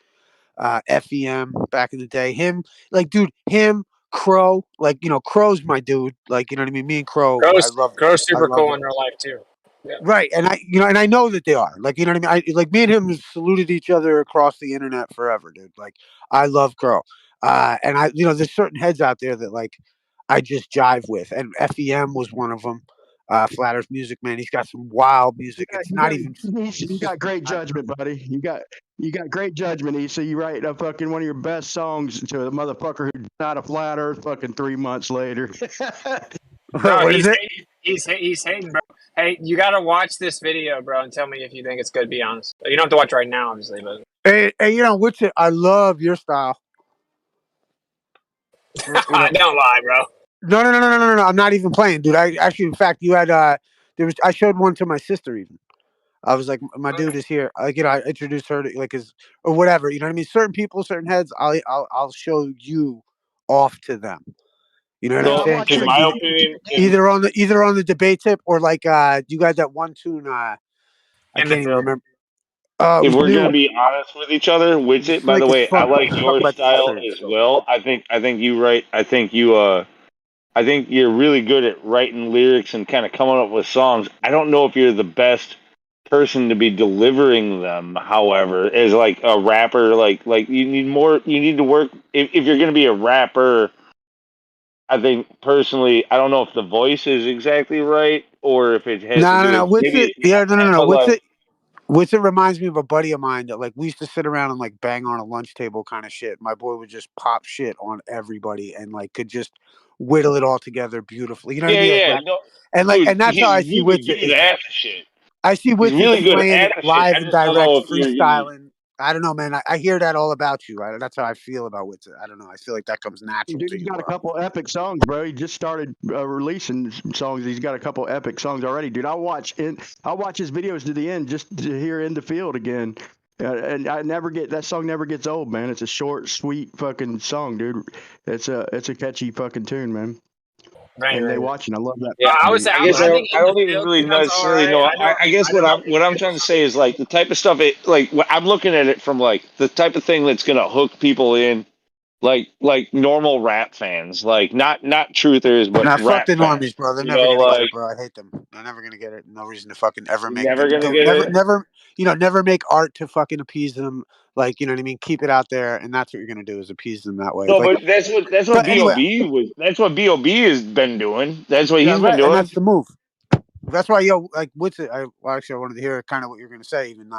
FEM back in the day. Him, like, dude, him, Crow, like, Crow's my dude. Like, you know what I mean? Me and Crow, Crow's I super love cool it. in real life too. Yeah. Right, and I know that they are. Like, you know what I mean? Like me and him have saluted each other across the internet forever, dude. Like, I love Crow. And there's certain heads out there that like I just jive with, and FEM was one of them. Flat Earth Music, man. He's got some wild music. It's not even. It's You just. got great judgment, buddy. You got great judgment, Issa. You write a fucking one of your best songs to a motherfucker who's not a flat earth fucking 3 months later. No, What is he's it? hating. He's hating, bro. Hey, you gotta watch this video, bro, and tell me if you think it's good. Be honest. You don't have to watch right now, obviously, but Hey, which I love your style. don't lie, bro. No. I'm not even playing, dude. I actually, in fact, you had I showed one to my sister even. I was like, my dude is here. Like, I introduced her to like his or whatever. You know what I mean? Certain people, certain heads. I'll show you off to them. You know what So, I'm saying? 'Cause, in like, my opinion, either on the debate tip or like you got that one tune. I In the can't even field. remember. It if was we're gonna new. be honest with each other, which It's it, by the slick as way, I fuck. like Talk your about the style Easter eggs. as well. I think you right. I think you're really good at writing lyrics and kind of coming up with songs. I don't know if you're the best person to be delivering them. However, as like a rapper, like you need more. You need to work if you're going to be a rapper. I think personally, I don't know if the voice is exactly right or if it has to do No. with What's it? maybe. Yeah, no. But What's like, it? What's it reminds me of a buddy of mine that like we used to sit around and like bang on a lunch table kind of shit. My boy would just pop shit on everybody and like could just whittle it all together beautifully. You know what I mean? Like yeah, rap. no, And dude, that's how he's I see really Witsit good is at the shit. I see He's Witsit really good playing at it the shit. live I and just don't know direct, if you're gonna. freestyling. I don't know, man. I hear that all about you. That's how I feel about Witsit. I don't know. I feel like that comes natural Dude, to he's you, got a bro. couple epic songs, bro. He just started releasing some songs. He's got a couple epic songs already, dude. I watch his videos to the end just to hear "In the Field" again. And I never get that song. Never gets old, man. It's a short, sweet fucking song, dude. It's a catchy fucking tune, man. Right, And they right. watching. I love that. Yeah, I would say I guess I think I in the don't even field really sounds all necessarily right. know. I I guess don't know what if I'm trying to say is like the type of stuff I'm looking at it from like the type of thing that's gonna hook people in, like normal rap fans, like not truthers, but Nah, fuck rap the fans. normies, bro. They're You never know, gonna get like it, bro. I hate them. They're never gonna get it. No reason to fucking ever you're make never them. gonna Don't get never, it. never. Never make art to fucking appease them. Like, you know what I mean? Keep it out there, and that's what you're gonna do is appease them that way. No, Like, but that's what but anyway, Bob has been doing. That's what yeah, he's been right, and doing. that's the move. That's why, yo, like, what's it? Actually, I wanted to hear kind of what you're gonna say, even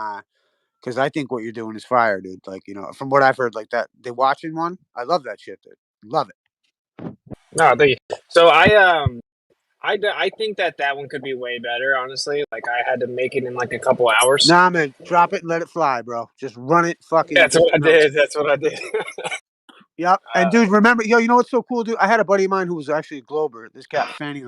because I think what you're doing is fire, dude. Like, from what I've heard, like that, they watching one. I love that shit, dude. Love it. No, thank you. So I think that one could be way better, honestly. Like I had to make it in like a couple hours. Nah, man, drop it and let it fly, bro. Just run it, fucking, That's just what I did. That's what I did. Yep. And dude, remember, yo, you know what's so cool, dude? I had a buddy of mine who was actually a Glober. This cat, Fanny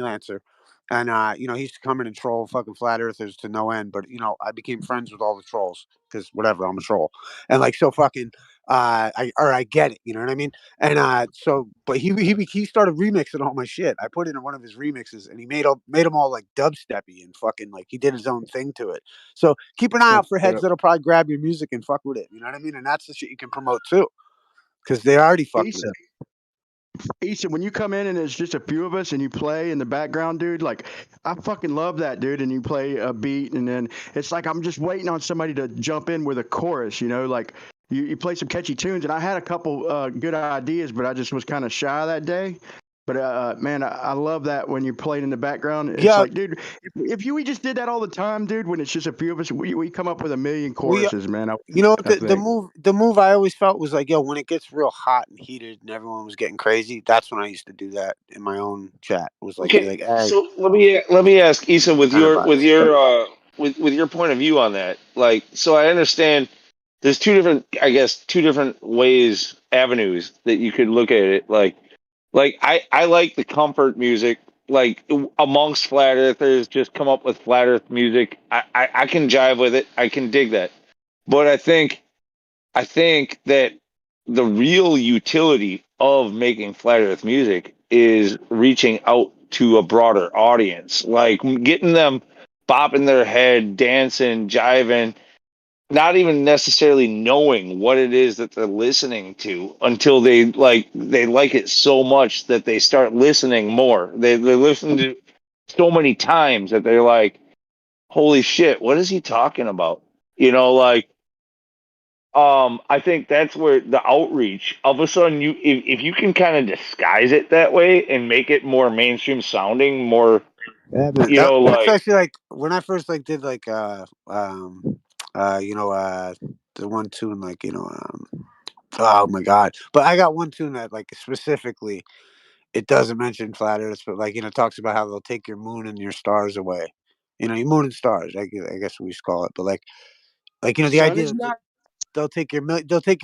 Lancer, and he used to come in and troll fucking flat earthers to no end. But I became friends with all the trolls because whatever, I'm a troll, and like so fucking. I get it, you know what I mean? And but he started remixing all my shit. I put it in one of his remixes, and he made them all like dubsteppy and fucking like he did his own thing to it. So keep an eye out for heads that'll probably grab your music and fuck with it. You know what I mean? And that's the shit you can promote too. Because they already fucked with Issa, it. Issa, when you come in and it's just a few of us and you play in the background, dude, like I fucking love that, dude. And you play a beat, and then it's like I'm just waiting on somebody to jump in with a chorus, like you play some catchy tunes. And I had a couple good ideas, but I just was kind of shy that day. But man, I love that when you're playing in the background. It's Yeah, like, dude, if we just did that all the time, dude, when it's just a few of us, we come up with a million we choruses, man. you know what I the think. move I always felt was like, yo, when it gets real hot and heated and everyone was getting crazy, that's when I used to do that in my own chat. It was like be Okay, like, hey, so let me ask Issa with kind of your vibes. with your point of view on that. Like, so I understand there's two different ways avenues that you could look at it. Like I like the comfort music. Like amongst flat earthers, just come up with flat earth music. I can jive with it. I can dig that. But I think that the real utility of making flat earth music is reaching out to a broader audience, like getting them bopping their head, dancing, jiving, not even necessarily knowing what it is that they're listening to until they like it so much that they start listening more. They listen to so many times that they're like, holy shit, what is he talking about? Like I think that's where the outreach, all of a sudden, if you can kind of disguise it that way and make it more mainstream sounding, more, Yeah, man. That's like, actually like when I first like did like the one tune like oh my god. But I got one tune that like specifically it doesn't mention flat earth, but like talks about how they'll take your moon and your stars away. Your moon and stars, I guess we used to call it. But like The the sun idea is that not. they'll take your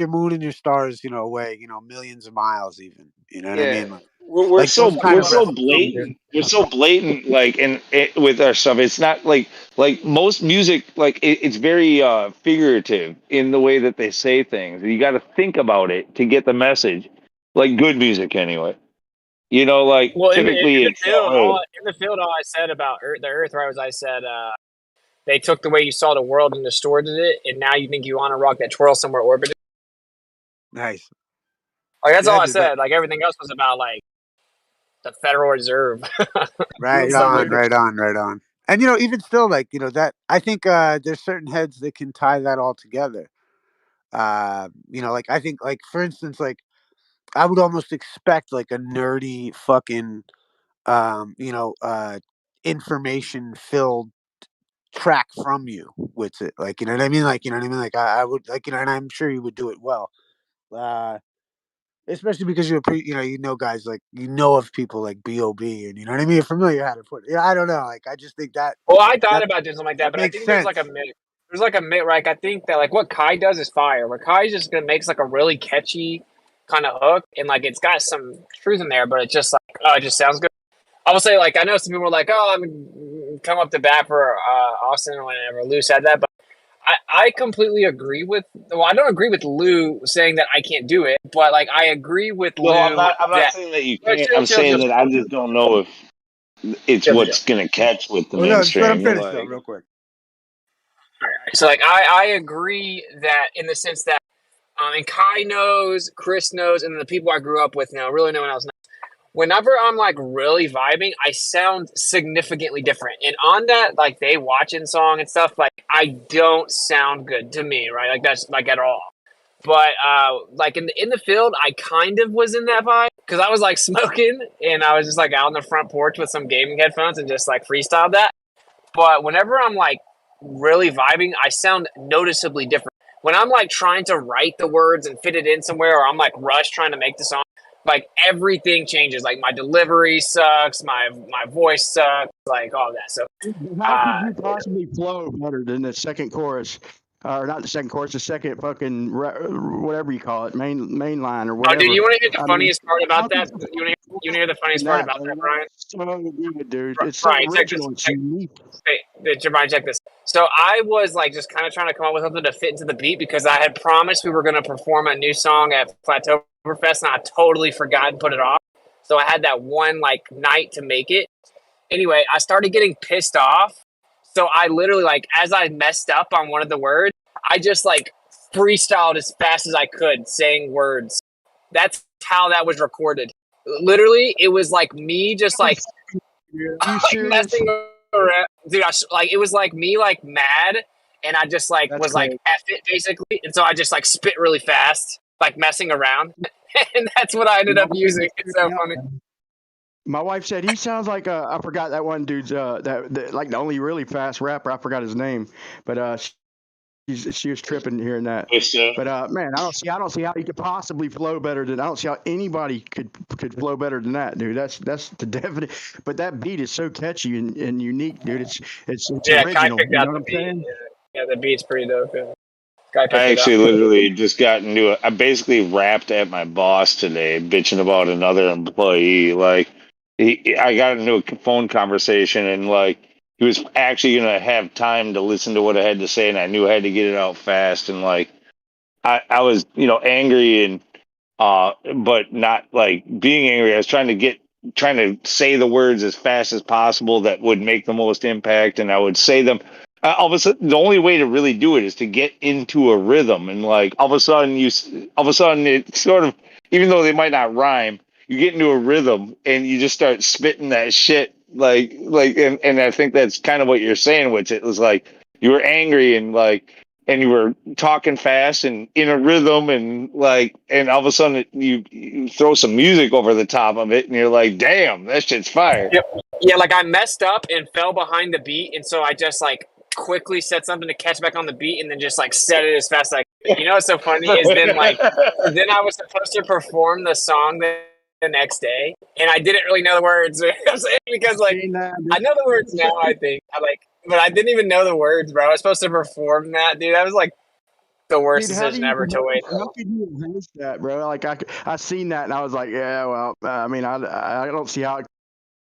moon and your stars, away, millions of miles even. You know what I yeah, mean? we're Like those so kind we're of so references. blatant, like, with our stuff. It's not like most music, like it's very figurative in the way that they say things. You got to think about it to get the message, like good music anyway. You know, like Well, typically it's in the field, all I said about the Earth, right, was I said they took the way you saw the world and distorted it, and now you think you want a rock that twirls somewhere orbiting. Nice. Like that's Yeah, all I dude, that, said. Like everything else was about like the Federal Reserve. right Stuff on, like that. right on, right on. And you know, even still, like that, I think there's certain heads that can tie that all together. Like I think, like for instance, like I would almost expect like a nerdy fucking, um, you know, uh, information filled track from you with it. Like, you know what I mean? Like, you know what I mean? Like, I would like, and I'm sure you would do it well. Uh, Especially because you know guys like of people like B.O.B. and you know what I mean. You're familiar how to put. Yeah, I don't know. Like, I just think that Well, I thought that about doing something like that, that but I makes think there's sense. like a mix. There's like a mix, right? I think that like what Kai does is fire. Where Kai's just gonna makes like a really catchy kind of hook, and like it's got some truth in there, but it's just like it just sounds good. I will say like I know some people are like, oh, I'm come up to bat for Austin or whenever Lou said that, but I completely agree with. Well, I don't agree with Lou saying that I can't do it, but like I agree with no, I'm Lou not. I'm not that. saying that you Chill, can't. chill, I'm chill, saying chill, that I just don't know if it's chill, chill. what's gonna catch with the Well, no, just let him mainstream. finish though, Like, real quick. So like I agree that in the sense that and Kai knows, Chris knows, and the people I grew up with know. Really, no one else knows. Whenever I'm like really vibing, I sound significantly different. And on that, like they watching song and stuff, like I don't sound good to me, right? Like that's like at all. But like in the field, I kind of was in that vibe because I was like smoking and I was just like out on the front porch with some gaming headphones and just like freestyled that. But whenever I'm like really vibing, I sound noticeably different. When I'm like trying to write the words and fit it in somewhere, or I'm like rushed trying to make the song, like everything changes. Like my delivery sucks, my voice sucks, like all that. So, How could you possibly flow better than the second chorus? Or not the second chorus, the second fucking whatever you call it, main line or oh, whatever. dude, you want to hear the I mean, funniest part how about could that? You want to hear the funniest part that, about that, man? Brian? That's so good, dude. It's so Brian, check this. original. It's unique. Hey, Brian, check this. So I was like just kind of trying to come up with something to fit into the beat because I had promised we were going to perform a new song at Plateauberfest, and I totally forgot and put it off. So I had that one like night to make it. Anyway, I started getting pissed off. So I literally like as I messed up on one of the words, I just like freestyled as fast as I could saying words. That's how that was recorded. Literally, it was like me just like Are you like serious? messing around, dude. Like it was like me like mad, and I just like That's was like crazy. F it basically, and so I just like spit really fast, like messing around, and that's what I ended up using. It's so funny. My wife said he sounds like I forgot that one dude's that like the only really fast rapper. I forgot his name, but she was tripping hearing that. But man, I don't see how he could possibly flow better than. I don't see how anybody could flow better than that, dude. That's the definite. But that beat is so catchy and unique, dude. It's Yeah, Kai original. picked You know out what the I'm beat. saying? Yeah, the beat's pretty dope. Yeah. Kai I picked it actually out. literally just got into it. I basically rapped at my boss today, bitching about another employee. Like, I got into a phone conversation, and like he was actually gonna have time to listen to what I had to say, and I knew I had to get it out fast. And like, I was angry and but not like being angry. I was trying to say the words as fast as possible that would make the most impact, and I would say them. All of a sudden, the only way to really do it is to get into a rhythm, and like all of a sudden, it sort of, even though they might not rhyme, you get into a rhythm and you just start spitting that shit. And I think that's kind of what you're saying, which it was like you were angry and you were talking fast and in a rhythm and all of a sudden you throw some music over the top of it and you're like, damn, that shit's fire. Yep. Yeah, like I messed up and fell behind the beat, and so I just like quickly said something to catch back on the beat, and then just like said it as fast as I could. You know what's so funny is then I was supposed to perform the song the next day, and I didn't really know the words because like I know the words now. I think but I didn't even know the words, bro. I was supposed to perform that, dude. That was like the worst Dude, how decision ever to wait. how could you erase that, bro? Like I seen that and I was like, yeah, well, I mean, I don't see how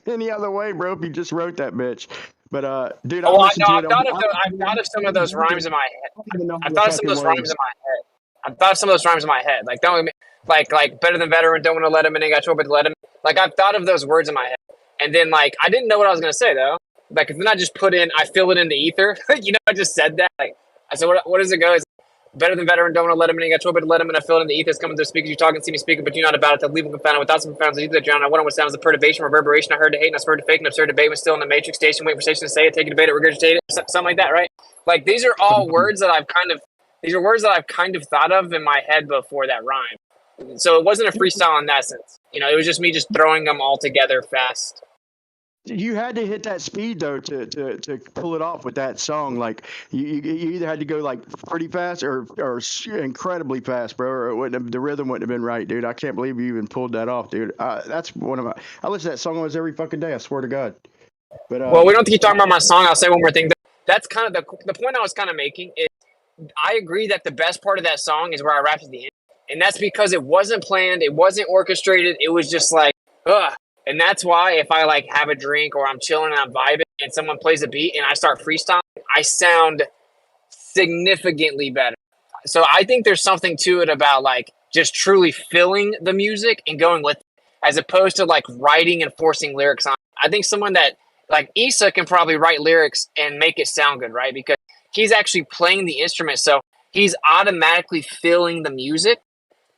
any other way, bro. If you just wrote that bitch, but dude, I Oh, well, listened to it. I thought of some of those rhymes in my head. I don't even know I how the thought of some of fucking those rhymes words. in my head. I thought of some of those rhymes in my head. Like, don't. like better than veteran, don't want to let him in, ain't got trouble but let him. Like I've thought of those words in my head, and then like I didn't know what I was gonna say though. Like if then I just put in, I feel it in the ether. You know, I just said that. Like I said, what does it go? It's better than veteran, don't want to let him in, ain't got trouble but let him in. I feel it in the ether. It's coming through speakers. You talk and see me speaking, but you're not about it. To leave him confounded without some confounded ether drown. I wonder what sounds the perturbation, reverberation. I heard the hate and I spurred the fake and absurd debate was still in the matrix station, waiting for station to say it, take a debate it, regurgitate it, something like that, right? Like these are all words that these are words that I've kind of thought of in my head before that rhyme. So it wasn't a freestyle in that sense. You know, it was just me just throwing them all together fast. You had to hit that speed though to pull it off with that song. Like you either had to go like pretty fast or incredibly fast, bro, or it wouldn't have, the rhythm wouldn't have been right, dude. I can't believe you even pulled that off, dude. That's one of my. I listen to that song almost every fucking day. I swear to God. But well, we don't have to keep talking about my song. I'll say one more thing. That's kind of the point I was kind of making. Is I agree that the best part of that song is where I rapped at the end, and that's because it wasn't planned, it wasn't orchestrated. It was just like, ugh. And that's why if I like have a drink or I'm chilling and I'm vibing and someone plays a beat and I start freestyling, I sound significantly better. So I think there's something to it about like just truly feeling the music and going with it, as opposed to like writing and forcing lyrics on. I think someone that like Issa can probably write lyrics and make it sound good, right? Because he's actually playing the instrument, so he's automatically feeling the music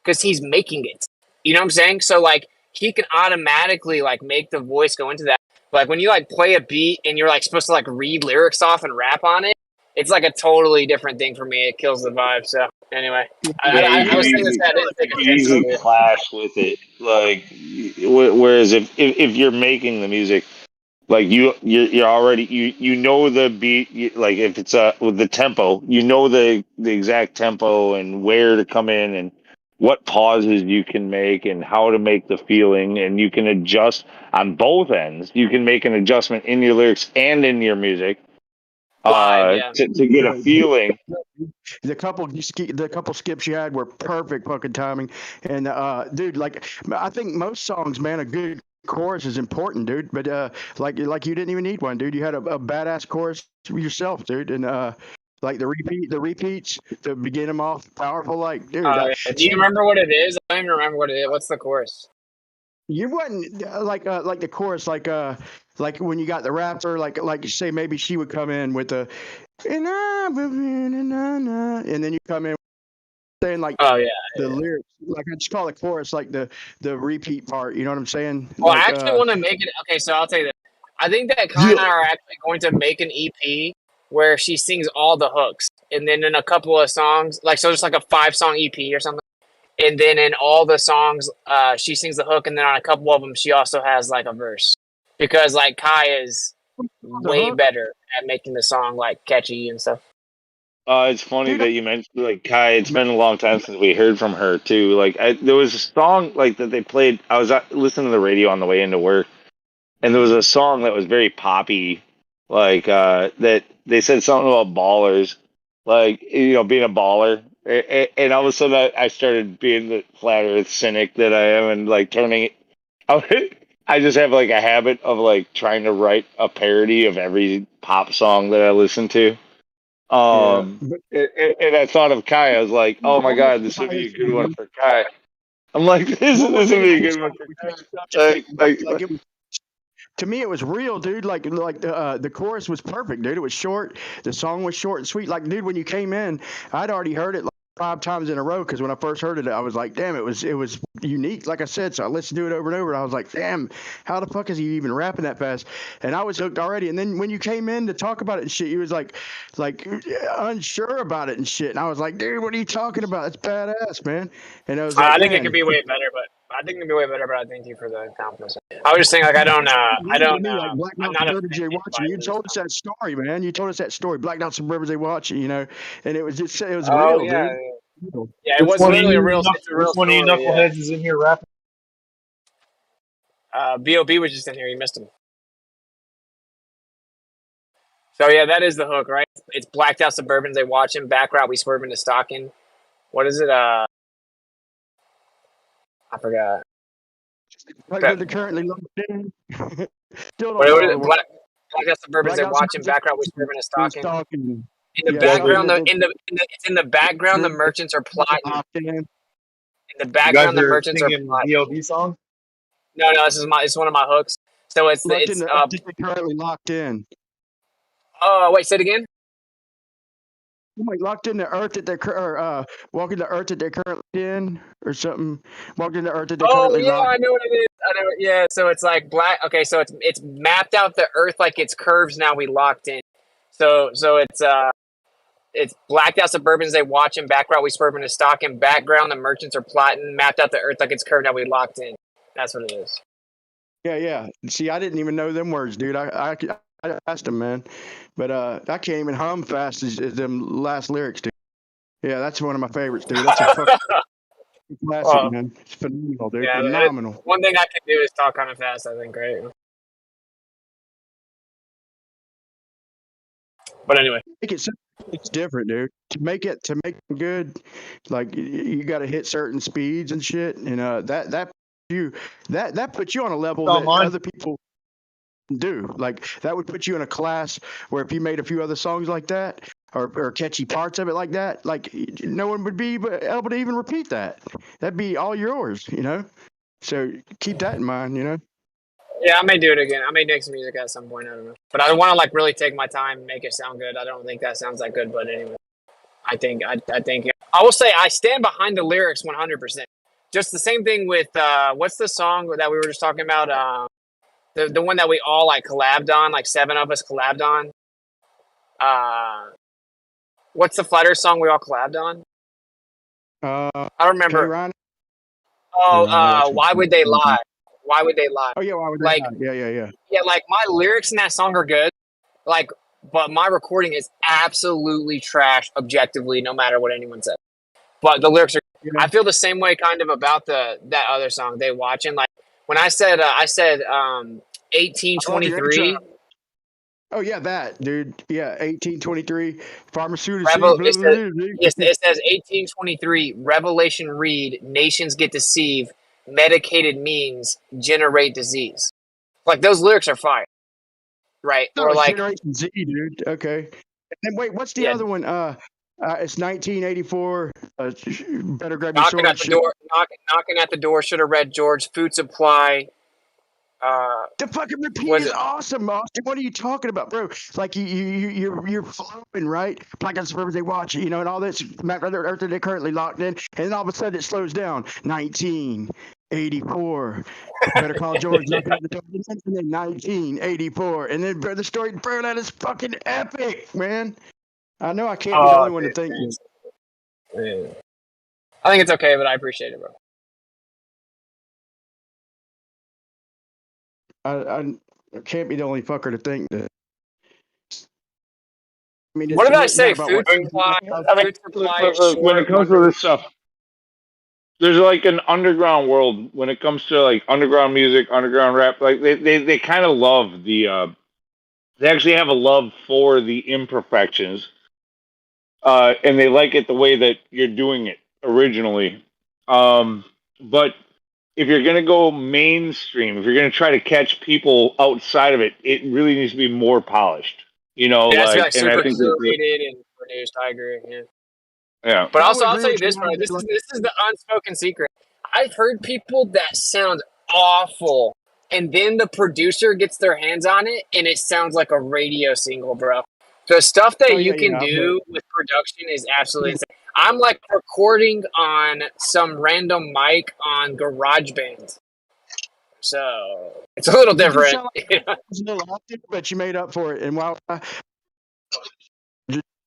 because he's making it. You know what I'm saying? So like he can automatically like make the voice go into that. Like when you like play a beat and you're like supposed to like read lyrics off and rap on it, it's like a totally different thing for me. It kills the vibe. So anyway, I was saying this. I didn't take You offense usually to it. clash with it. Like, whereas if you're making the music, like you're already you know the beat. Like if it's with the tempo, you know the exact tempo and where to come in and what pauses you can make and how to make the feeling, and you can adjust on both ends. You can make an adjustment in your lyrics and in your music to get a feeling. The couple skips you had were perfect fucking timing, and dude, like I think most songs, man, a good chorus is important, dude. But like you didn't even need one, dude. You had a badass chorus yourself, dude, and like the repeats to begin them off powerful, like dude. Yeah. Do you remember what it is? I don't even remember what it is. What's the chorus? You wasn't like the chorus, like when you got the rapper, like you say maybe she would come in with the and then you come in saying like the lyrics, like I just call it chorus, like the repeat part. You know what I'm saying? Well, I Like actually want to make it. Okay, so I'll tell you this. I think that Kai and I are actually going to make an EP where she sings all the hooks, and then in a couple of songs, like so, just like a 5-song EP or something. And then in all the songs, she sings the hook, and then on a couple of them, she also has like a verse. Because like Kai is way better at making the song like catchy and stuff. It's funny that you mentioned like Kai. It's been a long time since we heard from her too. Like there was a song like that they played. I was listening to the radio on the way into work, and there was a song that was very poppy, like that they said something about ballers, like being a baller, and all of a sudden I started being the flat earth cynic that I am, and like turning it. I just have like a habit of like trying to write a parody of every pop song that I listen to. And I thought of Kai. I was like, oh my god, this would be a good one for Kai. I'm like, this would be a good one for Kai. like it was, to me it was real, dude. Like the chorus was perfect, dude. It was short. The song was short and sweet. Like, dude, when you came in, I'd already heard it like 5 times in a row because when I first heard it, I was like, damn, it was unique. Like I said, so I listened to it over and over, and I was like, damn, how the fuck is he even rapping that fast? And I was hooked already. And then when you came in to talk about it and shit, you was like unsure about it and shit. And I was like, dude, what are you talking about? It's badass, man. And I was like, I think it could be way better, but I thank you for the compliment. I was just saying, like, I'm not you told us that story, man. You told us that story. Blacked out suburbs they watching, and it was Oh real, yeah, dude. yeah. It was literally a real. It's a real Which one of you story. knuckleheads is in here rapping? B.O.B. was just in here. You missed him. So yeah, that is the hook, right? It's blacked out suburbans. They watch him. Back route, we swerve into Stocking. What is it? I forgot. Like they're currently locked in. Still don't What is it? know. Blacked out suburbans. They watch him. Back route, we swerve into Stocking. In the background, it's in the background. The merchants are plotting. The You guys background, the are merchants are singing plotting. DOB song? No, this is one of my hooks. So it's Locked in the earth that they're currently locked in. Oh wait, say it again. I'm like locked in the earth that they're walking the earth that they're currently in, or something. Walked in the earth that they're Oh currently yeah, locked. I know what it is. I know. Yeah, so it's like black. Okay, so it's mapped out the earth like its curves now. We locked in. So it's blacked out suburbans. They watch in background. We suburban is stock in background. The merchants are plotting. Mapped out the earth like it's curved. Now we locked in. That's what it is. Yeah. See, I didn't even know them words, dude. I asked them, man, but I can't even hum fast as them last lyrics, dude. Yeah, that's one of my favorites, dude. That's a fucking classic, man. It's phenomenal, dude. Yeah, Phenomenal. one thing I can do is talk kind of fast. I think, right? But anyway, It's different, dude. To make it good, like you got to hit certain speeds and shit, and that puts you on a level that other people do. Like that would put you in a class where if you made a few other songs like that or catchy parts of it like that, like no one would be able to even repeat that. That'd be all yours, you know. So keep that in mind, you know. yeah, I may do it again. I may make some music at some point. I don't know, but I want to like really take my time and make it sound good. I don't think that sounds that good, but anyway, I think I will say I stand behind the lyrics 100%. Just the same thing with what's the song that we were just talking about? The one that we all like collabed on, like 7 of us collabed on. What's the Flutter song we all collabed on? I don't remember. K-Ron? Oh, why would they lie? Why would they lie? Oh yeah, why would they Like, lie? Yeah. yeah, like my lyrics in that song are good. Like, but my recording is absolutely trash, objectively, no matter what anyone says. But the lyrics are. I feel the same way, kind of, about that other song. They watching like when I said 1823. Oh yeah, that dude. Yeah, 1823 pharmaceutical. It says 1823. Revelation read: nations get deceived. Medicated means generate disease. Like those lyrics are fire, right? No, Or it's like Generation Z, dude. Okay. And wait, what's the other one? It's 1984. Better grab your knocking sword. at the door. Knocking at the door. Should have read George. Food supply. The fucking repeat is awesome, Austin. What are you talking about, bro? Like you're flowing, right? Black and suburbs, they watch it, you know, and all this. Earth they're currently locked in, and then all of a sudden it slows down. 1984. Better call George. Knocking at the door. And then 1984, and then the story, bro, that is fucking epic, man. I know I can't be the only one to think this. Yeah. I think it's okay, but I appreciate it, bro. I can't be the only fucker to think that. I mean, What did I written say? about Food what- supply. I mean, Food supply. look, when it comes to this stuff, there's like an underground world when it comes to like underground music, underground rap. Like they kind of love the. They actually have a love for the imperfections, and they like it the way that you're doing it originally. But if you're gonna go mainstream, if you're gonna try to catch people outside of it, it really needs to be more polished. You know, Yeah, it's like, like and I super think that, curated and produced. I agree. Yeah. yeah. But I also, would I'll agree tell you with you, this, bro. man. This is the unspoken secret. I've heard people that sound awful, and then the producer gets their hands on it, and it sounds like a radio single, bro. The stuff that Oh, you yeah, can I've heard. do with production is absolutely insane. I'm like recording on some random mic on GarageBand, so it's a little You do different. sound like it was a little often, but you made up for it. And while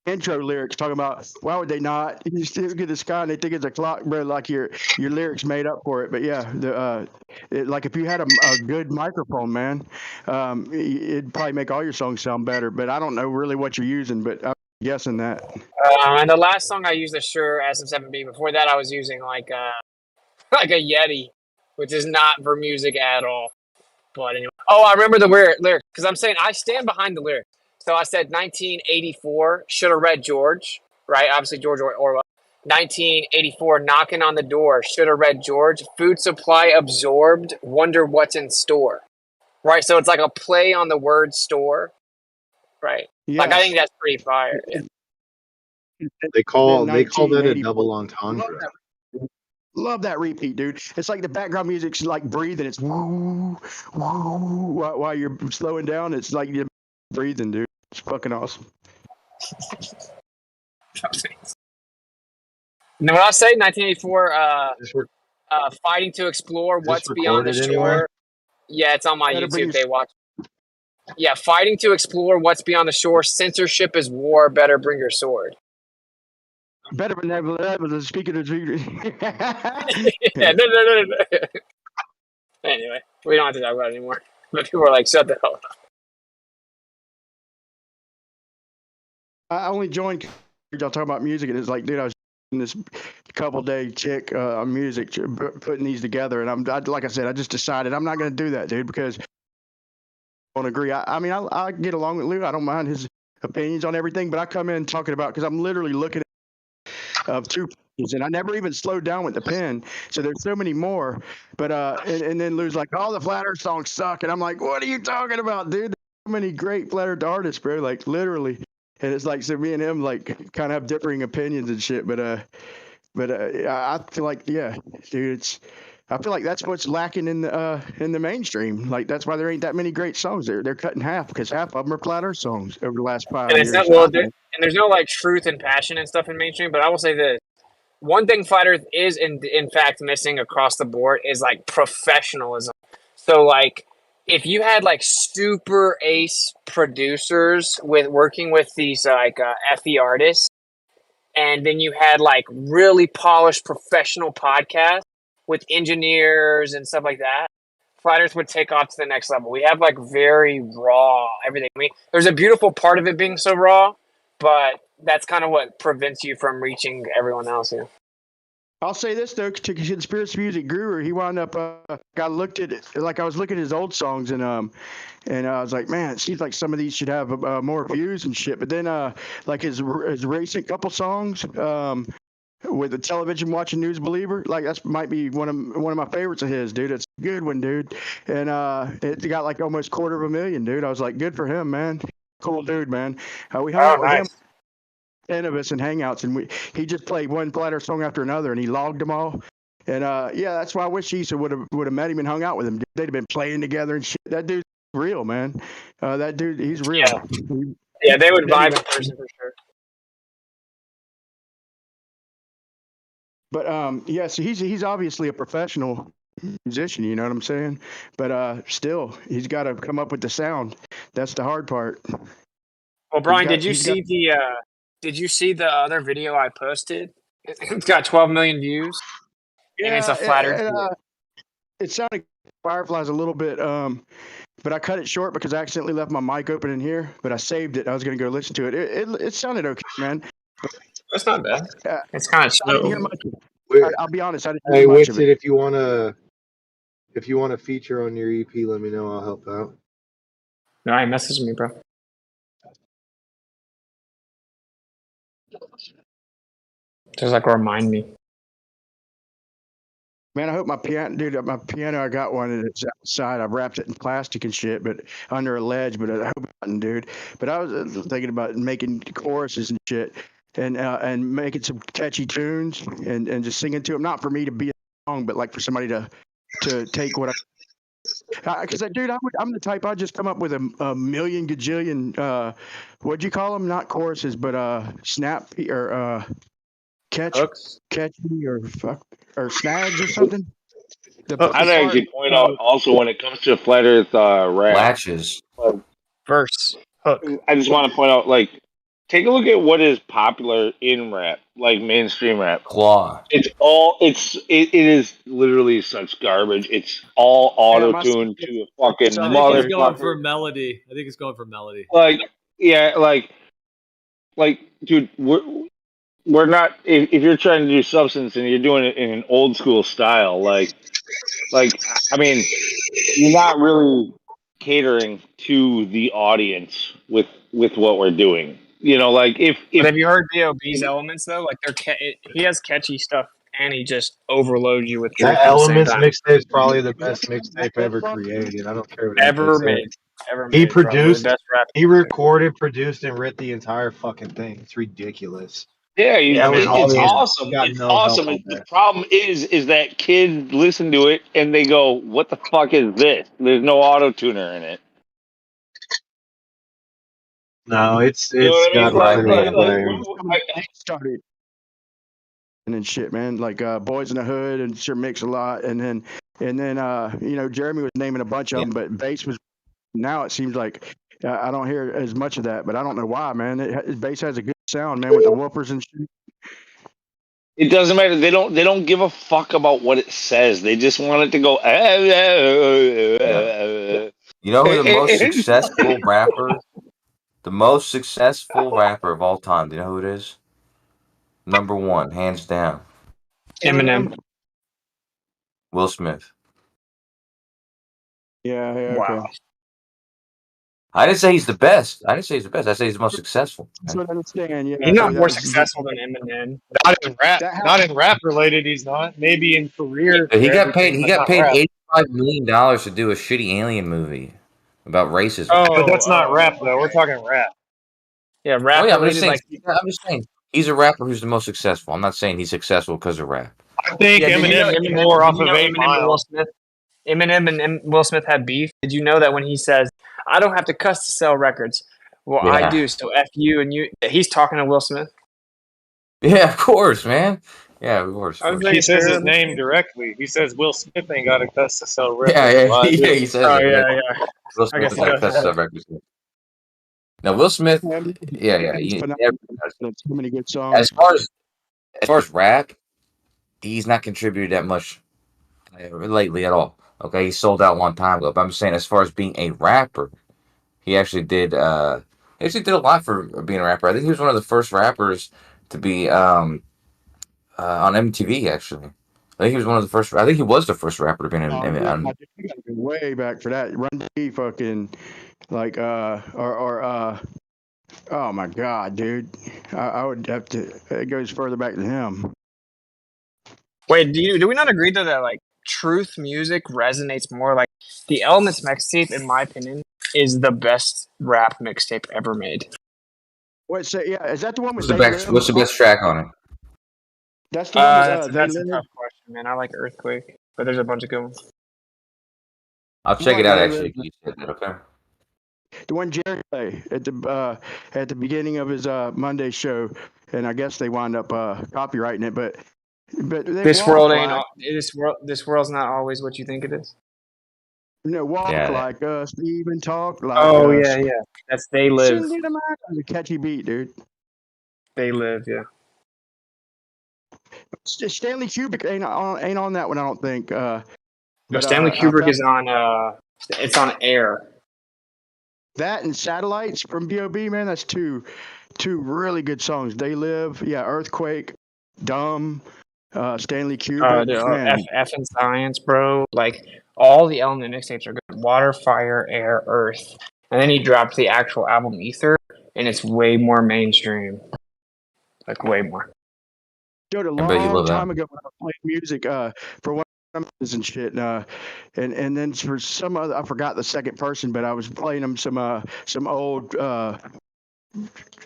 intro lyrics talking about why would they not? You still get the sky and they think it's a clock, bro. Like your lyrics made up for it. But yeah, like if you had a good microphone, man, it'd probably make all your songs sound better. But I don't know really what you're using, but I'm guessing that. And the last song I used a Shure SM7B. Before that, I was using like like a Yeti, which is not for music at all. But anyway, oh, I remember the lyric because I'm saying I stand behind the lyric. So I said 1984 should have read George, right? Obviously George Orwell. 1984 knocking on the door should have read George. Food supply absorbed. Wonder what's in store, right? So it's like a play on the word store, right? Like I think that's pretty fire. Yeah. They call that a double entendre. Love that repeat, dude. It's like the background music's like breathing. It's woo, woo, while you're slowing down. It's like you're breathing, dude. It's fucking awesome. Now, when I say 1984, fighting to explore what's beyond the shore. Anywhere? Yeah, it's on my Better bring YouTube. They watch. Yeah, fighting to explore what's beyond the shore. Censorship is war. Better bring your sword. Better than ever. Speaking of Yeah, no. Anyway, we don't have to talk about it anymore. But people are like, shut the hell up. I only joined y'all talking about music, and it's like, dude, I was in this couple day chick on music, putting these together, and like I said, I just decided I'm not going to do that, dude, because I don't agree. I mean, I get along with Lou. I don't mind his opinions on everything, but I come in talking about, because I'm literally looking at 2 pages, and I never even slowed down with the pen, so there's so many more. But and then Lou's like, all the Flat Earth songs suck, and I'm like, what are you talking about, dude? There's so many great Flat Earth artists, bro, like literally. And it's like, so me and him like kind of have differing opinions and shit, but I feel like, yeah, dude, I feel like that's what's lacking in the mainstream. Like, that's why there ain't that many great songs. They're cut in half, because half of them are Flat Earth songs over the last 5 And years. it's not, and there's no like truth and passion and stuff in mainstream. But I will say this: one thing Flat Earth is in fact missing across the board is like professionalism. So like, if you had like super ace producers working with these like FE artists, and then you had like really polished professional podcasts with engineers and stuff like that, Flat Earth would take off to the next level. We have like very raw everything. I mean, there's a beautiful part of it being so raw, but that's kind of what prevents you from reaching everyone else here. I'll say this though, to Conspiracy Music Guru, he wound up. I looked at it, like I was looking at his old songs, and I was like, man, it seems like some of these should have more views and shit. But then, like his recent couple songs, with the television watching news believer, like that's might be one of my favorites of his, dude. It's a good one, dude. And it got like almost 250,000, dude. I was like, good for him, man. Cool dude, man. We hung out with him. 10 of us in Hangouts, and he just played one Flat Earth song after another, and he logged them all. And yeah, that's why I wish Issa would have met him and hung out with him. They'd have been playing together and shit. That dude's real, man. That dude, he's real. Yeah, they would vibe in person for sure. But yeah, so he's obviously a professional musician, you know what I'm saying? But still, he's got to come up with the sound. That's the hard part. Well, Brian, did you see the other video I posted? It's got 12 million views, and it's a Flat Earth video. It sounded Fireflies a little bit, but I cut it short because I accidentally left my mic open in here. But I saved it. I was going to go listen to it. It sounded okay, man. That's not bad. It's kind of slow. I didn't hear much of it. I'll be honest. I didn't Hey, hear much of Winston, it. if you want to feature on your EP, let me know. I'll help out. No, he messaged me, bro. Just like remind me. Man, I hope my piano, I got one and it's outside. I've wrapped it in plastic and shit, but under a ledge, but I hope it doesn't, dude. But I was thinking about making choruses and shit and making some catchy tunes and just singing to them. Not for me to be a song, but like for somebody to take what because dude, I'm the type, I just come up with a million gajillion, what'd you call them? Not choruses, but snap or catchy or snags or something. I'd actually point out also when it comes to Flat Earth rap, latches, verse, hook. I just want to point out, like, take a look at what is popular in rap, like mainstream rap. Claw. It is literally such garbage. It's all auto tuned to a fucking I think he's going for motherfucker. melody. I think he's going for melody. Like, yeah, like, dude, we're not. If you're trying to do substance and you're doing it in an old school style, like, I mean, you're not really catering to the audience with what we're doing. You know, like if But have you heard B.O.B's Elements though? Like he has catchy stuff, and he just overloads you with truth That at the same Elements time. mixtape is probably the best mixtape ever created. I don't care what Ever anybody made. says. Ever He made, bro. produced, The best rap. he recorded, produced, and wrote the entire fucking thing. It's ridiculous. Yeah, Yeah, with all it's these. awesome. Got It's no help awesome. on The that. problem is that kids listen to it and they go, "What the fuck is this?" There's no auto tuner in it. No, it's You know what I mean? got Right, everything man. in there. I Started and shit, man. Like Boys in the Hood and Sure Mix a Lot, and then you know, Jeremy was naming a bunch of Yeah. them, but bass was. Now it seems like I don't hear as much of that, but I don't know why, man. Bass has a good sound, man, with the whoopers and shit. It doesn't matter. They don't give a fuck about what it says. They just want it to go. Yeah. You know who the most successful rapper? The most successful rapper of all time. Do you know who it is? Number one, hands down. Eminem. Will Smith. Yeah, Wow. okay. I didn't say he's the best. I didn't say he's the best. I say he's the most successful. That's what I understand. Yeah, He's not that more was successful than Eminem. Not in rap. that Not happened. in rap related. He's not. Maybe in career He for got paid. everything, He but got not paid rap. $85 million to do a shitty alien movie about racism. But that's not rap though. We're Okay. talking rap. Yeah, Oh rap yeah, I'm just related. saying. Like, I'm just saying he's a rapper who's the most successful. I'm not saying he's successful because of rap. I think yeah, did you know Eminem made Eminem? more Did off you of know 8 Eminem and Will Mile. Smith? Eminem and Will Smith had beef. Did you know that when he says, "I don't have to cuss to sell records," well, I Yeah. do. So f you and you. He's talking to Will Smith. Yeah, of course, man. Yeah, of course, of I was course. He making says sure. his name directly. He says Will Smith ain't got a cuss to sell Yeah, records. yeah, Well, I yeah. do. He says Oh it. Yeah. yeah. Will I Smith guess is he like does cuss that. records. Now Will Smith. Man, Yeah, yeah. it's phenomenal. There's so many good songs. As far as rap, he's not contributed that much lately at all. Okay, he sold out a long time ago. But I'm just saying, as far as being a rapper, he actually did. He actually did a lot for being a rapper. I think he was one of the first rappers to be on MTV. Actually, I think he was one of the first. I think he was the first rapper to be Oh, on. you gotta go way back for that. Run D fucking like oh my god, dude. I would have to. It goes further back than him. Wait, do we not agree though that like truth music resonates more? Like the Elements mixtape, in my opinion, is the best rap mixtape ever made. Wait, so yeah, is that the one with What's the They best? Live? What's the best track on it? That's the one with That's They a Live. tough question, man. I like Earthquake, but there's a bunch of good ones. I'll I check like it out. They Actually, Live. you said that. Okay. The one Jerry played at the beginning of his Monday show, and I guess they wound up copyrighting it, but they This walk world ain't like this world's not always what you think it is. walk Yeah. like us, even talk like Oh us. yeah. That's They Live. Send it a man. That's a catchy beat, dude. They Live, yeah. Stanley Kubrick ain't on that one, I don't think. No, But Stanley I Kubrick found is on it's on Air. that and Satellites from B.O.B. Man, that's two really good songs. They Live, yeah, Earthquake, Dumb, Stanley Kubrick, Dude, man. F and Science, bro. Like all the Element mixtapes are good. Water, Fire, Air, Earth. And then he dropped the actual album Ether, and it's way more mainstream. Like way more. Dude, a I bet you long love that. time ago when I played music for one of them and shit, and then for some other, I forgot the second person, but I was playing them some old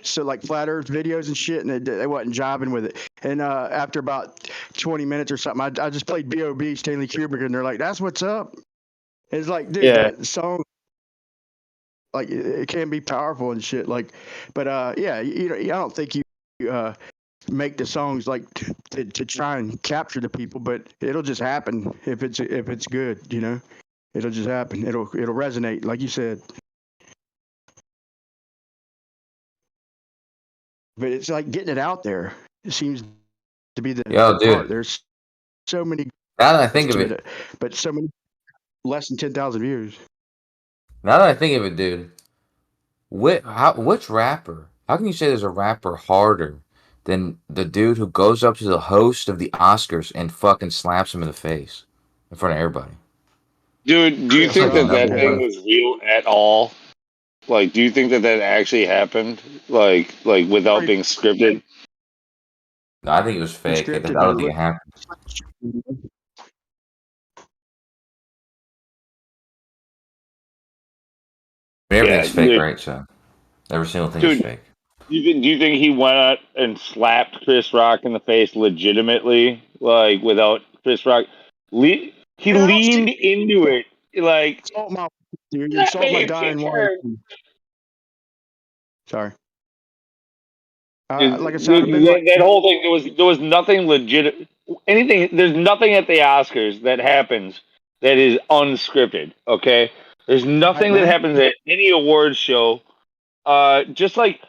so like flat Earth videos and shit, and they wasn't jiving with it. And after about 20 minutes or something, I just played B.O.B. Stanley Kubrick, and they're like, "That's what's up." It's like, dude, Yeah. that song, like, it can be powerful and shit. Like, but yeah, you know, I don't think you make the songs like to try and capture the people, but it'll just happen if it's good, you know. It'll just happen. It'll resonate, like you said. But it's like getting it out there. It seems to be the Yo, part. dude. There's so many Now that I think of to it, but so many less than 10,000 views. now that I think of it, dude, which rapper? How can you say there's a rapper harder than the dude who goes up to the host of the Oscars and fucking slaps him in the face in front of everybody? Dude, do you That's think like that number thing one. was real at all? Like, do you think that actually happened? Like without being scripted? No, I think it was fake. I Unscripted, don't man. think it happened. Yeah, Everything's fake, dude. right? So every single thing is Dude, fake. Do you think he went out and slapped Chris Rock in the face legitimately, like without Chris Rock? He leaned into it, like Insult my dude. that Insult my man dying kicked wife. her. Sorry. Dude, Like I said, I've been like that whole thing, there was nothing legit. Anything. There's nothing at the Oscars that happens that is unscripted. Okay, there's right, nothing that man. happens at any awards show. Just like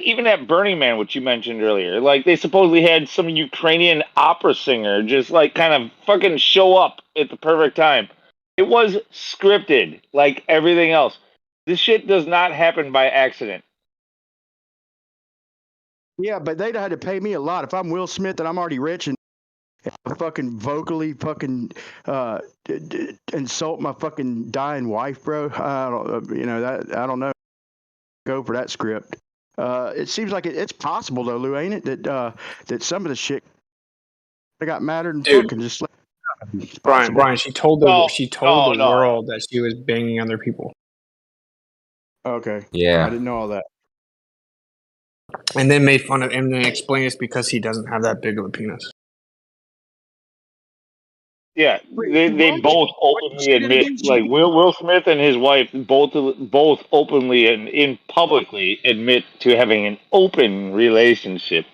even at Burning Man, which you mentioned earlier, like they supposedly had some Ukrainian opera singer just like kind of fucking show up at the perfect time. It was scripted, like everything else. This shit does not happen by accident. Yeah, but they'd had to pay me a lot. If I'm Will Smith and I'm already rich and fucking vocally fucking insult my fucking dying wife, bro. I don't, that I don't know. Go for that script. It seems like it's possible though, Lou, ain't it? That some of the shit I got madder than Dude. fucking just. It's Brian, possible. she told the world that she was banging other people. Okay. Yeah. I didn't know all that. And then made fun of him and then explained it's because he doesn't have that big of a penis. Yeah, they both openly admit, like Will Smith and his wife both openly and in publicly admit to having an open relationship.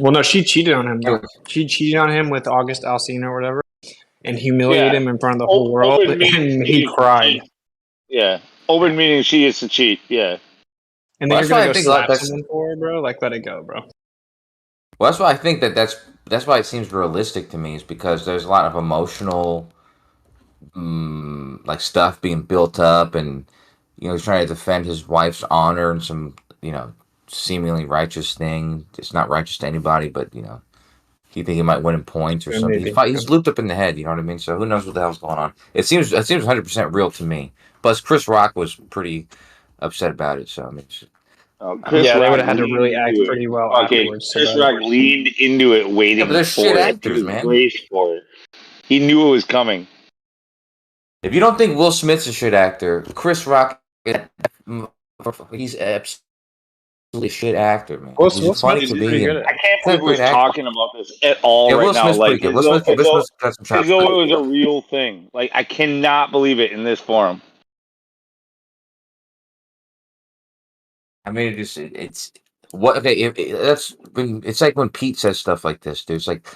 Well, no, she cheated on him. Though. She cheated on him with August Alsina or whatever, and humiliated Yeah, him in front of the whole world, open meaning and she he is to cried. cheat. Yeah, open meaning she is to cheat. Yeah, And then Well, you're gonna go slap someone for it, bro? Like, let it go, bro. Well, that's why I think that's why it seems realistic to me, is because there's a lot of emotional, like stuff being built up, and he's trying to defend his wife's honor and some seemingly righteous thing. It's not righteous to anybody, but he think he might win in points or Yeah, something. maybe. He's looped up in the head. You know what I mean? So who knows what the hell's going on? It seems 100% real to me. Plus, Chris Rock was pretty upset about it. So I mean. Chris they Rock would have had to leaned really act into it. pretty well Okay, afterwards. Chris About Rock leaned into it, Yeah, but waiting they're shit for it. actors, He was man. braced for it. He knew it was coming. If you don't think Will Smith's a shit actor, Chris Rock, he's absolutely a shit actor, man. Will He's Smith funny is to pretty me, good and at I it. can't he's a believe we're great actor. talking about this at all Yeah, right Will now. Smith's pretty Like good. Will Smith got some chops. as though it was a real thing. Like I cannot believe it in this forum. I mean, it's what okay. It's like when Pete says stuff like this, dude. It's like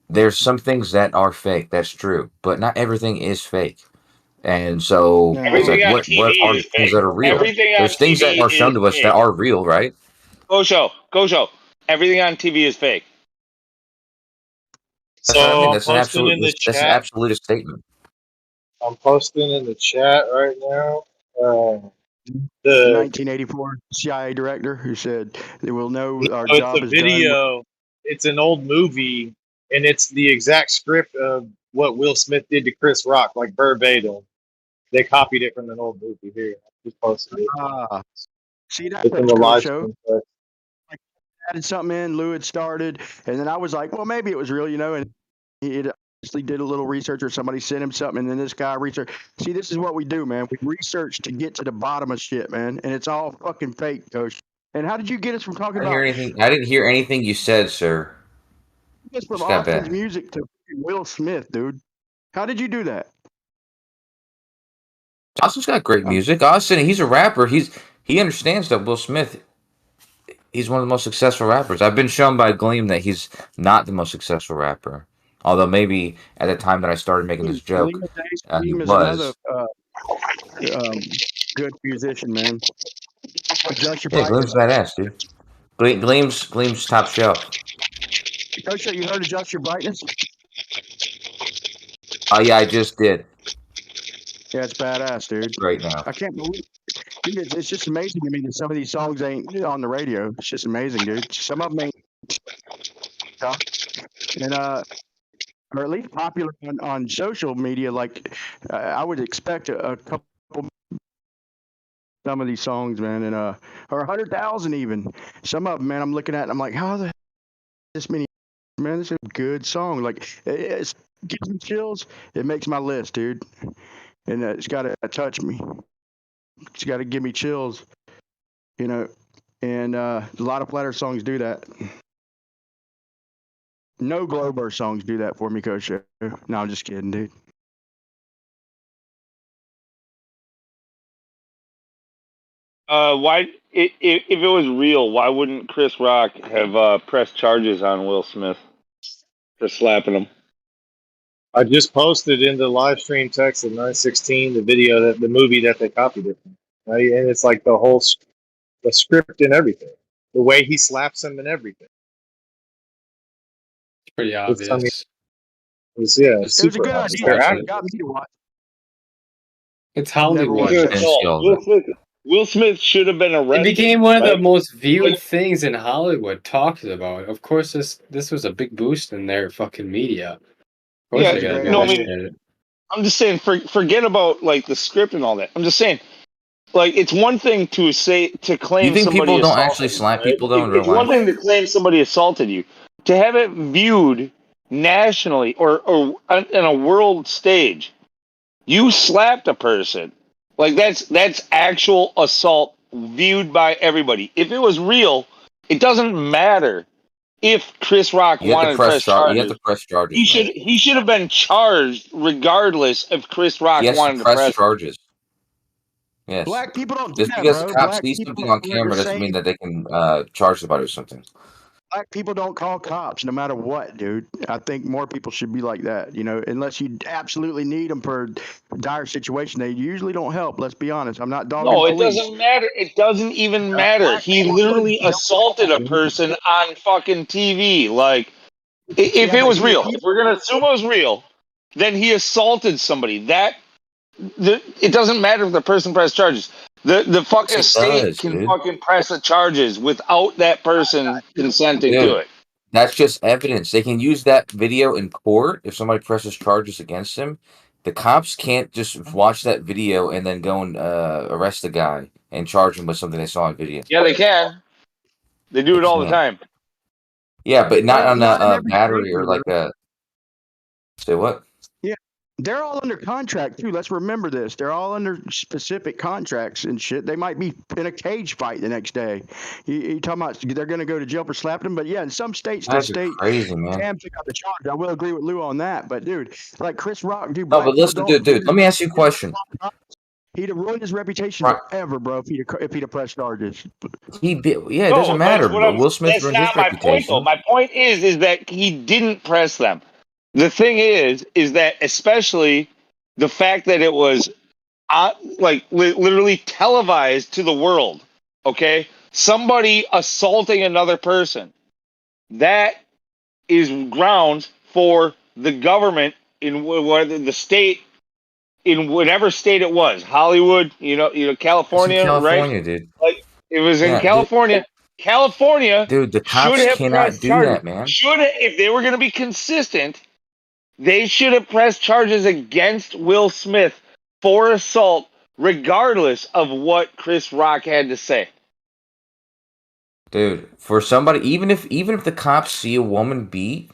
there's some things that are fake. That's true, but not everything is fake. And so No. it's like Everything on what TV are the is things fake. that are real? Everything on There's things that TV are is shown to us that fake. are real, right? Go show. Everything on TV is fake. That's what I So mean. I'm posting in the That's an chat. absolute statement. I'm posting in the chat right now. The The 1984 CIA director who said they will know our it's a job is done. video. It's an old movie, and it's the exact script of what Will Smith did to Chris Rock, like verbatim. They copied it from an old movie. Here, I just posted it. See that It's in the go live show. stream. But Like added something in, Lou had started, and then I was like, well, maybe it was real, and he had obviously did a little research, or somebody sent him something, and then this guy researched. See, this is what we do, man. We research to get to the bottom of shit, man, and it's all fucking fake, Coach. And how did you get us from talking about I didn't hear anything you said, sir. this from Just got Austin's bad. music to Will Smith, dude? How did you do that? Austin's got great music. Austin, he's a rapper. He understands that Will Smith. He's one of the most successful rappers. I've been shown by Gleam that he's not the most successful rapper. Although maybe at the time that I started making this joke, he Gleam is another was. good musician, man. Adjust your Yeah, Gleam's brightness. badass, dude. Gleam's top shelf. Coach, you heard Adjust Your Brightness? Oh yeah, I just did. Yeah, it's badass, dude. Right now. I can't believe dude, it's just amazing to me that some of these songs ain't on the radio. It's just amazing, dude. Some of them ain't, and or at least popular on social media. Like I would expect a couple. Some of these songs, man, and or 100,000 even. Some of them, man, I'm looking at, and I'm like, how the hell this many? Man, this is a good song. Like it gives me chills. It makes my list, dude. And it's got to touch me. It's got to give me chills. You know, And a lot of flat Earth songs do that. No globe Earth songs do that for me, Coach. No, I'm just kidding, dude. Why, if it was real, why wouldn't Chris Rock have pressed charges on Will Smith for slapping him? I just posted in the live stream text of 916 the video that the movie that they copied it from, right? And it's like the script and everything, the way he slaps him and everything. It's pretty obvious. I mean, it's It was a good obvious. idea. They're It got me to watch. It's Never Hollywood. watched that. Will Smith should have been It arrested. became one of the right? most viewed things in Hollywood talked about. Of course, this was a big boost in their fucking media. Of course, Yeah, they gotta no, I get mean, I'm just saying, forget about like the script and all that. I'm just saying, like, it's one thing to claim You think somebody people don't assaulted actually you, slap right? people though in real It's one life? thing to claim somebody assaulted you. To have it viewed nationally or on a world stage, you slapped a person. Like that's actual assault viewed by everybody. If it was real, it doesn't matter if Chris Rock You have to wanted to press press charge. You have charges. to press charges, He man. should have been charged regardless if Chris Rock He has to wanted to press press. charges. Yes. Black people don't do Just that, because bro. cops Black see people something on are the camera doesn't same. mean that they can charge somebody with something. Black people don't call cops no matter what, dude. I think more people should be like that. You know, unless you absolutely need them for a dire situation, they usually don't help. Let's be honest. I'm not dogging No, it police. doesn't matter. It doesn't even matter. He literally assaulted a person on fucking TV. Like, if Yeah, it but was real, if we're gonna assume it was real, then he assaulted somebody. It doesn't matter if the person pressed charges. The fucking It state does, can dude. fucking press the charges without that person consenting to Dude, it. that's just evidence. They can use that video in court if somebody presses charges against him. The cops can't just watch that video and then go and arrest the guy and charge him with something they saw on video. Yeah, they can. They do it all the can't. time. Yeah, but not on not in a every battery state, or like a. Say what? Yeah, they're all under contract too. Let's remember this. They're all under specific contracts and shit. They might be in a cage fight the next day. You talking about they're going to go to jail for slapping them? But yeah, in some states, the Guys are state crazy, man. can pick up the charge. I will agree with Lou on that. But dude, like Chris Rock, dude, No, black but people listen, don't. dude. Let me ask you a question. He'd have ruined his reputation Right. forever, bro, if he'd have pressed charges. He did. Yeah, it No, doesn't matter. that's what I'm. Will Smith That's ruined his not my point, though. reputation. My point is that he didn't press them. The thing is that especially the fact that it was literally televised to the world. Okay, somebody assaulting another person. That is grounds for the government in whether the state, in whatever state it was, Hollywood, California, It's in California, right? dude. Like, it was in Yeah, California. California dude. The should cops have cannot pressed do charges. that, man. If they were going to be consistent, they should have pressed charges against Will Smith for assault, regardless of what Chris Rock had to say. Dude, for somebody, even if the cops see a woman beat,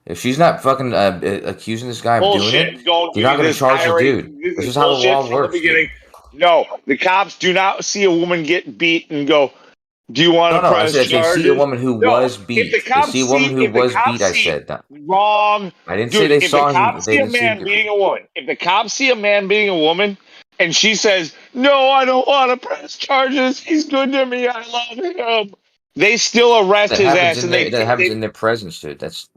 if she's not fucking accusing this guy of doing Bullshit. it, Don't they're give not me going to this charge the tirade. dude. This This is is how the bullshit law from the works, beginning. dude. No, the cops do not see a woman get beat and go, "Do you want to No. I press said if they see a charges?" woman who No. was If beat, the they cops see a woman who if the was beat. cops I see said no. wrong, I didn't say dude. they If the saw him. cops They see a didn't see him man beating a woman, if the cops see a man beating a woman, and she says, "No, I don't want to press charges. He's good to me. I love him," they still arrest That his happens ass, in and their in their presence, dude. That's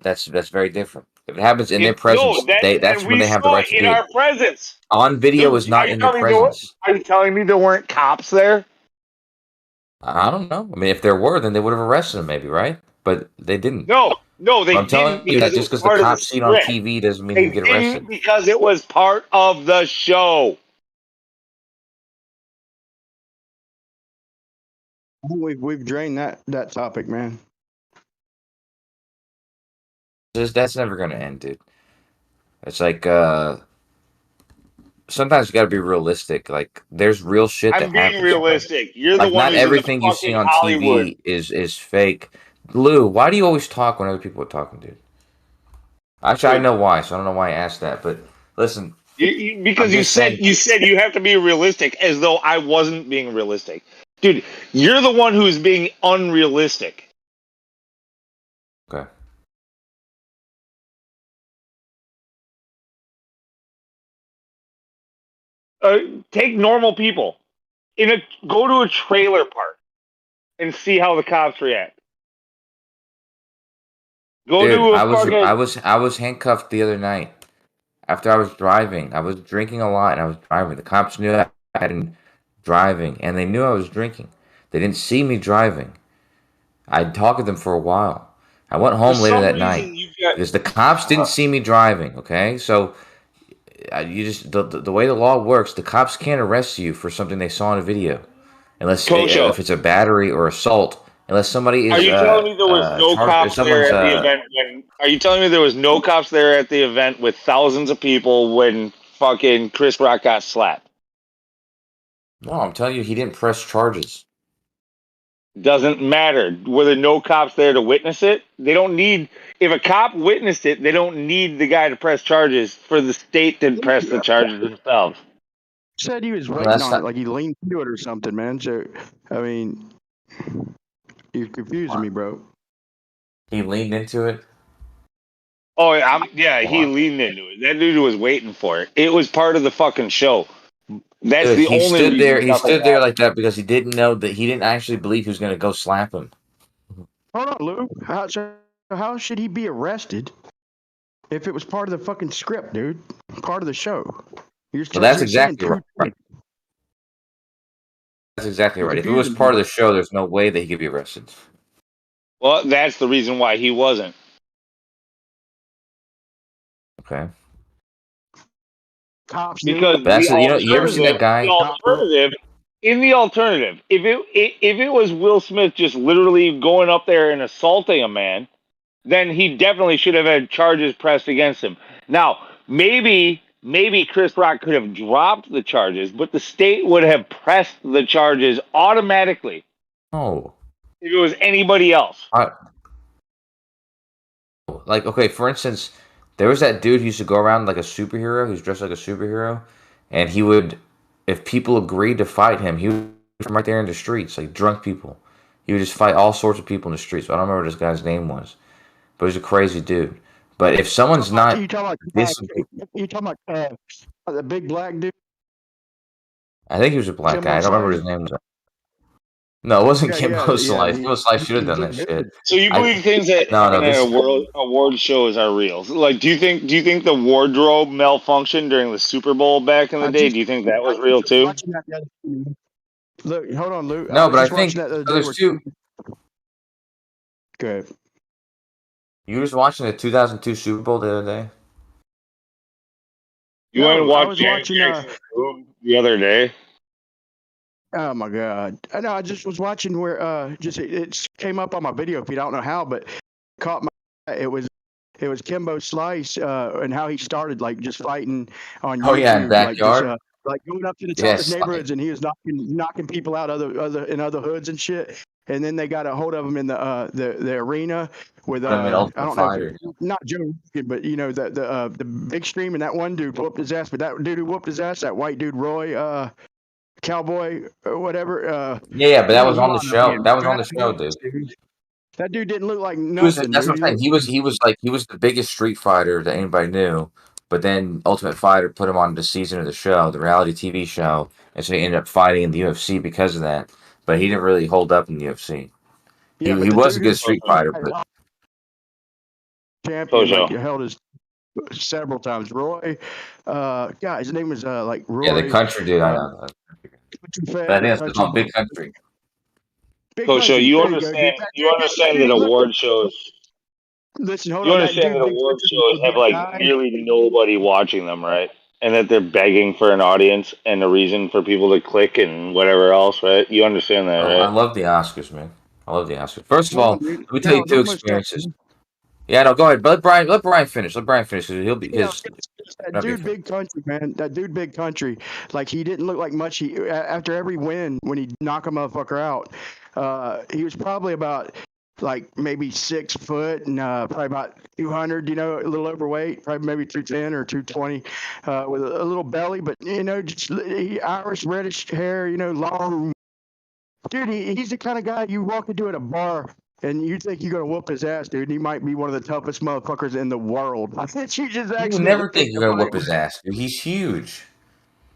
very different. If it happens in their no, presence, that's and when we they have the saw right it to in do it. our presence. On video is not in their presence. Are you telling me there weren't cops there? I don't know. I mean, if there were, then they would have arrested him, maybe, right? But they didn't. No, they I'm telling didn't you that because it just was because the part of the cops see it on script. TV doesn't mean They you get didn't arrested. because it was part of the show. We've drained that topic, man. That's never gonna end, dude. It's like sometimes you got to be realistic. Like there's real shit that I'm being happens. realistic. You're the Like one not who's in the everything you see fucking on Hollywood. TV is fake. Lou, why do you always talk when other people are talking, dude? Actually, I know why, so I don't know why I asked that. But listen, Because you said you have to be realistic, as though I wasn't being realistic. Dude, you're the one who's being unrealistic. Okay. Take normal people. Go to a trailer park and see how the cops react. Go Dude, to a I fucking. was handcuffed the other night after I was driving. I was drinking a lot and I was driving. The cops knew I had been driving and they knew I was drinking. They didn't see me driving. I talked to them for a while. I went For home later some that night reason, you got. because the cops didn't see me driving. Okay, so you just the way the law works, the cops can't arrest you for something they saw in a video, unless Kosho, if it's a battery or assault. Unless somebody are is you telling me there was no charged, if cops there someone's at the event when? Are you telling me there was no cops there at the event with thousands of people when fucking Chris Rock got slapped? no, I'm telling you, he didn't press charges. Doesn't matter. Were there no cops there to witness it? They don't need. If a cop witnessed it, they don't need the guy to press charges for the state to press the charges themselves. Said he was Well, waiting that's on it, not. like he leaned into it or something, man. So, I mean, you're confusing me, bro. He leaned into it. Oh, yeah, he Wow. leaned into it. That dude was waiting for it. It was part of the fucking show. That's Dude, the only reason He nothing stood there happened. like that because he didn't know that he didn't actually believe he was going to go slap him. Hold on, Lou. How should he be arrested if it was part of the fucking script, dude? Part of the show. You're Well, that's you're saying exactly two right. That's exactly You're right. If it was confusing me. part of the show, there's no way that he could be arrested. Well, that's the reason why he wasn't. Okay. Cops knew. Because But that's the you ever seen that guy? in the alternative, if it was Will Smith just literally going up there and assaulting a man, then he definitely should have had charges pressed against him. Now, maybe Chris Rock could have dropped the charges, but the state would have pressed the charges automatically Oh. if it was anybody else. Like, okay, for instance, there was that dude who used to go around like a superhero, who's dressed like a superhero, and he would, if people agreed to fight him, he would from right there in the streets, like drunk people. He would just fight all sorts of people in the streets. I don't remember what this guy's name was, but he was a crazy dude. But if someone's not You talking about the big black dude? I think he was a black guy. Kimbo I don't remember what Slice? his name was. No, it wasn't Kimbo Yeah. Slice. Kimbo Slice should have done that shit. So you believe things that No, happen at this award shows are real? Like, do you think the wardrobe malfunctioned during the Super Bowl back in the day? Do you think that was real too? Watching that the other day. Look, hold on, Lou. I No, was but I just watching think that the other so day. there's two. Good. You was watching the 2002 Super Bowl the other day? You went and No, I watched was Janet watching. Jackson's Boom the other day. Oh my god! I know. I just was watching where it came up on my video feed. I don't know how, but caught my. It was Kimbo Slice and how he started like just fighting on Oh yeah, in YouTube, like just backyard. like going up to the Yes, toughest neighborhoods, and he was knocking people out other hoods and shit. And then they got a hold of him in the arena with put him in I Ultimate don't know if Fighter. not Joe Rogan, but you know the big stream, and that one dude whooped his ass. But that dude who whooped his ass, that white dude Roy Cowboy or whatever. Yeah, but that was He on the wound up being show. That was on the fat show, ass, dude. dude. That dude didn't look like He was. nothing, That's dude. what I'm saying. He was the biggest Street Fighter that anybody knew. But then Ultimate Fighter put him on the season of the show, the reality TV show, and so he ended up fighting in the UFC because of that. But he didn't really hold up in the UFC. Yeah, but He the was a dude good who Street Fighter, but champion like held his several times. Roy, God, his name was like yeah, the Roy. country dude. I know. But I think it's called Big Country. Big Coach, so Country. you There you go, dude. understand? You understand that award shows. Listen, hold You on. That understand that dude, Big award Country, shows have like guy. nearly nobody watching them, right? And that they're begging for an audience and a reason for people to click and whatever else, right? You understand that, I right? love the Oscars, man. I love the Oscars. First of Hold all, on, dude. let me tell No, you two almost done. experiences. Yeah, no, go ahead. But let Brian finish. Let Brian finish because he'll be Yeah, his. that dude, Big Country, man. That dude, Big Country. Like he didn't look like much. After every win, when he knock a motherfucker out, he was probably about like maybe 6 foot and probably about 200. You know, a little overweight, probably maybe 210 or 220, with a little belly, but you know, just Irish reddish hair. You know, long Dude, he's the kind of guy you walk into at a bar and you think you're gonna whoop his ass, dude. He might be one of the toughest motherfuckers in the world. I bet you just You would actually never think think you're gonna about whoop it. his ass, dude. He's huge.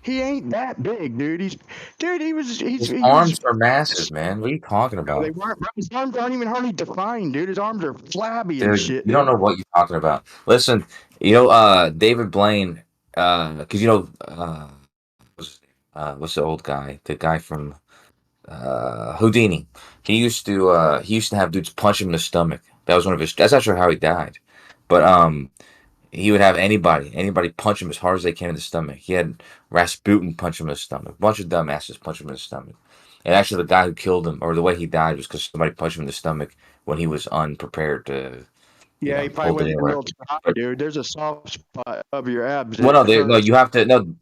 He ain't that big, dude. He was His arms are massive, man. What are you talking No, they about? weren't. Bro. His arms aren't even hardly defined, dude. His arms are flabby and Dude, shit, you don't dude. know what you're talking about. Listen, David Blaine, because what's the old guy? The guy from Houdini. He used to have dudes punch him in the stomach. That was one of his. That's not sure how he died, but he would have anybody punch him as hard as they can in the stomach. He had Rasputin punch him in the stomach. A bunch of dumbasses punch him in the stomach. And actually, the guy who killed him, or the way he died, was because somebody punched him in the stomach when he was unprepared to, Yeah, he probably hold it went in in or a whatever. little too high, But dude. There's a soft spot of your abs well, that no, hurts. you have to no.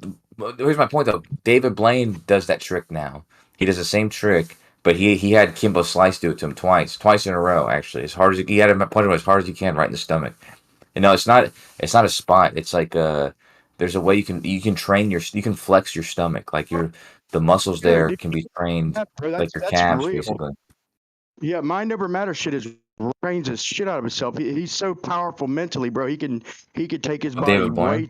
Here's my point though. David Blaine does that trick now. He does the same trick, but he had Kimbo Slice do it to him twice in a row. Actually, as hard as he had him punch him as hard as he can right in the stomach. And no, it's not a spot. It's like there's a way you can train you can flex your stomach, like the muscles Yeah, there dude, can be trained, bro, like your that's calves real. basically. Yeah, mind over matter shit is trains the shit out of himself. He's so powerful mentally, bro. He could take his body David way. Blaine.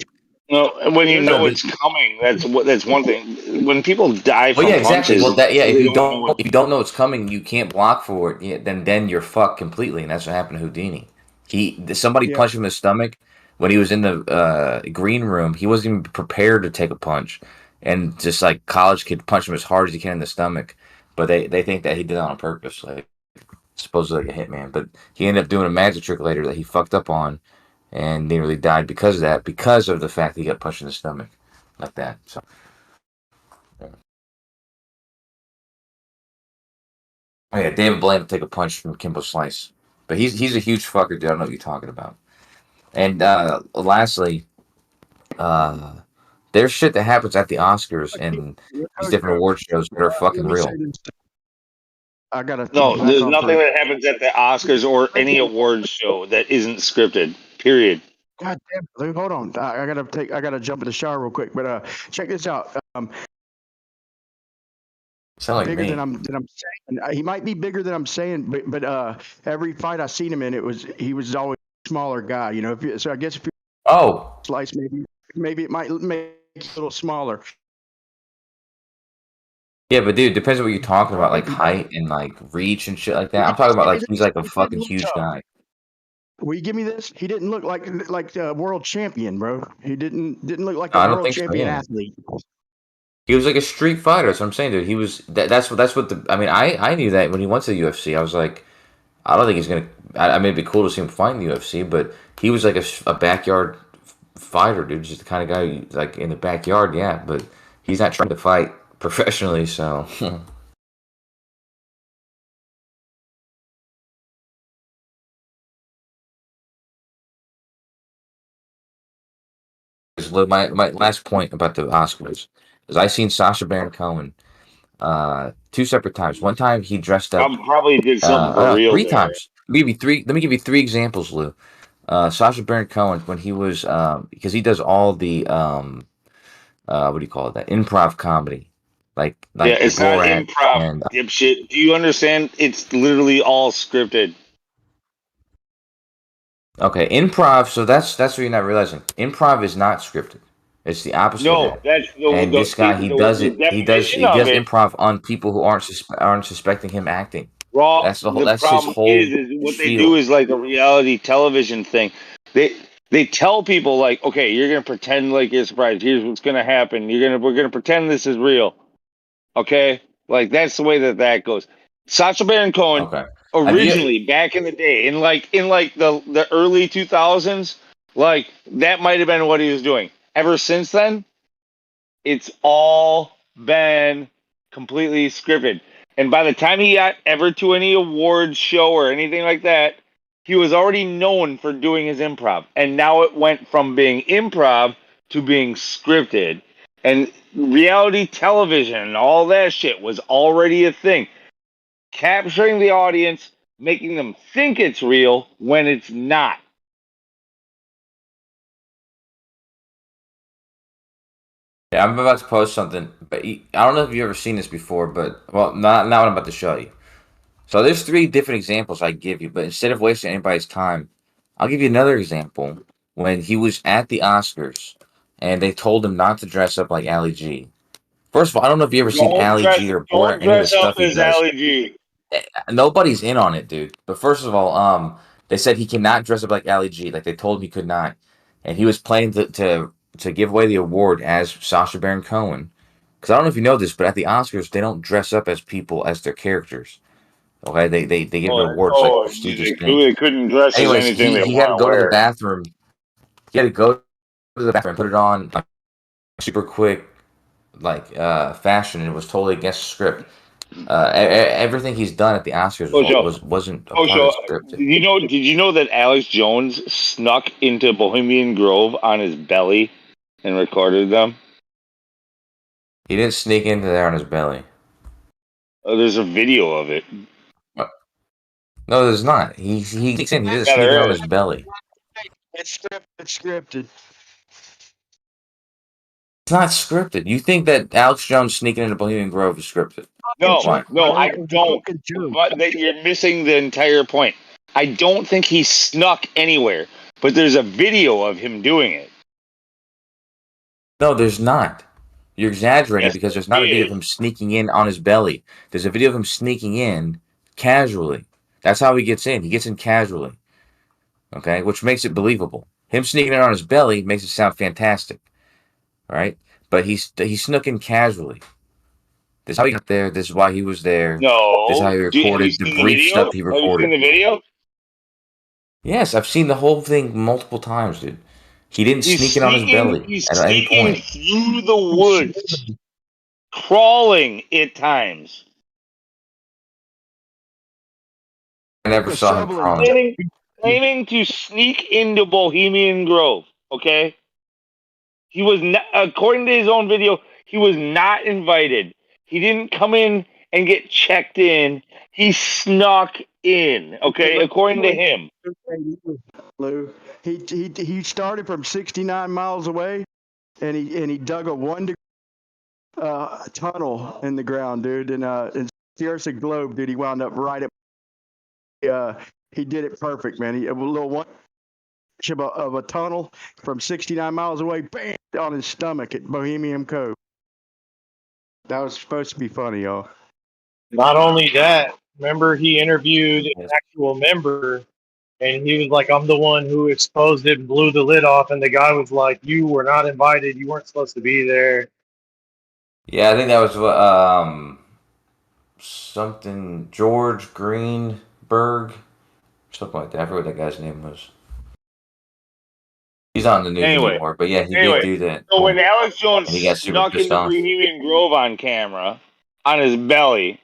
No, and when you There's know a it's coming, that's one thing. When people die Well, from yeah, exactly. Well, punches, if they you don't know don't what. if you don't know it's coming, you can't block for it. Yeah, then you're fucked completely, and that's what happened to Houdini. Somebody yeah. punched him in the stomach when he was in the green room. He wasn't even prepared to take a punch, and just like college kid punched him as hard as he can in the stomach. But they think that he did it on purpose, like supposedly like a hitman. But he ended up doing a magic trick later that he fucked up on, and nearly died because of that, because of the fact that he got punched in the stomach like that. So. Yeah. Oh yeah, David Blaine will take a punch from Kimbo Slice, but he's a huge fucker, dude. I don't know what you're talking about. And lastly, uh, there's shit that happens at the Oscars and these different award shows that are fucking Let me say real. this. I gotta No, back there's off for. nothing that happens at the Oscars or any awards show that isn't scripted. Period. God damn, Lou, hold on. I gotta jump in the shower real quick. But check this out. Sound like Bigger me. than I'm saying. He might be bigger than I'm saying, but every fight I seen him in, he was always a smaller guy. You know, so I guess if you Oh, slice, maybe it might make you a little smaller. yeah, but dude, depends on what you're talking about, like height and like reach and shit like that. I'm talking about like he's like a fucking huge guy. Will you give me this? He didn't look like a world champion, bro. He didn't look like No, a I don't world think so. champion Yeah, athlete. he was like a street fighter. That's what I'm saying, dude. He was that's what the I mean I knew that when he went to the UFC. I was like, I don't think he's gonna. I mean, it'd be cool to see him fight in the UFC, but he was like a backyard fighter, dude. Just the kind of guy like in the backyard, yeah. But he's not trying to fight professionally, so. My last point about the Oscars is I seen Sacha Baron Cohen 2 separate times. One time he dressed up. Probably did something for real Three there. times. Let me give you three examples, Lou. Sacha Baron Cohen when he was because he does all the what do you call it? That improv comedy, Yeah, like the it's not Borat improv, and dipshit. Do you understand? It's literally all scripted. okay, improv. So that's what you're not realizing. Improv is not scripted. It's the opposite of No, that. that's And this guy, he does the it. definition He of does it. improv on people who aren't suspecting him acting. Raw. The That's his problem whole is what they do spiel. is like a reality television thing. They they tell people like, okay, you're gonna pretend like you're surprised. Here's what's gonna happen. We're gonna pretend this is real. Okay, like that's the way that goes. Sacha Baron Cohen Okay. Have you? originally back in the day, in like the early 2000s, like that might have been what he was doing. Ever since then, it's all been completely scripted. And by the time he got ever to any awards show or anything like that, he was already known for doing his improv. And now it went from being improv to being scripted. And reality television, all that shit was already a thing. Capturing the audience, making them think it's real when it's not. Yeah, I'm about to post something, but I don't know if you've ever seen this before, but well, not what I'm about to show you. So there's 3 different examples I give you, but instead of wasting anybody's time, I'll give you another example when he was at the Oscars and they told him not to dress up like Ali G. First of all, I don't know if you ever seen Ali G or Borat, Don't any of the dress up stuff he as does. Ali G. Nobody's in on it, dude. But first of all, they said he cannot dress up like Ali G. Like they told him he could not, and he was planning to give away the award as Sacha Baron Cohen. Because I don't know if you know this, but at the Oscars they don't dress up as people as their characters. Okay, they give an award. It's like a prestigious thing. They couldn't dress as Anyways, anything they he had to want to go to the wear. bathroom. He had to go to the bathroom, put it on like, super quick, like fashion, and it was totally against the script. Everything he's done at the Oscars wasn't a part of the script. Did you know that Alex Jones snuck into Bohemian Grove on his belly and recorded them? He didn't sneak into there on his belly. There's a video of it. No, there's not. He sneaks in. He doesn't Yeah, sneak in there on is. his belly. It's scripted. It's scripted. It's not scripted. You think that Alex Jones sneaking into Bohemian Grove is scripted? No, Why? I don't. But you're missing the entire point. I don't think he snuck anywhere, but there's a video of him doing it. No, there's not. You're exaggerating Yes, because there's there not a video of is. him sneaking in on his belly. There's a video of him sneaking in casually. That's how he gets in. He gets in casually. Okay, which makes it believable. Him sneaking in on his belly makes it sound fantastic. All right, but he snuck in casually. This is how he got there. This is why he was there. This is how No. he Have you recorded the seen the brief video? stuff he Have you seen recorded. the video? Yes, I've seen the whole thing multiple times, dude. He didn't sneak in on his belly He's at any sneaking point. through the woods, crawling at times. I never saw him crawling. Claiming to sneak into Bohemian Grove. Okay, he was not, according to his own video, he was not invited. He didn't come in and get checked in. He snuck in. Okay, according to him. Lou, he started from 69 miles away, and he dug a tunnel in the ground, dude. And in the Earth's a globe, dude. He wound up right at. He did it perfect, man. He a little one of a tunnel from 69 miles away, bam, on his stomach at Bohemian Cove. That was supposed to be funny, y'all. Not only that, remember he interviewed an actual member, and he was like, "I'm the one who exposed it and blew the lid off," and the guy was like, "You were not invited. You weren't supposed to be there." Yeah, I think that was something George Greenberg, something like that. I forget what that guy's name was. He's not on the news anymore, but yeah, he did do that. So when Alex Jones And he got super snuck pissed into off. Bohemian Grove on camera, on his belly,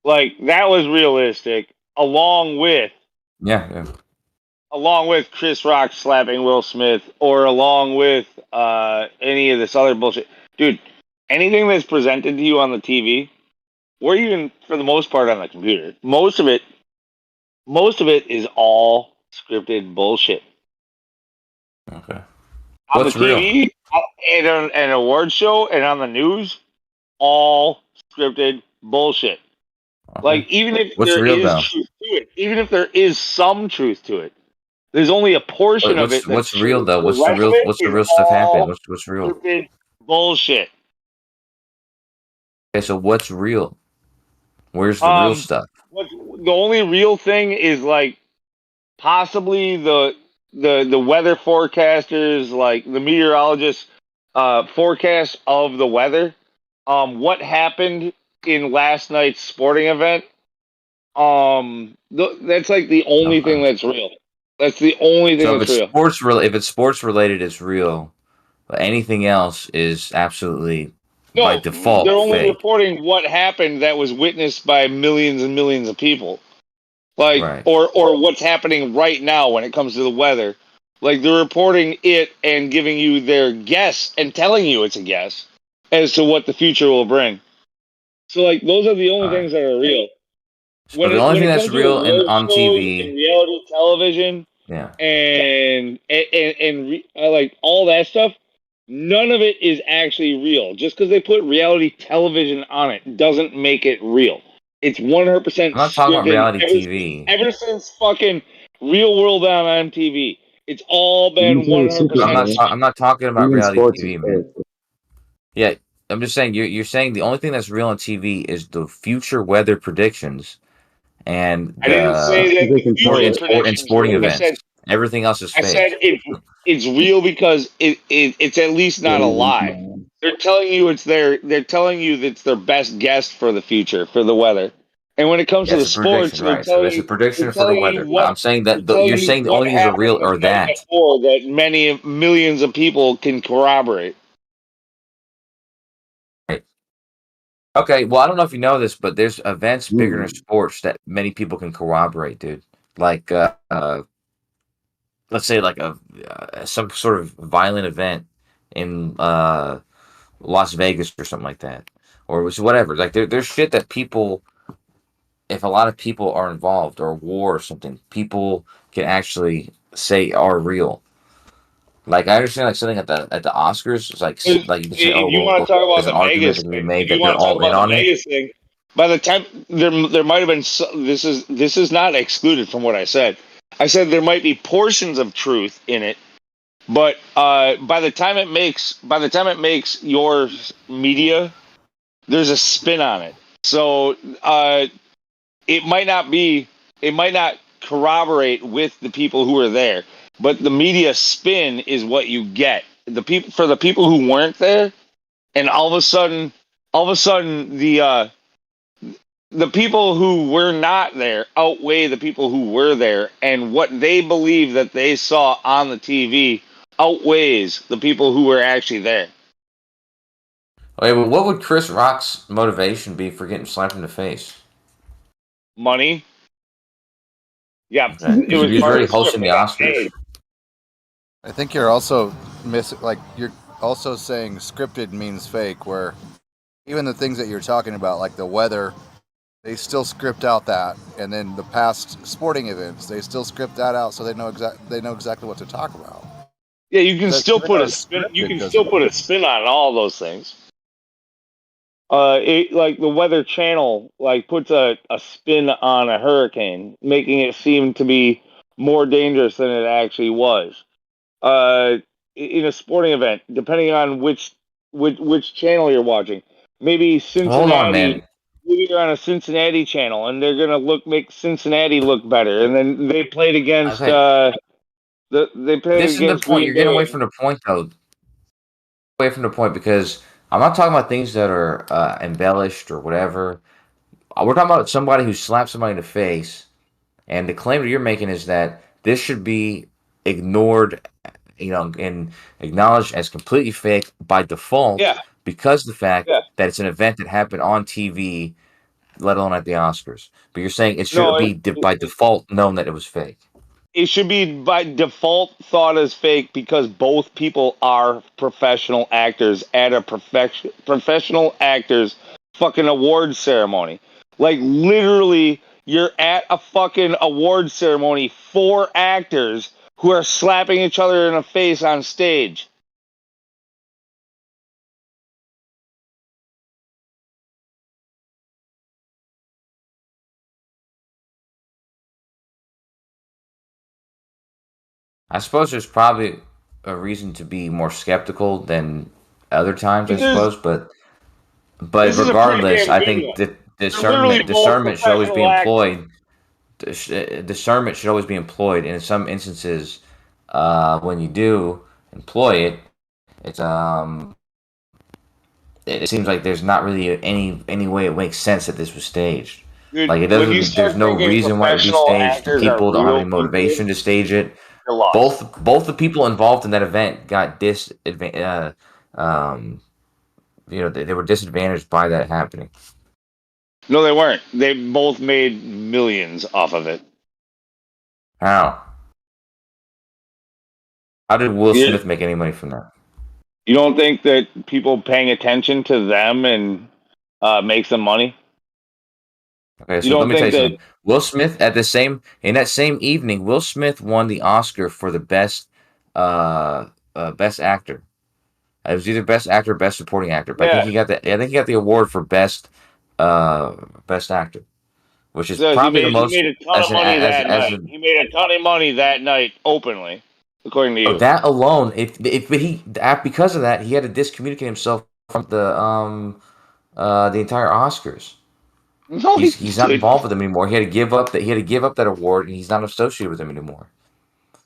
like that was realistic, along with Yeah. Chris Rock slapping Will Smith, or along with any of this other bullshit. Dude, anything that's presented to you on the TV, or even for the most part on the computer, most of it is all scripted bullshit. Okay. On What's the TV, and on an award show, and on the news, all scripted bullshit. Okay. Like, even if What's there real, is though? truth to it, even if there is some truth to it, there's only a portion of it that's What's real true. though? The rest of it What's the is real stuff happening? all What's real? scripted bullshit. Okay, so what's real? Where's the real stuff? The only real thing is like possibly the weather forecasters, like the meteorologists, forecast of the weather. What happened in last night's sporting event? That's like the only thing that's real. That's the only thing So if that's it's real. sports related, it's real. But anything else is absolutely by No, default they're only fake. reporting what happened that was witnessed by millions and millions of people. Like, Right. or what's happening right now when it comes to the weather. Like, they're reporting it and giving you their guess and telling you it's a guess as to what the future will bring. So, like, those are the only things that are real. So the only When thing it that's comes to real award on shows TV, and reality television yeah. and like all that stuff, None of it is actually real. Just because they put reality television on it doesn't make it real. It's 100% I'm not talking about scripted reality TV. ever since fucking Real World on MTV. It's all been 100% I'm not talking about Even reality sports is TV, man. fake. Yeah, I'm just saying you're saying the only thing that's real on TV is the future weather predictions and I didn't say that the future predictions sporting were. events. Everything else is I said fake. it's real because it's at least not a lie. They're telling you it's their. They're telling you that it's their best guess for the future for the weather. And when it comes Yeah, to it's the a sports, prediction, right? So it's a they're prediction for the telling you weather. what I'm saying they're that telling you're you saying the what only things are real happened are the night that. before that many millions of people can corroborate. Right. Okay, well, I don't know if you know this, but there's events bigger than sports that many people can corroborate, dude. Like, let's say like some sort of violent event in Las Vegas or something like that, or it was whatever. Like there's shit that people, if a lot of people are involved, or war or something, people can actually say are real. Like I understand, like something at the Oscars, it's like you can say, oh If you want well, to talk there's about an the argument Vegas that can be thing, made if you that they're want to talk all in about the on it. Vegas thing, by the time there might have been this is not excluded from what I said. I said there might be portions of truth in it, but by the time it makes your media, there's a spin on it. So it might not be it might not corroborate with the people who are there, but the media spin is what you get. The people who weren't there, and all of a sudden the people who were not there outweigh the people who were there, and what they believe that they saw on the TV outweighs the people who were actually there. Okay, well, what would Chris Rock's motivation be for getting slapped in the face? Money, yeah, Okay, it because was he was part of already the script. hosting They the got Oscars. paid. I think you're also you're also saying scripted means fake, where even the things that you're talking about, like the weather, they still script out that, and then the past sporting events, they still script that out, so they know exactly what to talk about. Yeah, you can That still even put though a it's spin. You scripted, can still doesn't put a spin on all those things. Like the Weather Channel, like puts a spin on a hurricane, making it seem to be more dangerous than it actually was. In a sporting event, depending on which channel you're watching, maybe Hold on, Cincinnati. man. Maybe you're on a Cincinnati channel, and they're gonna make Cincinnati look better, and then they played against Okay, they played this is the against point. Green You're getting away Bay. from the point, though. Away from the point because I'm not talking about things that are embellished or whatever. We're talking about somebody who slapped somebody in the face, and the claim that you're making is that this should be ignored, and acknowledged as completely fake by default Yeah, because of the fact yeah. that it's an event that happened on TV, let alone at the Oscars. But you're saying it should No, be by default known that it was fake. it should be by default thought as fake because both people are professional actors at a professional actors fucking award ceremony. Like literally, you're at a fucking award ceremony for actors who are slapping each other in the face on stage. I suppose there's probably a reason to be more skeptical than other times, I But there's suppose, but this is a pretty regardless, damn I good think one. that They're literally both discernment should always be professional actors. employed. Discernment should always be employed, and in some instances, when you do employ it, it's it seems like there's not really any way it makes sense that this was staged. Dude, Like it when you doesn't. There's start no thinking reason why it would be professional staged. The actors are people don't have any real people, motivation to stage it. you're lost. Both the people involved in that event got they were disadvantaged by that happening. No, they weren't. They both made millions off of it. How? How did Will You, Smith make any money from that? you don't think that people paying attention to them and makes them money? Okay, You so let don't me tell think you that? something. Will Smith in that same evening, Will Smith won the Oscar for the best actor. It was either best actor or best supporting actor. But I think Yeah. he got the. I think he got the award for best actor, which is So probably the he most made a ton of money that as night. a. He made a ton of money that night openly, according to Oh, you. that alone, if he because of that, he had to discommunicate himself from the entire Oscars. No, he He's not didn't. involved with them anymore. He had to give up that. He had to give up that award, and he's not associated with them anymore.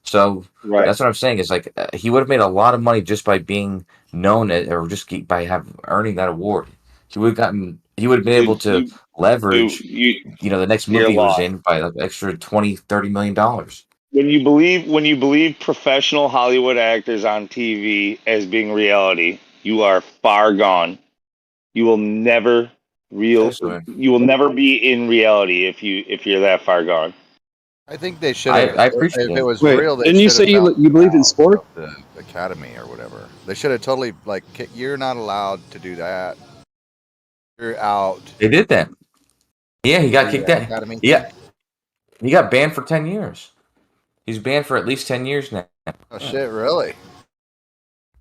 So Right. that's what I'm saying. Is like he would have made a lot of money just by being known or just by earning that award. He would have gotten. He would have been able Dude, to leverage, the next you're movie he was lost. in by like extra $20-30 million. When you believe professional Hollywood actors on TV as being reality, you are far gone. You will never you will never be in reality if you're that far gone. I think they should have. I appreciate If it that. was Wait, real, they didn't you should say have found you believe in out sport? of the academy or whatever. They should have totally you're not allowed to do that. You're out. They did that. Yeah, he got The kicked out. academy thing. Yeah, he got banned for 10 years. He's banned for at least 10 years now. Oh shit! Really?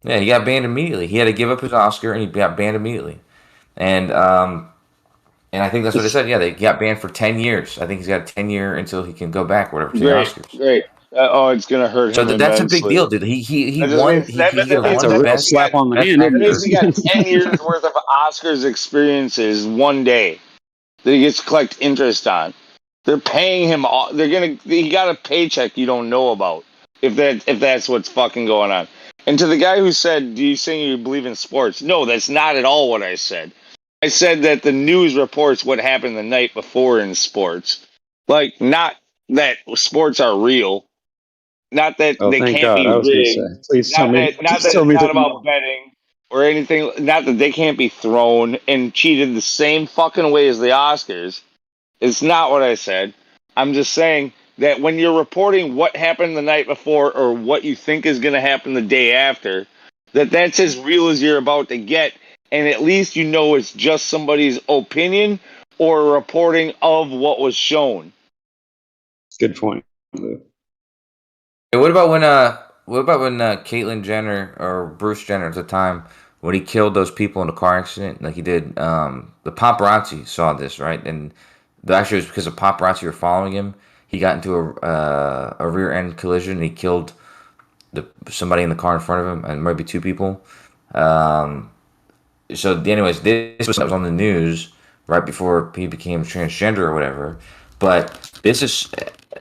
Yeah, he got banned immediately. He had to give up his Oscar, and he got banned immediately. And I think that's what they said. Yeah, they got banned for 10 years. I think he's got a 10-year until he can go back, whatever, to the Great, Oscars. great. It's gonna hurt So him that's a big immensely. deal, dude. He That just won. means He could have means That's won a real best slap on the best hand, isn't that means actor. he got 10 years worth of Oscars experiences one day that he gets to collect interest on. They're paying him all. He got a paycheck you don't know about if that's what's fucking going on. And to the guy who said, "Do you saying you believe in sports?" No, that's not at all what I said. I said that the news reports what happened the night before in sports. Like, not that sports are real, not that Oh, they thank can't God. I be was going to say, rigged, please tell me, not just that tell it's me not there's about more. betting or anything, not that they can't be thrown and cheated the same fucking way as the Oscars. It's not what I said. I'm just saying that when you're reporting what happened the night before or what you think is going to happen the day after, that's as real as you're about to get, and at least you know it's just somebody's opinion or a reporting of what was shown. Good point. Hey, what about when Caitlyn Jenner or Bruce Jenner at the time when he killed those people in the car accident, like he did? The paparazzi saw this, right? And actually, it was because the paparazzi were following him. He got into a rear end collision. And he killed somebody in the car in front of him, and maybe two people. So, anyways, this was on the news right before he became transgender or whatever. But this is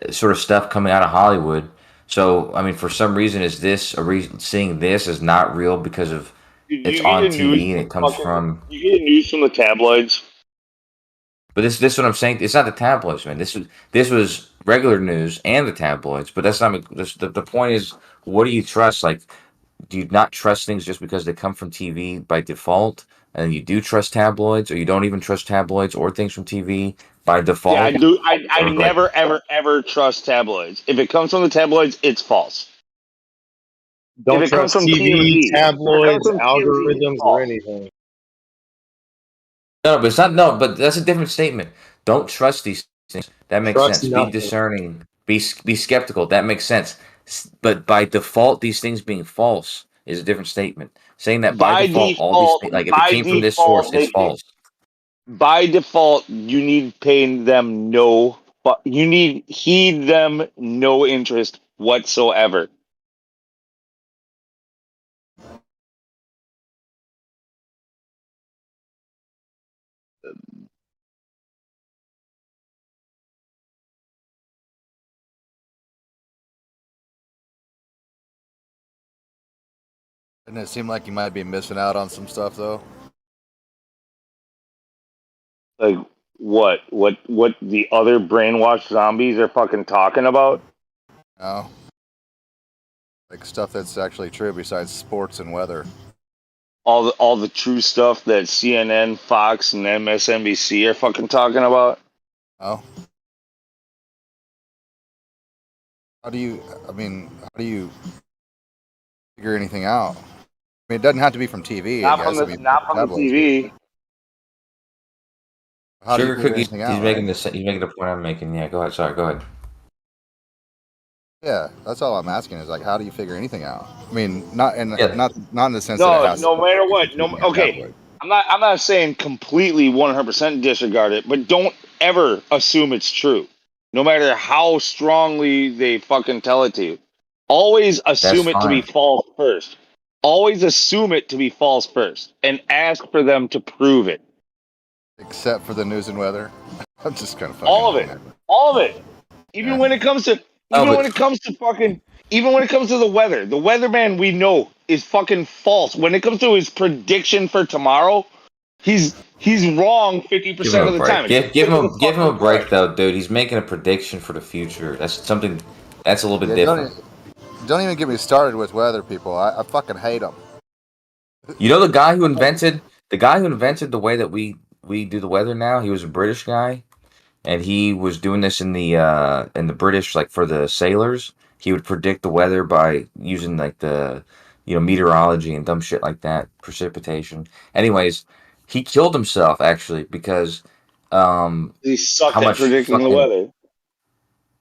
sort of stuff coming out of Hollywood. So, I mean, for some reason, is this seeing this is not real because of it's You get on your news TV and it from comes from. you get your news from the tabloids. But this is what I'm saying. It's not the tabloids, man. This was regular news and the tabloids. But that's not the point. Is what do you trust? Like, do you not trust things just because they come from TV by default, and you do trust tabloids, or you don't even trust tabloids or things from TV by Yeah, I default? do. I Or like, never, ever, ever trust tabloids. If it comes from the tabloids, it's false. If Don't it comes trust from TV, TMZ, if it comes tabloids, from TMZ, it's algorithms, or false. anything. no, but it's not. No, but that's a different statement. Don't trust these things. That makes Trust sense. Be nothing. discerning. Be skeptical. That makes sense. But by default, these things being false is a different statement. Saying that by default, all these things, like if it came from this source, it's false. By default, you need paying them no, but you need heed them no interest whatsoever. Doesn't it seem like you might be missing out on some stuff though? Like what? What the other brainwashed zombies are fucking talking about? No. Like stuff that's actually true besides sports and weather. All the true stuff that CNN, Fox, and MSNBC are fucking talking about. Oh. How do you figure anything out? I mean, it doesn't have to be from TV, I guess. I mean, Not from the tabloids. TV. How do you Sugar figure cookies. anything out? He's making the point I'm making. Yeah, go ahead. Sorry, go ahead. Yeah, that's all I'm asking is like, how do you figure anything out? I mean, not in Yeah. not in the sense that it No, has no to matter what. No, completely okay. tabloid. I'm not saying completely 100% disregard it, but don't ever assume it's true. No matter how strongly they fucking tell it to you. Always That's assume it to be fine. false first. Always assume it to be false first and ask for them to prove it. Except for the news and weather. I'm just kind of fucking All of with it. you, man. All of it. Even Yeah. when it comes to Oh, even when but it comes to fucking even when it comes to the weatherman we know is fucking false. When it comes to his prediction for tomorrow, he's wrong give him 50% a of the break. time. It's Give him a 50% break correct. though, dude. He's making a prediction for the future. That's something that's a little bit Yeah, different. don't even get me started with weather people. I fucking hate them. You know the guy who invented the way that we do the weather now. He was a British guy, and he was doing this in the British, like for the sailors. He would predict the weather by using like the meteorology and dumb shit like that, precipitation. Anyways, he killed himself actually because He how sucked at much predicting the fucking weather.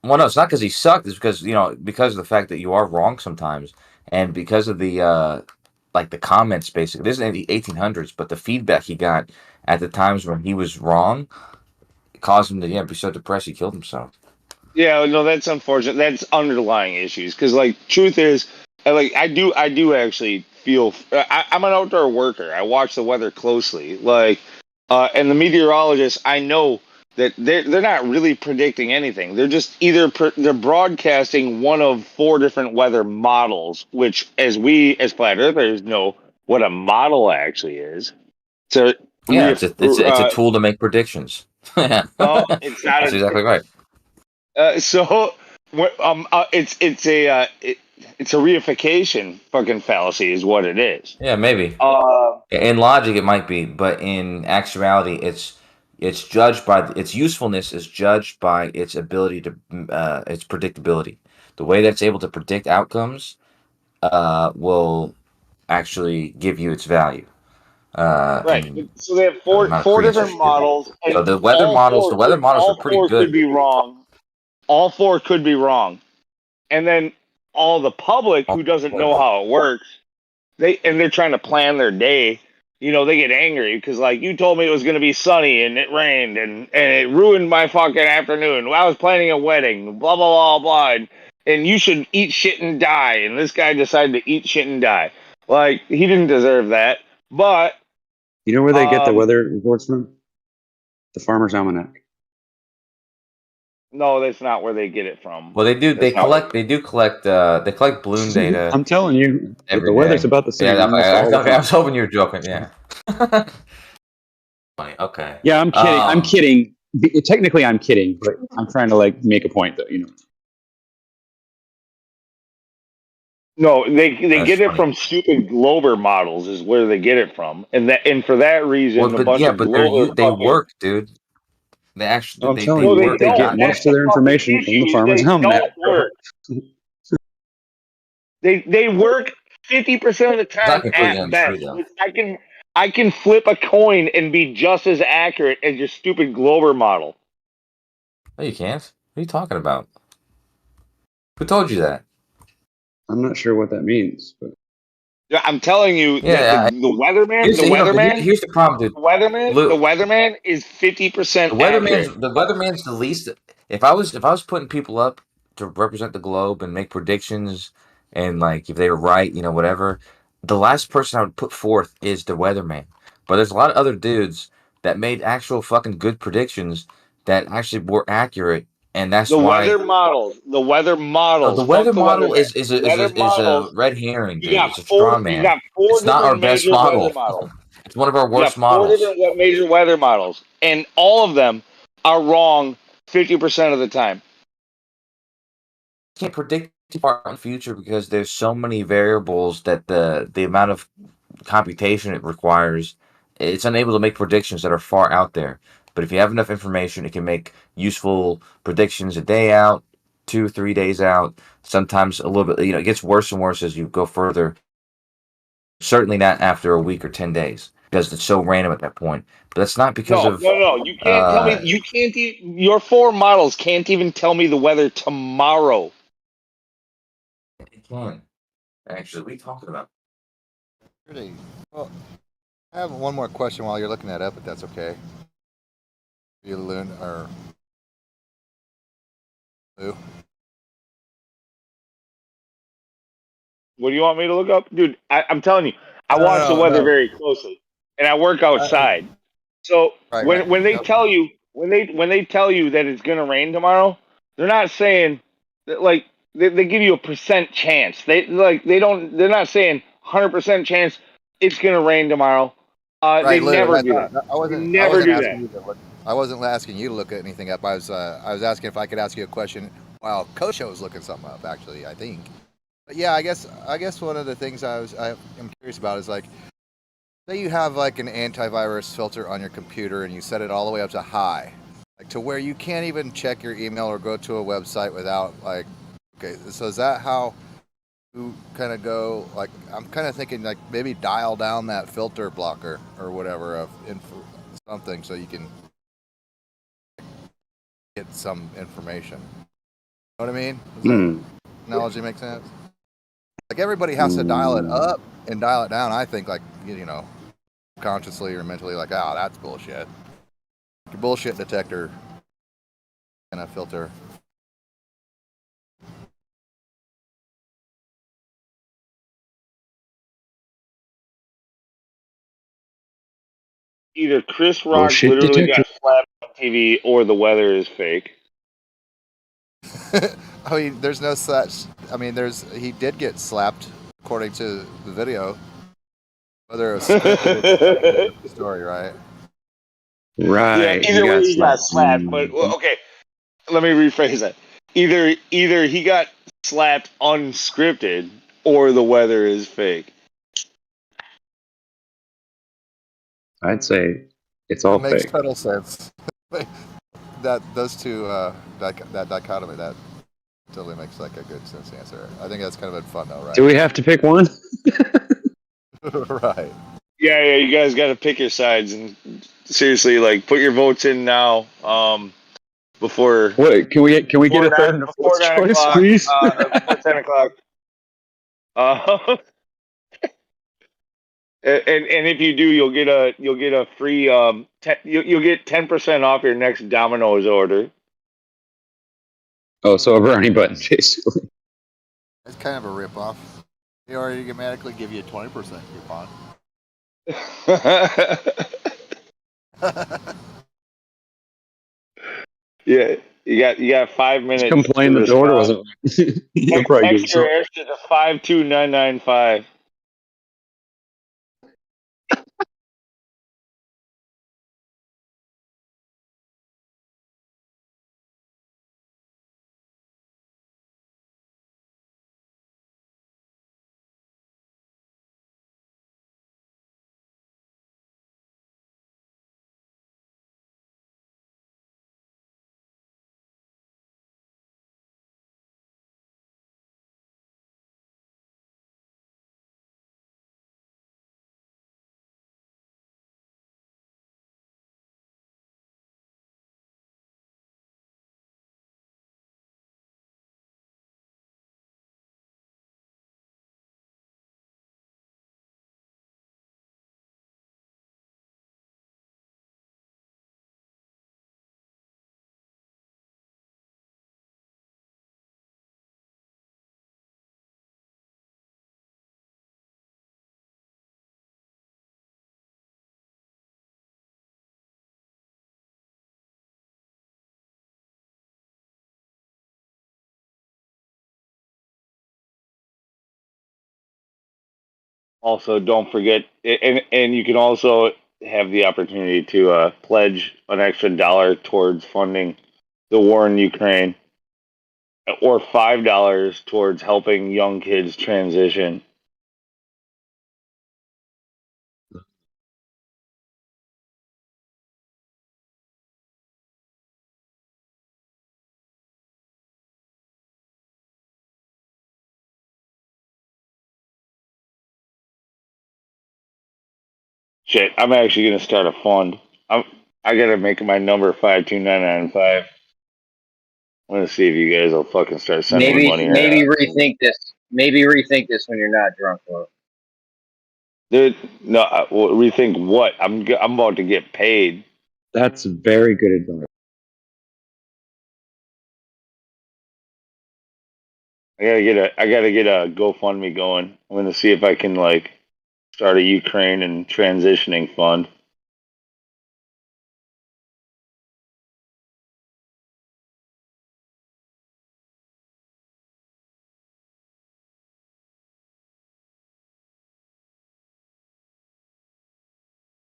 well, no, it's not because he sucked. It's because because of the fact that you are wrong sometimes, and because of the like the comments. Basically, this is in the 1800s, but the feedback he got at the times when he was wrong caused him to be so depressed he killed himself. Yeah, no, that's unfortunate. That's underlying issues because, like, truth is, I do actually feel. I'm an outdoor worker. I watch the weather closely. And the meteorologists, I know that they're not really predicting anything. They're just either they're broadcasting one of four different weather models, which, as we as flat earthers know, what a model actually is. So, Yeah, it's a tool to make predictions. Yeah, no, it's not. that's exactly right. So it's a reification fucking fallacy is what it is. Yeah, maybe. In logic, it might be, but in actuality, it's judged by its usefulness is judged by its ability to its predictability. The way that's able to predict outcomes will actually give you its value. Right. And So they have the amount of four credence you different should give it. models, and So the weather models are all pretty four could good. be wrong. All four could be wrong, and then all the public who doesn't know how it works, they're trying to plan their day. They get angry because, like, you told me it was going to be sunny and it rained and it ruined my fucking afternoon. I was planning a wedding, blah blah blah blah, and you should eat shit and die. And this guy decided to eat shit and die. Like, he didn't deserve that, but You know where they get the weather reports from? The Farmer's Almanac. no, that's not where they get it from. Well, they do. That's They not. collect. They do collect. They collect balloon data I'm telling you, the every weather's day. about the same Yeah, almost all the okay. I time. was hoping you were joking. Yeah. Funny. Okay. Yeah, I'm kidding. I'm kidding. Technically, I'm kidding, but I'm trying to like make a point, though. No, they That's get it funny. from stupid Glober models is where they get it from, and for that reason, Well, a bunch of but they're Glober they fucking. work, dude. They actually I'm telling they No, you they work. that they They get don't. got That's most of the their fucking information from the issue. Is Farmer's they Almanac. don't work. They work 50% of the it's not time completely at untrue best. though. Which I can flip a coin and be just as accurate as your stupid Glober model. No, you can't. What are you talking about? Who told you that? I'm not sure what that means, but I'm telling you that Yeah. the Here's here's the problem, dude. the Look, weatherman is 50% accurate. the weatherman's the least. If I was putting people up to represent the globe and make predictions, and like if they were right, whatever, the last person I would put forth is the weatherman. But there's a lot of other dudes that made actual fucking good predictions that actually were accurate, and that's why The weather the models. weather Fuck the model weatherman. Weather is a models. red herring, dude. It's a straw You man. got four It's not our different best major weather model. models. It's one of our You got worst four models. different major weather models, and all of them are wrong 50% of the time. Can't predict too far in the future because there's so many variables that the amount of computation it requires, it's unable to make predictions that are far out there. But if you have enough information, it can make useful predictions a day out, 2 3 days out. Sometimes a little bit. It gets worse and worse as you go further. Certainly not after a week or 10 days because it's so random at that point. But that's not because of No. You can't tell me. You can't. Your four models can't even tell me the weather tomorrow. fun. Actually, what are you talking about? Pretty. Well, I have one more question while you're looking that up, if that's okay. You, Loon, or Lou? What do you want me to look up, dude? I'm telling you, I watch the No, weather no. very closely, and I work outside. So Right, when right. when they Yep. tell you when they tell you that it's gonna rain tomorrow, they're not saying that, like they give you a percent chance. They're not saying 100% chance it's gonna rain tomorrow. They Right, Lou. never That's do not, that. I They wasn't. I never wasn't do asking that. you to look. I wasn't asking you to look at anything up. I was asking if I could ask you a question while Kosho was looking something up. Actually, I think. But yeah, I guess one of the things I'm curious about is like, say you have like an antivirus filter on your computer and you set it all the way up to high, like to where you can't even check your email or go to a website without like, okay, so is that how you kind of go? Like, I'm kind of thinking like maybe dial down that filter blocker or whatever of something so you can get some information. Know what I mean? Does that analogy make sense? Like everybody has to dial it up and dial it down. I think like, you know, consciously or mentally, like, oh, that's bullshit. Like a bullshit detector and a filter. Either Chris Rock Bullshit literally got detector. slapped on TV, or the weather is fake. I mean, there's no such. I mean, he did get slapped according to the video. Whether it was scripted, it's a different story, right? Yeah, Right. He either way got he got slapped. slapped. But well, okay, let me rephrase that. Either he got slapped unscripted, or the weather is fake. I'd say it's That all makes fake. total sense. That those two, that dichotomy, that totally makes like a good sense answer. I think that's kind of been fun though, right? Do we have to pick one? Right. Yeah, you guys got to pick your sides and seriously, like, put your votes in now. Before What can we get a third and a before fourth 9 choice, o'clock, please? before 10 o'clock. And if you do, you'll get a free you'll get 10% off your next Domino's order. Oh, so a brownie button, basically. It's kind of a ripoff. They already automatically give you a 20% coupon. Yeah, you got 5 minutes. Just complain to that the order respond. wasn't. You'll probably give Text your some. answer to 52995. Also, don't forget, and you can also have the opportunity to pledge an extra $1 towards funding the war in Ukraine, or $5 towards helping young kids transition. Shit, I'm actually gonna start a fund. I gotta make my number 52995. I'm gonna see if you guys will fucking start sending me money or Maybe not. rethink this. maybe rethink this when you're not drunk, Will. Dude, no, rethink what? I'm about to get paid. That's very good advice. I gotta get a GoFundMe going. I'm gonna see if I can like start a Ukraine and transitioning fund.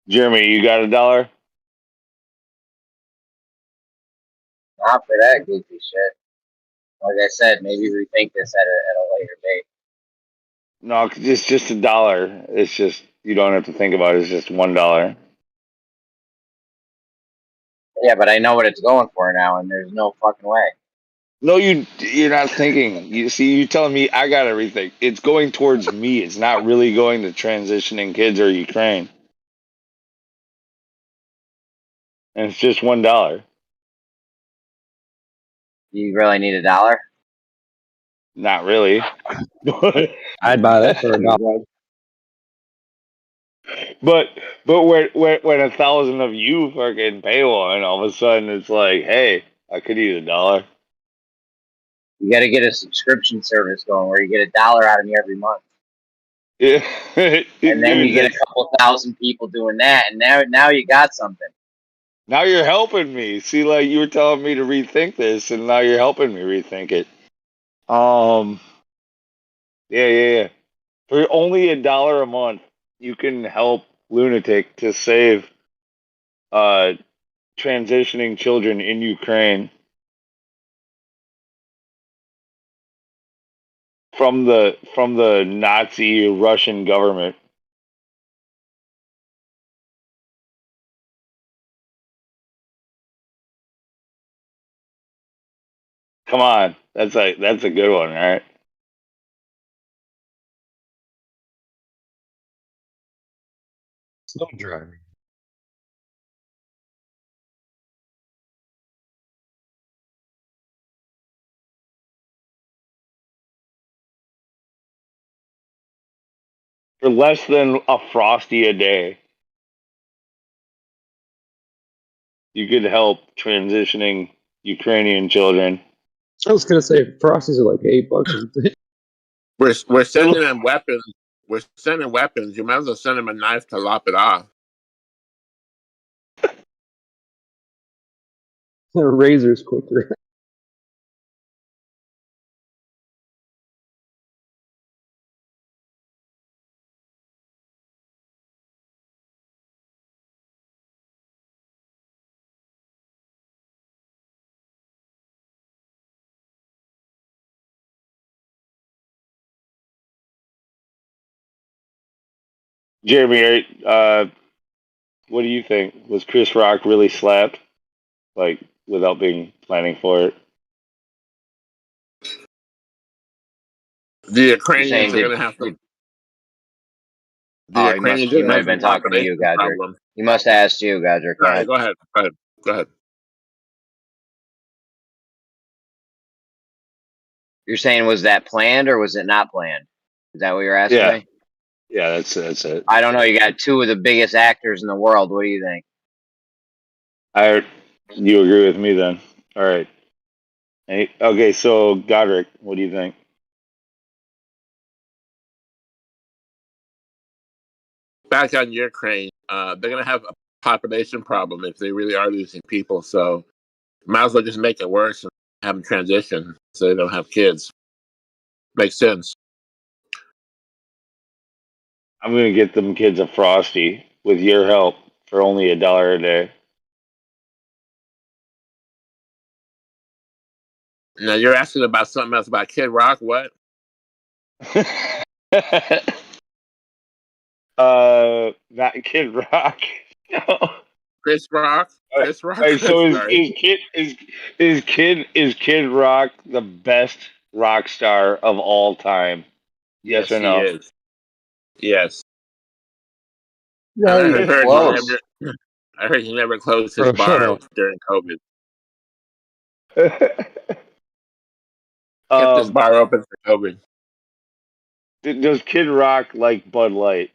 Jeremy, you got $1? Not for that goofy shit. Like I said, maybe rethink this at a later date. No, 'cause it's just $1. It's just you don't have to think about it. It's just $1. Yeah, but I know what it's going for now, and there's no fucking way. No, you're not thinking. You see, you telling me I gotta rethink. It's going towards me. It's not really going to transitioning kids or Ukraine. And it's just $1. You really need $1? Not really. I'd buy that for $1. But when 1,000 of you fucking pay one, all of a sudden it's like, hey, I could use $1. You got to get a subscription service going where you get $1 out of me every month. Yeah. And then you get a couple thousand people doing that, and now you got something. Now you're helping me. See, like you were telling me to rethink this, and now you're helping me rethink it. Yeah. For only $1 a month, you can help Lunatic to save transitioning children in Ukraine from the Nazi Russian government. Come on, that's a good one, right? Slow driving. For less than a Frosty a day, you could help transitioning Ukrainian children. I was gonna say Frosties are like $8. We're sending them weapons. We're sending weapons. You might as well send them a knife to lop it off. Razors quicker. Jeremy, what do you think? Was Chris Rock really slapped, like without being planning for it? The You're Ukrainians saying are going to have to. The Oh, Ukrainians he are going to might have have some been talking to you, population Godric. problem. He must have asked you, Godric. All right, go ahead. Go ahead. You're saying, was that planned or was it not planned? Is that what you're asking Yeah, me? yeah, that's it. I don't know. You got two of the biggest actors in the world. What do you think? You agree with me then? All right. Hey, okay, so Godric, what do you think? Back on Ukraine, they're going to have a population problem if they really are losing people. So might as well just make it worse and have them transition so they don't have kids. Makes sense. I'm gonna get them kids a Frosty with your help for only $1 a day. Now you're asking about something else about Kid Rock. What? Not Kid Rock. Chris Rock. Chris All Rock. right, so Sorry. is Kid Rock the best rock star of all time? Yes or Yes, he no? is. Yes. No, And It's Close. I heard he never closed his bro, shut bar up. during COVID. Kept Kept his bar open for COVID. Does Kid Rock like Bud Light?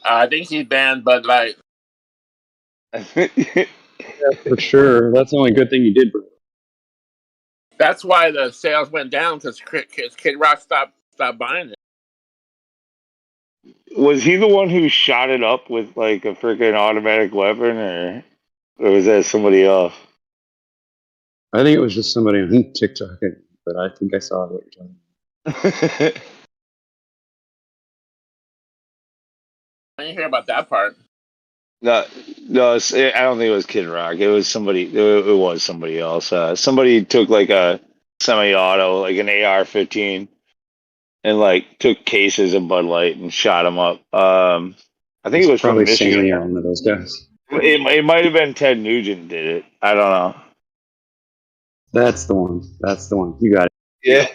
I think he banned Bud Light. Yeah, for sure. That's the only good thing he did, bro. That's why the sales went down because Kid Rock stopped buying it. Was he the one who shot it up with like a freaking automatic weapon, or was that somebody else? I think it was just somebody on TikTok, but I think I saw what you're talking about. I didn't hear about that part. No, I don't think it was Kid Rock. It was somebody. It was somebody else. Somebody took like a semi-auto, like an AR-15, and like took cases of Bud Light and shot them up. I think It's it was from probably Michigan. Sammy or one of those guys. It might have been Ted Nugent did it. I don't know. That's the one. That's the one. You got it. Yeah.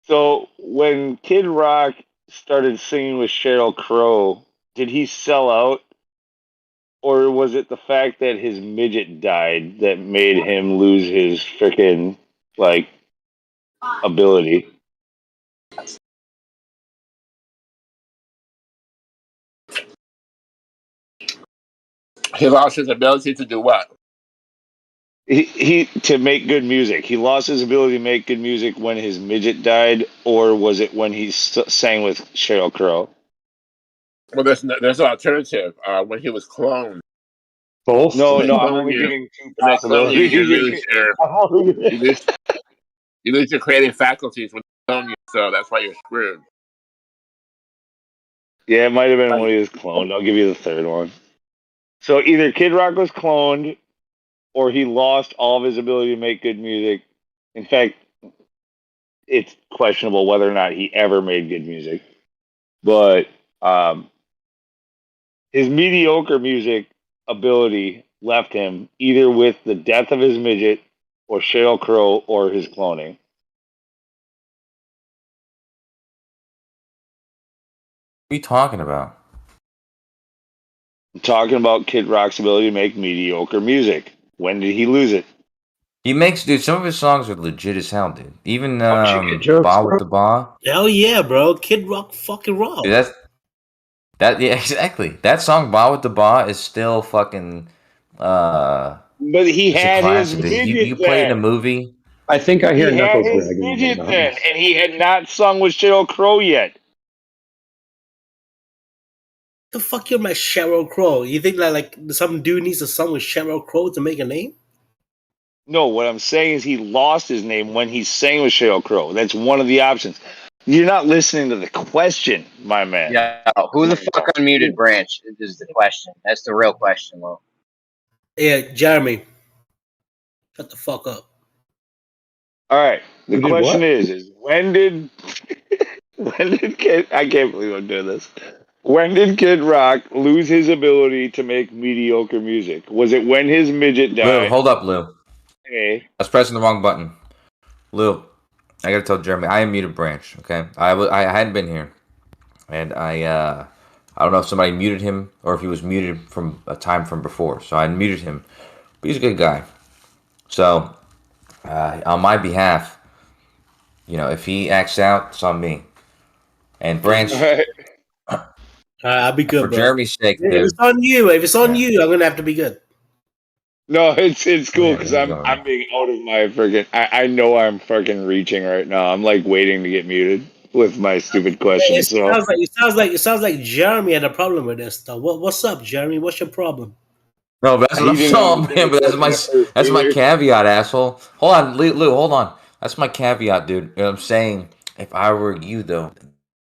So when Kid Rock started singing with Sheryl Crow, did he sell out, or was it the fact that his midget died that made him lose his freaking like ability? He lost his ability to do what? He to make good music. He lost his ability to make good music when his midget died, or was it when he sang with Sheryl Crow? Well, there's an alternative. When he was cloned. Both? No, When they I'm clone only you, giving two when they clone you, possibilities. you lose your creative faculties when they clone you. So that's why you're screwed. Yeah, it might have been when he was cloned. I'll give you the third one. So either Kid Rock was cloned, or he lost all of his ability to make good music. In fact, it's questionable whether or not he ever made good music. But his mediocre music ability left him either with the death of his midget, or Sheryl Crow, or his cloning. What are you talking about? I'm talking about Kid Rock's ability to make mediocre music. When did he lose it? He makes, dude, some of his songs are legit as hell, dude. Even jokes, Ba bro. with the Ba. Hell yeah, bro. Kid Rock fucking rock. Dude, yeah, exactly. That song Ba with the Ba is still fucking But he it's a had his classic, dude. midget You play it in a then. movie. I think I hear He had Knuckles his bragging a little midget about then, this. and he had not sung with Sheryl Crow yet. The fuck you're my Sheryl Crow? You think that like some dude needs to song with Sheryl Crow to make a name? No, what I'm saying is he lost his name when he sang with Sheryl Crow. That's one of the options. You're not listening to the question, my man. Yeah, who the fuck unmuted Branch is the question. That's the real question, Lo. Yeah, Jeremy. Shut the fuck up. All right. The Who did question what? is when did I can't believe I'm doing this. When did Kid Rock lose his ability to make mediocre music? Was it when his midget Lou, died? hold up, Lou. Okay. I was pressing the wrong button. Lou, I gotta tell Jeremy, I am muted Branch, okay? I hadn't been here. And I don't know if somebody muted him or if he was muted from a time from before. So I muted him. But he's a good guy. So on my behalf, you know, if he acts out, it's on me. And Branch, I'll be good, for bro. Jeremy's sake, If dude. it's on you, I'm gonna have to be good. No, it's cool Yeah, because there you go. I'm being out of my freaking. I know I'm fucking reaching right now. I'm like waiting to get muted with my stupid questions. So It sounds like Jeremy had a problem with this though. What's up, Jeremy? What's your problem? No, but that's what he I'm didn't saying, understand man. the But question at first that's my either. caveat, asshole. Hold on, Lou, hold on. That's my caveat, dude. You know what I'm saying? If I were you, though,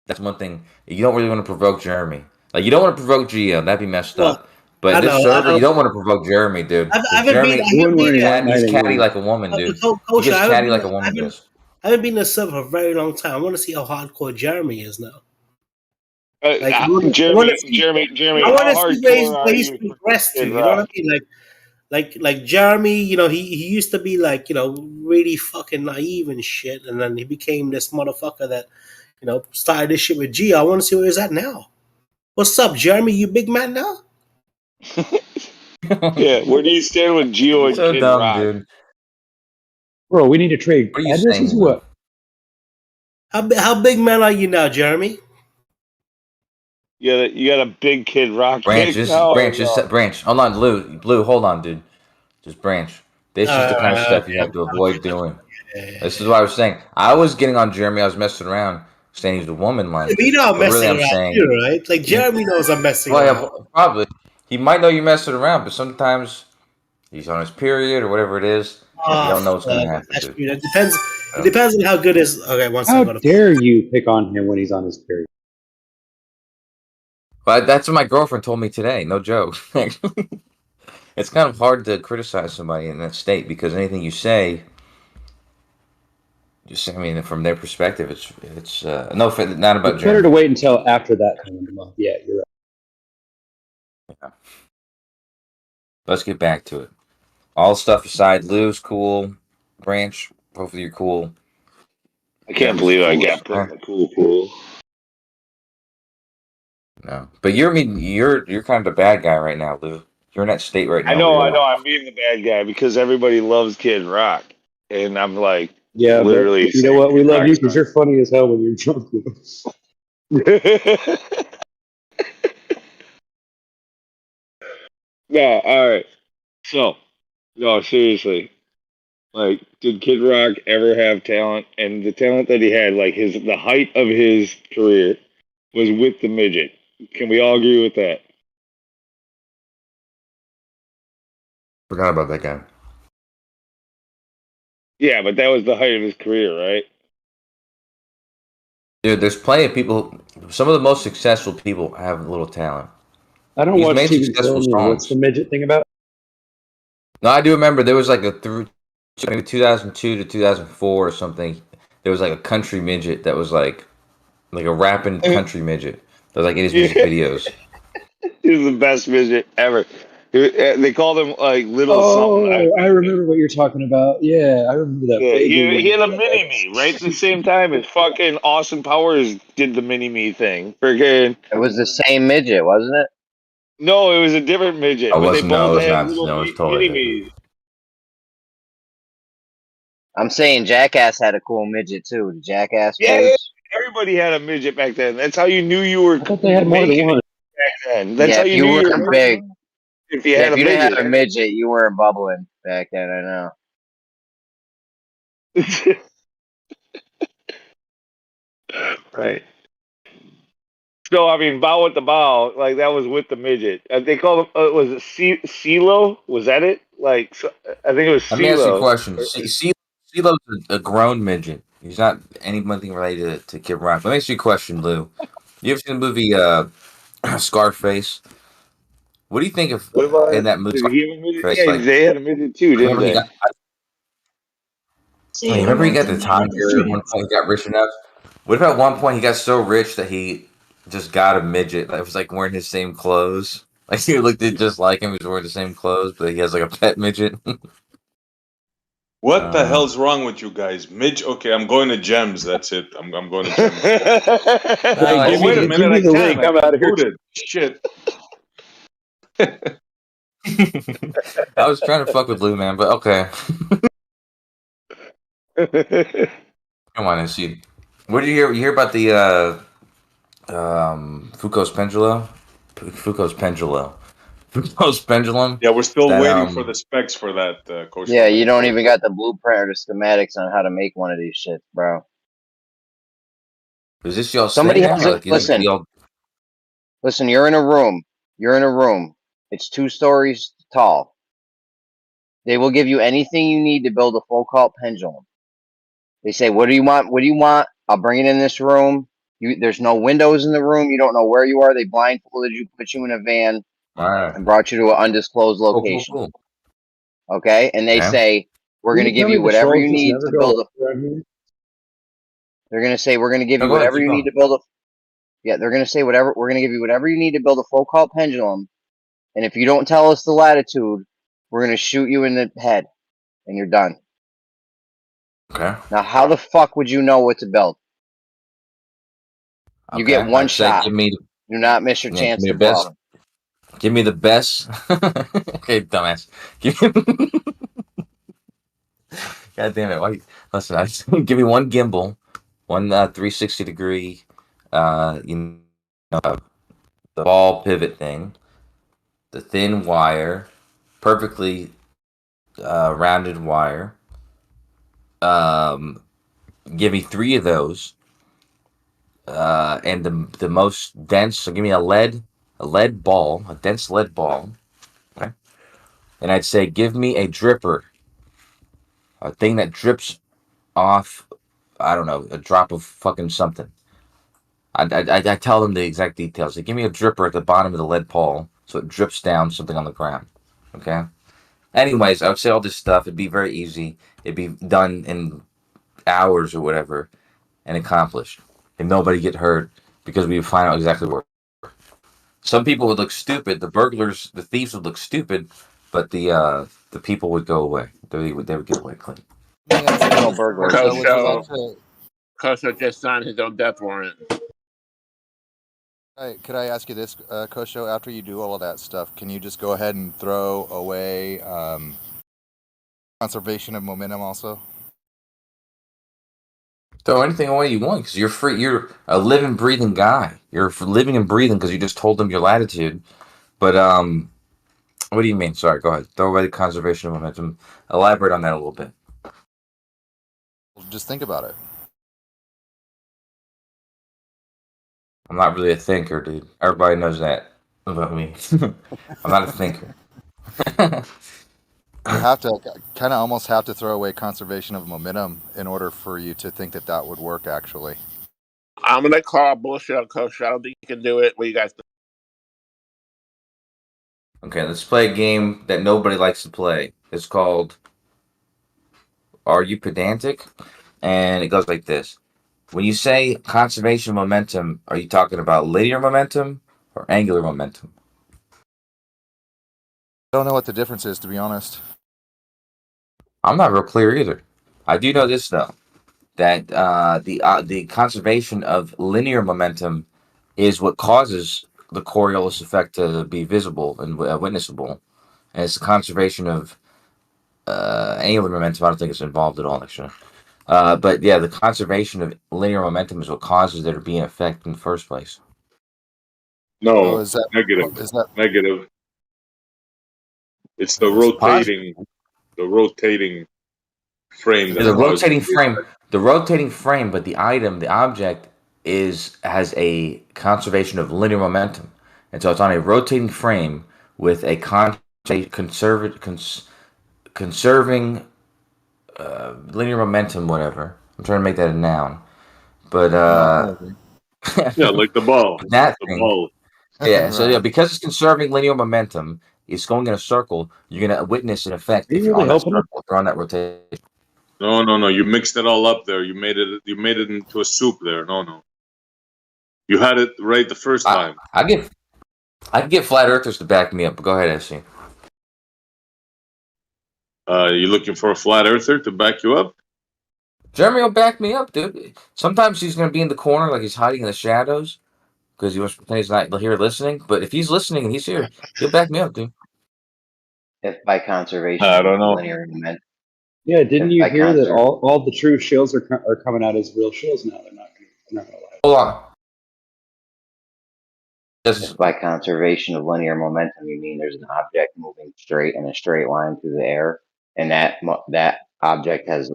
that's one thing. You don't really want to provoke Jeremy. Like, you don't want to provoke Gio. That'd be messed Well, up. But I this know. server, you don't want to provoke Jeremy, dude. I Because haven't been. Jeremy, I haven't been. he's catty like a woman, dude. He Coach, gets I haven't catty been. like a woman does. I haven't been in the server for a very long time. I want to see how hardcore Jeremy is now. Like I want Jeremy, to see. I want how to see where hardcore are he's you for progressed to. Kid You know what I Rock? mean? Like Jeremy. You know, he used to be like really fucking naive and shit, and then he became this motherfucker that started this shit with G. I want to see where he's at now. What's up, Jeremy? You big man now? Yeah, where do you stand with Geo and So Kid dumb, Rock? dude. Bro, we need to trade What are you addresses saying, or Lou? what? How big man are you now, Jeremy? You got a big Kid Rock Branch, pick just now, or branch, just no? branch. Hold on, Lou, hold on, dude. Just branch. This is the kind of stuff you Okay. have to avoid doing. This is what I was saying. I was getting on Jeremy. I was messing around, saying he's a woman like, You know I'm but really messing I'm around saying, too, right? Like Jeremy knows I'm messing well, around. yeah, probably he might know you're messing around, but sometimes he's on his period or whatever it is. You Oh, don't know what's fuck. gonna happen, That's dude. true. That depends. It So, depends on how good his. Okay, one How second. dare you pick on him when he's on his period? but that's what my girlfriend told me today. No joke. It's kind of hard to criticize somebody in that state because anything you say, just I mean, from their perspective, it's no, not about It's better Jeremy. to wait until after that time of the month. Yeah, you're right. Yeah. Let's get back to it. All stuff aside, Lou's cool. Branch, hopefully you're cool. I can't Jeremy's the believe I coolest. got put in the cool pool. No, but I mean, you're kind of the bad guy right now, Lou. You're in that state right I now where know, I you're. know. I'm being the bad guy because everybody loves Kid Rock, and I'm like Yeah, but literally you know saying what? We Kid love you Rock's because you're funny as hell when you're drunk. not. No, all right. So, no, seriously. Like, did Kid Rock ever have talent? And the talent that he had, like the height of his career, was with the midget. Can we all agree with that? Forgot about that guy. Yeah, but that was the height of his career, right? Dude, there's plenty of people. Some of the most successful people have little talent. I don't He's watch made TV, successful so what's the songs. midget thing about? No, I do remember there was like through maybe 2002 to 2004 or something. There was like a country midget that was like a rapping country midget that was like in his music Yeah, videos. he was the best midget ever. They called him like Little Something. I Oh, I think. remember what you're talking about. Yeah, I remember that Yeah, vaguely he when had a like mini me right at the same time as fucking Austin Powers did the mini me thing. Freaking It was the same midget, wasn't it? no, it was a different midget, I but they wasn't. No, both it was had not. little No, it was totally mini different. me's. I'm saying Jackass had a cool midget too. The Jackass Yeah, yeah, dudes. everybody had a midget back then. That's how you knew you were I thought they had more than making it one. back then. That's Yeah, how if you you knew you were weren't big, making it if you yeah, had if a you didn't have a midget. midget, you weren't bubbling back then. I know. Right. So I mean, bow with the bow, like that was with the midget. They called him. Was it CeeLo? Was that it? Like I think it was Let me ask you a CeeLo. question. CeeLo's a grown midget. He's not anything related to Kid Rock. Let me ask you a question, Lou. You ever seen the movie Scarface? What do you think of What about in that movie did he have a midget? Scarface? Yeah, Like, they had a midget too, didn't remember he they? got. I mean, remember he got the time period. At one point, he got rich enough. What if at one point he got so rich that he just got a midget that was like wearing his same clothes? Like he looked just like him. He was wearing the same clothes, but he has like a pet midget. What the hell's wrong with you guys? Midge? Okay, I'm going to Gems. That's it. I'm going to Gems. Hey, Oh, wait a minute. give me I the can. link. I I'm can out of here. boot it. Shit. I was trying to fuck with Lou, man, but okay. Come on and see. What did you hear? You hear about the Foucault's pendulum? Foucault's pendulum. Foucault's pendulum. Yeah, we're still That waiting for the specs for that, Coach Yeah, you Fernando. don't even got the blueprint or the schematics on how to make one of these shits, bro. is this y'all's Somebody thing now? has Or it. like y'all? Listen. You're in a room. You're in a room. It's 2 stories tall. They will give you anything you need to build a Foucault pendulum. They say, "What do you want? What do you want? I'll bring it in this room. There's no windows in the room. You don't know where you are. They blindfolded you, put you in a van, All right. and brought you to an undisclosed location. Cool. Okay? And they Okay. say, we're Can going to you tell give me you the whatever trolls you just need never to go build a. away around here? They're going to say, we're going to give No, you go ahead. whatever Keep you need going. to build a. Yeah, they're going to say whatever. We're going to give you whatever you need to build a Foucault pendulum. And if you don't tell us the latitude, we're going to shoot you in the head, and you're done. Okay. Now, how the fuck would you know what to build? You Okay. get one I'd say shot. give me Do not miss your give chance me to the best. blow. Give me the best. Okay, dumbass. God damn it! Why? Listen, give me one gimbal, one 360-degree, you know, the ball pivot thing, the thin wire, perfectly rounded wire. Give me 3 of those, and the most dense. So give me a lead ball, a dense lead ball. Okay? And I'd say give me a dripper, a thing that drips off. I don't know, a drop of fucking something. I tell them the exact details. They give me a dripper at the bottom of the lead ball, so it drips down something on the ground. Okay. Anyways, I would say all this stuff. It'd be very easy. It'd be done in hours or whatever, and accomplished, and nobody get hurt because we would find out exactly where. Some people would look stupid. The burglars, the thieves would look stupid, but the people would go away. They would get away clean. No burglars. Kosho just signed his own death warrant. Could I ask you this, Kosho? After you do all of that stuff, can you just go ahead and throw away conservation of momentum also? Throw anything away you want because you're free. You're a living, breathing guy. You're living and breathing because you just told them your latitude. But what do you mean? Sorry, go ahead. Throw away the conservation of momentum. Elaborate on that a little bit. Just think about it. I'm not really a thinker, dude. Everybody knows that about me. I'm not a thinker. You have to kind of almost have to throw away conservation of momentum in order for you to think that that would work. Actually, I'm gonna call bullshit on Coach. I don't think you can do it. What do you guys think? Okay, let's play a game that nobody likes to play. It's called Are You Pedantic? And it goes like this. When you say conservation of momentum, are you talking about linear momentum or angular momentum? I don't know what the difference is, to be honest. I'm not real clear either. I do know this though, that the conservation of linear momentum is what causes the Coriolis effect to be visible and witnessable, and it's the conservation of angular momentum. I don't think it's involved at all, actually. But yeah, the conservation of linear momentum is what causes there to be an effect in the first place. No, is that negative. is that Negative. It's the It's rotating frame that the causes rotating frame, but the item, the object has a conservation of linear momentum, and so it's on a rotating frame with a conserving linear momentum, whatever. I'm trying to make that a noun, but Yeah, like the ball. that The thing. ball. Yeah, so yeah, Right. because it's conserving linear momentum, it's going in a circle. You're gonna witness an effect Are if you you're really on that helping him? circle, if you're on that rotation. No. You mixed it all up there. You made it into a soup there. No. You had it right the first time. I can get flat earthers to back me up, but go ahead, SC. You looking for a flat earther to back you up? Jeremy will back me up, dude. Sometimes he's gonna be in the corner, like he's hiding in the shadows, because he wants to pretend he's not here listening. But if he's listening and he's here, he'll back me up, dude. If by conservation I of don't know. linear momentum. Yeah, didn't If you by hear that conser- all the true shields are coming out as real shields now? They're not gonna lie. Hold on. If by conservation of linear momentum you mean there's an object moving straight in a straight line through the air, and that object has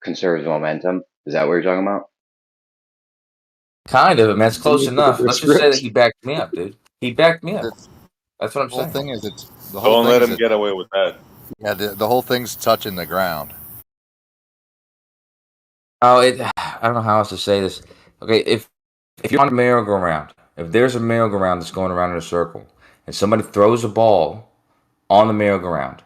conserves momentum, is that what you're talking about? Kind of, man. It's close Didn't you forget enough. their Let's just say that script? he backed me up, dude. He backed me up. That's what I'm The whole saying. thing is the whole Don't thing let is him get away with that. Yeah, the whole thing's touching the ground. Oh, I don't know how else to say this. Okay, if you're on a merry-go-round, if there's a merry-go-round that's going around in a circle, and somebody throws a ball on the merry-go-round,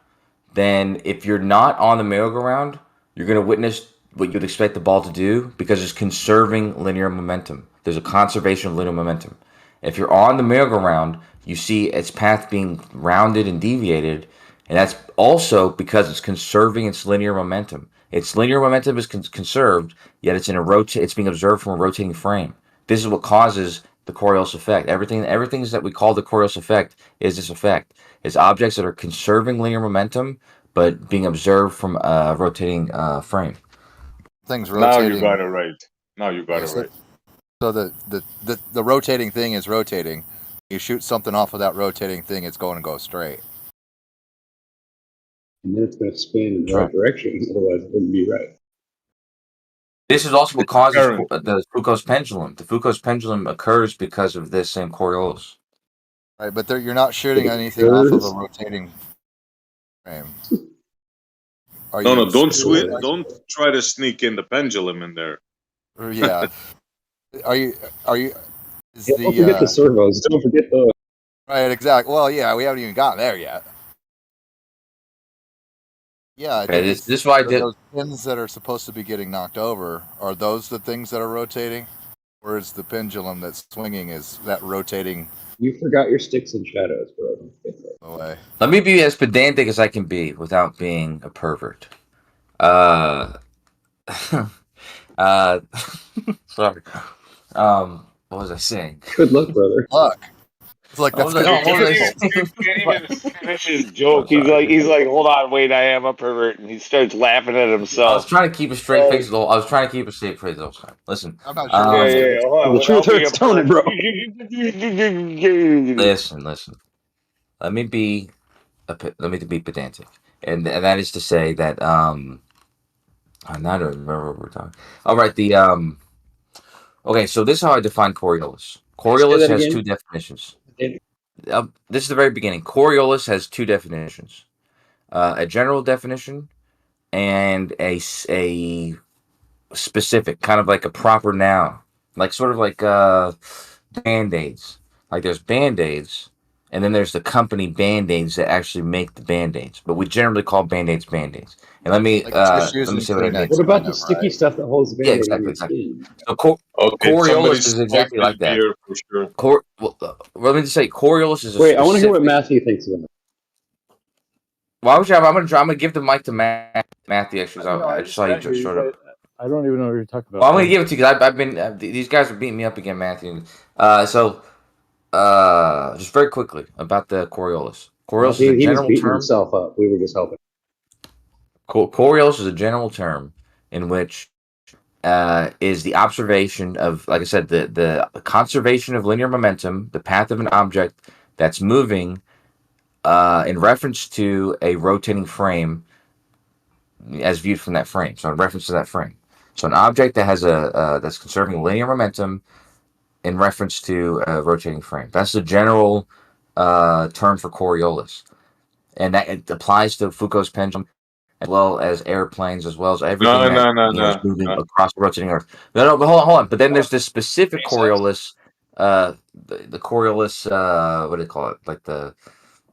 then if you're not on the merry-go-round, you're going to witness what you'd expect the ball to do because it's conserving linear momentum. There's a conservation of linear momentum. If you're on the merry-go-round, you see its path being rounded and deviated, and that's also because it's conserving its linear momentum. Its linear momentum is conserved, yet it's being observed from a rotating frame. This is what causes the Coriolis effect. Everything that we call the Coriolis effect is this effect. It's objects that are conserving linear momentum but being observed from a rotating frame. Things Now you rotating. got it right. Now you got it right. So the rotating thing is rotating. You shoot something off of that rotating thing, it's going to go straight. And then it's going to spin in the right direction. Otherwise, it wouldn't be right. This is also what causes current. the Foucault's pendulum. The Foucault's pendulum occurs because of this same Coriolis. Right, but you're not shooting anything off of a rotating frame. No, don't try to sneak in the pendulum in there. Yeah. Are you? Is Yeah, don't forget the servos. Don't forget those. Right, exactly. Well, yeah, we haven't even gotten there yet. Yeah, Okay, this is why I did. Those pins that are supposed to be getting knocked over, are those the things that are rotating? Or is the pendulum that's swinging, is that rotating? You forgot your sticks and shadows, bro. Away. Let me be as pedantic as I can be without being a pervert. Sorry. What was I saying? Good luck, brother. Luck. It's like that's What was I Can't even finish his joke. He's like, hold on, wait, I am a pervert, and he starts laughing at I himself. was trying to keep a straight face. I was trying to keep a straight face the whole time. Listen, I'm not sure. The truth hurts, Tony, bro. Listen. Let me be pedantic, and that is to say that I now don't remember what we're talking. All right, okay. So this is how I define Coriolis. Coriolis has two definitions. This is the very beginning. Coriolis has two definitions: a general definition and a specific, kind of like a proper noun, like sort of like Band-Aids. Like there's Band-Aids, and then there's the company Band-Aids that actually make the Band-Aids. But we generally call Band-Aids Band-Aids. And let me say what I mean. What about the sticky stuff that holds the band-aid on your skin? So Okay, Coriolis is exactly like that. For sure. Let me just say, Coriolis is a Wait, I want to hear what Matthew thinks about it. Why would you have? I'm gonna give the mic to Matthew. Actually, I just saw you just showed up. I don't even know what you're talking about. Well, I'm gonna give it to you because I've been these guys are beating me up again, Matthew. So just very quickly about the Coriolis. Coriolis is a general beating term. himself up. We were just helping. Coriolis is a general term in which is the observation of, like I said, the conservation of linear momentum, the path of an object that's moving in reference to a rotating frame as viewed from that frame. So in reference to that frame. So an object that has that's conserving linear momentum in reference to a rotating frame. That's the general term for Coriolis. And that it applies to Foucault's pendulum as well as airplanes, as well as everything is moving across the rotating Earth. No, but hold on. But then there's this specific Coriolis, the Coriolis, what do they call it? Like the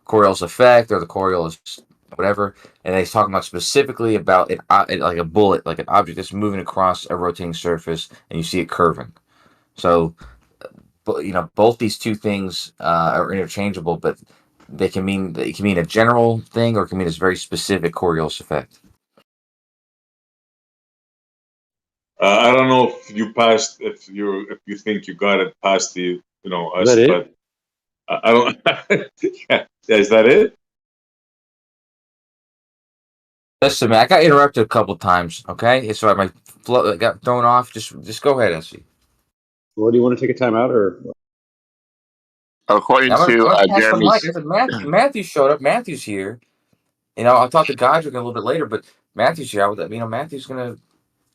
Coriolis effect or the Coriolis whatever. And he's talking about specifically about it like a bullet, like an object that's moving across a rotating surface, and you see it curving. So, both these two things are interchangeable, but it can mean a general thing, or it can mean this very specific Coriolis effect. I don't know if you passed, if you think you got it past the, us, that but I don't. Yeah, is that it? Listen, man, I got interrupted a couple times. Okay, so my flow got thrown off. Just go ahead, Essie. Well, do you want to take a time out or? According I'm to gonna pass the Jeremy's, mic. I said Matthew showed up. Matthew's here. I thought the guys were gonna a little bit later, but Matthew's here. Matthew's gonna,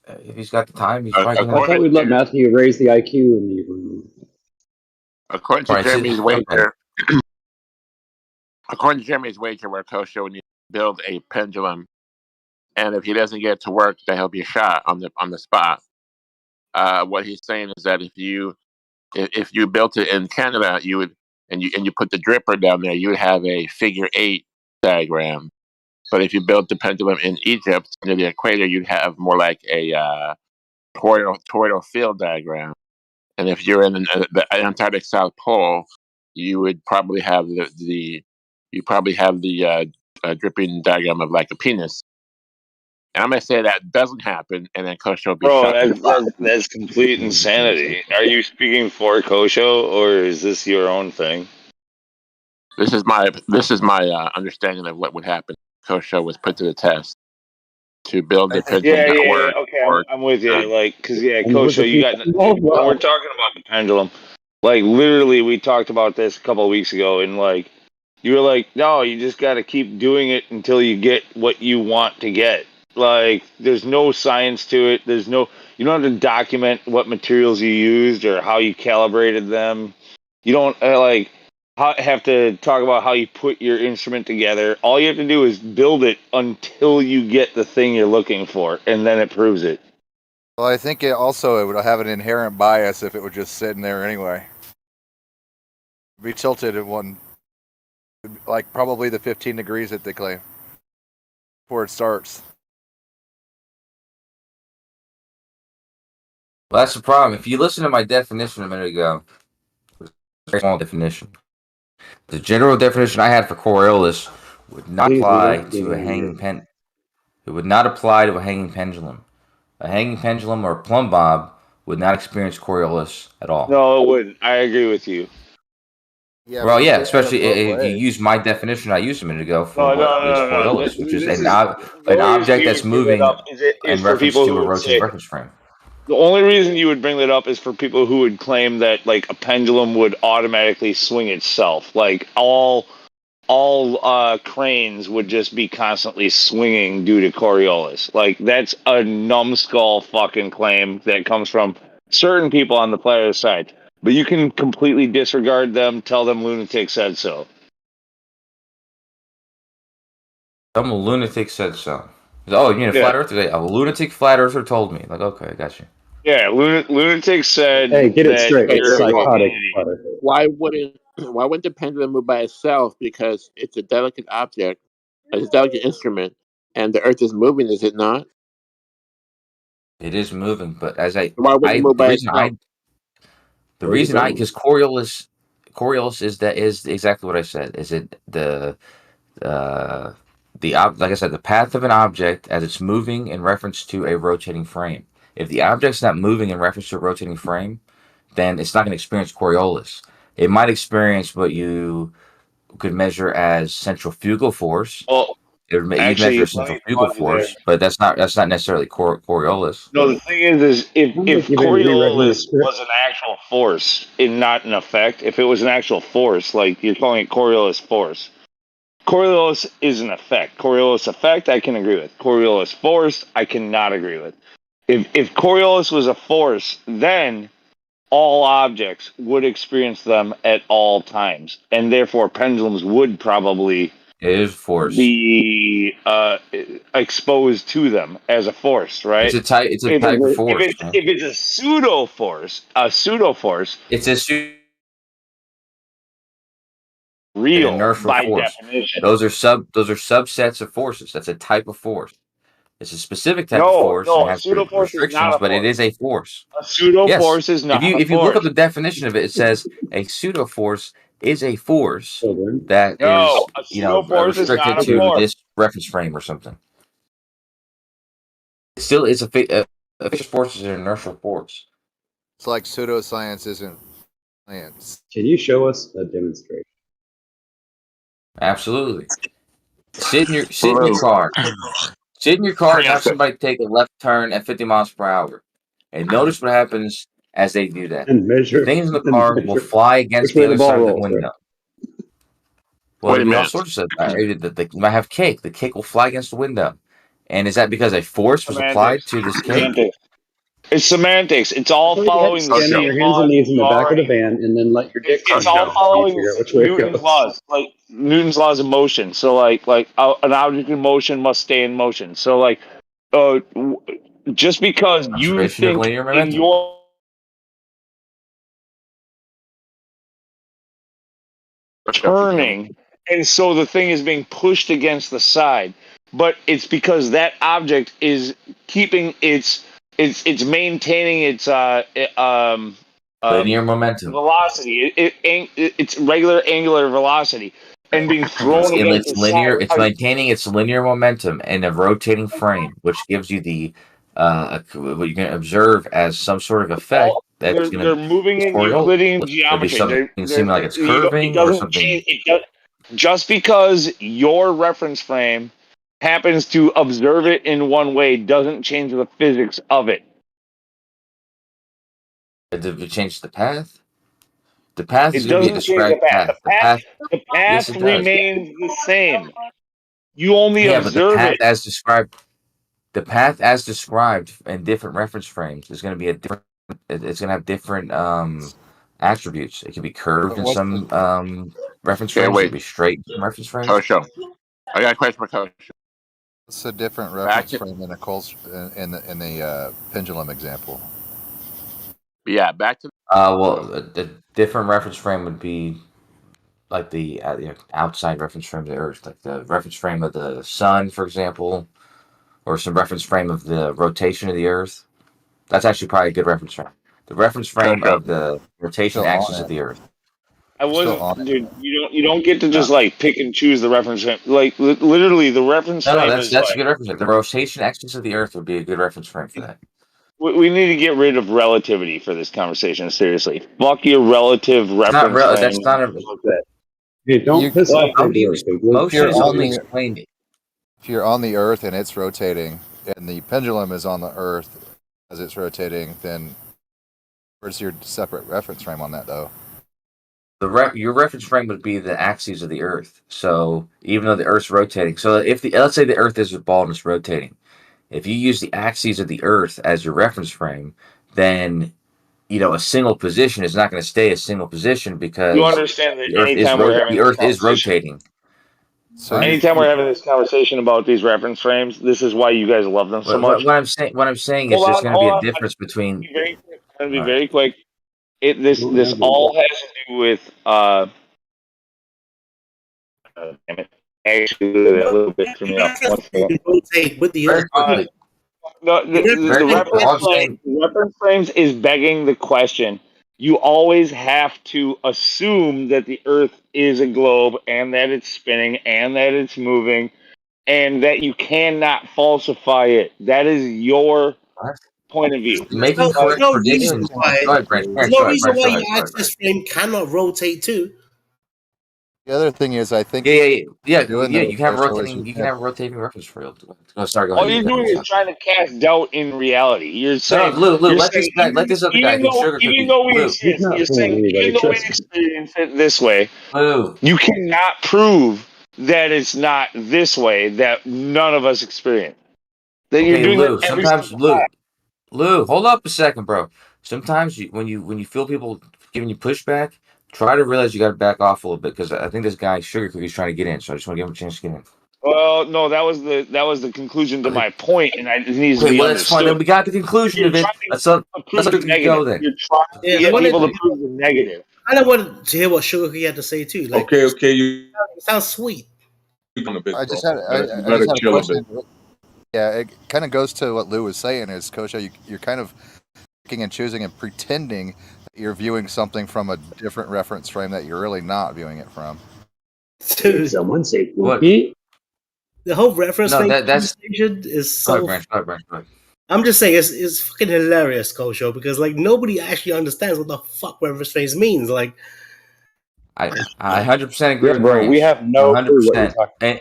if he's got the time, he's probably gonna. I thought we'd let Matthew raise the IQ in the room. According to Jeremy's wager, where Kosho needs to build a pendulum, and if he doesn't get it to work, then he'll be shot on the spot. What he's saying is that if you built it in Canada, you would and you put the dripper down there, you would have a figure 8 diagram. But if you built the pendulum in Egypt near the equator, you'd have more like a toroidal field diagram. And if you're in the Antarctic South Pole, you would probably have the dripping diagram of like a penis. And I'm going to say that doesn't happen, and then Kosho will be Bro, shocked. that's complete insanity. Are you speaking for Kosho, or is this your own thing? This is my understanding of what would happen. Kosho was put to the test to build the pendulum network. Okay, I'm with you. Like, because And with the Kosho, you got people, when we're talking about the pendulum, like literally, we talked about this a couple of weeks ago, and like you were like, no, you just got to keep doing it until you get what you want to get. Like, there's no science to it. You don't have to document what materials you used or how you calibrated them. You don't have to talk about how you put your instrument together. All you have to do is build it until you get the thing you're looking for, and then it proves it. Well, I think it would have an inherent bias if it was just sitting there anyway. Be tilted at one, like probably the 15 degrees that they claim before it starts. Well, that's the problem. If you listen to my definition a minute ago, very small definition. The general definition I had for Coriolis would not apply to a hanging pen. It would not apply to a hanging pendulum. A hanging pendulum or a plumb bob would not experience Coriolis at all. No, it wouldn't. I agree with you. Yeah, well, yeah, especially if you use my definition I used a minute ago for what is Coriolis, which is an object that's moving in reference to a rotating reference frame. The only reason you would bring that up is for people who would claim that like a pendulum would automatically swing itself. Like all cranes would just be constantly swinging due to Coriolis. Like that's a numbskull fucking claim that comes from certain people on the player side. But you can completely disregard them, tell them lunatic said so. Some lunatic said so. Oh, you mean a flat earther? A lunatic flat earther told me. Like, okay, I got you. Yeah, lunatic said. Hey, get it that straight. It's psychotic. Why wouldn't the pendulum move by itself? Because it's a delicate object, it's a delicate instrument, and the Earth is moving, is it not? It is moving, but as why wouldn't it move by itself? The reason because Coriolis is exactly what I said. Is it like I said, the path of an object as it's moving in reference to a rotating frame. If the object's not moving in reference to a rotating frame, then it's not going to experience Coriolis. It might experience what you could measure as centrifugal force. Well, you measure centrifugal force, but that's not necessarily Coriolis. No, the thing is if Coriolis was an actual force and not an effect, if it was an actual force, like you're calling it Coriolis force, Coriolis is an effect. Coriolis effect, I can agree with. Coriolis force, I cannot agree with. If Coriolis was a force, then all objects would experience them at all times, and therefore pendulums would probably be exposed to them as a force, right? It's a type of force. If it's a pseudo force, it's a real inertial by force. definition. Those are subsets of forces. That's a type of force. It's a specific type of force. No, it has pseudo force is not a but force. it is a force. A pseudo force is not. If you look up the definition of it, it says a pseudo force is a force that is restricted to this reference frame or something. Still, it's a fixed force is an inertial force. It's like pseudoscience isn't science. Can you show us a demonstration? Absolutely. Sit in your car. Sit in your car and have somebody take a left turn at 50 miles per hour. And notice what happens as they do that. And measure. Things in the car will fly against the other side of the window. Well, there'll be all sorts of stuff. You might have cake. The cake will fly against the window. And is that because a force was applied to this cake? It's semantics. It's all following the same your hands and knees in the back of the van, and then let your dick. It's all following Newton's laws, like Newton's laws of motion. So, like an object in motion must stay in motion. So, like, just because you think in your turning, and so the thing is being pushed against the side, but it's because that object is keeping its maintaining its linear momentum velocity. It's regular angular velocity. and being thrown against the linear. side. It's maintaining its linear momentum in a rotating frame, which gives you the what you can observe as some sort of effect that's going They're to moving in coriolis. Euclidean It'd be geometry. something seeming like it's It curving or doesn't something. change. Just because your reference frame happens to observe it in one way doesn't change the physics of it. It changes the path. The path is It going to be a doesn't change the described path. path. The path. The Yes, path it does. remains the same. You only Yeah, but the observe path it. as described. The path as described in different reference frames is going to be a different. It's going to have different attributes. It can be curved in some reference Okay, frames. It can wait. be straight in reference frames. Kosho. I got a question for Kosho. What's a different Back reference to frame than a Cole's in the pendulum example? yeah, back to Well, a different reference frame would be like the outside reference frame of the Earth, like the reference frame of the Sun, for example, or some reference frame of the rotation of the Earth. That's actually probably a good reference frame. The reference frame Kosho. of the rotation Still on axis of it. the Earth. I Still wasn't, on it. dude. You don't get to just like pick and choose the reference frame. Like literally, the reference No, frame that's is a like good reference frame. The rotation axis of the Earth would be a good reference frame for that. we need to get rid of relativity for this conversation. Seriously, fuck your relative It's not reference real. frame. That's not a. Hey, don't piss off How do you? Pandora, 'cause Motion is on only the explained. if you're on the Earth and it's rotating, and the pendulum is on the Earth as it's rotating, then where's your separate reference frame on that though? Your reference frame would be the axes of the Earth. So even though the Earth's rotating, so if let's say the Earth is a ball and it's rotating, if you use the axes of the Earth as your reference frame, then a single position is not going to stay a single position You because understand that anytime we're having the this Earth is conversation, rotating. So Huh? anytime we're having this conversation about these reference frames, this is why you guys love them so much. What I'm saying is there's going to be a difference between. I'm gonna be All right. very quick. don't This ever. all has to do with damn it. Actually, that little bit threw me off. One second. Rotate with the Very Earth. quickly. The Very quickly. All I'm saying. reference frames is begging the question. You always have to assume that the Earth is a globe and that it's spinning and that it's moving and that you cannot falsify it. That is your point of view. Making There's correct no reason predictions. why. Go ahead, Branch. There's Branch, no go ahead. reason Branch, why go ahead. your Go ahead. access frame cannot rotate too. the other thing is, I think Yeah. doing You can have the show is rotating. You can have a rotating reference field. Oh, sorry. Go All ahead. you're You go doing is ahead. trying to cast doubt in reality. You're No, saying, Lou. you're Let this saying, guy. Let this other guy who sugar even cookie. though we Lou. He's experience, not you're fooling saying, anybody. even though we Trust me. experience it this way, Lou. you cannot prove that it's not this way that none of us experience. That you're Okay, doing that Lou. every Sometimes single time. Lou. Hold up a second, bro. Sometimes when you feel people giving you pushback, try to realize you got to back off a little bit because I think this guy sugar cookie's trying to get in. So I just want to give him a chance to get in. Well, no, that was the conclusion to Okay. my point, and it needs to Okay. be Well, that's fine. Then understood. we got the conclusion You're of it. trying Let's let to prove sugar the cookie negative. go then. You're trying to Yeah, get people to prove the negative. I wanted to hear what Sugar He had to say too. Like, Okay, you it sounds sweet. on a bit, I bro. just had You I just better had a chill a bit. question. Yeah, it kind of goes to what Lou was saying. Is Kosha, you're kind of picking and choosing and pretending that you're viewing something from a different reference frame that you're really not viewing it from. Dude, Someone say What? Pookie. the whole reference No, frame that's. conversation is Go ahead, so. Branch. Go ahead, Branch. Go ahead. I'm just saying it's fucking hilarious, Kosho, because like nobody actually understands what the fuck reference frames means. Like, I 100% agree Yeah, with bro, we Branch. have no clue what you're 100%. talking And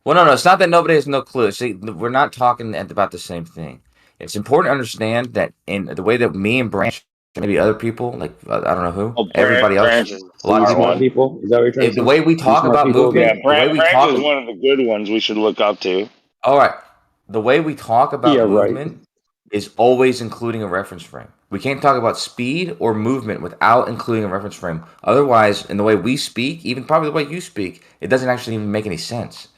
well, no, it's not that nobody has no clue. See, we're not talking about the same thing. It's important to understand that in the way that me and Branch, maybe other people, like I don't know who, Oh, everybody else, Branch is a lot of the people, one. People? Is that what you're trying to the say? way we Two talk smart about people? Yeah, movement, the way we Branch talk. is one of the good ones we should look up to. All right, the way we talk Yeah, about right. movement is always including a reference frame. We can't talk about speed or movement without including a reference frame. Otherwise, in the way we speak, even probably the way you speak, it doesn't actually even make any sense.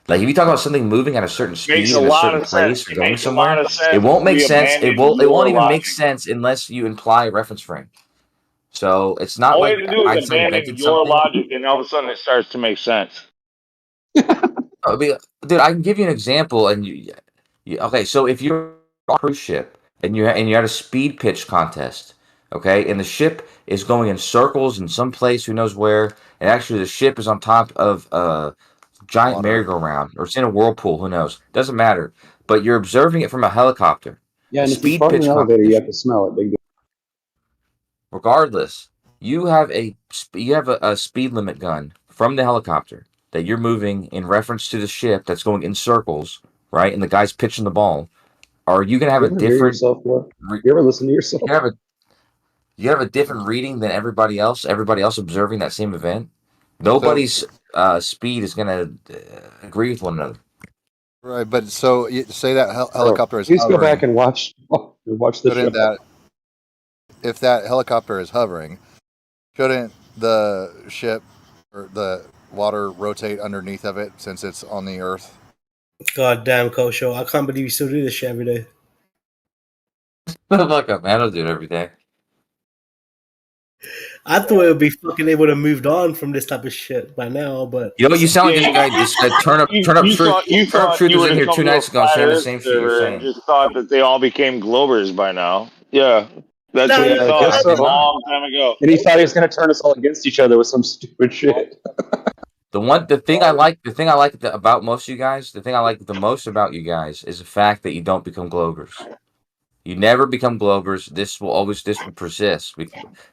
Like if you talk about something moving at a certain Makes speed a in a lot certain of sense. place or It going makes a lot somewhere, of it sense won't if make we sense. abandon It won't your even make logic. sense unless you imply a reference frame. So it's not All you like have to do is Einstein abandon invented your something. logic, and all of a sudden it starts to make sense. I mean, dude, I can give you an example, and okay. So if you're on a cruise ship and you're at a speed pitch contest, Okay, and the ship is going in circles in some place, who knows where. And actually, the ship is on top of a giant Water. merry-go-round, or it's in a whirlpool. Who knows? Doesn't matter. But you're observing it from a helicopter. Yeah, A and if you speed fart in pitch an elevator, you competition. have to smell it. Big deal. Regardless, you have a speed limit gun from the helicopter that you're moving in reference to the ship that's going in circles, right? And the guy's pitching the ball. Are you gonna have You a ever hear different? yourself, bro? You ever listen to yourself? You have a different reading than everybody else. Everybody else observing that same event. So Nobody's speed is gonna agree with one another. right, but so you say that Bro, helicopter is please go back hovering. and watch the show. Shouldn't that, if that helicopter is hovering, shouldn't the ship or the water rotate underneath of it since it's on the Earth? God damn, Coach Show. I can't believe you still do this shit every day. Fuck up, man. I don't do it every day. I thought it would be fucking able to moved on from this type of shit by now, but You know what? You sound like this guy. This turn up You truth. you Turn up thought truth you was were in to here come 2 to a nights ago flat saying the Earth same shit you're server and saying. just thought that they all became Globers by now. Yeah, that's what no, he Yeah, I thought guess a so. long time ago. And he thought he was going to turn us all against each other with some stupid shit. The thing I like about most of you guys, the thing I like the most about you guys is the fact that you don't become Globers. You never become Globers. This will persist.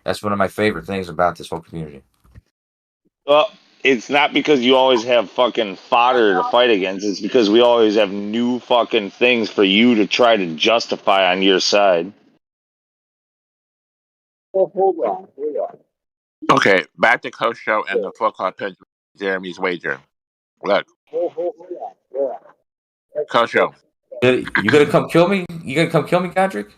That's one of my favorite things about this whole community. Well, it's not because you always have fucking fodder to fight against. It's because we always have new fucking things for you to try to justify on your side. Well, hold on. Okay, back to Coach Show and the full call pitch. Jeremy's wager. Look, Coach Show. You gonna come kill me? You gonna come kill me, Godric?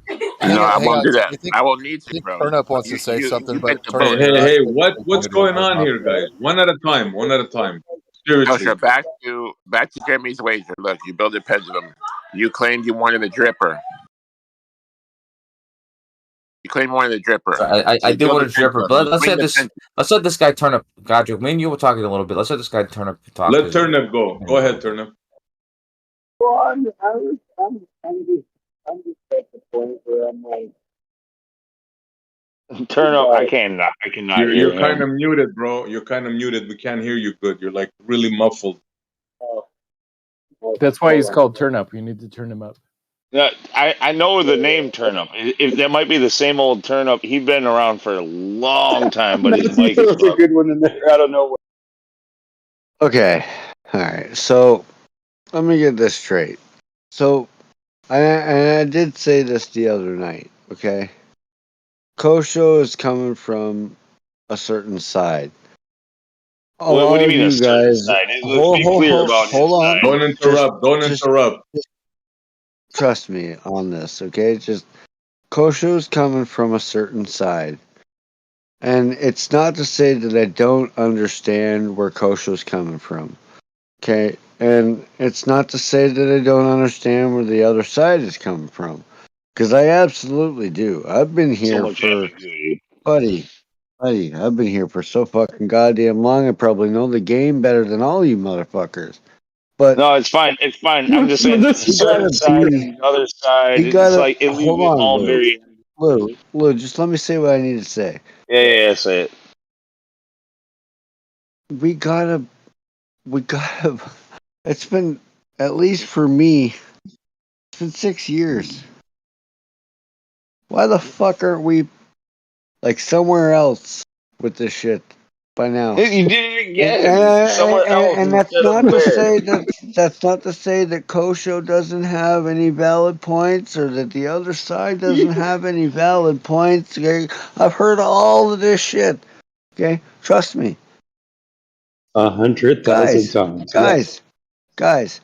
No, I Hang won't on. do that. I think I won't need I to, think bro. Turnip wants to You say you something, you but bit the Turnip, bullet. you're Hey, not hey, supposed to say what's something going right on now. here, guys? One at a time. One at a time. Coach Show, Seriously. back to Jeremy's wager. Look, you build a pendulum. You claimed you wanted a dripper. You claimed you wanted a dripper. I So you did build want a to dripper, pendulum. but You clean the pendulum. let's let this guy turn up. Godric, me and you were talking a little bit. Let's let this guy turn up talk. Let Turnip go. Go ahead, Turnip. Well, I'm just at the point where I'm like, Turn up. I cannot hear You're kind him. of muted, bro. You're kind of muted. We can't hear you good. You're like really muffled. That's why he's called Turn Up. You need to turn him up. I know the name Turnip. If that might be the same old Turnip. He's been around for a long time, but his mic is That's a broken. good one in there out of nowhere. Okay. All right. So let me get this straight. So I did say this the other night. Okay. Kosho is coming from a certain side. A What lot do you of mean a you certain guys, side? Let's be clear about his hold on. side. Don't interrupt. Don't interrupt. Just trust me on this, okay? Just Kosho's coming from a certain side. And it's not to say that I don't understand where Kosho's coming from. Okay? And it's not to say that I don't understand where the other side is coming from. Because I absolutely do. I've been So here much for, ambiguity. buddy, I've been here for so fucking goddamn long. I probably know the game better than all you motherfuckers. But No, it's fine. It's fine. I'm just saying this a you certain gotta side be. and the other side. You It's gotta like it leaves hold it on, all Lou. very. Lou, just let me say what I need to say. Yeah. Say it. We gotta. It's been, at least for me, it's been 6 years. Why the fuck aren't we like somewhere else with this shit by now? You did it again. Somewhere else And that's instead of not to where. say that's not to say that Kosho doesn't have any valid points or that the other side doesn't have any valid points. Okay? I've heard all of this shit. Okay, trust me, 100,000 times. guys.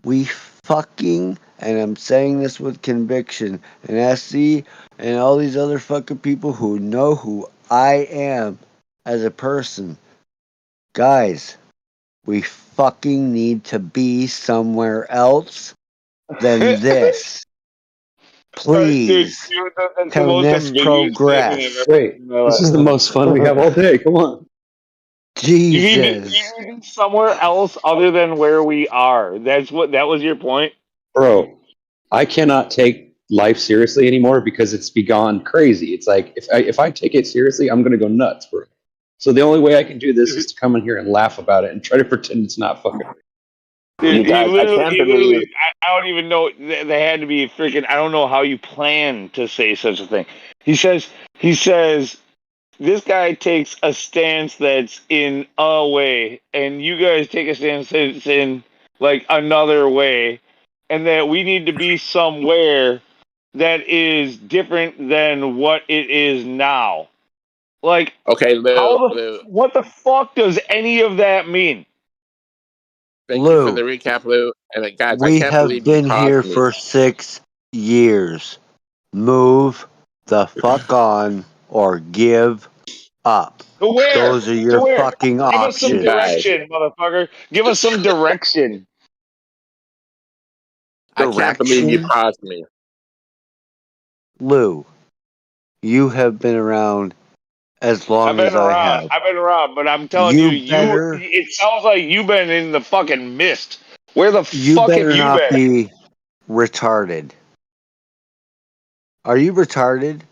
We fucking, and I'm saying this with conviction, and SC and all these other fucking people who know who I am as a person, guys, we fucking need to be somewhere else than this. Please. Dude, that's the Can most this ambiguous thing I've progress? ever Wait, heard in my this life. is the most fun we have all day. Come on. Jesus. You mean somewhere else other than where we are? That was your point. Bro, I cannot take life seriously anymore because it's gone crazy. It's like if I take it seriously, I'm going to go nuts, bro. So the only way I can do this is to come in here and laugh about it and try to pretend it's not fucking real. Dude, You guys, I can't he believe literally, I don't even know. They had to be freaking. I don't know how you plan to say such a thing. He says, this guy takes a stance that's in a way, and you guys take a stance that's in like another way, and that we need to be somewhere that is different than what it is now. Like, Okay, Lou, what the fuck does any of that mean? thank you for Lou, the recap, Lou. And guys, I we can't have believe you been here paused me. for 6 years. Move the fuck on or give up. To where? Those are your fucking Give us some You options. guys, direction, motherfucker. Give us some direction. I can't believe you Direction? paused me. Lou, you have been around as long as I have. I've been around, but I'm telling you, You better it sounds like you've been in the fucking mist. Where the you fuck have better you not been? be retarded. Are you retarded?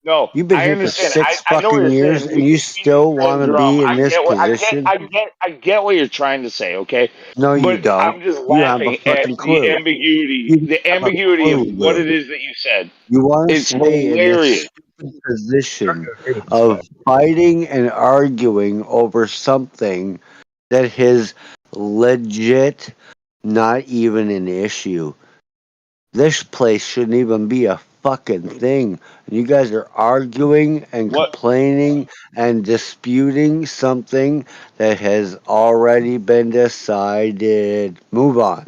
No, You've been I here for understand. 6 I know what fucking you're years saying. and you still That want to drum. be in this position? I get what you're trying to say, okay? No, you But don't. I'm just You have a laughing at fucking the clue. ambiguity, You the have a ambiguity of clue, what Lou. it is that you said. You want to It's stay in this hilarious. stupid position of fighting and arguing over something that is legit not even an issue. This place shouldn't even be a fucking thing. You guys are arguing and complaining and disputing something that has already been decided. Move on.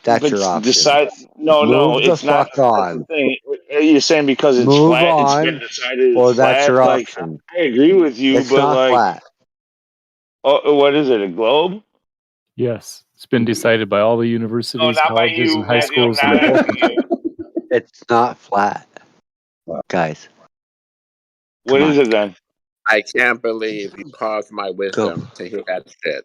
That's your option. No, Move the it's not. fuck That's the on. thing. You're saying because it's Move flat, it's been on, decided or it's that's flat. your Like, option. I agree with you, It's but not like, flat. what is it? A globe? Yes, it's been decided by all the universities, Not by colleges, you, and high Matthew. I'm schools in not the whole asking country. you. It's not flat, guys. What Come is on, it then? I can't believe you paused my wisdom to hear that shit.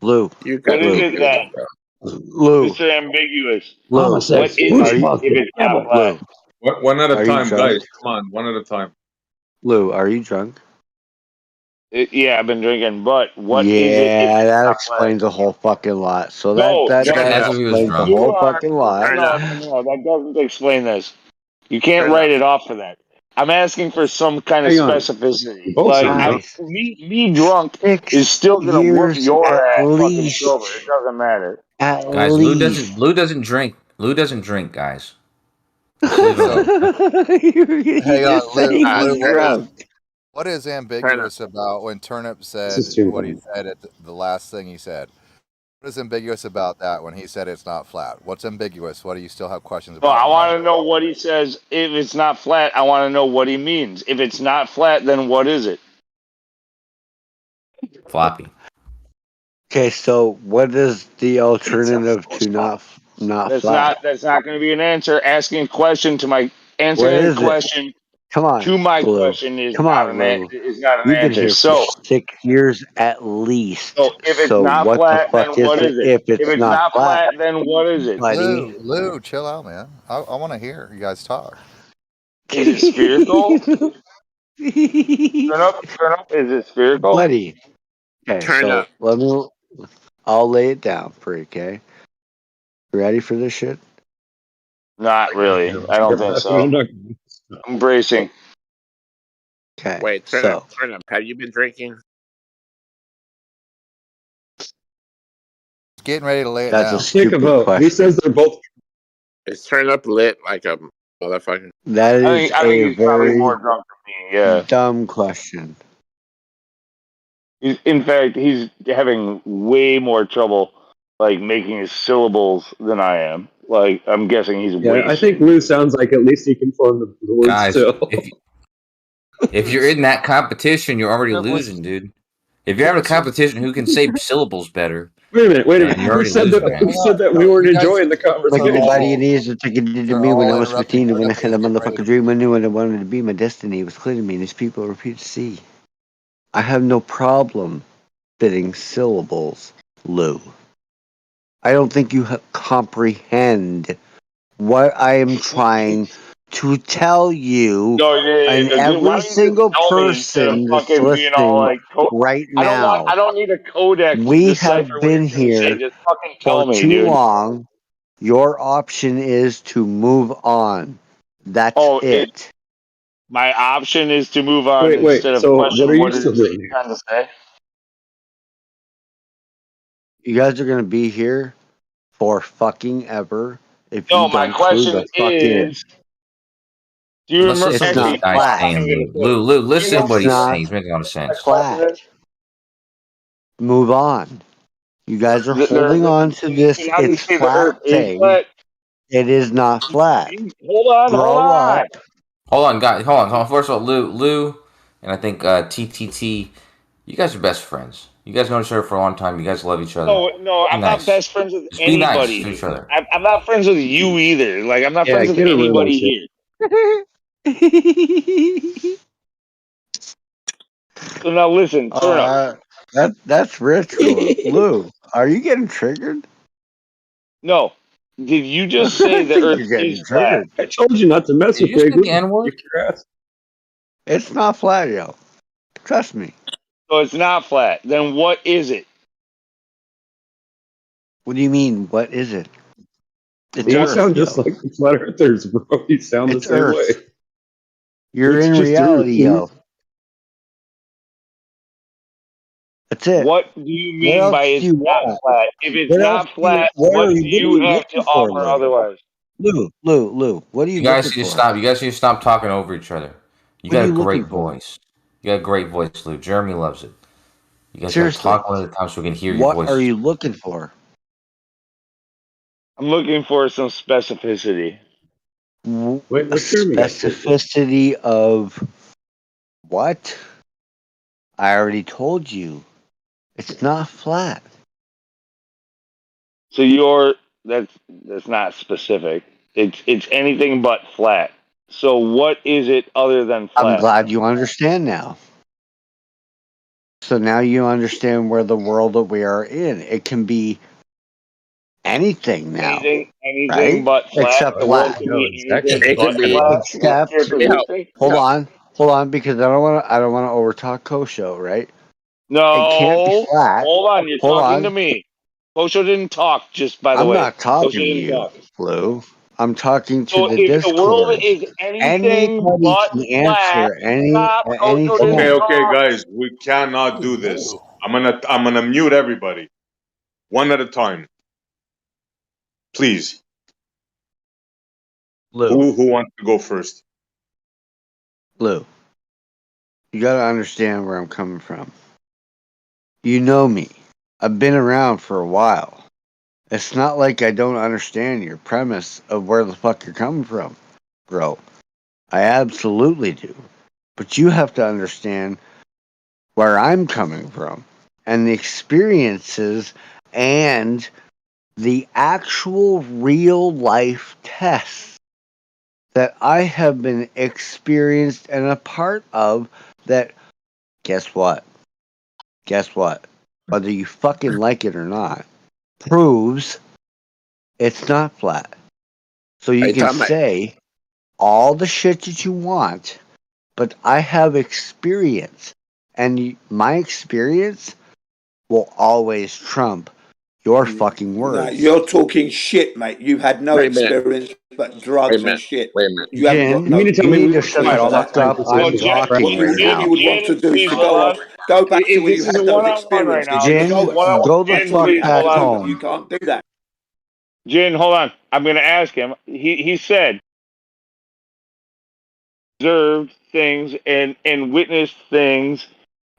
Lou. You What gotta is be Lou. it kidding then, me, bro. Lou. Mr. Ambiguous? Lou. What is Are it you, if it's not flat? Lou? One at a Are you time, drunk? guys. Come on, one at a time. Lou, are you drunk? Yeah, I've been drinking, but what is it if Yeah, it's that not flat? explains a whole fucking lot. So that No, that no, that Turn no, up. no. He was explains a drunk. You whole are fucking lot. Turn up. no. That doesn't explain this. You can't Turn write up. it off for that. I'm asking for some kind of Hang on. specificity. Both Like, sound drunk. Guys, me drunk 6 is still gonna whoop years your at ass fucking least. sober. It doesn't matter. At Guys, least. Lou doesn't drink. Lou doesn't drink, guys. Just leave it So, alone. hang You're on, just Lou. saying Lou, he's drunk. what is Turn up. ambiguous about when Turnip This said is too what he long. said at the last thing he said? What is ambiguous about that when he said it's not flat? What's ambiguous? What do you still have questions Well, about? I want to know what he says. If it's not flat, I want to know what he means. If it's not flat, then what is it? Floppy. Okay, so what is the alternative to not flat? That's not going to be an answer. Asking a question to my What answering a is it? question Come on, to my Lou. question is Come not on, Lou. an You've been answer. here for So 6 years at least. if it's So not what the flat, fuck then is what it is it? if If it's it's not not flat, flat, then what is it? buddy? Lou, chill out, man. I want to hear you guys talk. Is it spherical? Turn up. Is it spherical? Buddy. Okay, Turn so up. I'll lay it down for you, okay? You ready for this shit? Not really. I don't think so. I'm bracing. Okay, Wait, turn up. so Turn up. Have you been drinking? Getting ready to lay it that's a down. Take a stupid vote. He question. says they're both. Is turn up lit like a motherfucker? That is I think a he's probably more very drunk than me. Yeah. dumb question. In fact, he's having way more trouble like making his syllables than I am. Like I'm guessing he's Yeah, I think wasted. Lou sounds like at least he can form the words Guys, still. if you're in that competition, you're already Wait, losing, dude. If you're having a competition who can say syllables better, Wait a minute. then you're Who already said losing, that? man. Who said that we weren't you guys, enjoying the Like conversation? anybody needs to take it to are me when all I was interrupting 15 and when I Turnip had a and getting ready motherfucking dream I knew when I wanted to be my destiny. It was clear to me and these people repeat to see. I have no problem fitting syllables, Lou. I don't think you comprehend what I am trying to tell you, No, and dude, why every don't you just single tell me instead of person that's fucking being all listening like, right I don't want, now, I don't need a codex to we have decipher what been you're gonna say. here Just fucking for tell me, too dude. long. Your option is to move on. That's Oh, it. my option is to move on Wait. instead of So what question are you what it still is doing you're here? trying to say. You guys are gonna be here for fucking ever if you No, my don't clue question the fuck in. is, do you Let's remember? listen It's to this not Actually, guy flat. saying, I'm gonna Lou. say, Lou, do you listen to know what It's he's not saying. He's making a lot of my sense. question flat. is? Move on. You guys are holding on to So this now you it's say the flat Earth is thing. flat. It is not flat. Hold Grow on. up. Hold on, guys. Hold on. First of all, Lou, and I think TTT, you guys are best friends. You guys know each other for a long time. You guys love each other. No, Be I'm not nice. best friends with Just be nice to anybody. each other. I'm not friends with you either. Like, I'm not Yeah, friends with get a room, anybody shit. here. So now listen, turn up. That's ritual. Lou, are you getting triggered? No. Did you just I say the think Earth you're getting is flat? triggered. I told you not to mess Did with you just Big say the Lou. N word? Kick your ass. It's not flat, yo. Trust me. So it's not flat. Then what is it? What do you mean? What is it? It's You Earth, sound just yo. like the flat earthers, bro. You sound the It's same way. Earth. You're It's in just Earth, reality, dude. yo. That's it. What do you What mean else by do it's you not want? flat? If it's What else not do you? flat, what do What are you you have to looking for, offer Lou? otherwise? Lou. What are you You guys looking need to for? stop. You guys need to stop talking over each other. You What are got a you great looking for? voice. You got a great voice, Lou. Jeremy loves it. You guys got to Seriously. talk one at a time so we can hear your What are voices. you looking for? I'm looking for some specificity. Wait, A let Jeremy go. specificity of what? I already told you. It's not flat. So that's not specific. It's anything but flat. So what is it other than I'm flat? glad you understand now. So now you understand where the world that we are in. It can be anything now, Anything right? but flat. Except The world flat. can Yo, be is that anything gonna It but can fucking be. flat. What's Except Let me help. characteristic? hold on, because I don't want to overtalk Kosho, right? It can't be No. flat. Hold on, you're Hold talking to on. me. Kosho didn't talk, just by the I'm way. not Kosho talking to didn't you, talk. Blue. I'm talking to So the if the world Discord. is anything Anybody but can flat, answer stop. Kosho anything. didn't Okay, talk. guys, we cannot do this. I'm gonna mute everybody, one at a time, please. Lou, Who wants to go first? Lou, you gotta understand where I'm coming from. You know me. I've been around for a while. It's not like I don't understand your premise of where the fuck you're coming from, bro. I absolutely do. But you have to understand where I'm coming from and the experiences and the actual real life tests that I have been experienced and a part of that, guess what? Guess what? Whether you fucking like it or not, proves it's not flat. So Are you you can talking about? say all the shit that you want, but I have experience. And my experience will always trump your fucking No, words. you're talking shit, mate. You had no Wait a minute. experience but Wait drugs a and minute. shit. Wait a minute. You haven't got Jin, You mean no to tell you me need we to have shut to the fight experience all of that that, fuck time mate. for up. I'm No, something that's fresh What talking and you right new? what now. you would want to do is to Hold go on. off, go back to when This you is a had those one-on-one right now. experiences and This is show Jin, us. one-on-one. go the That's Jin, what fuck you please have hold to back on. do, but you home. can't do that. Jin, hold on. I'm going to ask him. He said observed things and witnessed things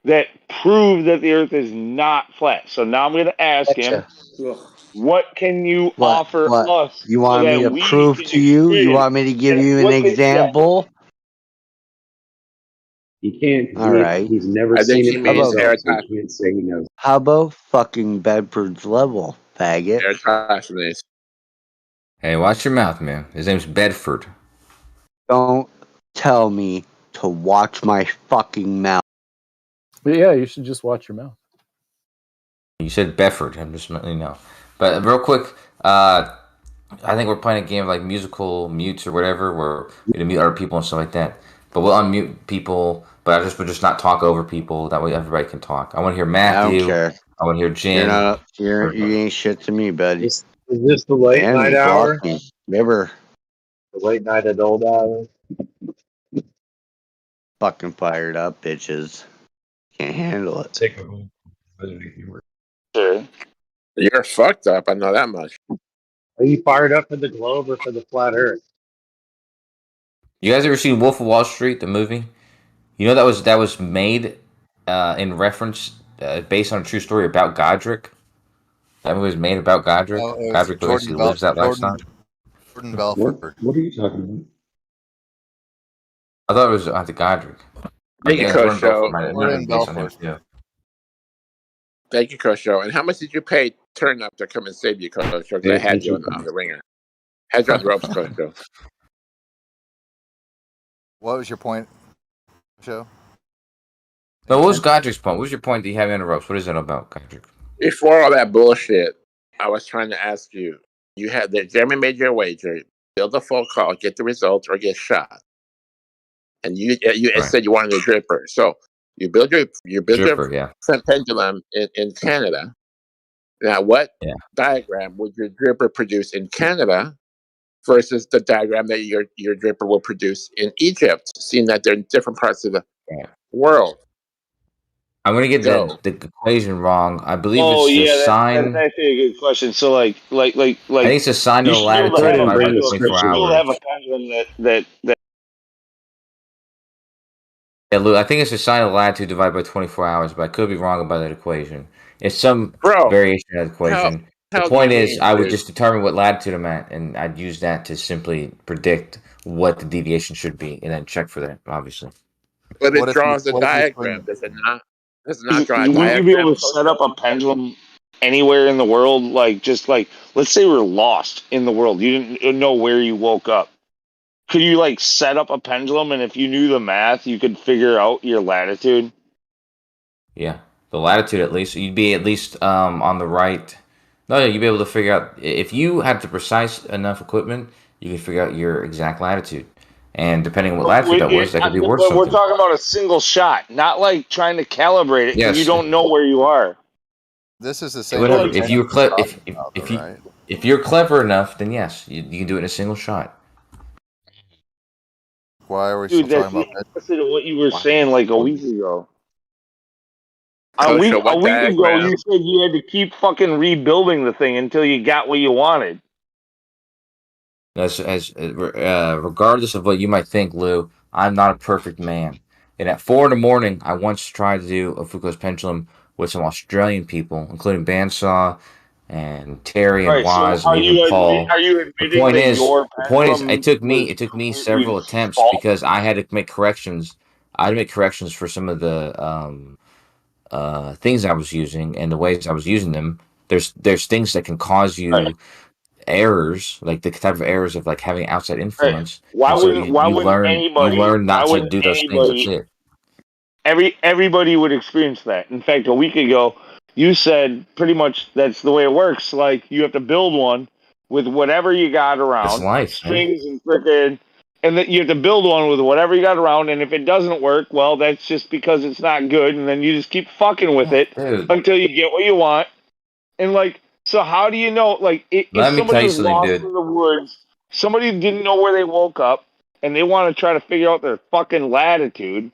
that prove that the Earth is not flat. So now I'm going to ask him, Gotcha. Ugh. what can you What? offer What? us You so want me that to we prove can to you? You experience? want me to give And you an what can, yeah. example? He can't, because All right. he's never I think seen she it for How means about himself, so he can't say he knows. how about fucking Bedford's level, faggot? Eratosthenes. Hey, watch your mouth, man. His name's Bedford. Don't tell me to watch my fucking mouth. But yeah, you should just watch your mouth. You said Bedford. I'm just letting you know. But real quick, I think we're playing a game of like musical mutes or whatever, where we mute other people and stuff like that. But we'll unmute people, but we'll just not talk over people. That way, everybody can talk. I want to hear I don't Matthew. care. I want to hear Jin. You ain't shit to me, buddy. Is this the late And night they hour? blocked me. Never The late night adult hour? fucking fired up, bitches. Can't handle it. Take a Sure. You're fucked up. I know that much. Are you fired up for the globe or for the flat Earth? You guys ever seen Wolf of Wall Street, the movie? You know that was made in reference, based on a true story about Godric. That movie was made about Godric. Oh, it was Godric basically lives that lifestyle. Jordan Belfort. What are you talking about? I thought it was the Godric. Thank you, Jordan Coach Belfort Joe. might have been based on him too. Thank you, Coach Joe. And how much did you pay Turn Up to come and save you, Coach Joe? Because I had you on the ringer. Had you on the ropes, Coach Joe. What was your point, Joe? No, what was Godric's point? What was your point that you have on the ropes? What is it about, Godric? Before all that bullshit, I was trying to ask you. You had that Jeremy made your wager, build a full call, get the results, or get shot. And you Right. said you wanted a dripper. So you build your Dripper, yeah. pendulum in Canada. Now, what diagram would your dripper produce in Canada versus the diagram that your dripper will produce in Egypt, seeing that they're in different parts of the world? I'm gonna get Joe. the equation wrong. I believe Oh it's the yeah, sine. that's actually a good question. So like I think it's the sine you of the should be able to latitude have a divided by pendulum. 24 You should be able to hours. have a pendulum that Yeah, Lou, I think it's the sine of the latitude divided by 24 hours, but I could be wrong about that equation. It's some variation of the equation. The point is, I would just determine what latitude I'm at, and I'd use that to simply predict what the deviation should be, and then check for that, obviously. But it draws a diagram, does it not? Does it not draw a wouldn't diagram? you be able to set up a pendulum anywhere in the world? Like just like let's say we're lost in the world. You didn't know where you woke up. Could you like set up a pendulum, and if you knew the math, you could figure out your latitude? Yeah, the latitude at least. You'd be at least on the right. No, you'd be able to figure out if you had the precise enough equipment, you could figure out your exact latitude. And depending on what latitude that was, that could be worth But we're something. talking about a single shot, not like trying to calibrate it because you Yes. don't know where you are. This is the same. Whatever. If you were right? if you're clever enough, then yes, you can do it in a single shot. Why are we Dude, still that's talking the about opposite of what you were saying like a week ago. A Coach, week so what ago, diagram? you said you had to keep fucking rebuilding the thing until you got what you wanted. Regardless of what you might think, Lou, I'm not a perfect man. And at 4 a.m, I once tried to do a Foucault's pendulum with some Australian people, including Bandsaw and Terry and Right. So Waz and even Paul. are you admitting that your The point is, pendulum it took me several attempts fault? because I had to make corrections. I had to make corrections for some of the things I was using and the ways I was using them. There's things that can cause you errors, like the type of errors of like having outside influence. Why And so wouldn't you learn not to do those things. That's it. Everybody would experience that. In fact, a week ago, you said pretty much that's the way it works. Like you have to build one with whatever you got around, It's life, man. strings and frickin', and then you have to build one with whatever you got around. And if it doesn't work, well, that's just because it's not good. And then you just keep fucking with it until you get what you want. And like, so how do you know? Like, if Let me tell somebody you was something, lost dude. in the woods, somebody didn't know where they woke up, and they want to try to figure out their fucking latitude,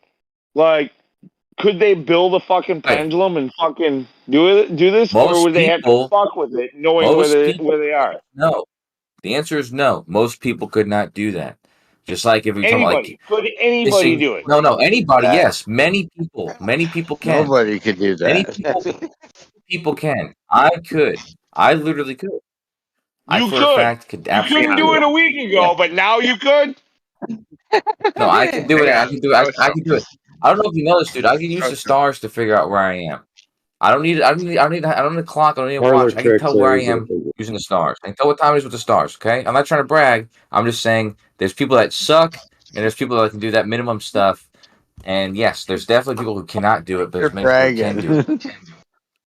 like. Could they build a fucking pendulum and fucking do this, or would they have to fuck with it, knowing where they are? No. The answer is no. Most people could not do that. Just like if you're talking about like Could anybody do it? No, anybody, yes. Many people can. Nobody could do Many that. people can. I could. I literally could. You for a fact could You absolutely couldn't do it a week ago, but now you could. No, I can do it. I can do it. I can do it. I don't know if you know this, dude. I can use the stars to figure out where I am. I don't need a clock. I don't need a watch. I can tell where I am using the stars. I can tell what time it is with the stars. Okay, I'm not trying to brag. I'm just saying there's people that suck and there's people that can do that minimum stuff. And yes, there's definitely people who cannot do it, but there's many people who can do it.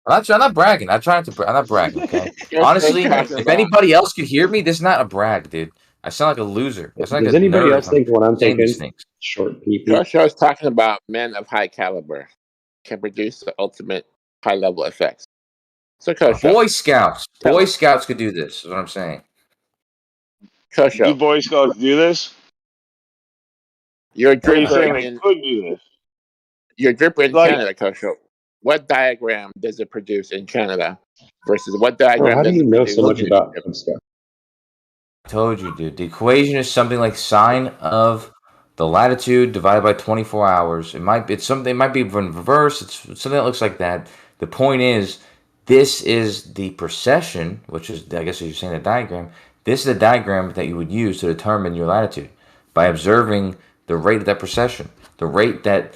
I'm not bragging. I'm not bragging. Okay. Honestly, if anybody else could hear me, this is not a brag, dude. I sound like a loser. I sound like Does a anybody nerd else if I'm think what I'm saying these thinking? things. Short PP. Kershaw is talking about men of high caliber can produce the ultimate high level effects. So Kershaw, Boy Scouts. tell Boy us. Scouts could do this. Is what I'm saying. Kershaw, Do Boy Scouts do this? you're a Or are you dripper saying they in could do this? you're a dripper in Like, Canada, Kershaw. What diagram does it produce in Canada versus what Bro, diagram how do does you it know so produce much in about Egypt? stuff? I told you, dude. The equation is something like sine of the latitude divided by 24 hours. It's something. It might be in reverse. It's something that looks like that. The point is, this is the precession, which is, I guess, you're saying the diagram. This is the diagram that you would use to determine your latitude by observing the rate of that precession, the rate that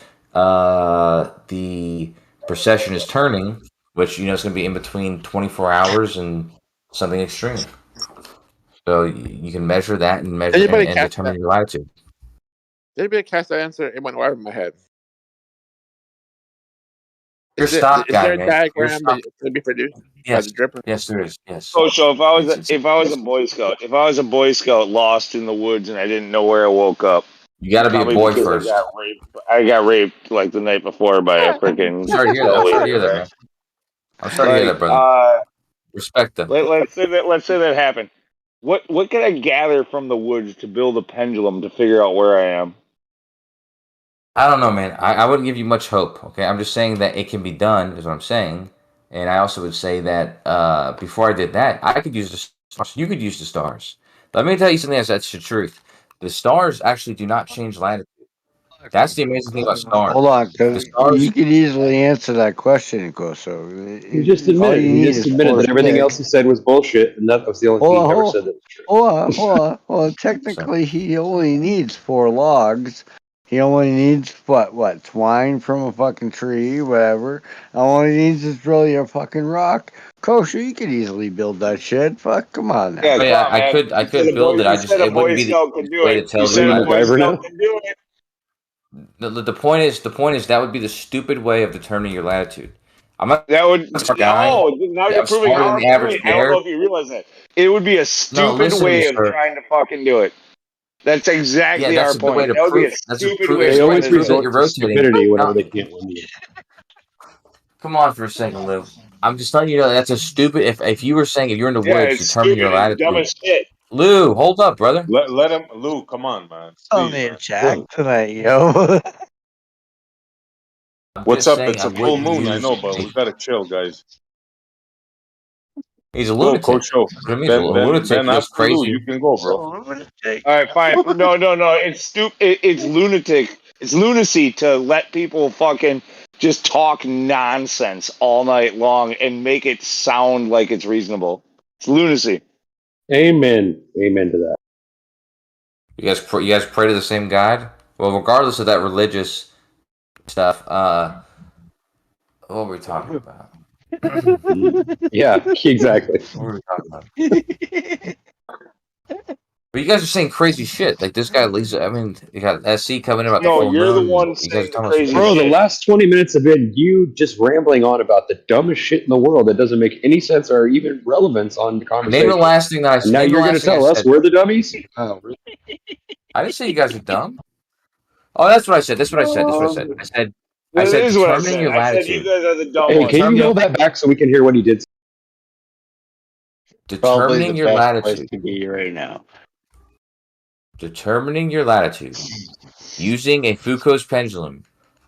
the precession is turning, which is going to be in between 24 hours and something extreme. So you can measure that and Anybody catch determine that? your latitude. Anybody catch that answer? It went over my head. You're a stock Is guy, there a man. You're a diagram stock. that can be produced by Yes, the dripper? yes, there is. Yes. oh, so if I was It's a Boy Scout, lost in the woods and I didn't know where I woke up, you got to be a probably boy because first. I got raped like the night before by a freaking Sorry to hear that. I'm skull sorry to eater, hear that, right? man. I'm sorry to hear that, Like, brother. Respect them. let's say that happened. What can I gather from the woods to build a pendulum to figure out where I am? I don't know, man. I wouldn't give you much hope. Okay, I'm just saying that it can be done. Is what I'm saying. And I also would say that before I did that, I could use the stars. You could use the stars. Let me tell you something that's the truth. The stars actually do not change latitude. That's the amazing thing about stars. Hold on, The because stars. you could easily answer that question, Koso. You just All admitted. you You need just is admitted that everything 4 else he said was bullshit, and that was the only thing he ever said that was true. Hold on. Technically, he only needs 4 logs. He only needs what twine from a fucking tree, whatever. All he needs is really a fucking rock. Kosher, you could easily build that shit. Fuck, come on now. Yeah, Oh come yeah, on, man. I could build it. You said a It wouldn't Boy be the Scout could easiest do way it. to tell You the said a Boy latitude. Scout could do it. The point is that would be the stupid way of determining your latitude. I'm not That would a smart guy. now I'm you're proving smarter than our the average point. I don't bear. know if you realize that. It would be a No, stupid listen to me, way of sir. trying to fucking do it. That's Yeah, exactly that's our a good way point. to That would be prove. a That's a stupid prove. way It's of They a way trying to to always prove do that it. resort you're to rotating. stupidity whenever No, they can't win the game. come on for a second, Lou. I'm just telling you that that's a stupid. If you were saying if you're in the Yeah, woods, it's determine your stupid and dumb latitude. as shit. Lou, hold up, brother. Let him, Lou. Come on, man. Please, Only a man. jack tonight, yo. I'm What's just up? saying It's I a full wouldn't moon. I use. know, but we gotta chill, guys. He's a Go, lunatic. Coach. Show. What do you mean? A lunatic Then goes after Lou, crazy. you can go, bro. All right, fine. No. It's stupid. It's lunatic. It's lunacy to let people fucking just talk nonsense all night long and make it sound like it's reasonable. It's lunacy. Amen. Amen to that. You guys pray to the same God? Well, regardless of that religious stuff, what were we talking about? Yeah, exactly. What were we talking about? But you guys are saying crazy shit. Like this guy, Lisa. I mean, you got SC coming in about the No, full you're the moon. one You guys are saying the talking about crazy Bro, the shit. last 20 minutes have been you just rambling on about the dumbest shit in the world that doesn't make any sense or even relevance on the Name conversation. the last thing that I And now name the you're going to last thing I tell us said. we're the dummies? Oh, really? I didn't say you guys are dumb. Oh, that's what I said. That's what I said. That's what I said. I That said is what I determining said. your I said you latitude. guys are the dumb Hey, ones. can you roll that back so we can hear what he did? Probably Determining the your best place latitude. to be right now. Determining your latitude using a Foucault's pendulum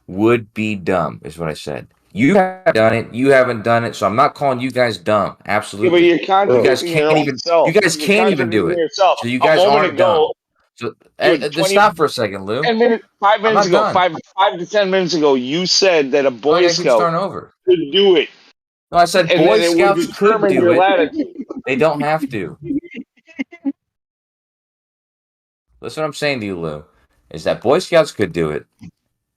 would be dumb, is what I said. You haven't done it. You haven't done it. So I'm not calling you guys dumb. Yeah, but Absolutely. you're contradicting your own self. You guys You're can't even do contradicting it. yourself. So you A guys moment aren't dumb. ago, So dude, just 20 stop for a second, Lou. 10 minutes, 5 I'm minutes not ago, done. 5 to 10 minutes ago, you said that a Oh, Boy yeah, I keep Scout starting over. could do it, No, I said and Boy then it would Scouts could determine do your it. latitude. They don't have to. Listen, what I'm saying to you, Lou, is that Boy Scouts could do it.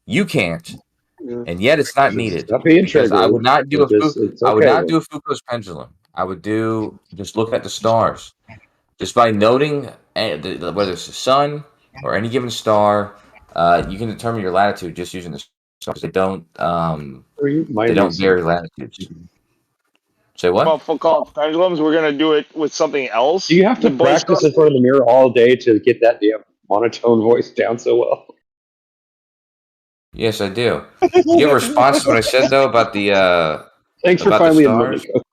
You can't, and yet it's not needed Stop being because I would triggered. not do It's I would okay. not do a Foucault's pendulum. I would just look at the stars, just by noting whether it's the sun or any given star. You can determine your latitude just using the stars. They don't Mind vary yourself. latitudes. Say what? About Foucault's pendulums, we're gonna do it with something else. Do you have to The Boy practice Scout- in front of the mirror all day to get that damn monotone voice down so well? Yes, I do. Do you have a response to what I said though about the Thanks for about the finally admitting. stars?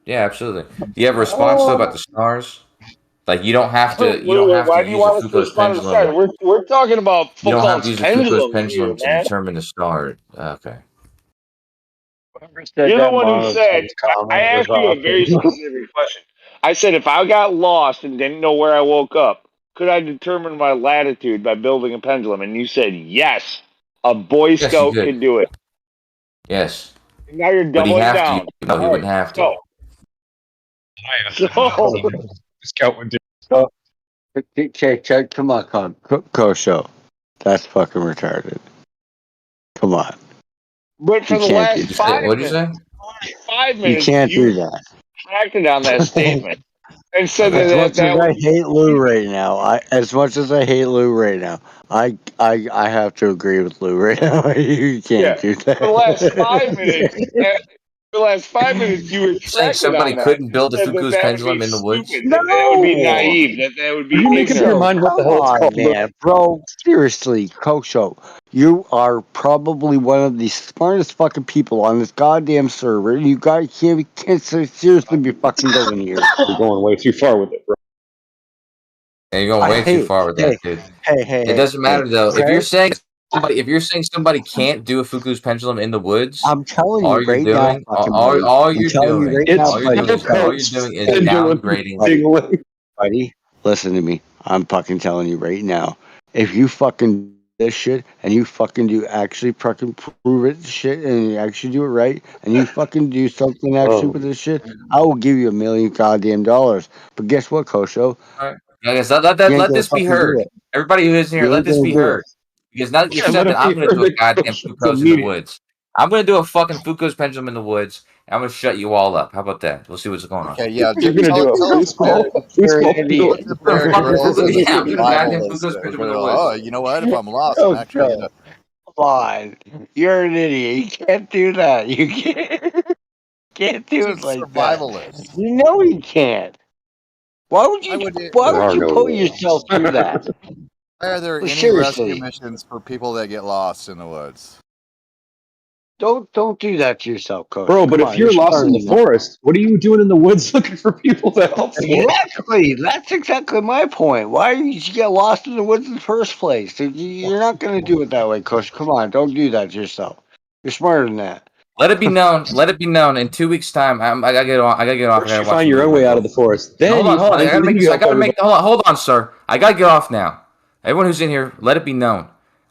Yeah, absolutely. Do you have a response though about the stars? Like you don't have to Why do you use a want us to Foucault's respond to the pendulum. stars? We're talking about You don't have to Foucault's use a Foucault's pendulum here, pendulum to man. determine the star. Okay. Whoever said You're the that one who said. monotone's I comment was asked you a very awesome. specific question. I said if I got lost and didn't know where I woke up, could I determine my latitude by building a pendulum? And you said yes. A Boy Yes, you Scout could. could do it. Yes. And now you're But he doubling have to. down. No, he wouldn't have to. So, Scout would do. Check, come on, Kosho. That's fucking retarded. Come on. but for You the can't do last that. What'd you say? 5 You minutes, can't do that. acted on that statement and said As much that as I would hate Lou right now, I have to agree with Lou right now. You can't do that. For the last 5 minutes, for the last 5 minutes, you You're saying retracted somebody on that. couldn't build a Said Foucault's that would be pendulum in the woods? stupid. That would be naive. That would be You make up your ignorant. mind what the Come hell it's on, called. man, bro. Seriously, Kosho, you are probably one of the smartest fucking people on this goddamn server. You guys can't seriously be fucking going here. You're going way too far with it, bro. Yeah, you're going way too far with that, dude. It doesn't matter though. If you're saying somebody can't do a Foucault's pendulum in the woods, I'm telling you all you're right now, doing, fucking buddy. all I'm you're telling you doing, right now, all you're doing is downgrading. Buddy, listen to me. I'm fucking telling you right now. If you fucking do this shit and you fucking do actually fucking prove it shit and you actually do it right and you fucking do something actually with this shit, I will give you $1 million goddamn dollars. But guess what, Kosho? All right. I guess let You ain't gonna this be fucking do heard. it. Everybody who is in here, You let ain't this gonna be do heard. it. Because now that you've Yeah, said let that, it I'm be going to do a heard. goddamn It's Foucault's in the immediate. woods. I'm going to do a fucking Foucault's pendulum in the woods. And I'm going to shut you all up. How about that? We'll see what's going on. Okay, yeah. You're gonna do Tell a us free You're an small idiot. what the Bear Grylls and Yeah, I'm doing a Bible goddamn is. Foucault's pendulum in the Oh, woods. you know what? If I'm lost, I'm Oh, actually Joe. gonna. Come on. You're an idiot. You can't do that. You can't do He's it a like that. survivalist. You know you can't. Why would you? Why There would are you no put rules. yourself through that? Why are there Well, any rescue seriously, missions for people that get lost in the woods? don't do that to yourself, Coach. Bro, but Come if on, you're lost smarter in the than that. forest, what are you doing in the woods looking for people to help you? Exactly. That's exactly my point. Why did you get lost in the woods in the first place? You're not going to do it that way, Coach. Come on, don't do that to yourself. You're smarter than that. Let it be known. Let it be known. In 2 weeks' time, I gotta get off. I gotta get off. I First, gotta you watch find a your movie own with way my out of the girlfriend. forest. Then Hold you on. I hunt. gotta And make then this. you I help gotta everybody. make. Hold on, sir. I gotta get off now. Everyone who's in here, let it be known.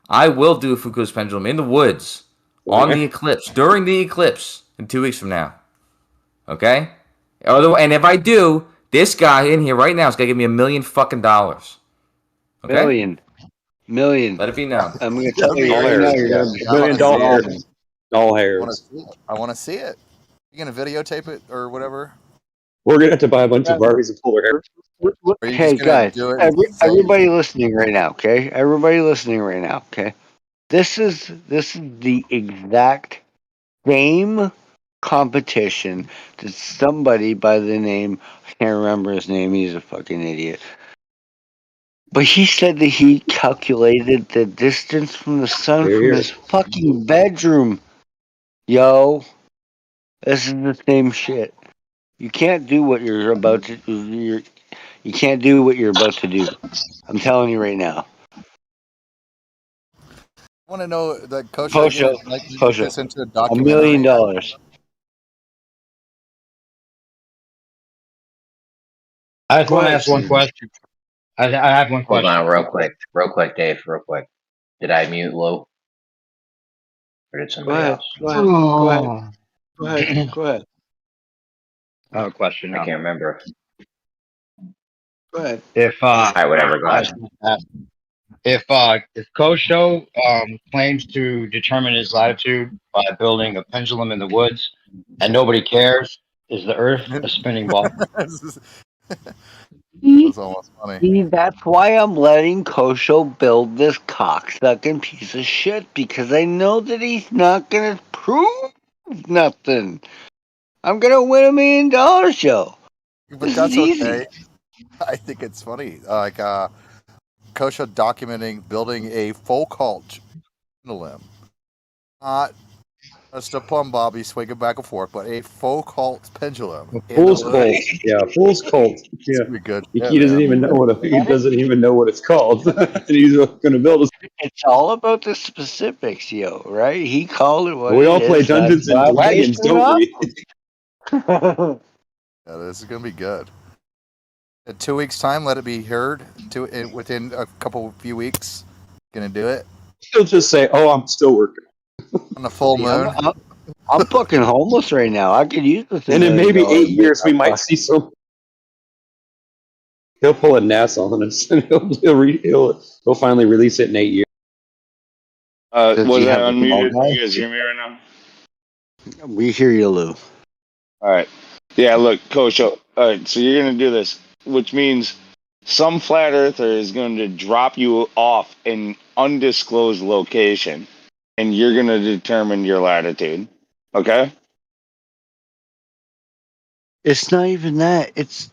I will do a Foucault's pendulum in the woods on the eclipse during the eclipse in 2 weeks from now. Okay. And if I do, this guy in here right now is gonna give me $1 million fucking dollars. Okay. Million. Let it be known. I'm going to tell you All right now, hairs. you're Yeah. going to be $1 million fucking hairs. wrong. All I want to hairs. see it. I want to see it. You gonna videotape it or whatever? We're gonna have to buy a bunch of Barbies and pull their hair. Or are you Hey just gonna guys, do it and say everybody listening right now, okay? Everybody listening right now, okay? This is the exact same competition that somebody by the name, I can't remember his name, he's a fucking idiot. But he said that he calculated the distance from the sun Here, from here. his fucking bedroom. Yo, this is the same shit. You can't do what you're about to do. You can't do what you're about to do. I'm telling you right now. I want to know that Coach, are you Kosho, gonna like make Kosho, this into a $1 documentary? million. I just Go want to ahead, ask one Steve. question. I have one Hold question. on, real quick, Dave, real quick. Did I mute Lou? Or did Go somebody ahead. else? Go ahead. Go ahead. Go ahead. Go ahead. I have a question I now. can't remember. Go ahead. If All right, whatever. Go ahead. if Kosho claims to determine his latitude by building a pendulum in the woods, and nobody cares, is the Earth a spinning ball? That's almost funny. See, that's why I'm letting Kosho build this cocksucking piece of shit, because I know that he's not gonna prove nothing. I'm gonna win $1 million, Joe. But This that's is easy. okay. I think it's funny. Like Kosha documenting building a folk cult pendulum. Not just a plumb bobby swinging back and forth, but a folk cult pendulum. Fool's cult. Yeah, fool's cult. Yeah. Be good. He doesn't even know what it's called. And he's going to build a. It's all about the specifics, yo. Right? He called it what We it all play is. That's Dungeons what and I'm Dragons, basing it don't off we? Yeah, this is gonna be good. In 2 weeks' time, let it be heard. Within a few weeks, gonna do it He'll just say, "Oh, I'm still working." on the full See, moon. I'm fucking homeless right now. I could use this. And in maybe 8 years, we might see some. He'll pull a NASA on us, and he'll finally release it in 8 years. Was he that have the ball unmuted? guy? You guys hear me right now? We hear you, Lou. All right. Yeah, look, Coach. All right, so you're going to do this, which means some flat earther is going to drop you off in undisclosed location, and you're going to determine your latitude. Okay? It's not even that. It's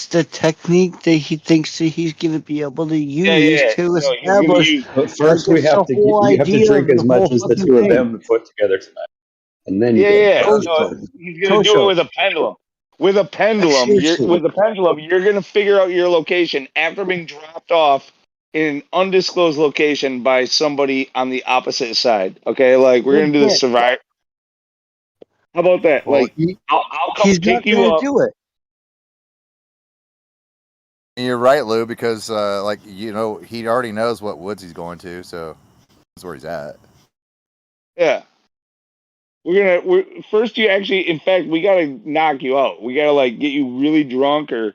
the technique that he thinks that he's going to be able to use to No, he's going to establish. use. But first, Like, it's the whole you have to idea drink of as the much whole as the fucking two of thing. them put together tonight, and then you Yeah. got No, he's going to do it with a pendulum. With a pendulum, Seriously. you're going to figure out your location after being dropped off in an undisclosed location by somebody on the opposite side. Okay, like we're going to do the Legit. survive. How about that? Well, Like, I'll come He's pick not you going to up. do it. You're right, Lou, because he already knows what woods he's going to, so that's where he's at. Yeah. We're first. You actually, in fact, we gotta knock you out. We gotta like get you really drunk, or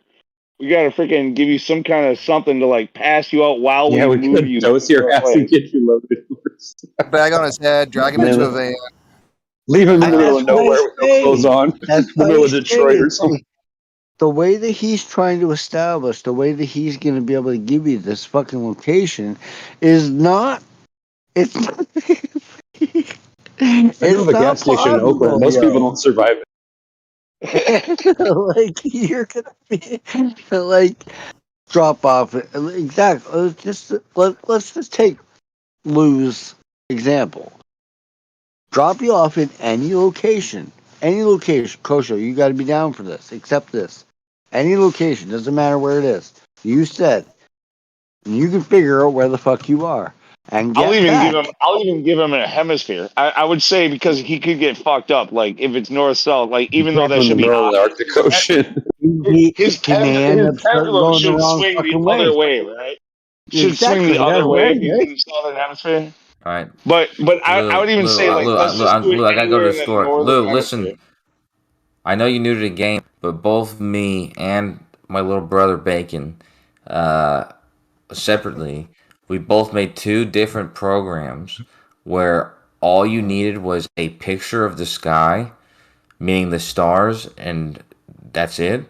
we gotta freaking give you some kind of something to like pass you out while Yeah, we we move could you. dose your ass and get you loaded first. Bag on his head, drag him into a van. Leave him in the middle That's of why nowhere I with no clothes say. on, That's in the why middle I of Detroit say or something. the way that he's trying to establish, the way that he's going to be able to give you this fucking location is not. It's not. I know of It's a not gas station in Oakland. possible, Most people yo. don't survive it. Like you're gonna be like drop off exactly. Let's just take Lou's example. Drop you off in any location, Kosho, you got to be down for this. Accept this. Any location, doesn't matter where it is. You said you can figure out where the fuck you are and I'll get even back. give him a hemisphere. I would say because he could get fucked up. Like if it's north south. Like even though Drop that him in the should be middle of the opposite. Arctic Ocean. His He may end up pendulum going the should wrong swing the fucking other way. way, right? Should swing Exactly, the that's other way right, if he's right? in the southern hemisphere. All right, But I would even say like let's just do it Lou, I gotta go to anywhere the in the store. northern Lou, hemisphere. listen. I know you're new to the game, but both me and my little brother Bacon, separately, we both made 2 different programs where all you needed was a picture of the sky, meaning the stars, and that's it.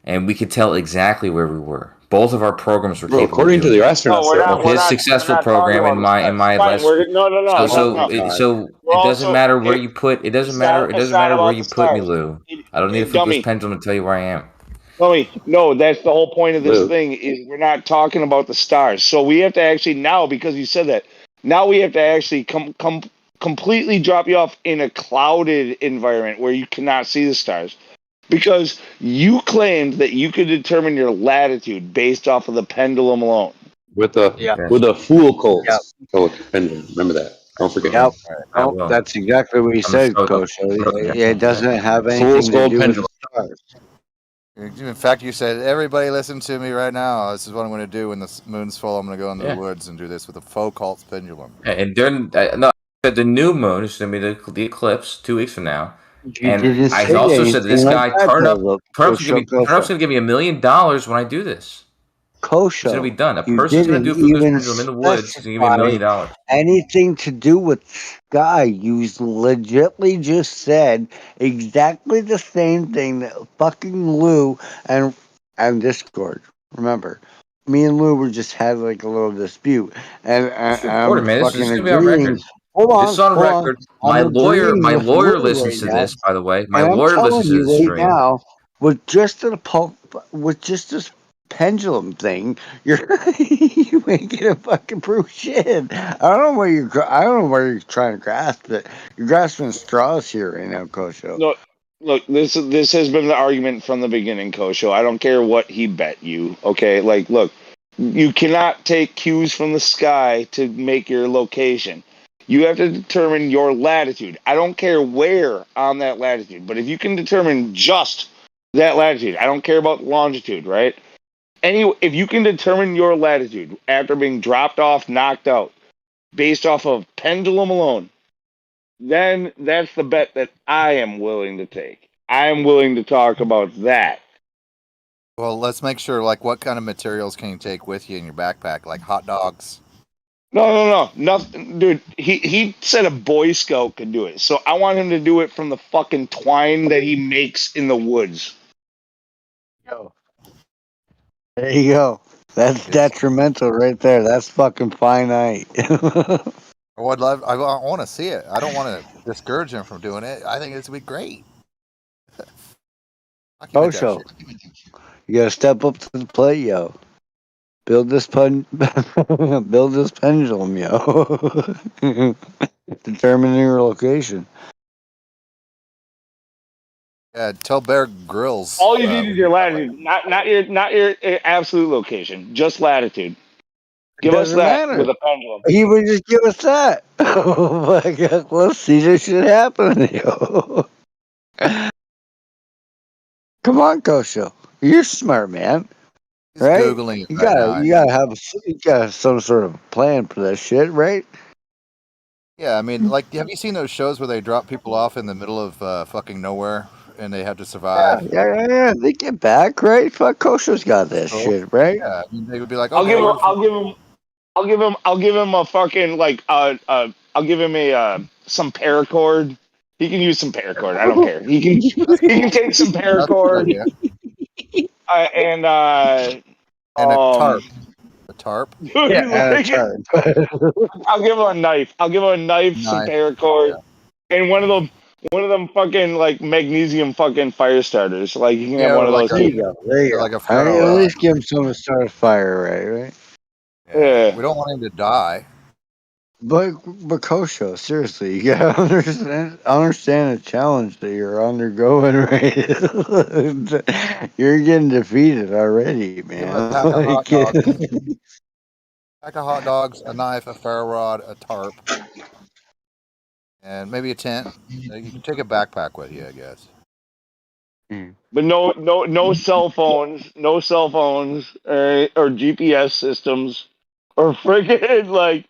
And we could tell exactly where we were. Both of our programs were Bro, capable of according to doing the that. astronauts, they're all His successful talking program about and the my stars. Fine, less. So We're it doesn't also matter where you put. It doesn't matter. It it's doesn't not matter where about you the put me, stars. Lou. I don't need a freakless Dummy. pendulum to tell you where I am. Dummy. No, that's the whole point of this Lou. thing is we're not talking about the stars. So we have to actually now because you said that. Now we have to actually completely drop you off in a clouded environment where you cannot see the stars. Because you claimed that you could determine your latitude based off of the pendulum alone. with a fool cult pendulum. Remember that. Don't forget. Yep. I No, will. that's exactly what he said, Coach. It doesn't have anything to do with the stars. In fact, you said, everybody listen to me right now. This is what I'm going to do when the moon's full. I'm going to go into the woods and do this with a faux cult pendulum. And during no, I said the new moon is going to be the eclipse 2 weeks from now. You And didn't I say also said anything this like guy that, Turnup's Kosho. going to give me $1 million when I do this. It's going to be done. A You person's going to didn't do a freakless even pendulum in the woods. He's going to give me $1 specify million. anything to do with Sky. You legitly just said exactly the same thing that fucking Lou and Discord. Remember, me and Lou were just had like a little dispute, and It's I'm recorded, man. This fucking is going to be on agreeing. record. Hold This is on, on hold on. record. I'm My agreeing with lawyer Lou listens right to now, this, by the way. My and I'm lawyer listens telling to you this right stream. now, with just this pendulum thing, you're you ain't gonna fucking prove shit. I don't know where you're trying to grasp it. You're grasping straws here right now, Kosho. Look, this has been the argument from the beginning, Kosho. I don't care what he bet you. Okay, like, look, you cannot take cues from the sky to make your location. You have to determine your latitude. I don't care where on that latitude, but if you can determine just that latitude, I don't care about longitude, right? If you can determine your latitude after being dropped off, knocked out, based off of pendulum alone, then that's the bet that I am willing to take. I am willing to talk about that. Well, let's make sure. Like, what kind of materials can you take with you in your backpack? Like hot dogs. No, nothing, dude. He said a Boy Scout could do it, so I want him to do it from the fucking twine that he makes in the woods. Yo. There you go. That's detrimental right there. That's fucking finite. I would love. I want to see it. I don't want to discourage him from doing it. I think it's gonna be great. Document that Kosho, shit. you gotta step up to the plate, yo. Build this build this pendulum, yo. Determine your location. Yeah, tell Bear Grylls. All you need is your latitude, not your absolute location, just latitude. It Give us doesn't that matter. with a pendulum. He would just give us that. Oh my god, let's see this shit happen, yo. Come on, Kosho. You're smart, man. He's Right? googling it You right gotta now. you gotta have some sort of plan for that shit, right? Yeah, I mean, like, have you seen those shows where they drop people off in the middle of fucking nowhere and they have to survive? Yeah. They get back, right? Fuck, Kosho's got that So, shit, right? yeah, I mean, they would be like, I'll okay, give him. we're I'll give him a fucking like. I'll give him a some paracord. He can use some paracord. I don't care. He can. That's He can cool. take some That's a good paracord. idea. And And a tarp. A tarp. dude, Yeah, and a like, turn. I'll give him a knife. I'll give him a knife, some Knife. paracord, and one of them fucking like magnesium fucking fire starters. Like you can have Yeah, one or of like those There a you too. go. There you or go. like a I mean, ferro at rod. least give him something to start a fire, right? Yeah. We don't want him to die. But Kosho, seriously, you gotta understand the challenge that you're undergoing, right? You're getting defeated already, Give him a man. pack of hot Like, dogs. Pack of hot dogs, a knife, a ferro rod, a tarp, and maybe a tent. You can take a backpack with you, I guess. But no cell phones, no cell phones, or GPS systems, or friggin' like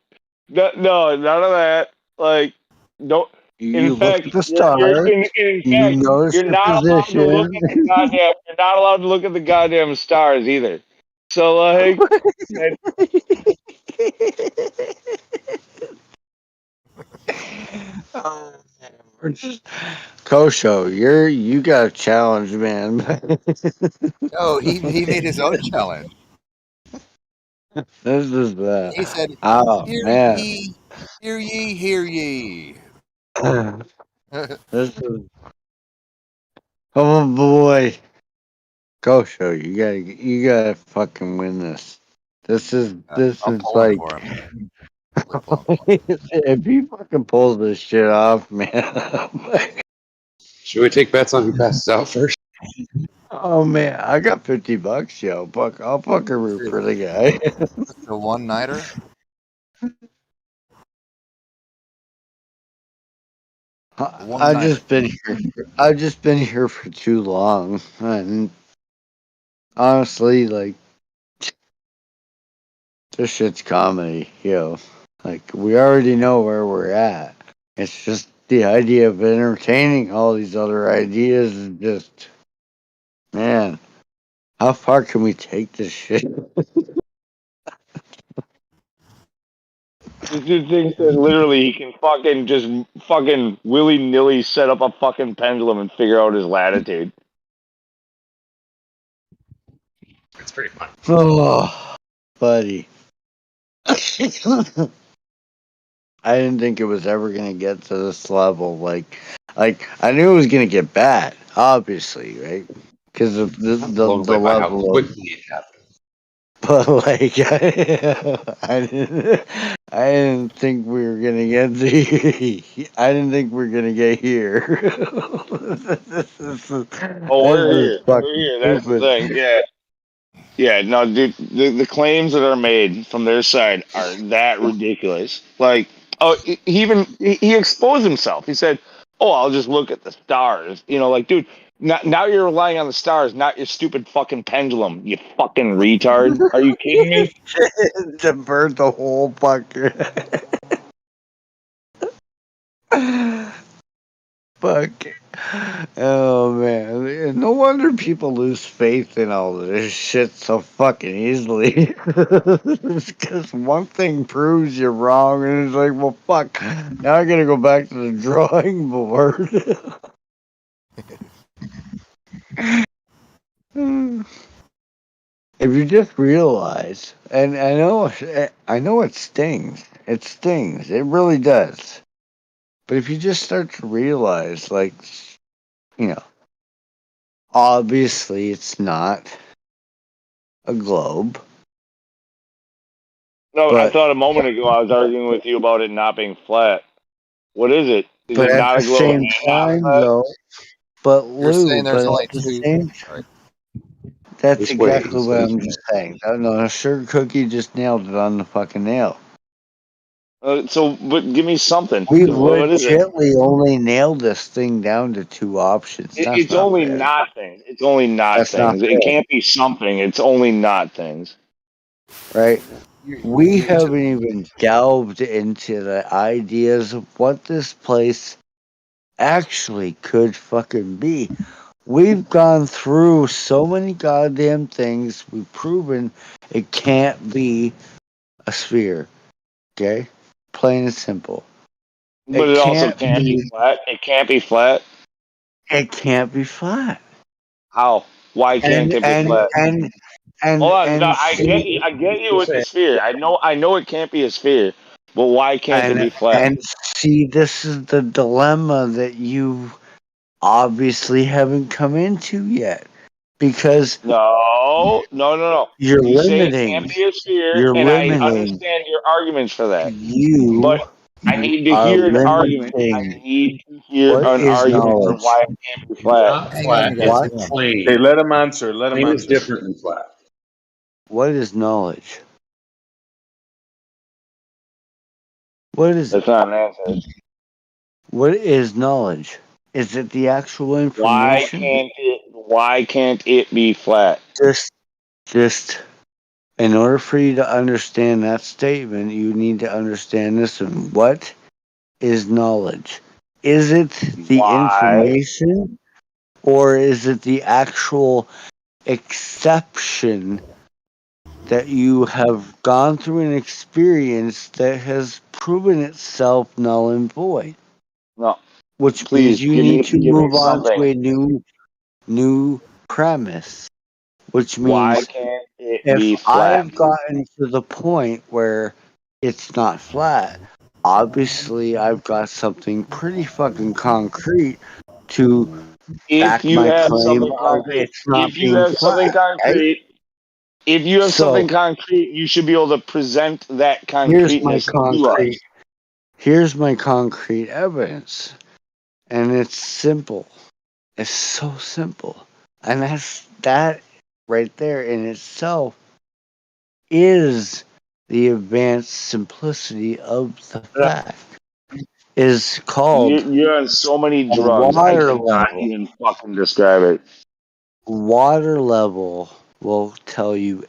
no, none of that. Like no. In you look fact, at the you're stars, in you fact notice you're your not allowed to look position. at the goddamn. You're not allowed to look at the goddamn stars either. So like, and We're just Kosho, you got a challenge, man. No, he made his own challenge. This is He said, oh "Hear man. ye, hear ye, hear ye." This is oh boy. Kosho, you gotta fucking win this. This is I'm pulling like for him. if he fucking pulls this shit off, man. Should we take bets on who passes out first? Oh man, I got $50, yo. I'll fucking root for the guy. The one nighter. I've just been here. I've just been here for too long, and honestly, like this shit's comedy, yo. Like we already know where we're at. It's just the idea of entertaining all these other ideas is just, man. How far can we take this shit? this dude thinks that literally he can fucking just fucking willy nilly set up a fucking pendulum and figure out his latitude. It's pretty fun. Oh, buddy. I didn't think it was ever gonna get to this level. Like I knew it was gonna get bad, obviously, right? Because of Blown the away by how level of. quickly it happened. But like, I didn't think we were gonna get to. I didn't think we were gonna get here. Oh, This we're is here. We're fucking here. That's the stupid. thing. Yeah. Yeah, no, dude, the claims that are made from their side are that ridiculous. Like, oh, he exposed himself. He said, "Oh, I'll just look at the stars." You know, like, dude, now you're relying on the stars, not your stupid fucking pendulum. You fucking retard. Are you kidding me? To burn the whole fucker. Fuck. Oh man. No wonder people lose faith in all of this shit so fucking easily. Because one thing proves you're wrong, and it's like, well, fuck. Now I gotta go back to the drawing board. If you just realize, and I know it stings. It stings. It really does. But if you just start to realize, like, you know, obviously it's not a globe, No, I but thought a moment ago I was arguing with you about it not being flat. What is it? Is but it at not the a globe same and not time, flat? though, but You're Lou, saying but there's at only the two. same, Sorry. that's This way, exactly this what way. I'm just saying. I don't know, Sugar Cookie just nailed it on the fucking nail. So, but give me something. We What is it? legitly only nailed this thing down to two options. That's It's not only fair. not things. It's only not That's not things. It fair, can't be something. It's only not things. right? We You took haven't even delved into the ideas of what this place actually could fucking be. We've gone through so many goddamn things. We've proven it can't be a sphere. Okay? Plain and simple. But It it also can't can't be be flat. It can't be flat. it can't be flat. How? Why can't And it be and flat? and and Hold on. No, and I get see you. I get you just with the saying. sphere. I know it can't be a sphere. But why can't it and be flat? and see this is the dilemma that you obviously haven't come into yet because No, no, no, no. you're You say it can't limiting be a sphere, you're and I limiting understand your arguments for that. you But I need to are hear an argument. I limiting need to hear what an is argument for knowledge. why it can't be It's flat. not Hang on, flat. you guys. It's What Hang on. Hey, plane. let him answer. Let him Plane is answer. different than flat. what is knowledge? What is it? That's not an answer. What is knowledge? Is it the actual information? Why can't it be flat? Just in order for you to understand that statement, you need to understand this one. What is knowledge? Is it the Why? information or is it the actual exception that you have gone through an experience that has proven itself null and void? No. Which means Please you give need me to give me move on to something. a new premise. Which Why means can't it if be I flat? have gotten to the point where it's not flat, obviously I've got something pretty fucking concrete to If back you my have claim something of concrete, it's not being flat, right? if you have something So concrete, you should be able to present that here's my concreteness to concrete us. here's my concrete evidence. And it's simple. It's so simple. And that right there in itself is the advanced simplicity of the fact. Is called You're on so many drugs. I water cannot level. even fucking describe it. Water level will tell you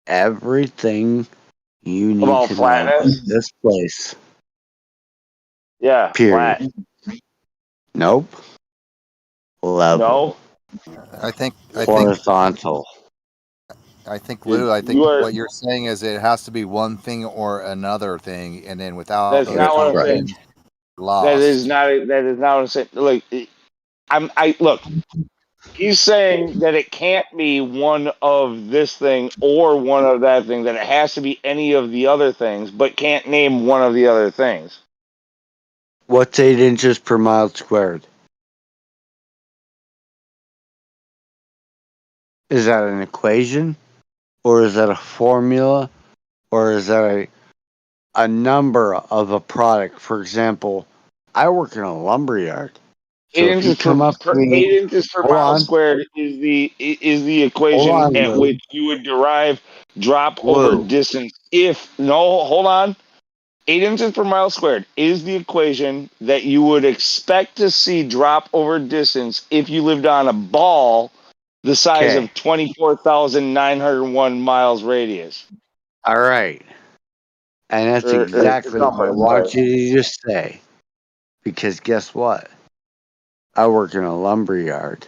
everything you need About to know about flatness? this place. Yeah, Period. flat. Nope. Level. No. I think Horizontal. Lou. I think You are. what you're saying is it has to be one thing or another thing, and then without That's those not what two I'm saying. things, you're lost. That is not what I'm saying. Like, look. He's saying that it can't be one of this thing or one of that thing. That it has to be any of the other things, but can't name one of the other things. What's 8 inches per mile squared? Is that an equation? Or is that a formula? Or is that a number of a product? For example, I work in a lumberyard. So if you come up to me, 8 inches per hold mile on, squared is the hold equation on, at Lou. which you would derive drop over Lou. distance. If no, hold on. 8 inches per mile squared is the equation that you would expect to see drop over distance if you lived on a ball the size Okay. of 24,901 miles radius. All right. And that's exactly what I want you to just say. Because guess what? I work in a lumberyard.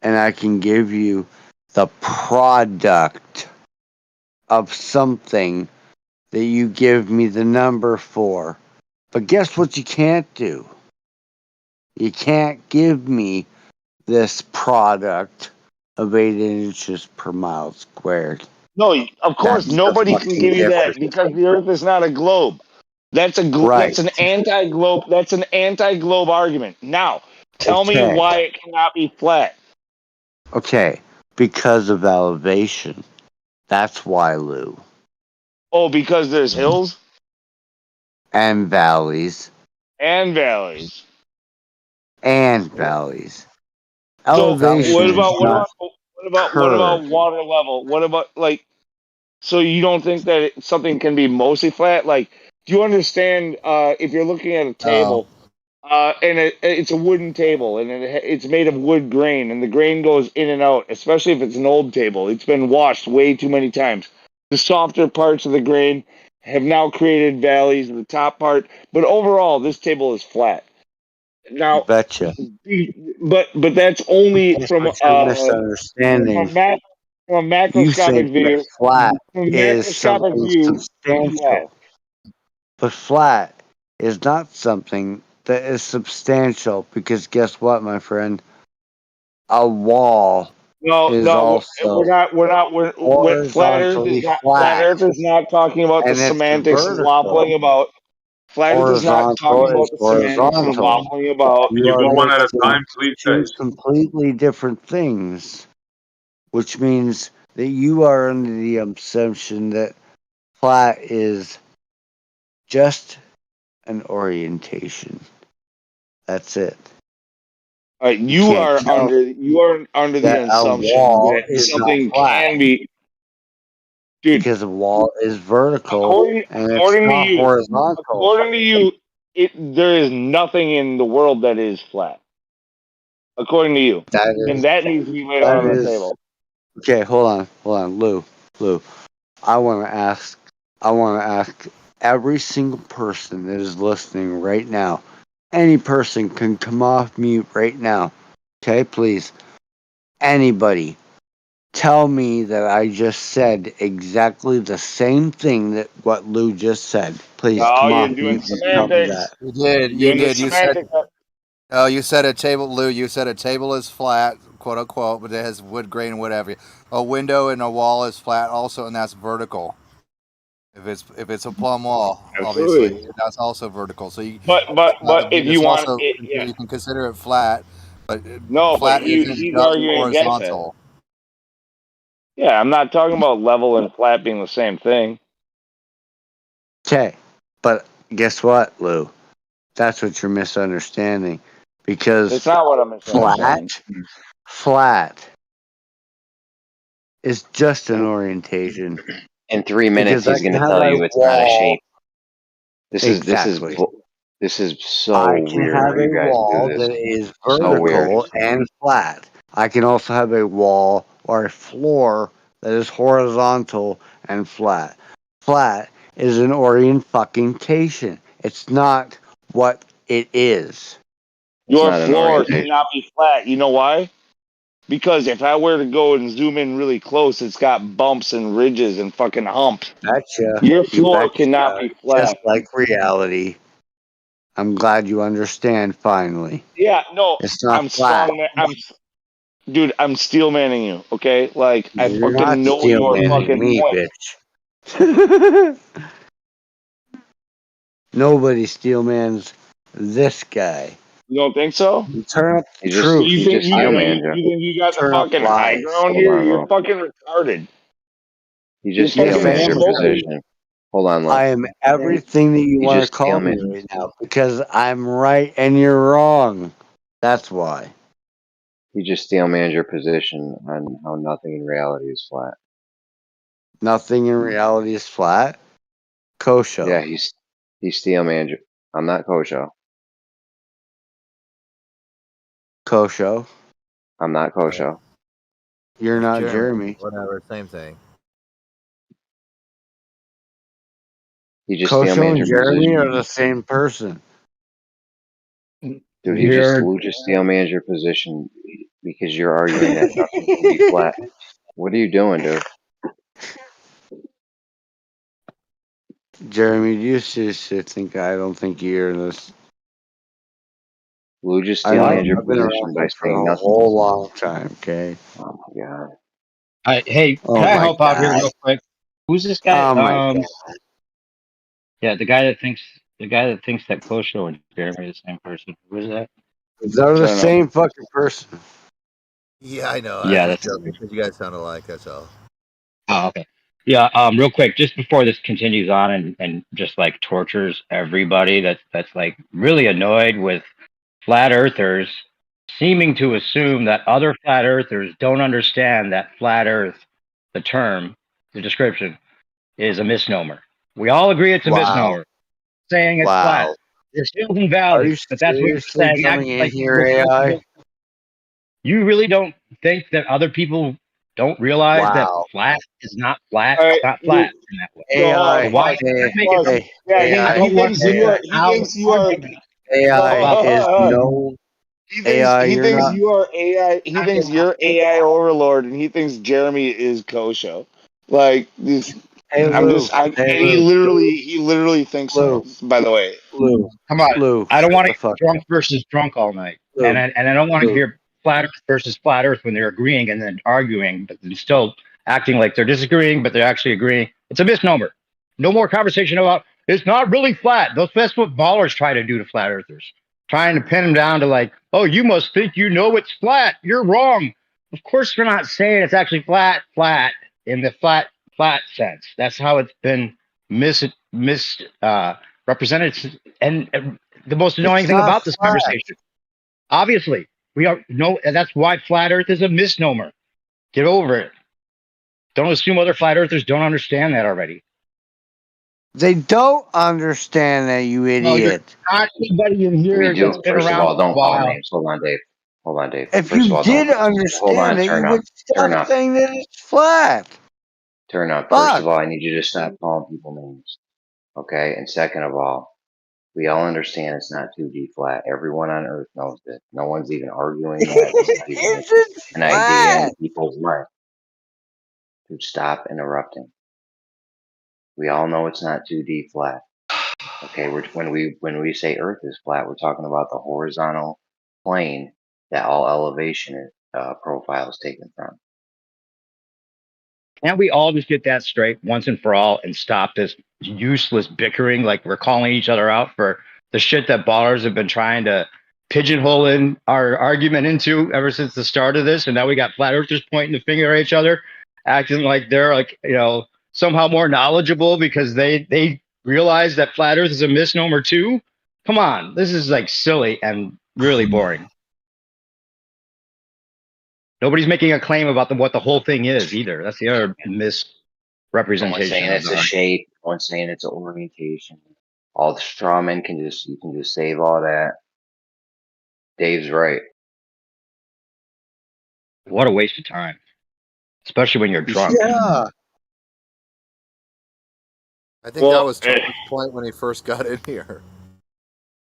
And I can give you the product of something that you give me the number for. But guess what you can't do? You can't give me this product of 8 inches per mile squared. No, of course That's the nobody can fucking give you that difference. because the Earth is not a globe. That's Right. that's an anti-globe. That's an anti-globe argument. Now, tell me Okay. why it cannot be flat. Okay. Because of elevation. That's why, Lou. Oh, because there's hills And valleys. and valleys. And valleys. So Elevation is not what about curved. water level? What about like? So you don't think that something can be mostly flat? Like, do you understand? If you're looking at a table, and it's a wooden table, and it's made of wood grain, and the grain goes in and out. Especially if it's an old table, it's been washed way too many times. The softer parts of the grain have now created valleys in the top part, but overall, this table is flat. You Now, betcha. but that's only Guess from what you're from misunderstanding? a You think macroscopic that view. flat From a is macroscopic something view, it's flat. substantial. But flat is not something that is substantial because guess what, my friend? A wall No, is no, also flat horizontally Flat flat Earth is not talking about the and it's semantics vertical. waffling about. Flat Earth is not Horizontal talking about is the semantics and horizontal. waffling about. Can You you are go one at a mixing time, please, two guys? completely different things, which means that you are under the assumption that flat is just an orientation. That's it. All right, You can't tell you are under the that a assumption wall that is not something flat can be, dude. because a wall is vertical According and it's according to not you, horizontal. there is nothing in the world that is flat. According to you, and that needs to be laid out That on the is table. okay. Hold on, Lou. I want to ask every single person that is listening right now. Any person can come off mute right now. Okay, please. Anybody, tell me that I just said exactly the same thing that what Lou just said. Please Oh, come you're off doing mute and tell me that. semantics. You did. You're You doing the did. You said. semantics. Oh, you said a table, Lou. You said a table is flat, quote unquote, but it has wood grain and whatever. A window in a wall is flat, also, and that's vertical. If it's a plumb wall, obviously, Absolutely. that's also vertical. So you, But if you it's want also it, yeah. you can consider it flat, but No, but flat isn't he's just arguing against that. horizontal. Yeah, I'm not talking about level and flat being the same thing. Okay, but guess what, Lou? That's what you're misunderstanding. Because It's not what I'm misunderstanding. flat is just an orientation. In 3 minutes, Because I he's can going to have tell a you it's not a wall. shape. Exactly. This is I so can weird have how you a guys do wall this. that is So weird. vertical and flat. I can also have a wall or a floor that is horizontal and flat. Flat is an orientation. It's not what it is. Your not an floor orientation. cannot be flat. You know why? Because if I were to go and zoom in really close, it's got bumps and ridges and fucking humps. Betcha. Your You floor cannot betcha. be Just flat. like reality. I'm glad you understand finally. Yeah, no, It's not flat. Dude, I'm steel manning you, okay? Like, I You're not fucking know steel your manning fucking me, point. bitch. Nobody steelmans this guy. You don't think so? You turn up the He just truth. You think steel you, man you, you think you got the Turn up fucking high lies. ground Hold here? on, You're Lo. fucking retarded. He You're just steel Yes, fucking I man's am. your smoking. position. Hold on, Lo. I am everything that you He want just to call steel me man. right now because I'm right and you're wrong. That's why. He just steel man's your position on how nothing in reality is flat. Nothing in reality is flat. Kosho. Yeah, he's steel man. I'm not Kosho. Kosho. I'm not Kosho. You're not Jeremy. Whatever, same thing. He just steel Kosho man's and your Jeremy position. are the same person. Dude, he just steel man's your position because you're arguing that nothing can be flat. What are you doing, dude? Jeremy, do you seriously think I don't think you're in this? Lou just I steel know. man's your I've been position around by here for saying a nothing. whole long time, okay? Oh my god. Hey, Oh can I my help out here god. real quick? Who's this guy? Oh my god. Yeah, the guy that thinks that Kosho and Jeremy are the same person. Who is that? They're the same fucking person. Yeah, I know. I Yeah, was that's just joking because you guys sound alike. That's all. oh, okay. Yeah, real quick, just before this continues on and just like tortures everybody that's like really annoyed with flat earthers seeming to assume that other flat earthers don't understand that flat earth, the term, the description, is a misnomer. We all agree it's a Wow. misnomer. Saying it's flat. Wow. It's still invalid, Are you but that's what you're seriously saying. coming Act in like here, AI? you really don't think that other people don't realize that Wow. flat is not flat. All It's right, not flat in that way. no, hold on, So AI. why pause, are you trying to make it? pause. Hey, Yeah, I AI. don't want to hear he our thinks you are argument AI about is no AI. he You're thinks not. you are AI. He thinks you're AI overlord, and he thinks Jeremy is Kosho. Like this, Hey I'm Lou. just. I'm. Hey And Lou. he literally thinks so. Lou. By the way, Lou. come on. Lou. I don't Shut want to the fuck hear drunk up. versus drunk all night. Lou. And I don't want to Lou. hear flat earth versus flat earth when they're agreeing and then arguing, but they're still acting like they're disagreeing, but they're actually agreeing. It's a misnomer. No more conversation about it's not really flat. That's what ballers try to do to flat earthers. Trying to pin them down to like, oh, you must think you know it's flat. You're wrong. Of course we're not saying it's actually flat in the flat sense. That's how it's been represented. And the most annoying It's thing not about this flat. conversation, obviously, we are no, and that's why flat Earth is a misnomer. Get over it. Don't assume other flat earthers don't understand that already. They don't understand that, you No, you're idiot. not anybody in We here do. that's been First of around all, for a don't call while. names. Hold on, Dave. Hold on, Dave. If First of you all, don't did call. Hold understand on. it, Turn you up. would Turn stop up. saying that it's flat. Turn up. First Fuck. of all, I need you to stop calling people names. Okay. And second of all, we all understand it's not 2D flat. Everyone on Earth knows this. No one's even arguing that. It's not even It's an idea in flat. people's mind. Dude, stop interrupting. We all know it's not 2D flat. Okay, when we say Earth is flat, we're talking about the horizontal plane that all elevation profile is taken from. Can't we all just get that straight once and for all and stop this useless bickering? Like we're calling each other out for the shit that ballers have been trying to pigeonhole in our argument into ever since the start of this. And now we got flat earthers pointing the finger at each other, acting like they're like, somehow more knowledgeable because they realize that flat earth is a misnomer too. Come on. This is like silly and really boring. Nobody's making a claim about what the whole thing is either. That's the other Someone's saying misrepresentation of it's the a argument. shape. Someone's saying it's an orientation. All the straw men you can just save all that. Dave's right. What a waste of time, especially when you're drunk. Yeah. I think that well, was Tommy's point when he first got in here.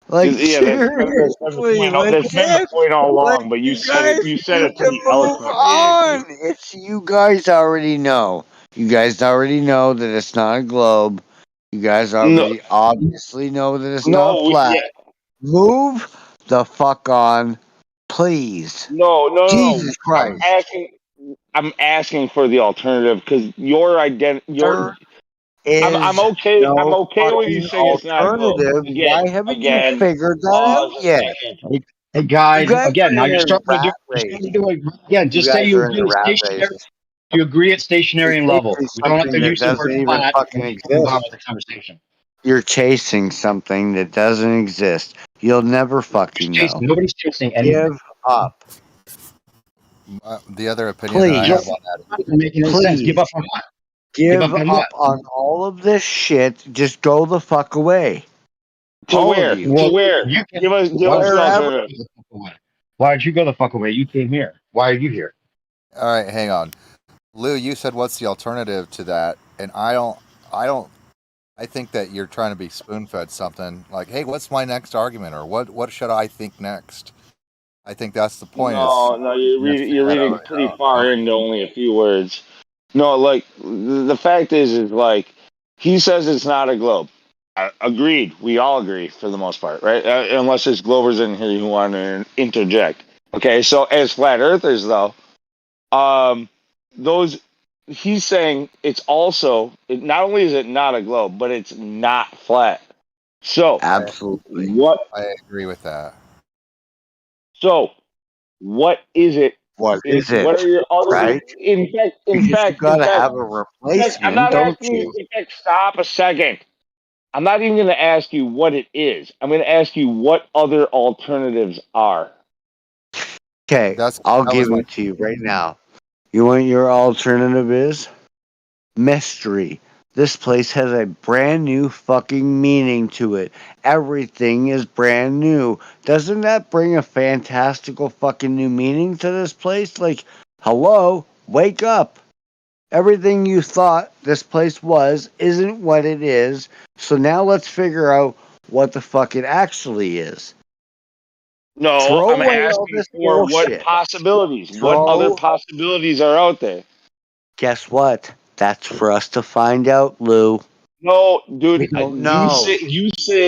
Like yeah, that's the seriously, point. like That's been the point all like along. But you you said it. guys You said need it to pretty move eloquently, on. AP. It's you guys already know. You guys already know that it's not a globe. You guys No, already obviously know that it's not no, flat. yeah, Move the fuck on, please. no. Jesus Christ. I'm asking for the alternative because your I'm is okay. I'm no okay with you fucking saying it's not a globe. alternative. Why haven't you Again, figured that out pause a yet? second. Hey You guys, guys again, are now in you're a starting to do. rat You're race. starting to do it again. You Just say guys you are in agree a with rat stationary. race. You agree at You're stationary and level. chasing You don't have something to that use the word doesn't even flat fucking to move on exist. with the conversation. You're chasing something that doesn't exist. You'll never fucking know. Nobody's chasing anything. Give up. The other opinion that I Please. have on that Not making any sense. Give Please. up on what? Give up on up what? on all of this shit. Just go the fuck away. To All where? of you. To where? You can, Give us an Wherever. alternative. Why did you go the fuck away? You came here. Why are you here? All right, hang on. Lou, you said what's the alternative to that? And I think that you're trying to be spoon-fed something like, "Hey, what's my next argument?" or "What should I think next?" I think that's the point. No, you're reading pretty far into only a few words. No, like the fact is like he says it's not a globe. Agreed. We all agree for the most part, right? Unless there's Glovers in here who want to interject. Okay, so as flat earthers, though, those he's saying it's also not only is it not a globe, but it's not flat. So absolutely, what? I agree with that. So what is it? What is it? What are your other? Right? In Because you fact, gotta have a I'm replacement, not don't asking you. you? In fact, stop a second. I'm not even going to ask you what it is. I'm going to ask you what other alternatives are. Okay, I'll give it to you right now. You want your alternative is? Mystery. This place has a brand new fucking meaning to it. Everything is brand new. Doesn't that bring a fantastical fucking new meaning to this place? Like, hello, wake up. Everything you thought this place was isn't what it is. So now let's figure out what the fuck it actually is. No, Throw I'm away all asking this for what bullshit. possibilities. What other possibilities are out there? Guess what? That's for us to find out, Lou. No, dude. We don't You know. say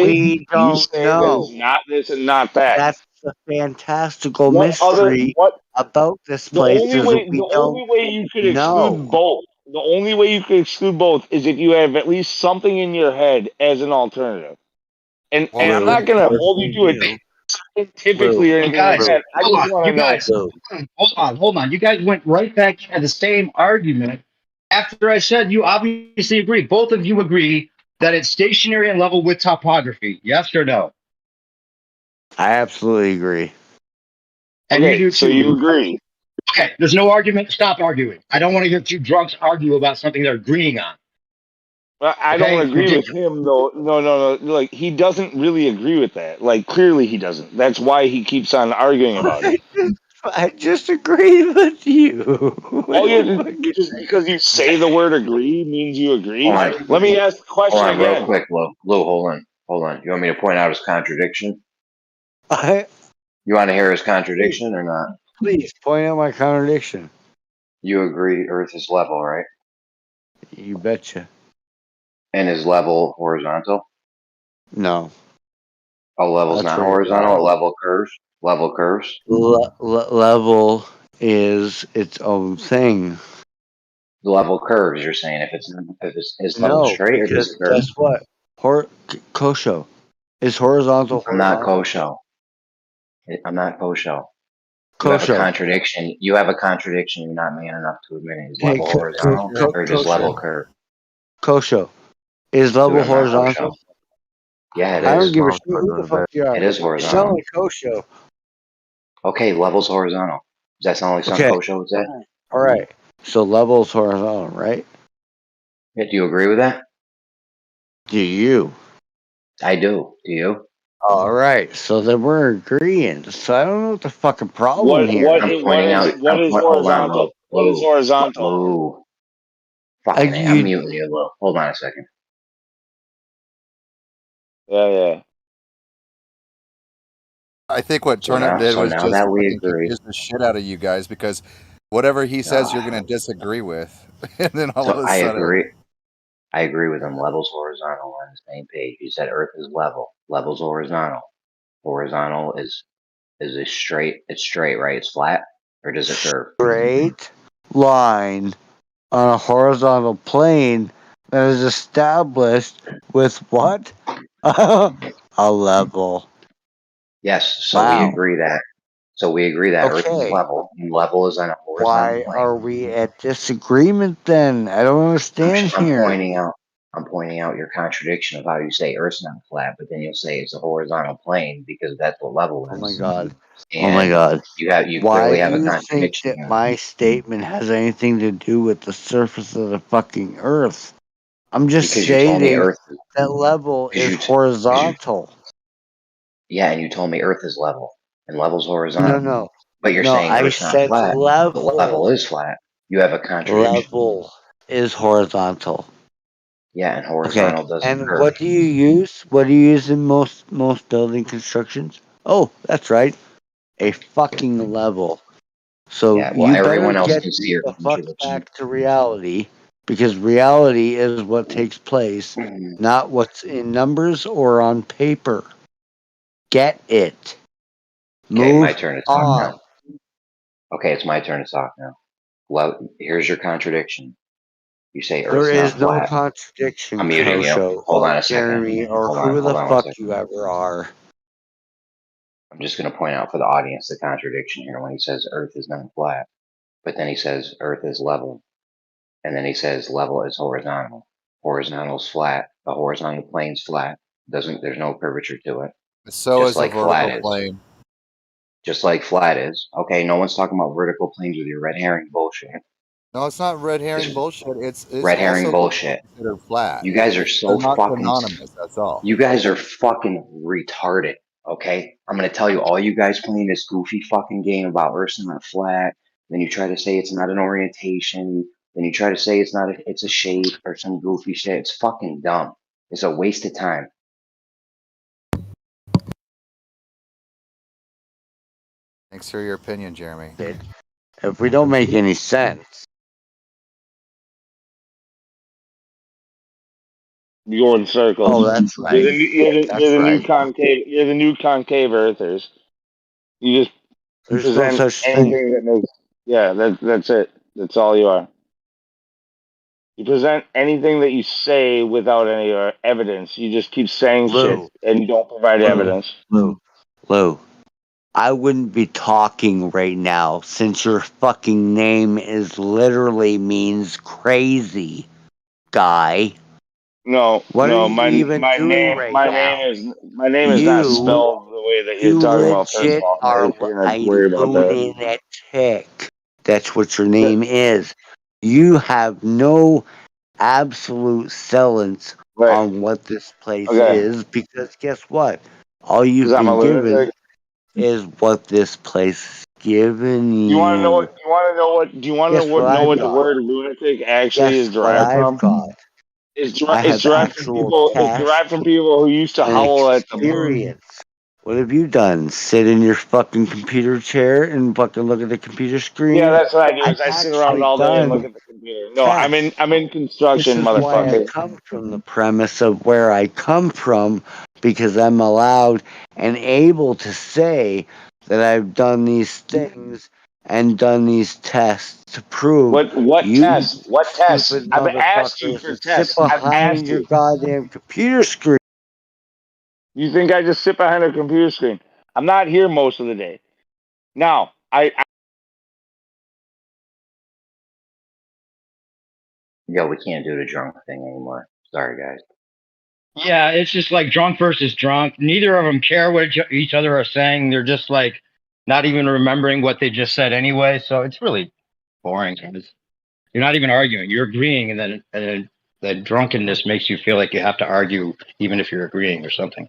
We don't that it's know. not this and not that. That's the fantastical What other? mystery What about this the place only is way? we The don't only way you could know. exclude both. The only way you could exclude both is if you have at least something in your head as an alternative. And I'm Lou, not going of to course hold you we to it do. scientifically or Hey anything like guys, that. I hold just on. want You to know. guys, hold on. You guys went right back to the same argument after I said you obviously agree. Both of you agree that it's stationary and level with topography. Yes or no? I absolutely agree. And you do So too. you agree? Okay, there's no argument. Stop arguing. I don't want to hear two drunks argue about something they're agreeing on. I don't agree with him though. No. Like he doesn't really agree with that. Like clearly he doesn't. That's why he keeps on arguing about it. I just agree with you. Oh, just because you say the word agree means you agree. Hold on. Let me ask the Hold question on, real again. quick, Lou. Lou, hold on. You want me to point out his contradiction? You want to hear his contradiction or not? Please point out my contradiction. You agree Earth is level, right? You betcha. And is level horizontal? No. Oh, level's That's not where you're horizontal. wrong. Level curves. Level curves. Level is its own thing. The level curves. You're saying if is level No, straight or does because it curve? guess what? Kosho is horizontal. I'm not kosho. I'm not kosho. You have a Kosho. contradiction. You have a contradiction. You're not man enough to admit it. Is Hey, level horizontal or does level kosho. curve? Kosho is Dude, level I'm not horizontal. kosho. Yeah, it I don't is. give a shit who the fuck you are. It is You sound horizontal. like Kosho. Okay, level's horizontal. Does that sound like something Okay. kosho would say? All right. So level's horizontal, right? Yeah, do you agree with that? Do you? I do. Do you? All right. So then we're agreeing. So I don't know what the fucking problem here. I'm pointing out. What is Hold on, Lou. horizontal? What is horizontal? Lou. Fucking A, I'm muting you, Lou. Hold on a second. Yeah. I think what So Turnip did was now just that we fucking agree. confuse the shit out of you guys because whatever he says, you're going to disagree with, and then all of So a I sudden, agree. I agree with him. Level's horizontal on the same page. He said Earth is level. Level's horizontal. Horizontal is a straight. It's straight, right? It's flat, or does it curve? Straight line on a horizontal plane that is established with what? A level. Yes, so we Wow. agree that. So we agree that Earth is Okay. level, and level is on a horizontal Why plane. are we at disagreement then? I don't understand I'm here. pointing out. I'm pointing out your contradiction of how you say Earth's not flat, but then you'll say it's a horizontal plane because that's what level Oh my is. god. Oh my And god. you Why clearly do have a you think contradiction that here. my statement has anything to do with the surface of the fucking earth? I'm just Because you told me stating Earth. that level Because is you, because you, horizontal. yeah, and you told me Earth is level and level's No, horizontal. no. But you're No, saying I Earth's not said flat, but level level. is flat. You have a contradiction. Level is horizontal. Yeah, and Okay. horizontal doesn't And curve. what do you use? What do you use in most building constructions? Oh, that's right. A fucking level. So Yeah, well, you better everyone else get can see your the fuck contradiction. back to reality, because reality is what takes place, not what's in numbers or on paper. Get it. Okay, my Move turn to talk on. now. Okay, it's my turn to talk now. Well, here's your contradiction. You say There Earth's is not no flat. contradiction, I'm muting you. Kosho, Hold or on a second. Jeremy, or Hold who on. the Hold on one fuck second. you ever are. I'm just going to point out for the audience the contradiction here when he says Earth is not flat, but then he says Earth is level, and then he says level is horizontal. Horizontal is flat. The horizontal plane's flat. Doesn't There's no curvature to it. So Just is a like flat vertical is. plane. Just like flat is. Okay, no one's talking about vertical planes with your red herring bullshit. No, it's not red herring This bullshit. It's red herring also bullshit. considered flat. You guys are They're so not fucking. synonymous. That's all. You guys are fucking retarded. Okay, I'm gonna tell you, all you guys playing this goofy fucking game about Earth's not flat. Then you try to say it's not an orientation. Then you try to say it's a shape or some goofy shit. It's fucking dumb. It's a waste of time. Thanks for your opinion, Jeremy. If we don't make any sense. You're going in circles. Oh, that's right. That's right. You're the new concave earthers. You just There's no present such thing. anything that makes. Yeah, that's it. That's all you are. You present anything that you say without any evidence. You just keep saying shit Lou, and you don't provide evidence. Lou, I wouldn't be talking right now since your fucking name is literally means crazy, guy. No, What are no, you even doing right now? my name is not You, spelled the way that you're you talking about. First of legit all, I'm are not even gonna a worry about that. lunatic. That's what your name is. You have no absolute sellence Right. on what this place Okay. is, because guess what? All you've Because I'm a been given lunatic. is what this place is giving You want to know you. what? You want to know what? Do you want Guess to what know I've what the got? word lunatic actually Guess is what derived I've from? got? I It's have derived from actual people. It's tests derived from people who used to and howl at the moon. experience. What have you done? Sit in your fucking computer chair and fucking look at the computer screen? Yeah, that's what I do. I've Is I sit around actually all day and look done at the computer. No, tests. I'm in This construction, is why I motherfucker. come from the premise of where I come from, because I'm allowed and able to say that I've done these things and done these tests to prove What you test? What test? stupid I've asked you motherfuckers for that sit tests. I've behind asked your you. goddamn computer screen. You think I just sit behind a computer screen? I'm not here most of the day. Now, Yo, we can't do the drunk thing anymore. Sorry, guys. Yeah, it's just like drunk versus drunk. Neither of them care what each other are saying. They're just like not even remembering what they just said anyway. So it's really boring. You're not even arguing. You're agreeing, and then the drunkenness makes you feel like you have to argue, even if you're agreeing or something.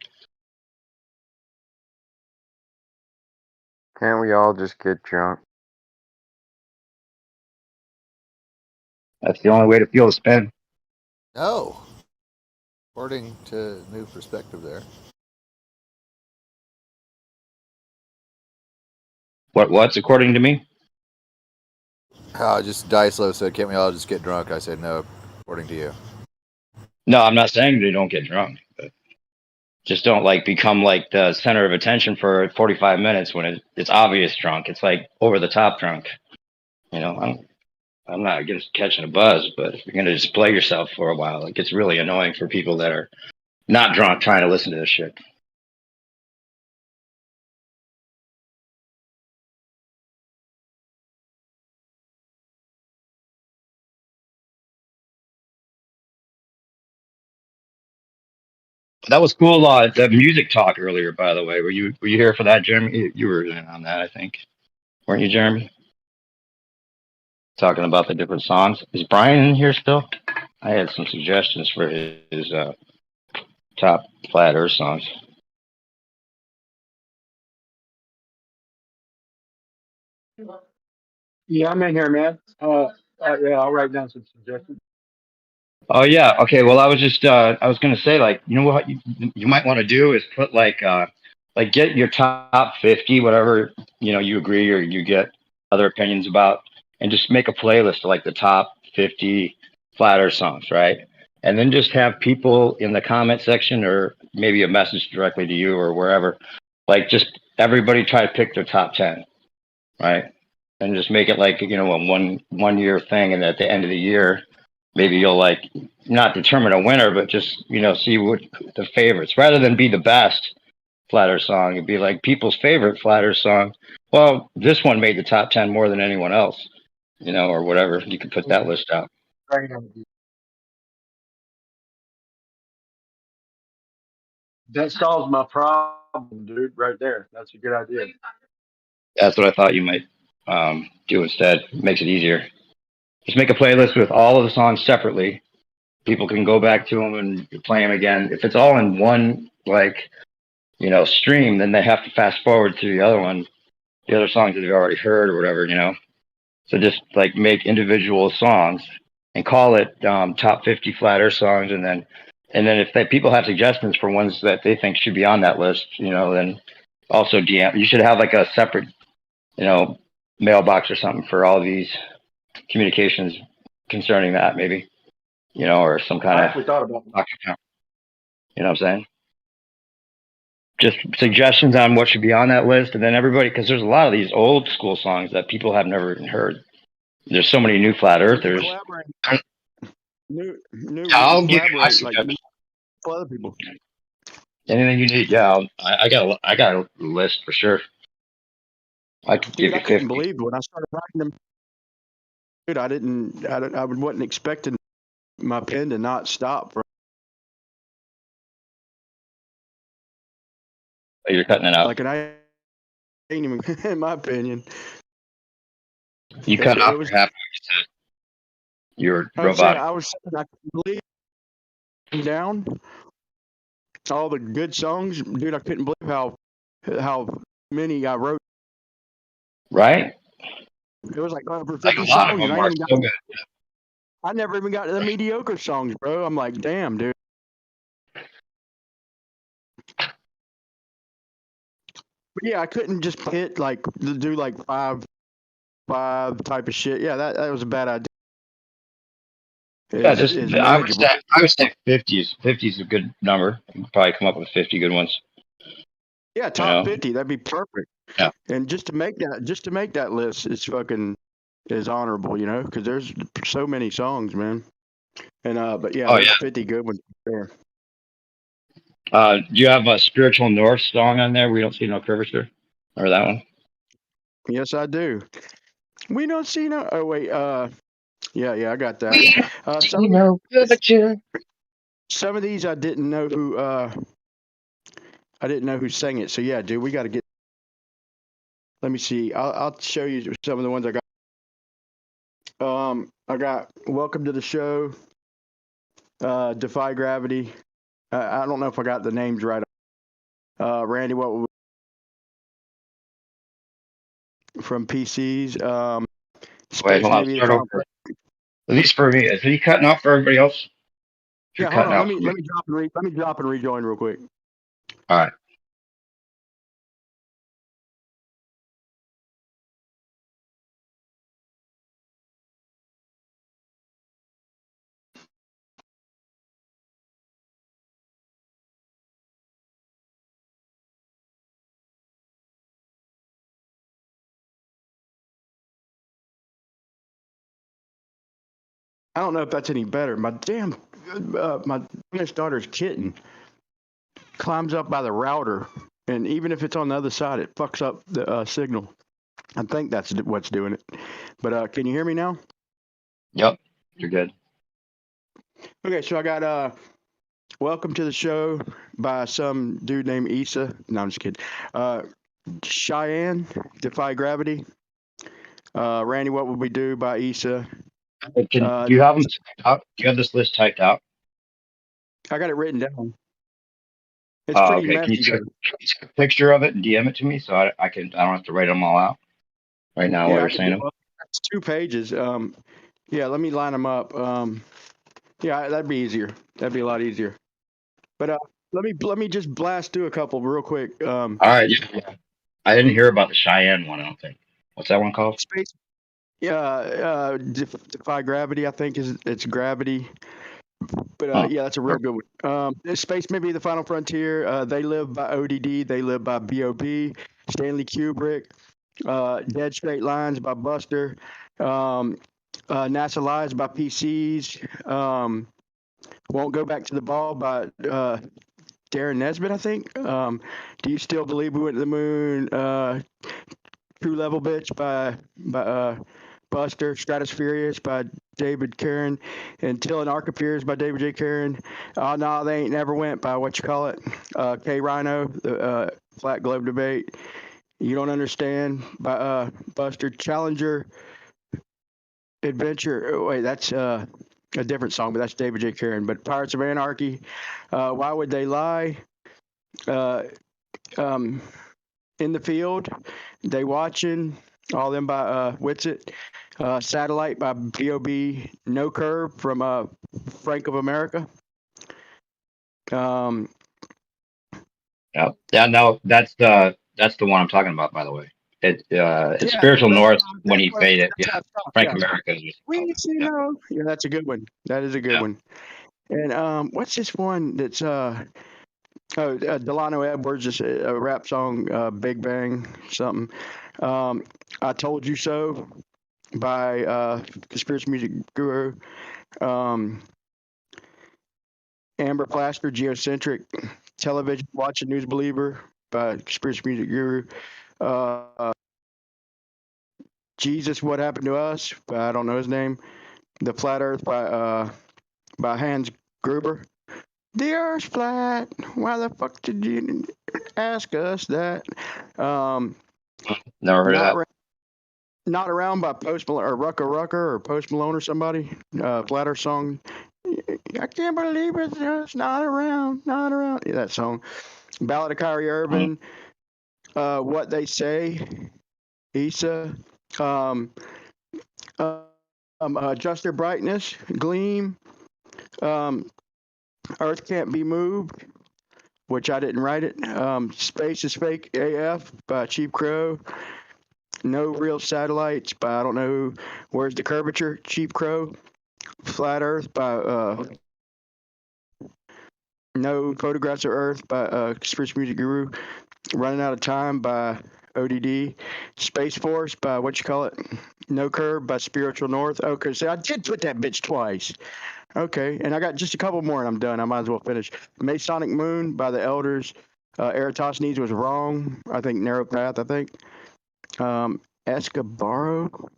Can't we all just get drunk? That's the only way to feel the spin. No. According to new perspective there. What's according to me? Just Dicelo said, can't we all just get drunk? I said, no, according to you. No, I'm not saying they don't get drunk, but just don't like become like the center of attention for 45 minutes when it's obvious drunk. It's like over the top drunk. You know, I'm not against catching a buzz, but if you're going to display yourself for a while, it gets really annoying for people that are not drunk trying to listen to this shit. That was cool. The music talk earlier, by the way. Were you here for that, Jeremy? You were in on that, I think, weren't you, Jeremy? Talking about the different songs. Is Brian in here still? I had some suggestions for his top Flat Earth songs. Yeah, I'm in here, man. Yeah, I'll write down some suggestions. Oh yeah. Okay. Well, I was just I was gonna say, like, you know what you might want to do is put like get your top 50, whatever you agree or you get other opinions about, and just make a playlist of like the top 50 Flat Earth songs, right? And then just have people in the comment section or maybe a message directly to you or wherever, like just everybody try to pick their top 10, right? And just make it like a one year thing, and at the end of the year maybe you'll like not determine a winner, but just see what the favorites, rather than be the best Flat Earth song, it'd be like people's favorite Flat Earth song. Well, this one made the top 10 more than anyone else, or whatever. You could put that list out. That solves my problem, dude. Right there. That's a good idea. That's what I thought you might do instead. It makes it easier. Just make a playlist with all of the songs separately. People can go back to them and play them again. If it's all in one stream, then they have to fast forward to the other one, the other songs that they've already heard or whatever. So just like make individual songs and call it top 50 Flat Earth songs, and then if people have suggestions for ones that they think should be on that list, then also DM. You should have like a separate mailbox or something for all these communications concerning that, maybe or some I kind actually thought about of what I'm saying. Just suggestions on what should be on that list, and then everybody, because there's a lot of these old school songs that people have never even heard. There's so many new Flat Earthers. new I'll give you my collaborate like suggestions. for other people. Anything you need, yeah. I got a list for sure. I could give Dude, I you couldn't 50. believe it when I started writing them. Dude, I wasn't expecting my pen to not stop. Bro. Oh, you're cutting it out. Like, and I ain't even, in my opinion. You cut off It was, for half what you said. You're I was saying, robotic. I was saying I couldn't believe down all the good songs. Dude, I couldn't believe how many I wrote. Right? It was like over Like 50 a lot of songs, and them I ain't are even got. so good. I never even got to the mediocre songs, bro. I'm like, damn, dude. But yeah, I couldn't just hit like do like five type of shit. Yeah, that was a bad idea. Yeah, just Is I would manageable. say 50s. 50 is a good number. You can probably come up with 50 good ones. Yeah, top 50. That'd be perfect. Yeah. And just to make that list is honorable, because there's so many songs, man. And but yeah, Oh there's yeah. 50 good ones there. Do you have a Spiritual North song on there? We don't see no curvature. Or that one? Yes, I do. We don't see no. Oh wait. Yeah, I got that. See no curvature. Some of these I didn't know who. I didn't know who sang it. So yeah, dude, we got to get. Let me see. I'll show you some of the ones I got. I got Welcome to the Show, Defy Gravity. I don't know if I got the names right. Randy, what from PCs? Wait, Space hold on. Navy. Start over. At least for me. Is he cutting off for everybody else? Yeah, hold on. Let me drop and rejoin real quick. All right. I don't know if that's any better. My youngest daughter's kitten climbs up by the router, and even if it's on the other side, it fucks up the signal. I think that's what's doing it. But can you hear me now? Yep, you're good. Okay, so I got welcome to the show by some dude named Issa. No, I'm just kidding. Cheyenne, Defy Gravity. Randy, What Would We Do by Issa. Do you have them typed out? Do you have this list typed out? I got it written down. It's Oh, pretty okay. Can you messy. take a picture of it and DM it to me so I don't have to write them all out right now while Yeah, you're saying them? it's 2 pages. Yeah, let me line them up. Yeah, that'd be easier. That'd be a lot easier. But let me just blast through a couple real quick. All right. Yeah. I didn't hear about the Cheyenne one. I don't think. What's that one called? Space. Yeah, Defy Gravity. I think it's Gravity. But yeah, that's a real good one. Space Maybe the Final Frontier. They Live by ODD. They Live by B.O.B. Stanley Kubrick. Dead Straight Lines by Buster. NASA Lies by PCs. Won't Go Back to the Ball by Darren Nesbitt, I think. Do You Still Believe We Went to the Moon? True Level Bitch by Buster. Stratospherious by David Karen. Until an Arc Appears by David J. Karen. Oh, No, They Ain't Never Went by K Rhino, the Flat Globe Debate. You Don't Understand by Buster. Challenger Adventure. Oh, wait, that's a different song, but that's David J. Karen. But Pirates of Anarchy. Why Would They Lie? In the Field. They Watching. All them by Witsit. Satellite by B.O.B. No Curve from Frank of America. Yeah. No, that's the one I'm talking about. By the way, it's Yeah, Spiritual North when that's he what fade it. that's Yeah, how it starts, Frank yeah. America is We see no. Yeah, that's a good one. That is a good one. And what's this one that's Delano Edwards, just a rap song, Big Bang something. I Told You So by Conspiracy Music Guru. Amber Plaster, Geocentric. Television Watching News Believer by Conspiracy Music Guru. Jesus, What Happened to Us? I don't know his name. The Flat Earth by Hans Gruber. The Earth's flat. Why the fuck did you ask us that? Never heard of that. Not Around by Post Malone or Rucker or Post Malone or somebody. Flat Earth song. I can't believe it's not around. Yeah, that song. Ballad of Kyrie Irving. What They Say. Issa. Adjust Their Brightness. Gleam. Earth Can't Be Moved, which I didn't write it. Space is Fake AF by Cheap Crow. No Real Satellites by I don't know Where's the Curvature? Cheap Crow. Flat Earth by No Photographs of Earth by Conspiracy Music Guru. Running Out of Time by ODD. Space Force by No Curve by Spiritual North. Okay, so I did put that bitch twice. Okay, and I got just a couple more and I'm done. I might as well finish. Masonic Moon by the Elders. Eratosthenes Was Wrong. I think Narrow Path, I think. Escabaro.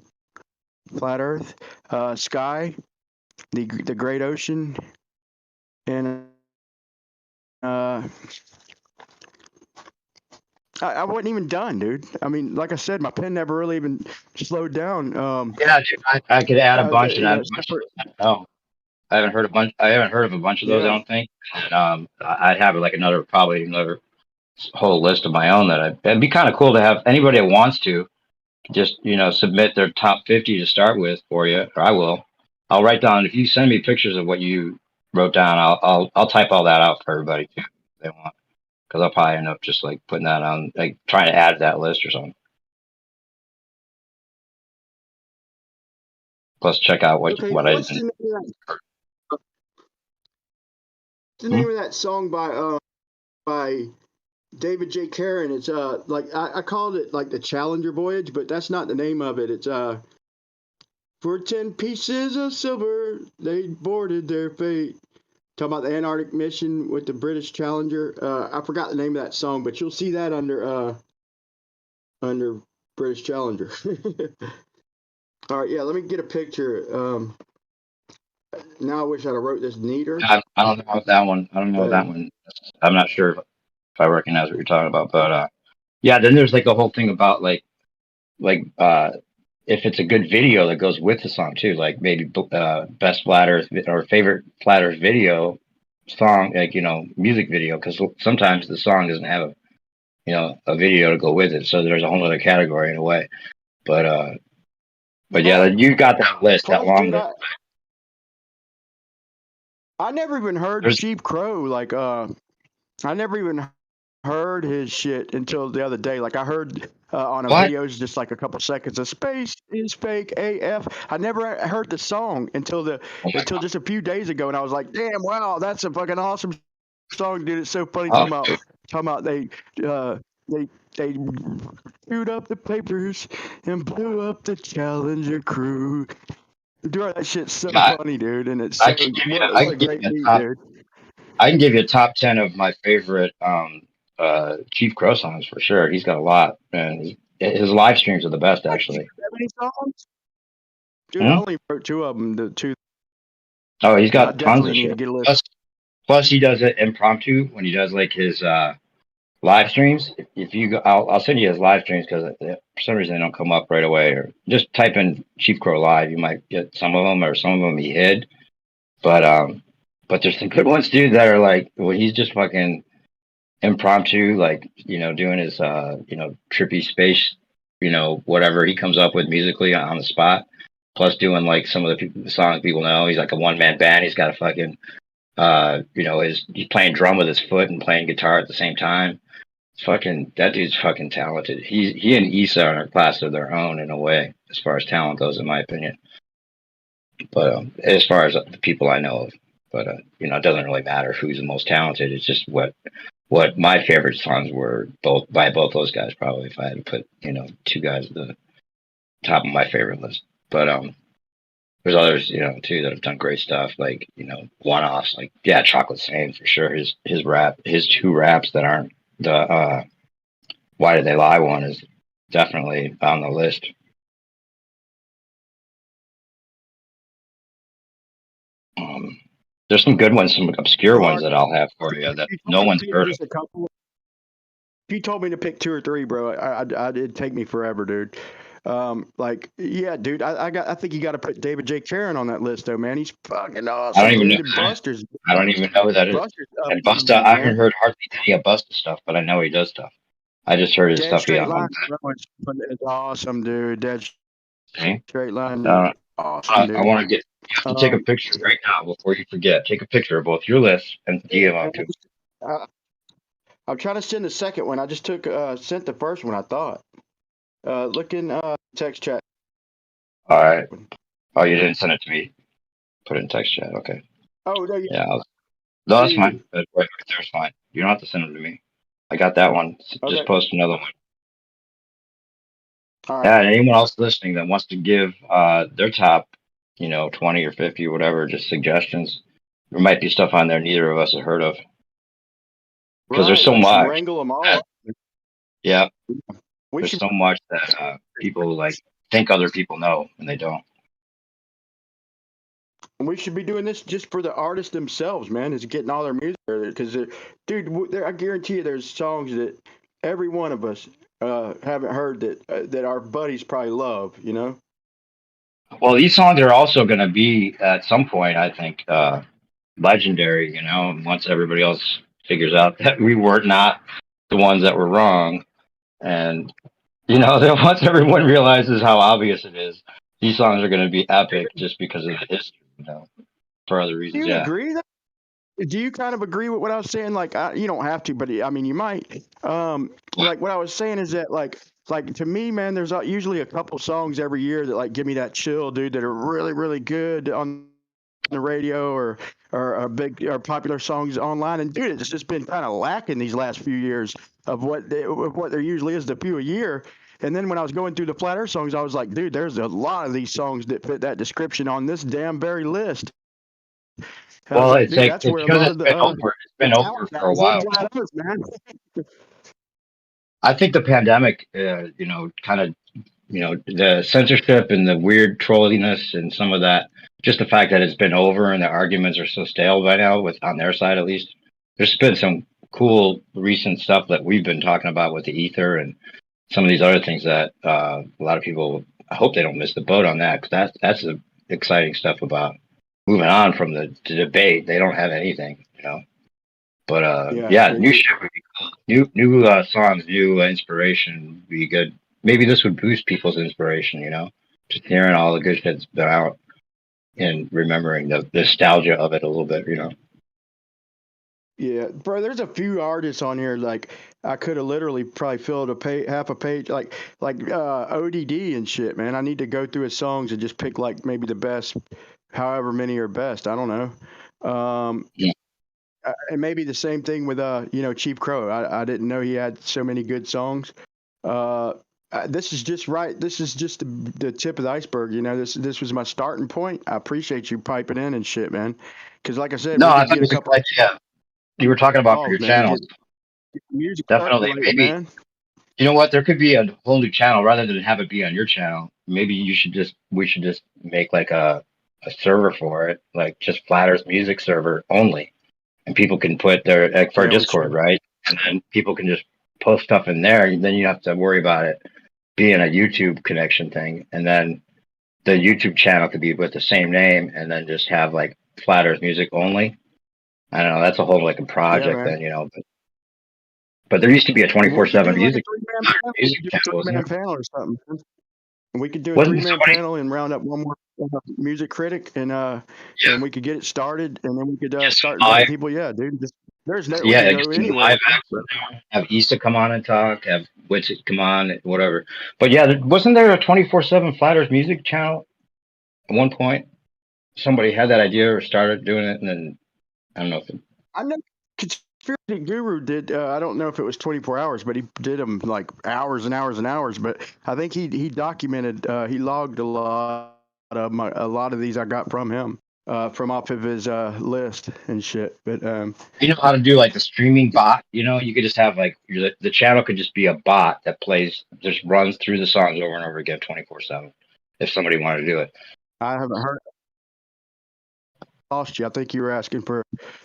Flat Earth. Sky. The Great Ocean. And I wasn't even done, dude. I mean, like I said, my pen never really even slowed down. Yeah, dude, I could add a bunch, and add a bunch. Separate, No, I haven't heard of a bunch of those. I yeah. don't think. And I'd have like probably another whole list of my own it'd be kind of cool to have anybody that wants to just submit their top 50 to start with for you, or I will. I'll write down if you send me pictures of what you wrote down. I'll type all that out for everybody too, if they want, because I'll probably end up just like putting that on, like trying to add to that list or something. Plus, check out what Okay, I what's didn't. the name of that song by David J. Karen? It's like I called it like the Challenger Voyage, but that's not the name of it. It's For 10 pieces of silver, they boarded their fate. Talking about the Antarctic mission with the British Challenger. I forgot the name of that song, but you'll see that under British Challenger. All right, yeah. Let me get a picture. Now I wish I'd have wrote this neater. I don't know if that one. I don't know if that one. I'm not sure if I recognize what you're talking about, but yeah. Then there's like a whole thing about if it's a good video that goes with the song too, like maybe best Flatters or favorite Flatters video song, like music video, because sometimes the song doesn't have a video to go with it, so there's a whole other category in a way. But yeah, you got that list, that long list. I never even heard Cheap Crow. Like, I never even heard his shit until the other day. Like, I heard on a video just like a couple seconds of "Space is Fake AF." I never heard the song until just a few days ago, and I was like, "Damn, wow, that's a fucking awesome song, dude!" It's so funny talking about they chewed up the papers and blew up the Challenger crew. Dude, that shit's so funny, dude, and it's so what a great beat, dude. I can give you a top 10 of my favorite Chief Crow songs for sure. He's got a lot, and his live streams are the best, actually. 70 songs? Dude, I only wrote 2 of them. The 2. Oh, he's got tons of need shit. to get a list. Plus, he does it impromptu when he does like his live streams. If you go, I'll send you his live streams because for some reason they don't come up right away. Or just type in Chief Crow live, you might get some of them, or some of them he hid. But there's some good ones, dude, that are like, well, he's just fucking impromptu, like, doing his, trippy space, whatever he comes up with musically on the spot. Plus doing like some of the songs people know. He's like a one-man band. He's got a fucking, he's playing drum with his foot and playing guitar at the same time. That dude's fucking talented. He and Issa are a class of their own in a way, as far as talent goes, in my opinion. But as far as the people I know of. But it doesn't really matter who's the most talented. It's just what my favorite songs were by both those guys. Probably if I had to put 2 guys at the top of my favorite list. But there's others too that have done great stuff, like one-offs, like Chocolate Same for sure. His 2 raps that aren't the Why Did They Lie one is definitely on the list. There's some good ones, some obscure ones that I'll have for you that no one's heard of. If you told me to pick 2 or 3, bro, it'd take me forever, dude. Dude, I think you got to put David J. Karen on that list, though, man. He's fucking awesome. I don't even know Buster's. I don't even know who that is. And Busta, I haven't heard hardly any of Busta stuff, but I know he does stuff. I just heard his stuff. Straight Line is awesome, dude. Dead Straight Line. Awesome, dude. I want to get. You have to take a picture right now before you forget. Take a picture of both your lists and DM them to me. I'm trying to send the second one. I just sent the first one, I thought. Look in text chat. All right. Oh, you didn't send it to me. Put it in text chat. Okay. Oh, no. Yeah. No, that's fine. Right there's fine. You don't have to send them to me. I got that one. Just post another one. All right. Yeah, and anyone else listening that wants to give their top, 20 or 50 or whatever, just suggestions. There might be stuff on there neither of us have heard of. Because there's so much. Wrangle them all. Yeah. There's so much that people like think other people know and they don't. We should be doing this just for the artists themselves, man. Is getting all their music because, dude, I guarantee you, there's songs that every one of us haven't heard that our buddies probably love. Well, these songs are also going to be at some point, I think, legendary. Once everybody else figures out that we were not the ones that were wrong, and then once everyone realizes how obvious it is, these songs are going to be epic just because of the history. For other reasons. Do you agree? Do you kind of agree with what I was saying? Like, you don't have to, but I mean, you might. Like what I was saying is that, like to me, man, there's usually a couple songs every year that like give me that chill, dude. That are really, really good on the radio or popular songs online. And dude, it's just been kind of lacking these last few years of what there usually is the few a year. And then when I was going through the Flat Earth songs, I was like, dude, there's a lot of these songs that fit that description on this damn very list. I was Well, like, it's dude, like that's it's where a because lot it's of been over. It's the been over talent for a is in while now. Flat Earth, man. I think the pandemic, kind of, the censorship and the weird trolliness and some of that, just the fact that it's been over and the arguments are so stale by now, with on their side at least. There's been some cool recent stuff that we've been talking about with the ether and some of these other things that a lot of people. I hope they don't miss the boat on that, because that's the exciting stuff about moving on from the debate. They don't have anything, But Yeah, yeah, they new do. shit would be cool. New songs, new inspiration would be good. Maybe this would boost people's inspiration, just hearing all the good shit that's been out and remembering the nostalgia of it a little bit. Yeah, bro. There's a few artists on here like I could have literally probably filled half a page, like ODD and shit, man. I need to go through his songs and just pick like maybe the best, however many are best. I don't know. Yeah. And maybe the same thing with Cheap Crow. I didn't know he had so many good songs. This is just right. This is just the tip of the iceberg. This was my starting point. I appreciate you piping in and shit, man. Because like I said, No, we I could thought get it a was a couple good idea. You were talking about for calls, your man. channels. Get the music Definitely. circulating, Maybe, man. you know what? There could be a whole new channel rather than have it be on your channel. Maybe we should just make like a server for it, like just Flat Earth music server only. And people can put their, like, for Yeah, we Discord, should. right? And then people can just post stuff in there. And then you don't have to worry about it being a YouTube connection thing. And then the YouTube channel could be with the same name, and then just have like Flat Earth music only. I don't know. That's a whole like a Yeah, project man. then. But there used to be a We could 24/7 do like a music three-man panel. We could do a channel, wasn't three-man there? panel or something, man. And we could do a Wasn't three-man somebody? panel and round up one more music critic, and we could get it started, and then we could Get some start inviting live. people. Yeah, dude. We Yeah, could get go some anywhere live with this, acts. bro. Have Issa come on and talk. Have Witsit come on, whatever. But yeah, wasn't there a 24/7 Flat Earth music channel at one point? Somebody had that idea or started doing it, and then I don't know if it, I know Conspiracy Guru did. I don't know if it was 24 hours, but he did them like hours and hours and hours. But I think he documented. He logged a lot of these I got from him, from off of his list and shit. But you know how to do like the streaming bot. You could just have like the channel could just be a bot that just runs through the songs over and over again 24/7. If somebody wanted to do it. I haven't heard. Lost you. I think you were asking for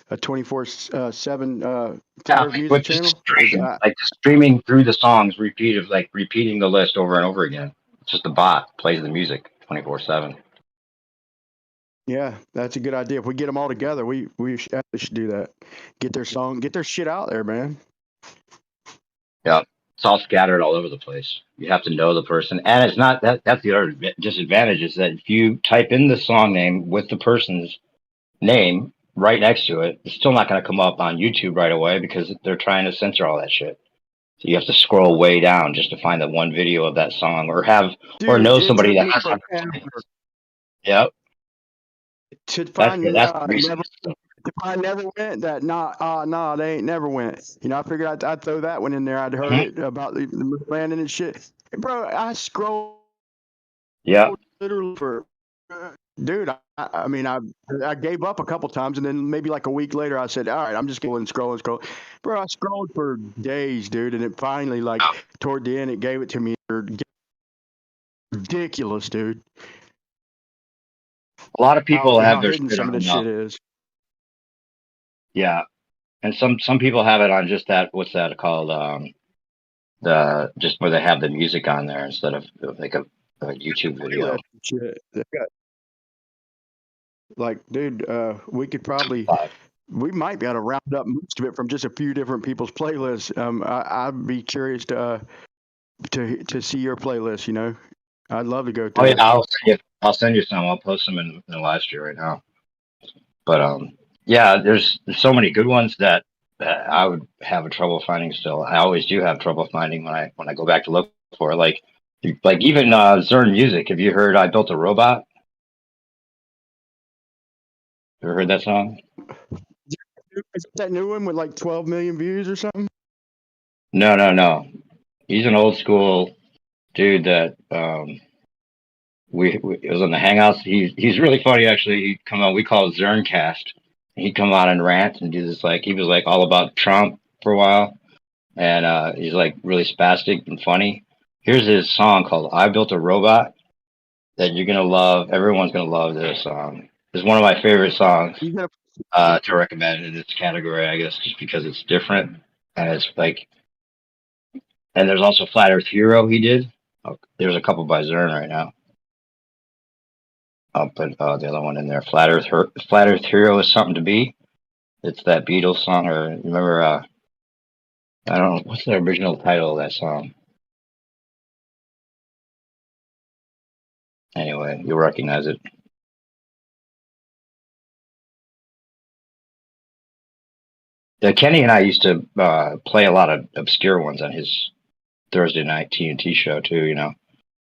a 24/7 Flat Yeah, Earth like music with just channel. like just streaming through the songs, repeating the list over and over again. It's just a bot plays the music 24/7. Yeah, that's a good idea. If we get them all together, we should do that. Get their shit out there, man. Yeah, it's all scattered all over the place. You have to know the person, and it's not that. That's the other disadvantage is that if you type in the song name with the person's name right next to it, it's still not going to come up on YouTube right away because they're trying to censor all that shit. So you have to scroll way down just to find that one video of that song, or Dude, know it somebody took that me has. forever Yep, to that's find that's the reason. never went that nah they ain't never went. I figured I'd throw that one in there. I'd heard Mhm. it about the landing and shit. Bro, I scrolled Yeah. literally for dude. I mean I gave up a couple times, and then maybe like a week later I said, all right, I'm just going scrolling. Bro, I scrolled for days, dude, and it finally like toward the end it gave it to me. Ridiculous, dude. A lot of people have How their hidden shit some of this on. shit is. Yeah, and some people have it on just that. What's that called? The just where they have the music on there instead of like a YouTube video. Playlist shit. They got, like, dude, we might be able to round up most of it from just a few different people's playlists. I'd be curious to see your playlist. I'd love to go Oh through yeah, it. I'll send you some. I'll post them in the live stream right now. But yeah, there's so many good ones that I would have trouble finding still. I always do have trouble finding when I go back to look for it. Like even Zern Music. Have you heard "I Built a Robot"? Ever heard that song? Is that new one with like 12 million views or something? No. He's an old school dude that we it was on the Hangouts. He's really funny actually. He'd come on. We call it Zerncast. He'd come on and rant and do this like he was like all about Trump for a while, and he's like really spastic and funny. Here's his song called "I Built a Robot" that you're gonna love. Everyone's gonna love this song. It's one of my favorite songs to recommend in this category, I guess, just because it's different and it's like. And there's also Flat Earth Hero he did. Oh, there's a couple by Zern right now. I'll put the other one in there. Flat Earth Hero is something to be. It's that Beatles song, or remember? I don't know what's the original title of that song. Anyway, you'll recognize it. Kenny and I used to play a lot of obscure ones on his Thursday night TNT show too. You know,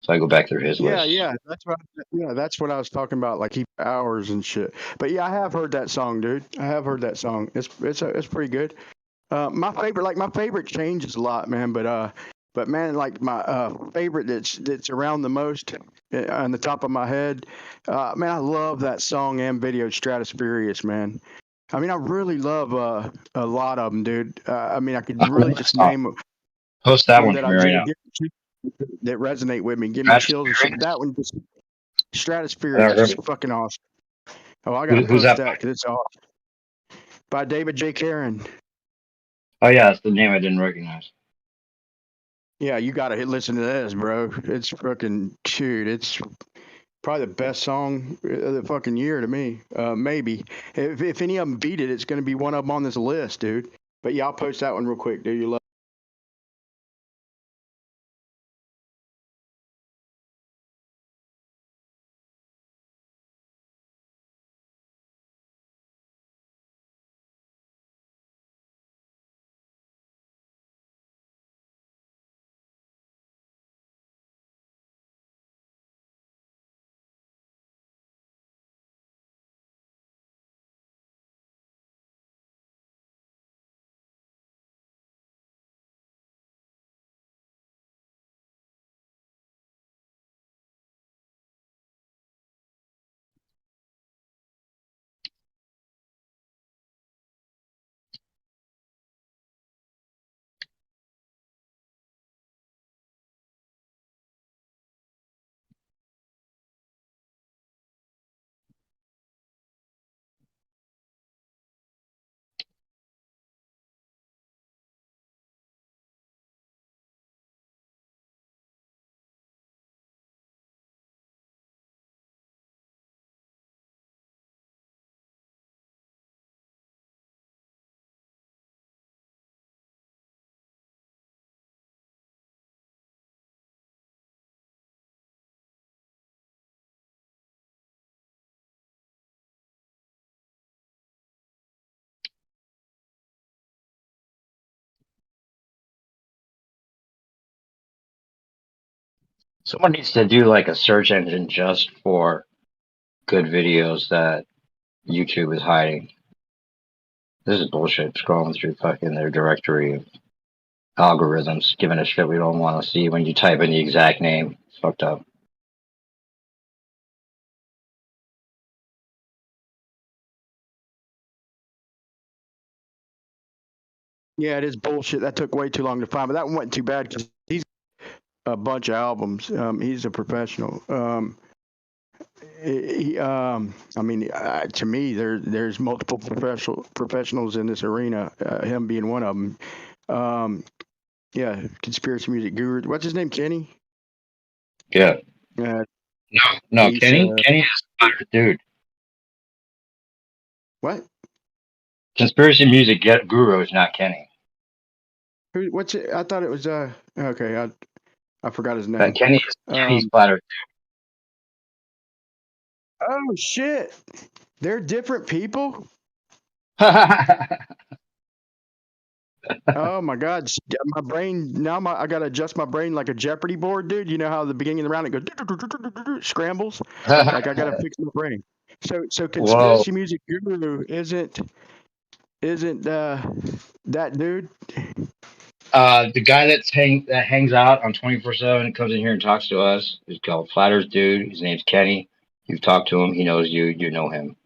so I go back through his list. Yeah, that's what I was talking about, like keep hours and shit. But yeah, I have heard that song, dude. I have heard that song. It's pretty good. My favorite changes a lot, man. But man, like my favorite that's around the most on the top of my head, man, I love that song and video Stratospherious, man. I mean, I really love a lot of them, dude. I mean, I could really just name Post that one that for I me right really now. that resonate with me, give me chills and shit. That one, just Stratospherious, is fucking awesome. Oh, I gotta Who's post that that because it's awesome. By David J. Karen. Oh yeah, that's the name I didn't recognize. Yeah, you gotta listen to this, bro. It's fucking dude. It's probably the best song of the fucking year to me. Maybe if any of them beat it, it's gonna be one of them on this list, dude. But yeah, I'll post that one real quick, dude. You love. Someone needs to do like a search engine just for good videos that YouTube is hiding. This is bullshit. Scrolling through fucking their directory of algorithms, giving us shit we don't want to see when you type in the exact name. It's fucked up. Yeah, it is bullshit. That took way too long to find, but that one wasn't too bad because he's a bunch of albums. He's a professional. I mean, to me, there's multiple professionals in this arena. Him being one of them. Yeah, conspiracy music guru. What's his name? Kenny. Yeah. No, he's, Kenny. Kenny is a better dude. What? Conspiracy music guru is not Kenny. Who? What's it? I thought it was. Okay, I forgot his name. Kenny's flattered. Oh shit! They're different people. Oh my god, my brain now. I gotta adjust my brain like a Jeopardy board, dude. You know how at the beginning of the round it goes scrambles. Like I gotta fix my brain. So conspiracy music guru isn't that dude? The guy that hangs out on 24/7 and comes in here and talks to us is called Flat Earth Dude. His name's Kenny. You've talked to him. He knows you. You know him.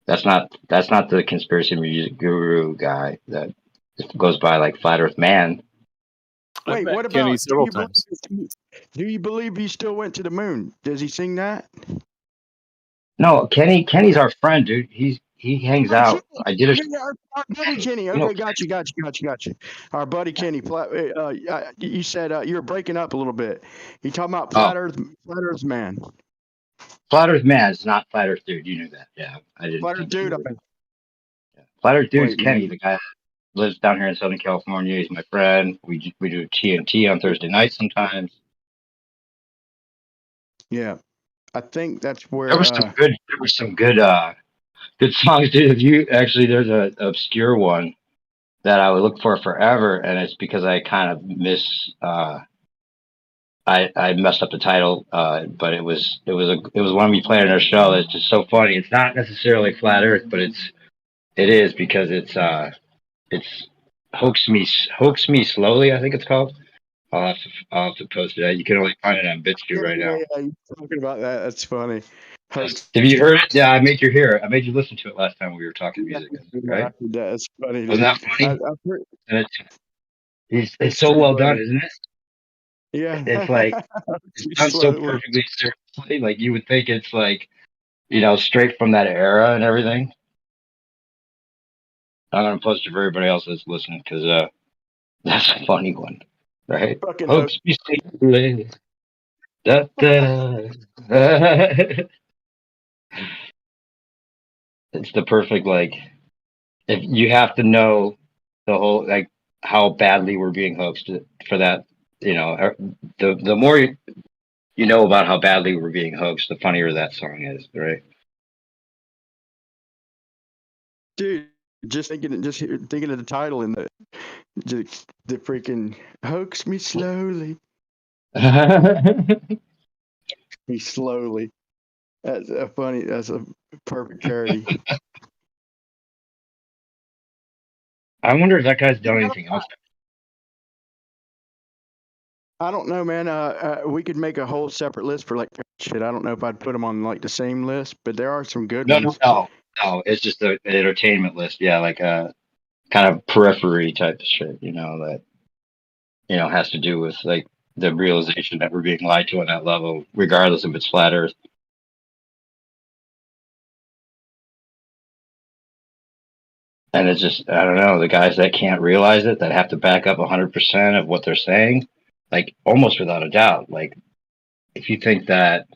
That's not the conspiracy music guru guy that goes by like Flat Earth Man. I've Wait, met what Kenny about? several times. Do you believe he still went to the moon? Does he sing that? No, Kenny's our friend, dude. He hangs Oh, Kenny. out. I did a Okay, our buddy Kenny. you know Okay, got you. Our buddy Kenny. You said you were breaking up a little bit. You talking about Flat Earth Man. Flat Earth Man is not Flat Earth Dude. You knew that. Yeah, I didn't Flat Earth think Dude. you were. Flat Earth Dude's Wait, Kenny, the guy that lives down here in Southern California. He's my friend. We do TNT on Thursday nights sometimes. Yeah, I think that's where. There were some good songs, dude. If you actually, there's an obscure one that I would look for forever, and it's because I kind of I messed up the title, but it was one we played on our show. That's just so funny. It's not necessarily Flat Earth, but it is because it's hoax me slowly. I think it's called. I'll have to post it. You can only find it on BitChute right now. Yeah, you're talking about that. That's funny. Have you heard it? Yeah, I made you hear it. I made you listen to it last time we were talking music, right? That's funny. Wasn't that funny? And it's so well done, isn't it? Yeah. It's like it sounds so perfectly seriously. Like you would think it's like, straight from that era and everything. I'm gonna post it for everybody else that's listening because that's a funny one, right? Fucking Hopes me slowly. Da, da. It's the perfect if you have to know the whole how badly we're being hoaxed for that. The more you know about how badly we're being hoaxed, the funnier that song is, right? Dude, just thinking of the title and the freaking hoax me slowly. Me slowly. That's a funny. That's a perfect parody. I wonder if that guy's done anything else. I don't know, man. We could make a whole separate list for shit. I don't know if I'd put them on the same list, but there are some good ones. No. It's just an entertainment list. Yeah, like a kind of periphery type of shit. That has to do with the realization that we're being lied to on that level, regardless if it's flat Earth. And it's just, I don't know, the guys that can't realize it, that have to back up 100% of what they're saying, almost without a doubt. If you think that,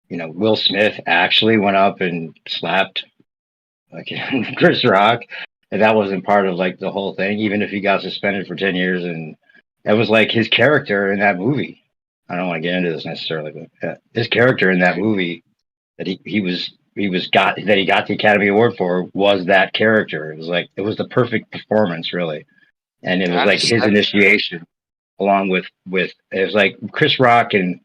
Will Smith actually went up and slapped Chris Rock, and that wasn't part of the whole thing, even if he got suspended for 10 years, and that was his character in that movie. I don't want to get into this necessarily, but his character in that movie that he got the Academy Award for was that character. It was the perfect performance, really, and it was his initiation, along with it was like Chris Rock and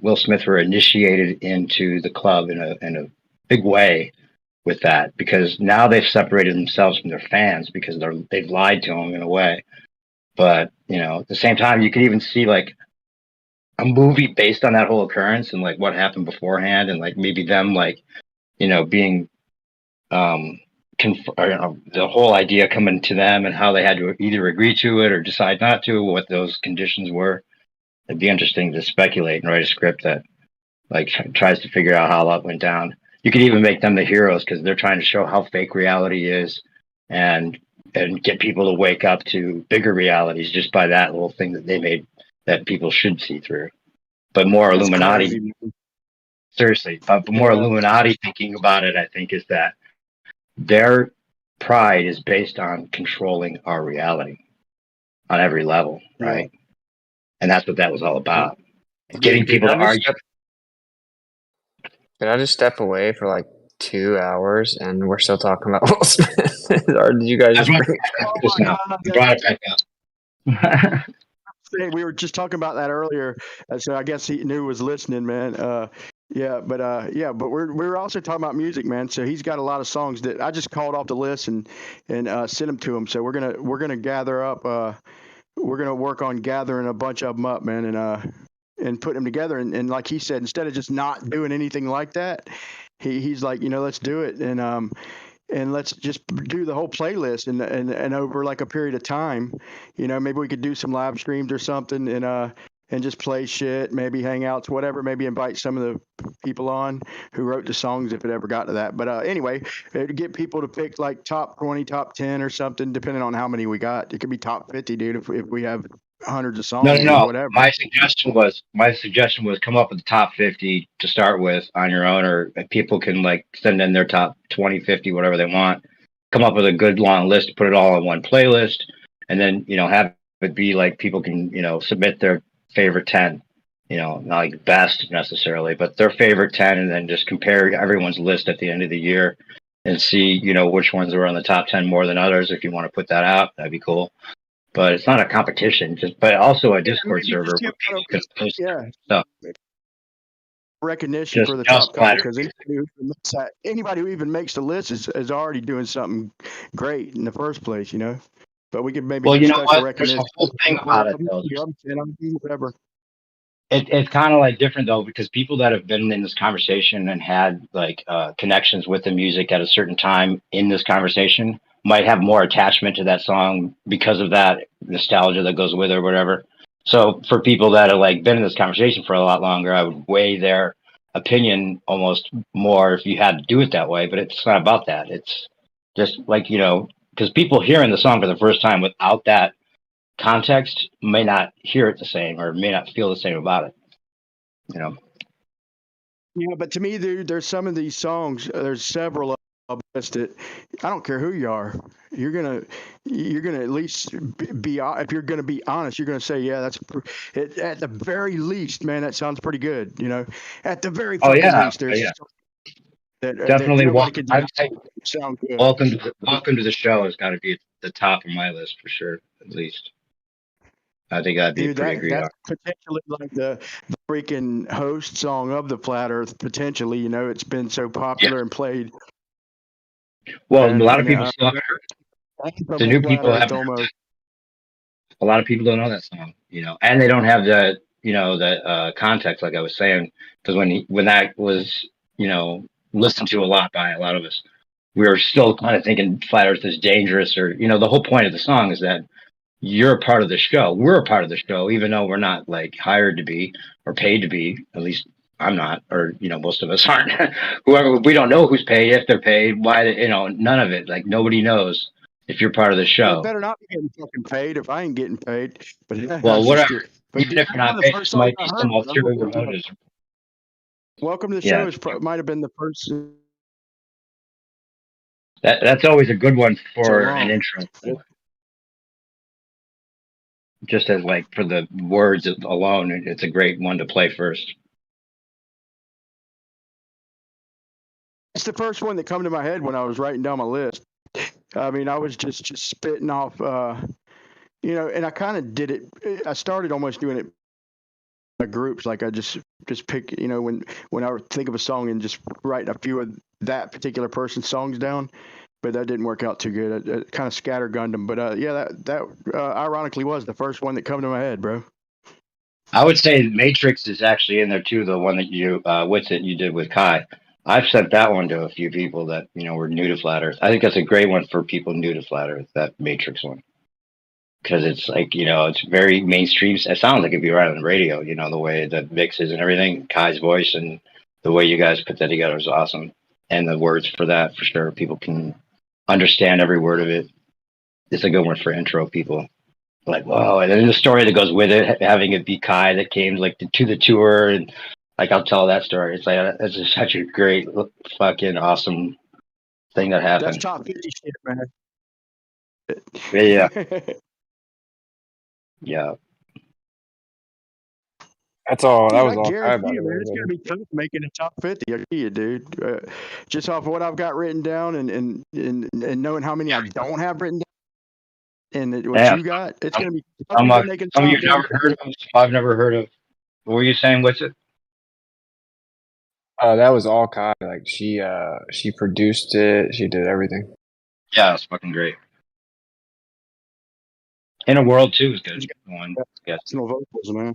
Will Smith were initiated into the club in a big way with that, because now they've separated themselves from their fans because they've lied to them in a way. But at the same time, you could even see a movie based on that whole occurrence and what happened beforehand, and maybe them being the whole idea coming to them and how they had to either agree to it or decide not to, what those conditions were. It'd be interesting to speculate and write a script that tries to figure out how that went down. You could even make them the heroes because they're trying to show how fake reality is and get people to wake up to bigger realities just by that little thing that they made that people should see through. But more That's Illuminati, crazy. seriously, but more Illuminati thinking about it, I think, is that their pride is based on controlling our reality on every level, right? And that's what that was all about. Getting people to argue. Did I just step away for 2 hours and we're still talking about Will Smith? Or did you guys just bring it up? Brought it back up. We were just talking about that earlier, so I guess he knew was listening, man. but we're also talking about music, man. So he's got a lot of songs that I just called off the list and sent them to him. So we're gonna gather up. We're gonna work on gathering a bunch of them up, man, and put them together. And like he said, instead of just not doing anything like that, he's like, let's do it and let's just do the whole playlist and over like a period of time, maybe we could do some live streams or something and just play shit, maybe hangouts, whatever, maybe invite some of the people on who wrote the songs if it ever got to that. But anyway, to get people to pick like top 20, top 10 or something, depending on how many we got. It could be top 50, dude, if we have hundreds of No, songs no, or no. whatever. My suggestion was come up with the top 50 to start with on your own, or if people can like send in their top 20, 50, whatever they want. Come up with a good long list, put it all in one playlist, and then have it be like people can submit their favorite 10. Not like best necessarily, but their favorite 10, and then just compare everyone's list at the end of the year and see which ones are on the top 10 more than others. If you want to put that out, that'd be cool. But it's not a competition, but also a Discord Maybe server just where people can post yeah. stuff. Recognition for the Just top couple, flatter. because anybody who even makes the list is already doing something great in the first place, But we could maybe Well, do you know special what? There's a recognition. whole thing about it, though. Whatever. It's kind of like different though, because people that have been in this conversation and had like connections with the music at a certain time in this conversation might have more attachment to that song because of that nostalgia that goes with it or whatever. So for people that have like been in this conversation for a lot longer, I would weigh their opinion almost more if you had to do it that way. But it's not about that. It's just like because people hearing the song for the first time without that context may not hear it the same or may not feel the same about it. Yeah, but to me, dude, there's some of these songs. There's several of us that I don't care who you are. You're gonna at least be if you're gonna be honest. You're gonna say, yeah, at the very least, man, that sounds pretty good. At the very Oh fucking yeah, least, there's that definitely. nobody can I'd say sound good. welcome to the show has got to be at the top of my list for sure. At least I think that'd be Dude, pretty agreed on. that's potentially like the freaking host song of the Flat Earth. Potentially, it's been so popular and played. Well, And, a lot of people still haven't heard it. The new people haven't heard almost. it. A lot of people don't know that song, and they don't have the context, like I was saying, because when that was listened to a lot by a lot of us, we were still kind of thinking Flat Earth is dangerous, or the whole point of the song is that you're a part of the show. We're a part of the show, even though we're not like hired to be or paid to be. At least I'm not, or most of us aren't. Whoever, we don't know who's paid, if they're paid, why. None of it. Like nobody knows if you're part of the They show. better not be getting fucking paid if I ain't getting paid. But Well, whatever. But Even if you're not paid, there might be some ulterior motives. Welcome to the Yeah. show might have been the first. That's always a good one So for long. an intro. Just as like for the words alone, it's a great one to play first. It's the first one that come to my head when I was writing down my list. I mean, I was just spitting off, and I kind of did it. I started almost doing it in groups. Like I just pick, when I would think of a song and just write a few of that particular person's songs down. But that didn't work out too good. I kind of scattergunned them. But that ironically was the first one that come to my head, bro. I would say Matrix is actually in there too. The one that you you did with Kai. I've sent that one to a few people that were new to Flat Earth. I think that's a great one for people new to Flat Earth. That Matrix one, because it's like it's very mainstream. It sounds like it'd be right on the radio. The way the mixes and everything, Kai's voice and the way you guys put that together is awesome. And the words for that, for sure, people can understand every word of it. It's a good one for intro people. Like, whoa, and then the story that goes with it, having it be Kai that came like to the tour, and like I'll tell that story. It's like it's just such a great, fucking awesome thing that happened. That's top 50 shit, man. Yeah, yeah. That's all. That Dude, was I all. guarantee you, man, it's gonna be tough making a top 50. I guarantee you, dude. Just off of what I've got written down and knowing how many I don't have written down, and what you got, it's gonna be tough to make a Some top you've never 50. heard of. I've never heard of. What were you saying? What's it? Oh, that was all Kai. Like she produced it. She did everything. Yeah, it's fucking great. In a World too is good. One, yes. No vocals, man.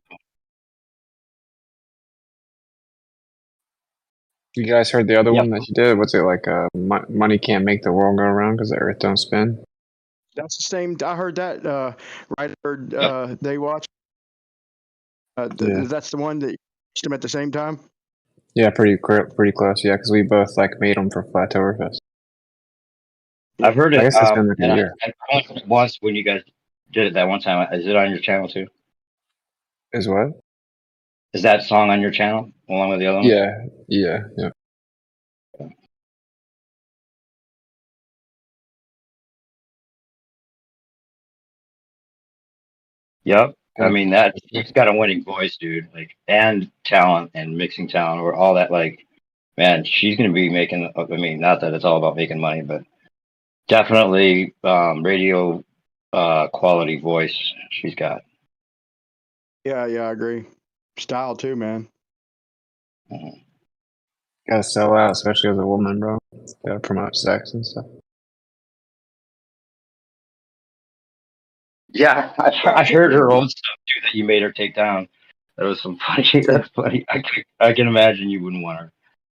You guys heard the other Yep. one that she did? What's it like? Money can't make the world go around because the earth don't spin. That's the same. I heard that. Right. Heard they watch. Yeah. That's the one that used them at the same time. Yeah, pretty close. Yeah, because we both like made them for Flattoberfest. I've heard I it. guess it's been like And a year. I only heard it once when you guys did it that one time. Is it on your channel too? Is what? Is that song on your channel along with the other ones? Yeah. Yep. I mean that he's got a winning voice, dude. Like, and talent and mixing talent or all that. Like, man, she's gonna be making. I mean, not that it's all about making money, but definitely radio quality voice she's got. Yeah, I agree. Style too, man. Gotta sell out, especially as a woman, bro. Gotta promote sex and stuff. Yeah, I've heard her own stuff too that you made her take down. That was some funny. That's funny. I can imagine you wouldn't want her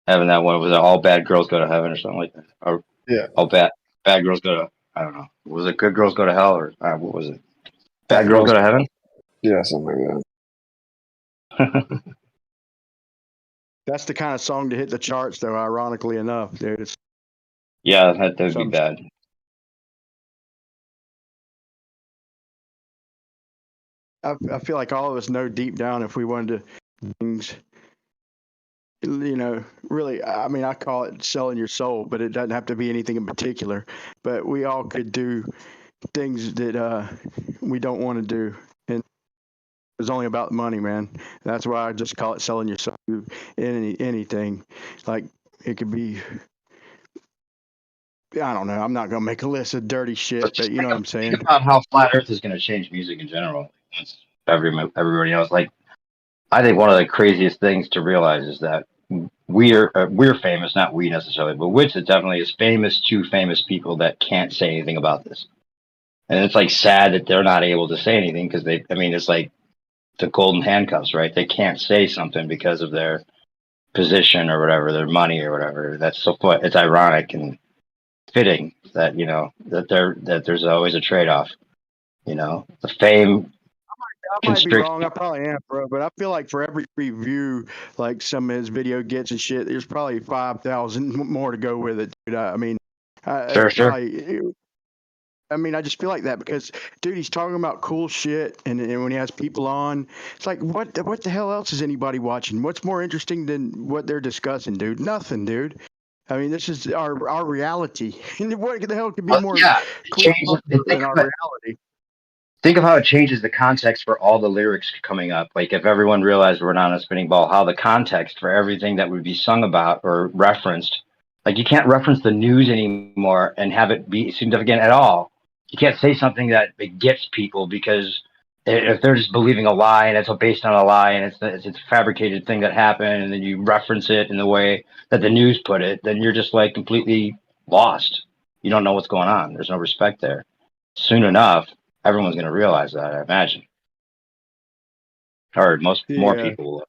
having that one. Was it all bad girls go to heaven or something like that? Or Yeah. all bad girls go to, I don't know. Was it good girls go to hell or what was it? Bad girls go to heaven? Yeah, something like that. That's the kind of song to hit the charts, though. Ironically enough, dude. It's Yeah, that would be bad. I feel like all of us know deep down if we wanted to things, really. I mean, I call it selling your soul, but it doesn't have to be anything in particular. But we all could do things that we don't want to do, and it's only about money, man. That's why I just call it selling your soul. Anything, like it could be. I don't know. I'm not gonna make a list of dirty shit, but you know what I'm saying. Think about how flat Earth is going to change music in general. It's everybody else. Like, I think one of the craziest things to realize is that we're famous, not we necessarily, but Wits is definitely is famous to famous people that can't say anything about this. And it's like sad that they're not able to say anything because it's like the golden handcuffs, right? They can't say something because of their position or whatever, their money or whatever. That's so fun. It's ironic and fitting that that there's always a trade off. The fame. I might be wrong. I probably am, bro. But I feel like for every review, like some of his video gets and shit, there's probably 5,000 more to go with it, dude. I mean, Sure. I mean, I just feel like that because, dude, he's talking about cool shit, and when he has people on, it's like, what the hell else is anybody watching? What's more interesting than what they're discussing, dude? Nothing, dude. I mean, this is our reality. What the hell could be more cool than our reality? Think of how it changes the context for all the lyrics coming up. Like if everyone realized we're not on a spinning ball, how the context for everything that would be sung about or referenced. Like you can't reference the news anymore and have it be significant at all. You can't say something that it gets people because if they're just believing a lie and it's based on a lie and it's a fabricated thing that happened and then you reference it in the way that the news put it, then you're just like completely lost. You don't know what's going on. There's no respect there. Soon enough, everyone's going to realize that, I imagine. Or more people will.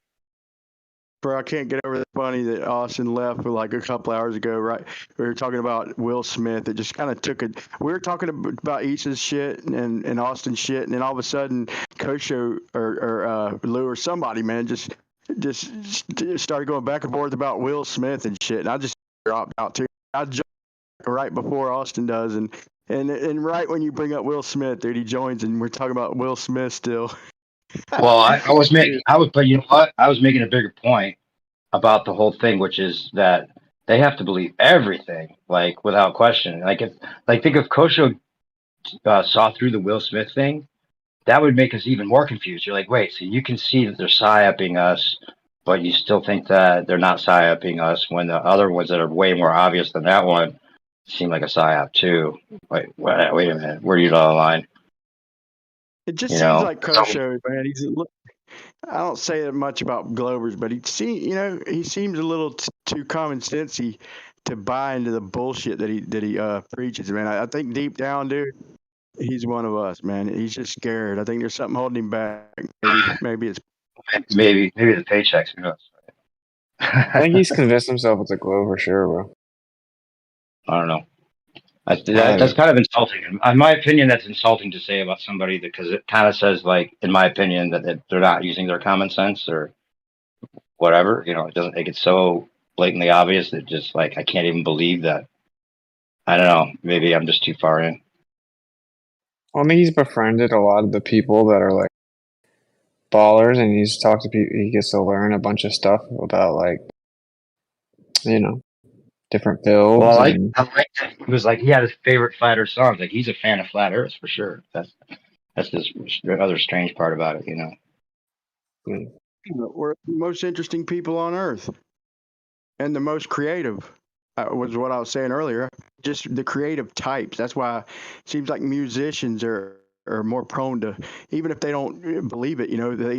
Bro, I can't get over the funny that Austin left like a couple hours ago, right? We were talking about Will Smith. It just kind of took it. We were talking about Issa's shit and Austin's shit, and then all of a sudden, Kosho or Lou or somebody, man, just started going back and forth about Will Smith and shit. And I just dropped out too. I jumped right before Austin does, and right when you bring up Will Smith, dude, he joins, and we're talking about Will Smith still. Well, but you know what? I was making a bigger point about the whole thing, which is that they have to believe everything, like without question. Think if Kosho saw through the Will Smith thing, that would make us even more confused. You're like, wait, so you can see that they're psyoping us, but you still think that they're not psyoping us when the other ones that are way more obvious than that one seem like a psyop too. Wait a minute, where do you draw the line? It just seems like Kosho, man. I don't say that much about Glovers, but he seems a little too common sensey to buy into the bullshit that he preaches. Man, I think deep down, dude, he's one of us, man. He's just scared. I think there's something holding him back. Maybe it's maybe the paychecks. Who knows? I think he's convinced himself it's a glow for sure, bro. I don't know. That's kind of insulting. In my opinion, that's insulting to say about somebody because it kind of says, like, in my opinion, that they're not using their common sense or whatever. You know, it doesn't make it so blatantly obvious that just like I can't even believe that. I don't know. Maybe I'm just too far in. Well, I mean, he's befriended a lot of the people that are like ballers, and he's talked to people. He gets to learn a bunch of stuff about like, different builds. Well, I and like that. He was like he had his favorite flat Earth songs. Like he's a fan of flat Earth for sure. That's the other strange part about it, you know. we're the most interesting people on Earth and the most creative. Was what I was saying earlier. Just the creative types. That's why it seems like musicians are more prone to, even if they don't believe it,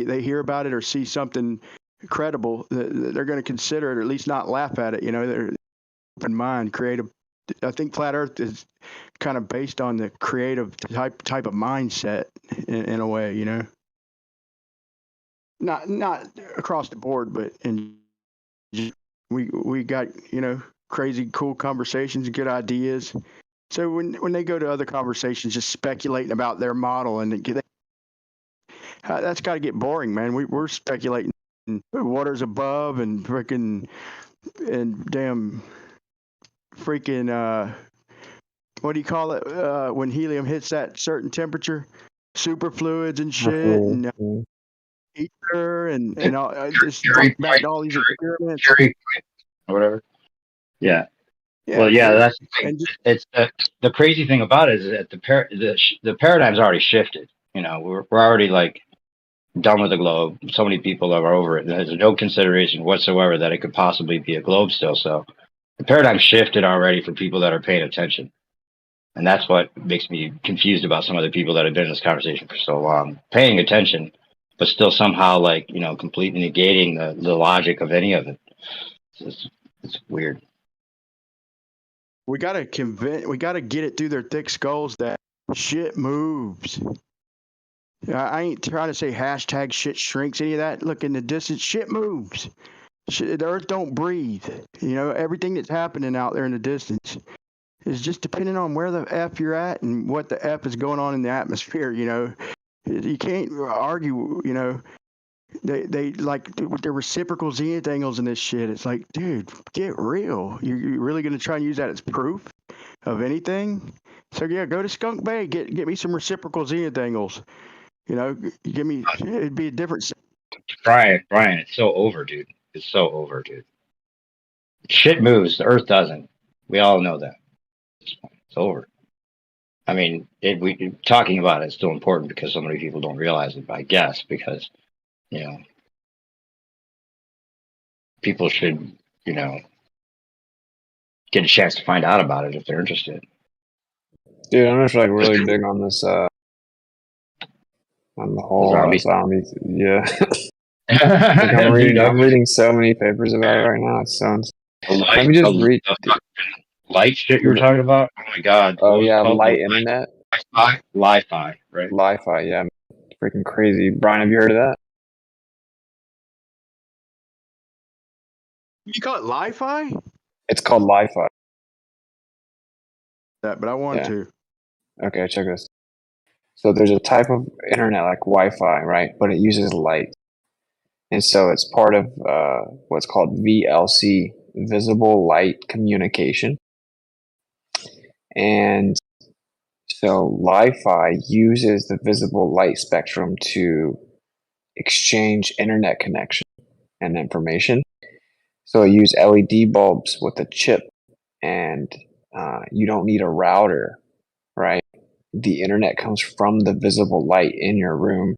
they hear about it or see something credible, they're going to consider it or at least not laugh at it. They're open mind, creative. I think flat Earth is kind of based on the creative type of mindset in a way. Not across the board, but we got crazy cool conversations, good ideas. So when they go to other conversations, just speculating about their model, and that's got to get boring, man. We're speculating waters above and freaking and damn freaking what do you call it when helium hits that certain temperature? Superfluids and shit and ether and all, just going back to all these experiments. Or whatever. Yeah. Yeah, well, yeah, sure. that's the thing. It's the crazy thing about it is that the paradigm's already shifted. We're already like done with the globe. So many people are over it. There's no consideration whatsoever that it could possibly be a globe still. So the paradigm shifted already for people that are paying attention. And that's what makes me confused about some of the people that have been in this conversation for so long, paying attention, but still somehow like, completely negating the logic of any of it. It's weird. We gotta get it through their thick skulls that shit moves. I ain't trying to say hashtag shit shrinks, any of that. Look in the distance, shit moves. The earth don't breathe. Everything that's happening out there in the distance is just depending on where the F you're at and what the F is going on in the atmosphere. You can't argue, they like with their reciprocal zenith angles and this shit. It's like, dude, get real. You're really going to try and use that as proof of anything? So yeah, go to Skunk Bay, get me some reciprocal zenith angles. Give me, it'd be a different. Brian, it's so over, dude. It's so over, dude. Shit moves. The Earth doesn't. We all know that. It's over. I mean, talking about it is still important because so many people don't realize it, I guess, because, people should, get a chance to find out about it if they're interested. Dude, I'm just like really big on this, on the whole zombie. Yeah. Like I'm reading so many papers about it right now. It sounds. Let me just read. Light shit you were talking about? Oh my god. Oh yeah, light internet. Li-fi, right? Li-fi, yeah. Freaking crazy. Brian, have you heard of that? You call it Li-Fi? It's called Li-Fi. But I want to. Okay, check this. So there's a type of internet like Wi-Fi, right? But it uses light. And so it's part of what's called VLC, Visible Light Communication. And so Li-Fi uses the visible light spectrum to exchange internet connection and information. So it uses LED bulbs with a chip, and you don't need a router, right? The internet comes from the visible light in your room.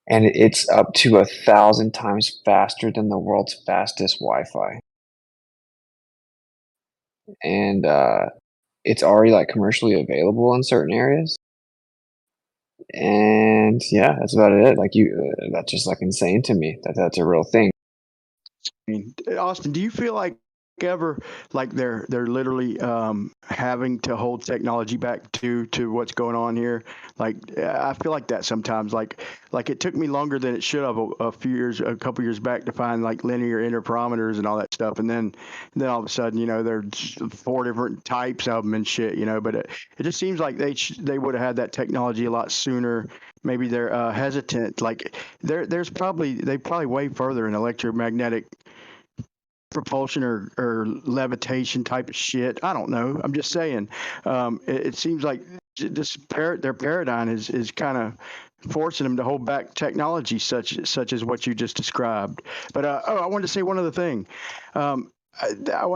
And it's up to 1,000 times faster than the world's fastest Wi-Fi. And it's already like commercially available in certain areas. And yeah, that's about it. Like that's just like insane to me that that's a real thing. I mean, Austin, do you feel like ever like they're literally having to hold technology back to what's going on here? Like I feel like that sometimes. Like it took me longer than it should have a couple years back to find like linear interferometers and all that stuff, and then all of a sudden, there's 4 different types of them and shit, But it just seems like they would have had that technology a lot sooner. Maybe they're hesitant. Like they probably way further in electromagnetic propulsion or levitation type of shit. I don't know. I'm just saying. It seems like their paradigm is kind of forcing them to hold back technology such as what you just described. But I wanted to say one other thing. When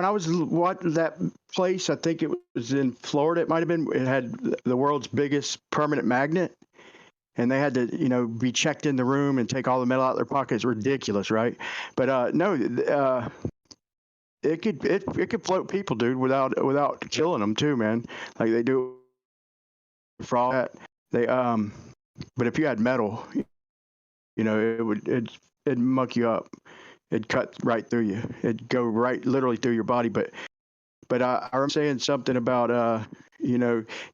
I was watching that place, I think it was in Florida. It might have been. It had the world's biggest permanent magnet. And they had to, be checked in the room and take all the metal out of their pockets. Ridiculous, right? But no, it could float people, dude, without killing them too, man. Like they do for all that. They but if you had metal, it'd muck you up. It'd cut right through you. It'd go right literally through your body. But I remember saying something about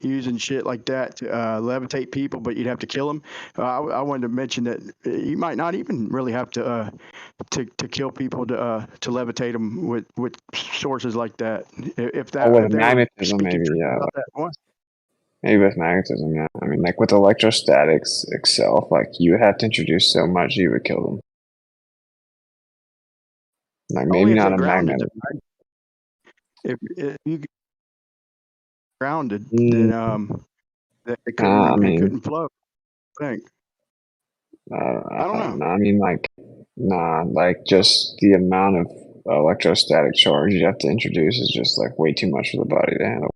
using shit like that to levitate people, but you'd have to kill them. I wanted to mention that you might not even really have to kill people to levitate them with sources like that. If Oh, with they were magnetism, speaking maybe, truth yeah. about that point. Maybe with magnetism, yeah. I mean, like with electrostatics itself, like you would have to introduce so much you would kill them. Like maybe Only if not they a grounded magnet. them. Right? If you get grounded, then they I couldn't mean, flow. I think. I don't I don't know. know. I mean, like, nah, like just the amount of electrostatic charge you have to introduce is just like way too much for the body to handle.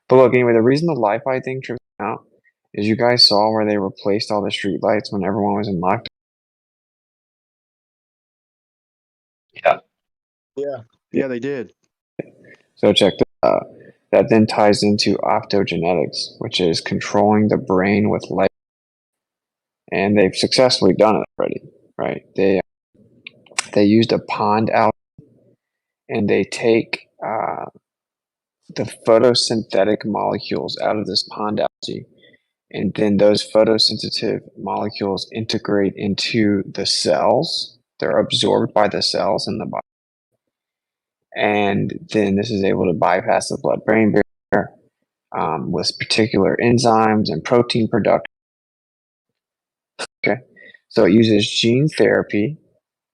But look, anyway, the reason the Li-Fi thing trips me out is you guys saw where they replaced all the street lights when everyone was in lockdown. Yeah. Yeah, they did. So check this out. That then ties into optogenetics, which is controlling the brain with light. And they've successfully done it already, right? They used a pond algae, and they take the photosynthetic molecules out of this pond algae, and then those photosensitive molecules integrate into the cells. They're absorbed by the cells in the body, and then this is able to bypass the blood-brain barrier with particular enzymes and protein production. Okay, so it uses gene therapy,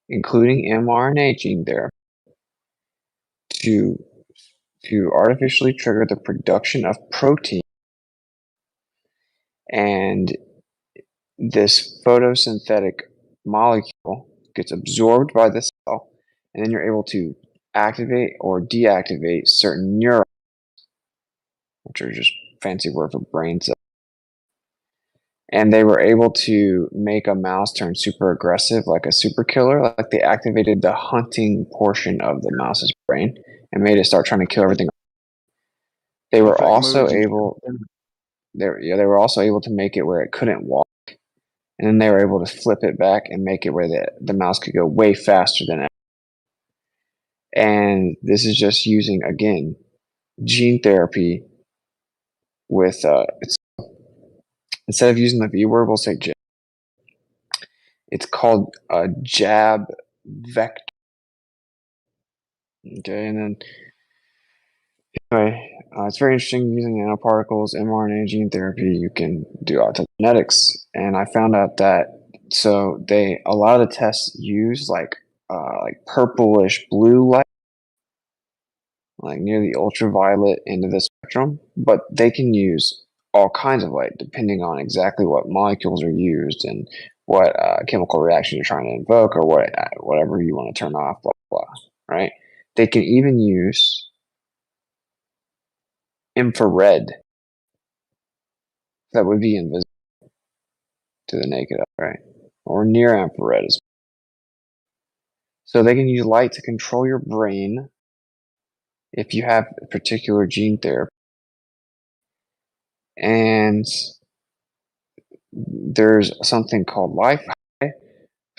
including mRNA gene therapy, to artificially trigger the production of protein, and this photosynthetic molecule gets absorbed by the cell, and then you're able to activate or deactivate certain neurons, which are just fancy word for brain cells. And they were able to make a mouse turn super aggressive, like a super killer. Like they activated the hunting portion of the mouse's brain and made it start trying to kill everything. They were Affect also moods and able. They were also able to make it where it couldn't walk, and then they were able to flip it back and make it where the mouse could go way faster than it. And this is just using, again, gene therapy with instead of using the V word, we'll say jab. It's called a jab vector. Okay, and then anyway, it's very interesting using nanoparticles, mRNA gene therapy. You can do optogenetics, and I found out that a lot of the tests use like purplish blue light, like near the ultraviolet end of the spectrum, but they can use all kinds of light depending on exactly what molecules are used and what chemical reaction you're trying to invoke, or whatever you want to turn off, blah blah. Right? They can even use infrared that would be invisible to the naked eye, right? Or near infrared. So they can use light to control your brain if you have a particular gene therapy. And there's something called Wi-Fi.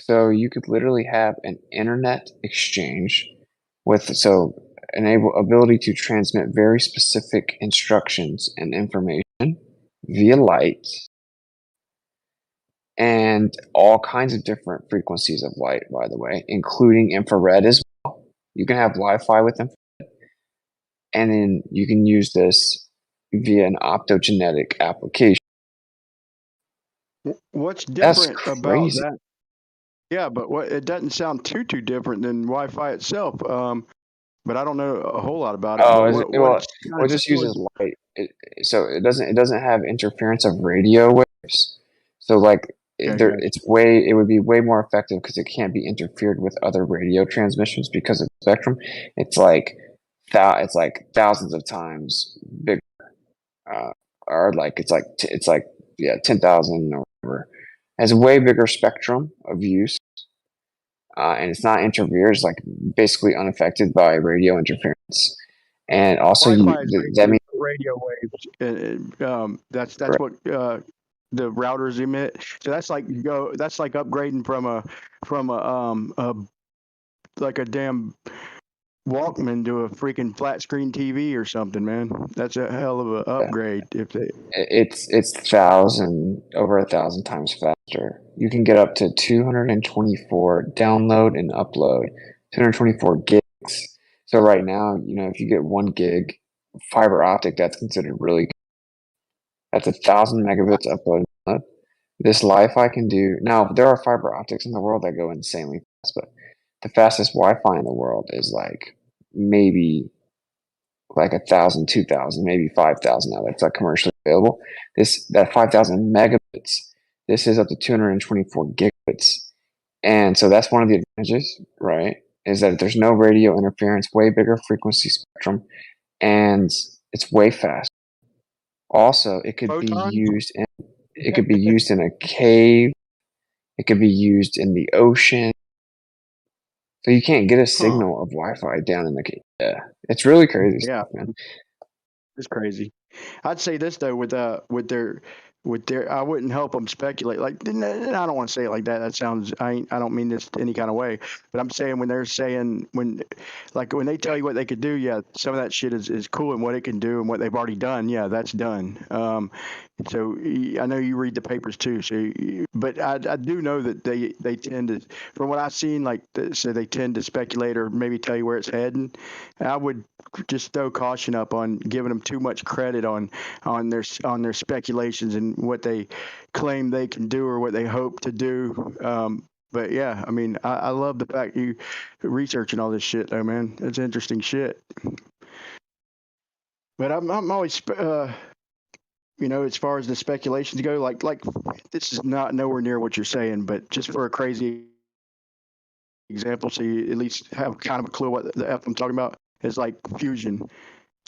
So you could literally have an internet exchange with ability to transmit very specific instructions and information via light and all kinds of different frequencies of light, by the way, including infrared as well. You can have Wi-Fi with infrared, and then you can use this via an optogenetic application. What's That's different about crazy. that? Yeah, but it doesn't sound too different than Wi-Fi itself. But I don't know a whole lot about it. Oh, But is it, what well, it's kind it of just similar. uses light. So it doesn't have interference of radio waves. So like Okay, gotcha. it would be way more effective because it can't be interfered with other radio transmissions because of the spectrum. It's like thousands of times bigger, or like it's like 10,000 or whatever. It has a way bigger spectrum of use, and it's not interfered. It's like basically unaffected by radio interference. And also, Wi-Fi is that means radio waves. That's right. what the routers emit. So that's like upgrading from a like a damn Walkman to a freaking flat screen TV or something, man. That's a hell of a upgrade. If they It's over 1,000 times faster. You can get up to 224 download and upload, 224 gigs. So right now, if you get 1 gig fiber optic, that's considered really good. That's 1,000 megabits upload. This Li-Fi can do. Now, there are fiber optics in the world that go insanely fast, but the fastest Wi-Fi in the world is like maybe like 1,000, 2,000, maybe 5,000 now. That's like commercially available. That 5,000 megabits. This is up to 224 gigabits, and so that's one of the advantages, right? Is that there's no radio interference, way bigger frequency spectrum, and it's way fast. Also, it could be used in a cave. It could be used in the ocean. So you can't get a signal of Wi-Fi down in the cave. Yeah, it's really crazy stuff, man. It's crazy. I'd say this though, with their I wouldn't help them speculate. Like, and I don't want to say it like that. That sounds, I don't mean this any kind of way, but I'm saying when they're saying, when they tell you what they could do, yeah, some of that shit is cool, and what it can do and what they've already done, yeah, that's done. So I know you read the papers too. So, but I do know that they tend to, from what I've seen, so they tend to speculate or maybe tell you where it's heading. I would just throw caution up on giving them too much credit on their speculations and what they claim they can do or what they hope to do. But yeah, I mean, I love the fact you researching all this shit, though, man. It's interesting shit. But I'm always, as far as the speculations go, like this is not nowhere near what you're saying, but just for a crazy example, so you at least have kind of a clue what the F I'm talking about, is like fusion.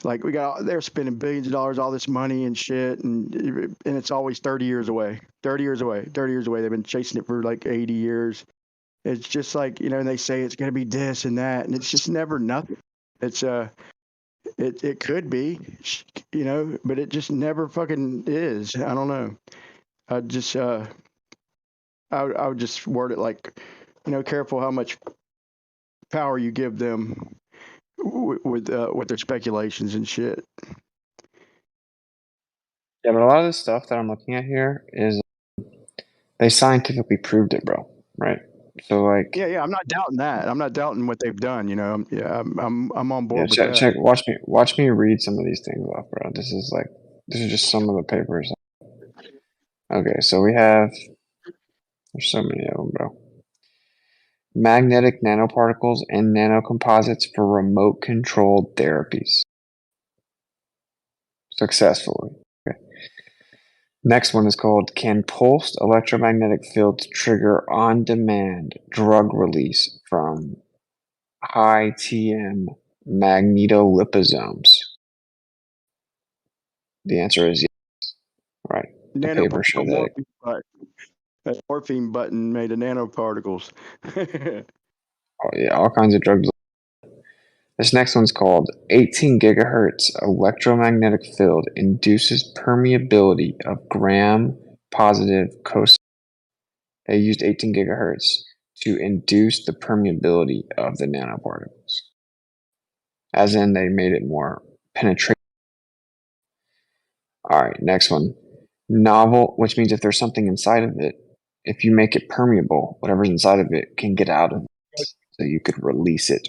Like they're spending billions of dollars, all this money and shit, and it's always 30 years away. 30 years away. 30 years away. They've been chasing it for like 80 years. It's just like, and they say it's going to be this and that, and it's just never nothing. It's it could be, but it just never fucking is. I don't know. I just I would just word it like, careful how much power you give them with their speculations and shit. Yeah, but a lot of the stuff that I'm looking at here is they scientifically proved it, bro. Right? So like, yeah, I'm not doubting that. I'm not doubting what they've done. I'm on board with check, that. watch me read some of these things off, bro. This is just some of the papers. Okay, so there's so many of them, bro. Magnetic nanoparticles and nanocomposites for remote controlled therapies. Successfully. Okay. Next one is called, can pulsed electromagnetic fields trigger on-demand drug release from high TM magnetoliposomes? The answer is yes. Right. The paper showed that. Morphine button made of nanoparticles. Oh, yeah, all kinds of drugs. This next one's called 18 gigahertz electromagnetic field induces permeability of gram positive cosine. They used 18 gigahertz to induce the permeability of the nanoparticles. As in, they made it more penetrating. All right, next one. Novel, which means if there's something inside of it, if you make it permeable, whatever's inside of it can get out of it. So you could release it.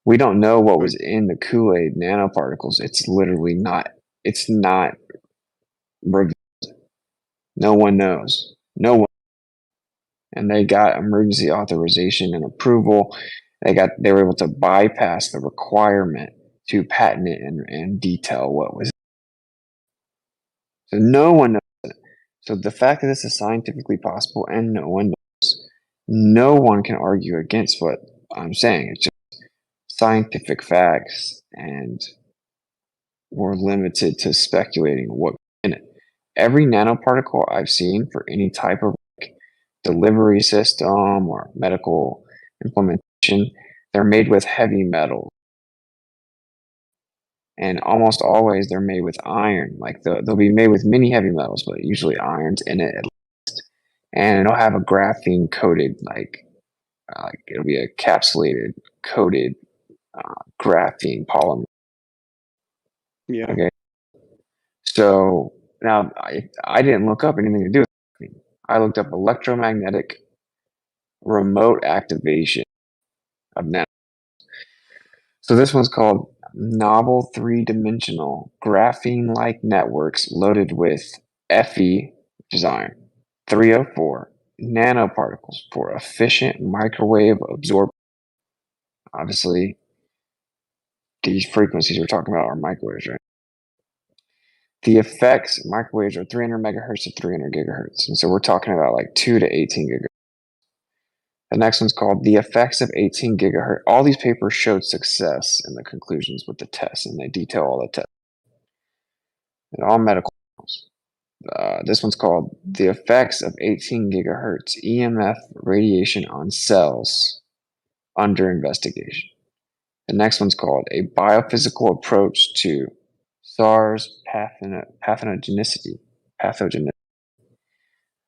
We don't know what was in the Kool-Aid nanoparticles. It's literally not, it's not revealed. No one knows. No one. And they got emergency authorization and approval. They were able to bypass the requirement to patent it and detail what was. So no one knows it. So the fact that this is scientifically possible and no one knows, no one can argue against what I'm saying. It's just scientific facts, and we're limited to speculating what's in it. Every nanoparticle I've seen for any type of delivery system or medical implementation, they're made with heavy metals. And almost always they're made with iron. Like they'll be made with many heavy metals, but usually iron's in it at least. And it'll have a graphene coated, like it'll be a capsulated, coated graphene polymer. Yeah. Okay. So now I didn't look up anything to do with graphene. I looked up electromagnetic remote activation of nano. So this one's called novel three-dimensional graphene-like networks loaded with Fe, which is iron, 304 nanoparticles for efficient microwave absorption. Obviously, these frequencies we're talking about are microwaves, right? The effects, microwaves are 300 megahertz to 300 gigahertz. And so we're talking about like 2 to 18 gigahertz. The next one's called The Effects of 18 Gigahertz. All these papers showed success in the conclusions with the tests, and they detail all the tests. And all medical. This one's called The Effects of 18 Gigahertz EMF Radiation on Cells Under Investigation. The next one's called A Biophysical Approach to SARS Pathogenicity.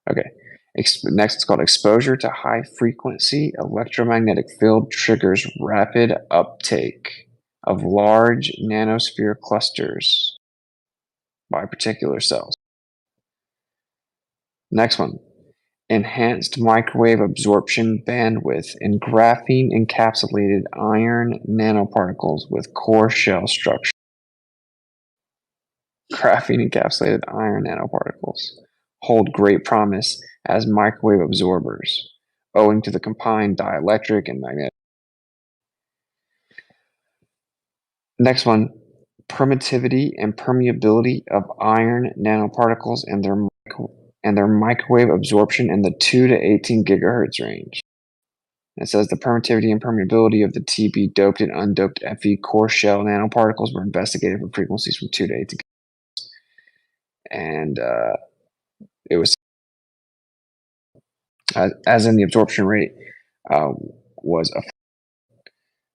Okay. Next, it's called exposure to high frequency electromagnetic field triggers rapid uptake of large nanosphere clusters by particular cells. Next one, enhanced microwave absorption bandwidth in graphene encapsulated iron nanoparticles with core shell structure. Graphene encapsulated iron nanoparticles hold great promise as microwave absorbers, owing to the combined dielectric and magnetic. Next one, permittivity and permeability of iron nanoparticles and their microwave absorption in the 2 to 18 gigahertz range. It says the permittivity and permeability of the TB doped and undoped Fe core shell nanoparticles were investigated for frequencies from 2 to 18 gigahertz. And it was as in the absorption rate was a.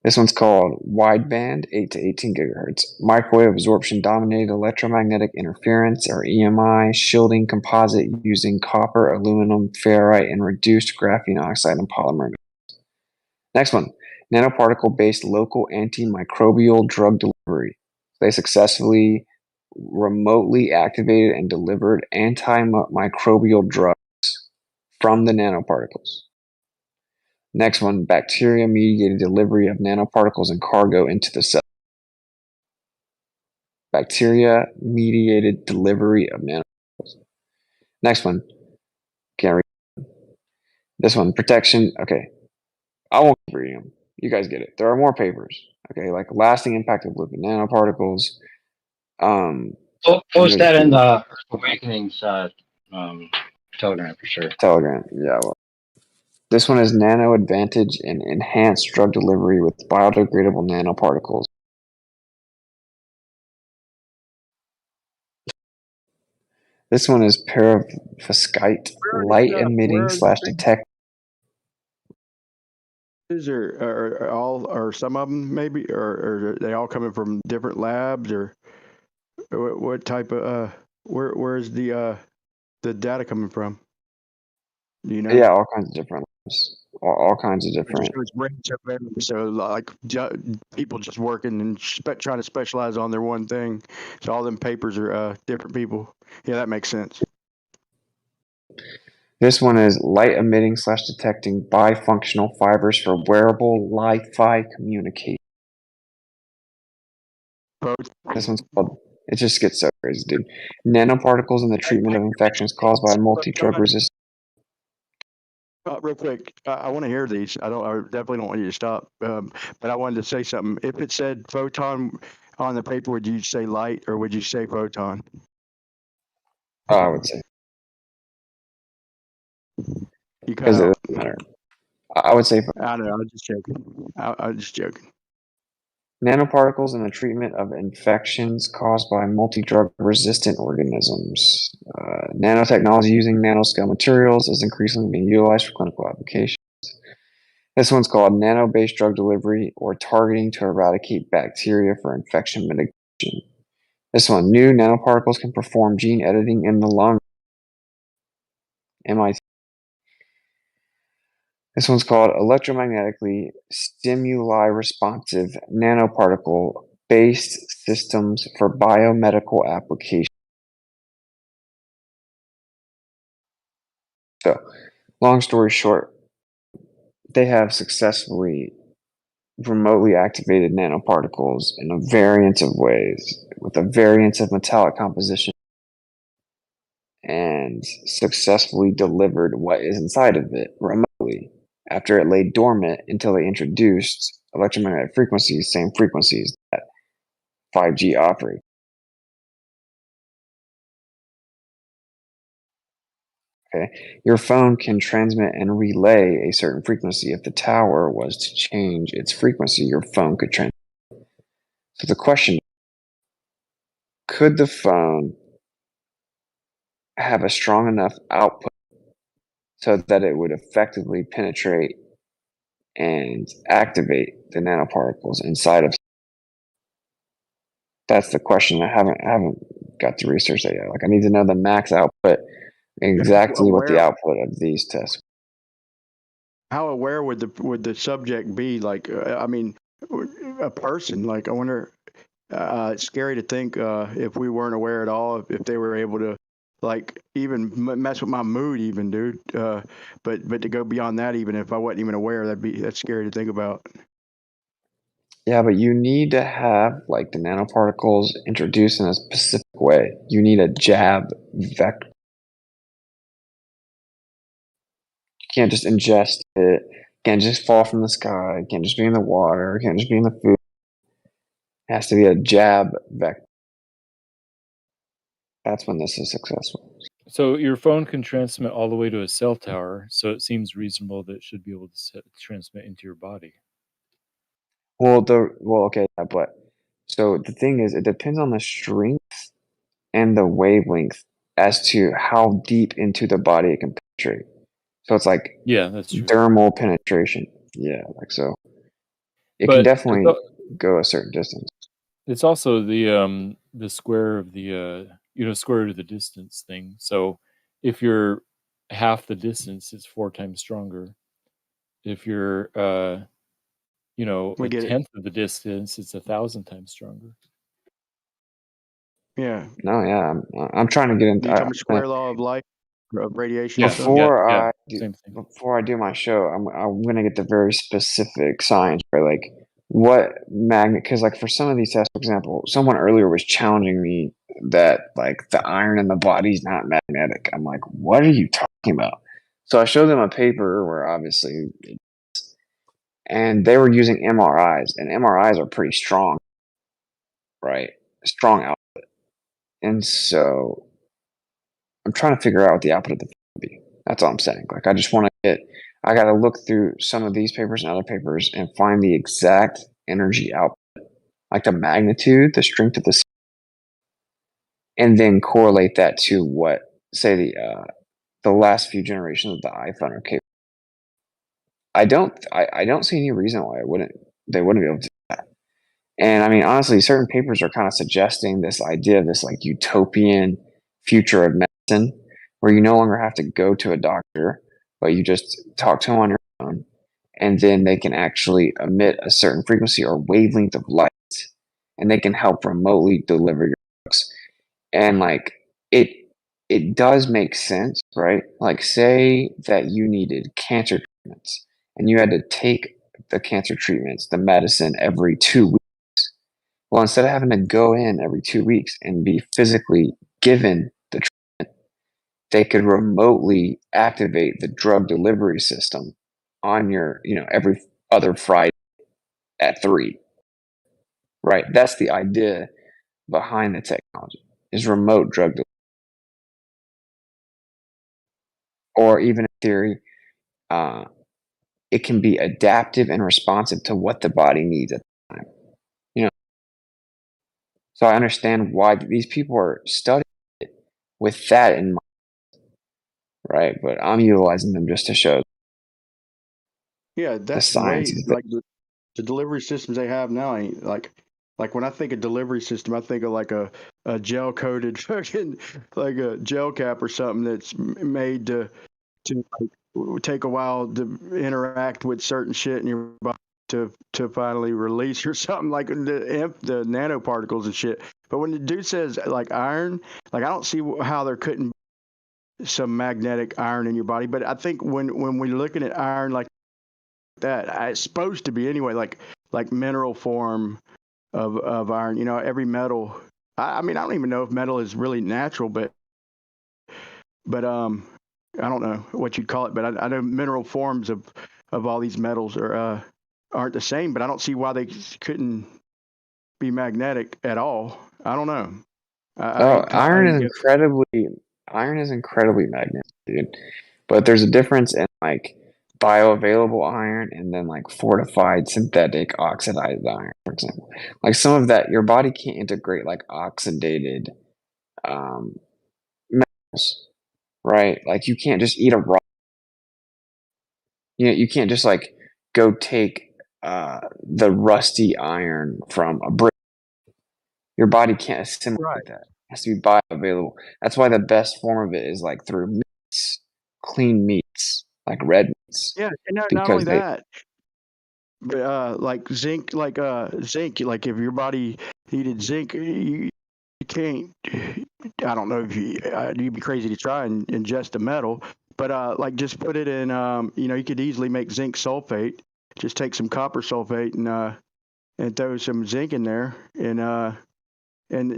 This one's called wideband 8 to 18 gigahertz microwave absorption dominated electromagnetic interference, or EMI, shielding composite using copper, aluminum, ferrite, and reduced graphene oxide and polymer. Next one, nanoparticle based local antimicrobial drug delivery. They successfully remotely activated and delivered antimicrobial drugs from the nanoparticles. Next one, bacteria-mediated delivery of nanoparticles and cargo into the cell. Bacteria-mediated delivery of nanoparticles. Next one, can't read. This one, protection. Okay, I won't keep reading them. You guys get it. There are more papers. Okay, like lasting impact of lipid nanoparticles. Post that in the Earth Awakenings Telegram for sure. Telegram, yeah. Well, this one is nano advantage and enhanced drug delivery with biodegradable nanoparticles. This one is perovskite, light emitting / detect. Are all, or some of them maybe, or are they all coming from different labs, or what type of where's the the data coming from? Do you know? Yeah, all kinds of different labs. All kinds of It just different. goes range of everything. So like people just working and trying to specialize on their one thing. So all them papers are different people. Yeah, that makes sense. This one is light emitting / detecting bifunctional fibers for wearable Li-Fi communication. This one's called. It just gets so crazy, dude. Nanoparticles in the treatment of infections caused by multi-drug resistant. Real quick, I want to hear these. I definitely don't want you to stop. But I wanted to say something. If it said photon on the paper, would you say light or would you say photon? I would say. You cut Because it out. doesn't matter. I would say. I don't know. I was just joking. I was just joking. Nanoparticles in the treatment of infections caused by multi-drug resistant organisms. Nanotechnology using nanoscale materials is increasingly being utilized for clinical applications. This one's called nano-based drug delivery or targeting to eradicate bacteria for infection mitigation. This one, new nanoparticles can perform gene editing in the lung. MIT. This one's called electromagnetically stimuli responsive nanoparticle based systems for biomedical applications. So, long story short, they have successfully remotely activated nanoparticles in a variance of ways with a variance of metallic composition and successfully delivered what is inside of it remotely after it lay dormant until they introduced electromagnetic frequencies, same frequencies that 5G operates. Okay, your phone can transmit and relay a certain frequency. If the tower was to change its frequency, your phone could transmit. So the question: could the phone have a strong enough output so that it would effectively penetrate and activate the nanoparticles inside of? That's the question. I haven't got to research that yet. Like, I need to know the max output, exactly what the output of these tests. How aware would the subject be? Like, I mean, a person. Like, I wonder. It's scary to think if we weren't aware at all, if they were able to, like, even mess with my mood, even, dude. But to go beyond that, even if I wasn't even aware, that's scary to think about. Yeah, but you need to have like the nanoparticles introduced in a specific way. You need a jab vector. You can't just ingest it. It can't just fall from the sky. It can't just be in the water. It can't just be in the food. It has to be a jab vector. That's when this is successful. So your phone can transmit all the way to a cell tower, so it seems reasonable that it should be able to transmit into your body. Okay, yeah, but so the thing is, it depends on the strength and the wavelength as to how deep into the body it can penetrate. So it's like that's true. Dermal penetration. Yeah, like so. It can definitely go a certain distance. It's also the square of the square root of the distance thing. So if you're half the distance, it's 4 times stronger. If you're a tenth of the distance, it's 1,000 times stronger. Yeah. No, yeah, I'm trying to get into. You talking about square law of light, of radiation? Before I do my show, I'm gonna get the very specific science, right? Like what magnet? Because like for some of these tests, for example, someone earlier was challenging me that like the iron in the body is not magnetic. I'm like, what are you talking about? So I showed them a paper where obviously, and they were using MRIs, and MRIs are pretty strong, right? Strong output, and so I'm trying to figure out what the output of the be. That's all I'm saying. Like, I just want to I got to look through some of these papers and other papers and find the exact energy output, like the magnitude, the strength of the, and then correlate that to what, say, the last few generations of the iPhone are capable. I don't see any reason why they wouldn't be able to do that. And I mean, honestly, certain papers are kind of suggesting this idea of this like utopian future of medicine, where you no longer have to go to a doctor, but you just talk to them on your phone, and then they can actually emit a certain frequency or wavelength of light, and they can help remotely deliver your drugs. And like it does make sense, right? Like say that you needed cancer treatments and you had to take the cancer treatments, the medicine every 2 weeks. Well, instead of having to go in every 2 weeks and be physically given the treatment, they could remotely activate the drug delivery system on your, every other Friday at 3. Right? That's the idea behind the technology, is remote drug delivery. Or even in theory, it can be adaptive and responsive to what the body needs at the time. So I understand why these people are studying it with that in mind, right? But I'm utilizing them just to show Yeah, the that's science way is like the delivery systems they have now ain't like when I think of delivery system, I think of like a gel coated fucking like a gel cap or something that's made to like, take a while to interact with certain shit in your body to finally release or something like the nanoparticles and shit. But when the dude says like iron, like I don't see how there couldn't be some magnetic iron in your body. But I think when we're looking at iron like that, it's supposed to be anyway, like mineral form of iron. You know, every metal. I mean, I don't even know if metal is really natural, but I don't know what you'd call it, but I know mineral forms of all these metals aren't the same. But I don't see why they couldn't be magnetic at all. I don't know. Oh, I ain't get. iron is incredibly magnetic, dude. But there's a difference in like bioavailable iron and then like fortified synthetic oxidized iron, for example. Like some of that, your body can't integrate like oxidated um, metals, right? Like you can't just eat a raw. You can't just like go take the rusty iron from a brick. Your body can't assimilate that. It has to be bioavailable. That's why the best form of it is like through meats, clean meats, like red meats, Yeah, and not because only they. that, but like zinc, zinc, like if your body needed zinc, you can't. I don't know if you'd be crazy to try and ingest a metal, but like just put it in. You could easily make zinc sulfate. Just take some copper sulfate and throw some zinc in there, and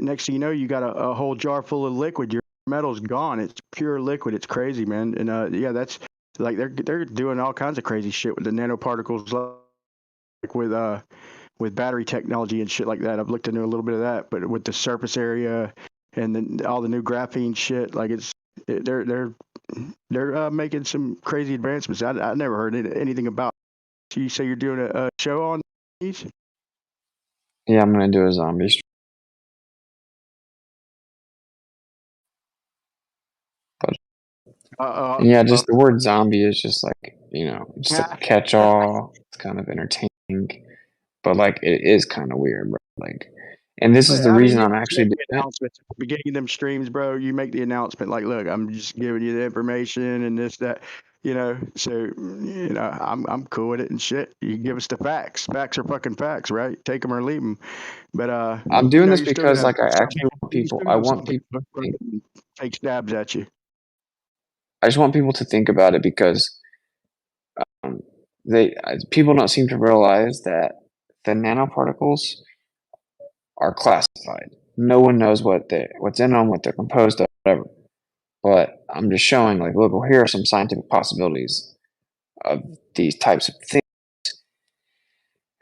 next thing you know, you got a whole jar full of liquid. Your metal's gone. It's pure liquid. It's crazy, man. And yeah, that's like they're doing all kinds of crazy shit with the nanoparticles, like with battery technology and shit like that. I've looked into a little bit of that, but with the surface area and then all the new graphene shit, like they're making some crazy advancements. I never heard anything about. So you say you're doing a show on these? Yeah, I'm gonna do a zombie stream. And yeah, just the word zombie is just like, just a catch-all. It's kind of entertaining, but like it is kind of weird, bro. Like, and this is But the I mean, reason you I'm just actually make doing the it. announcements at the beginning of them streams, bro. You make the announcement like, "Look, I'm just giving you the information and this, that." So I'm cool with it and shit. You give us the facts. Facts are fucking facts, right? Take them or leave them. But I'm doing this you're still because gonna like I some actually want you're people. still I gonna have want some people people to think. fucking take stabs at you. I just want people to think about it because people don't seem to realize that the nanoparticles are classified. No one knows what's in them, what they're composed of, whatever. But I'm just showing, like, look, well, here are some scientific possibilities of these types of things,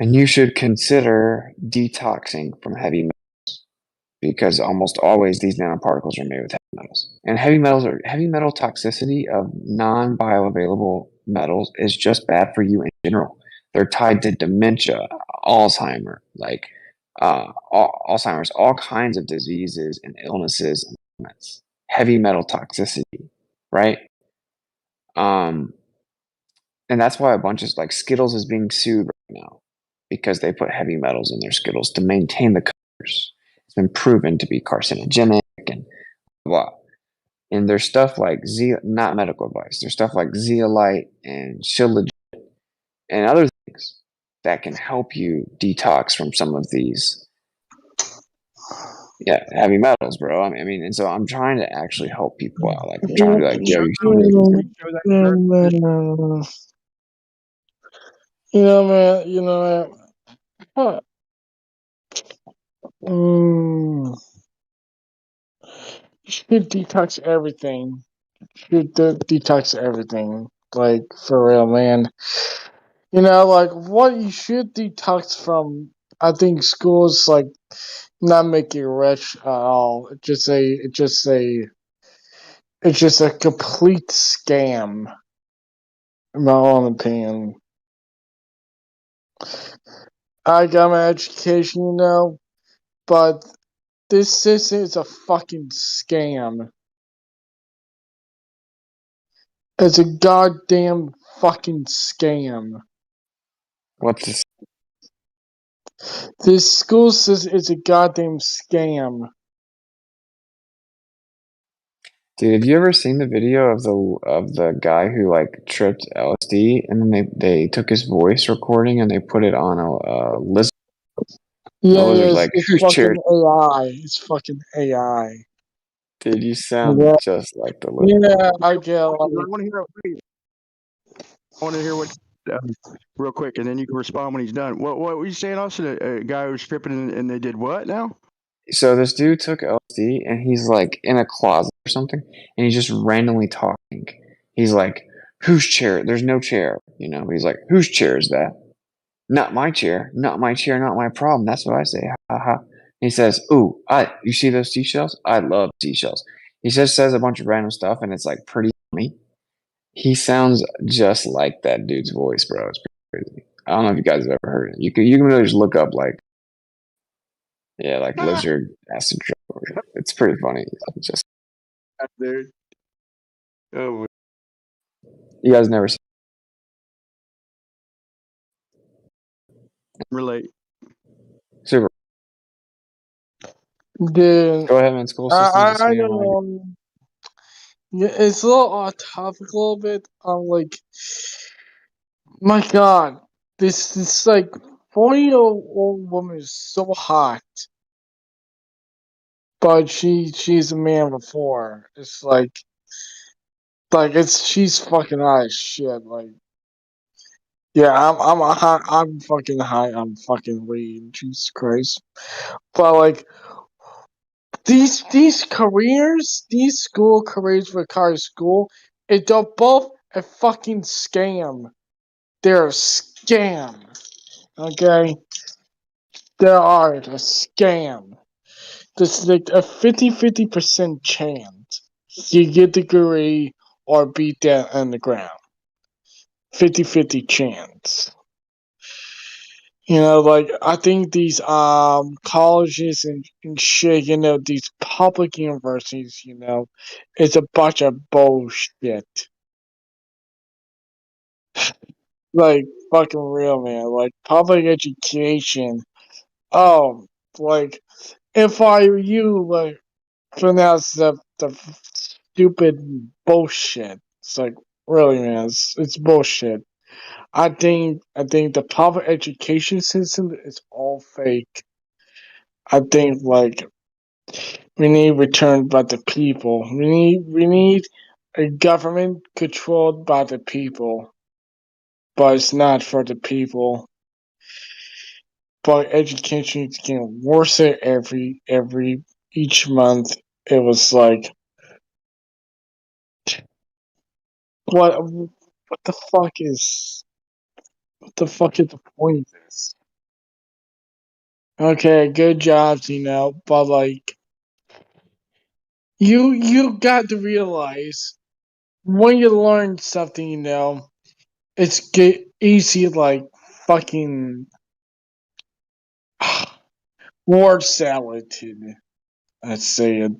and you should consider detoxing from heavy metals because almost always these nanoparticles are made with heavy metals. And heavy metal toxicity of non-bioavailable metals is just bad for you in general. They're tied to dementia, Alzheimer, like Alzheimer's, all kinds of diseases and illnesses and ailments. Heavy metal toxicity, right? And that's why a bunch of like Skittles is being sued right now because they put heavy metals in their Skittles to maintain the colors. It's been proven to be carcinogenic and blah. And there's stuff like not medical advice. There's stuff like zeolite and shilajit and other things that can help you detox from some of these heavy metals, bro. I mean, and so I'm trying to actually help people out. Like I'm trying to be like, yo, you man. Huh. You should detox everything. Should detox everything. Like, for real, man. Like, what you should detox from, I think schools, like, not make you rich at all. It's just a complete scam, in my own opinion. I got my education, but this is a fucking scam. It's a goddamn fucking scam. What's this? This school system is a goddamn scam. Dude, have you ever seen the video of the guy who like tripped LSD and then they took his voice recording and they put it on a lizard? Yeah, the lizard's like, it's whose chair? fucking AI. It's fucking AI. Dude, you sound Yeah, just like the lizard. yeah, I get I want to hear what real quick, and then you can respond when he's done. What were you saying, Austin? A guy who was stripping and they did what now? So this dude took LSD and he's like in a closet or something and he's just randomly talking. He's like, whose chair? There's no chair, He's like, whose chair is that? Not my chair, not my chair, not my problem. That's what I say. Ha ha. He says, ooh, you see those seashells? I love seashells. He just says a bunch of random stuff and it's like pretty funny. He sounds just like that dude's voice, bro. It's pretty crazy. I don't know if you guys have ever heard it. You can really just look up like lizard acid trip. It's pretty funny. Just Dude. Oh, you guys never seen relate. Super. Dude, Go ahead, man. School systems. I don't know. Yeah, it's a little off topic a little bit. I'm like, my God, this like 40-year-old woman is so hot, but she's a man before. It's like she's fucking hot as shit. Like, yeah, I'm fucking high. I'm fucking weed. Jesus Christ. But like these careers, these school careers for college school, they're both a fucking scam. They're a scam. Okay? They are a scam. There's like a 50% chance you get the degree or beat that on the ground. 50-50 chance. Like I think these colleges and shit, these public universities, it's a bunch of bullshit. Like fucking real, man. Like public education. Oh, like if I were you, like pronounce the stupid bullshit. It's like really, man. It's bullshit. I think the public education system is all fake. I think like we need returned by the people. We need a government controlled by the people, but it's not for the people. But education is getting worse every each month. It was like what the fuck is the point of this? Okay, good jobs, but like you got to realize when you learn something, it's get easy like fucking word salad. Let's say it.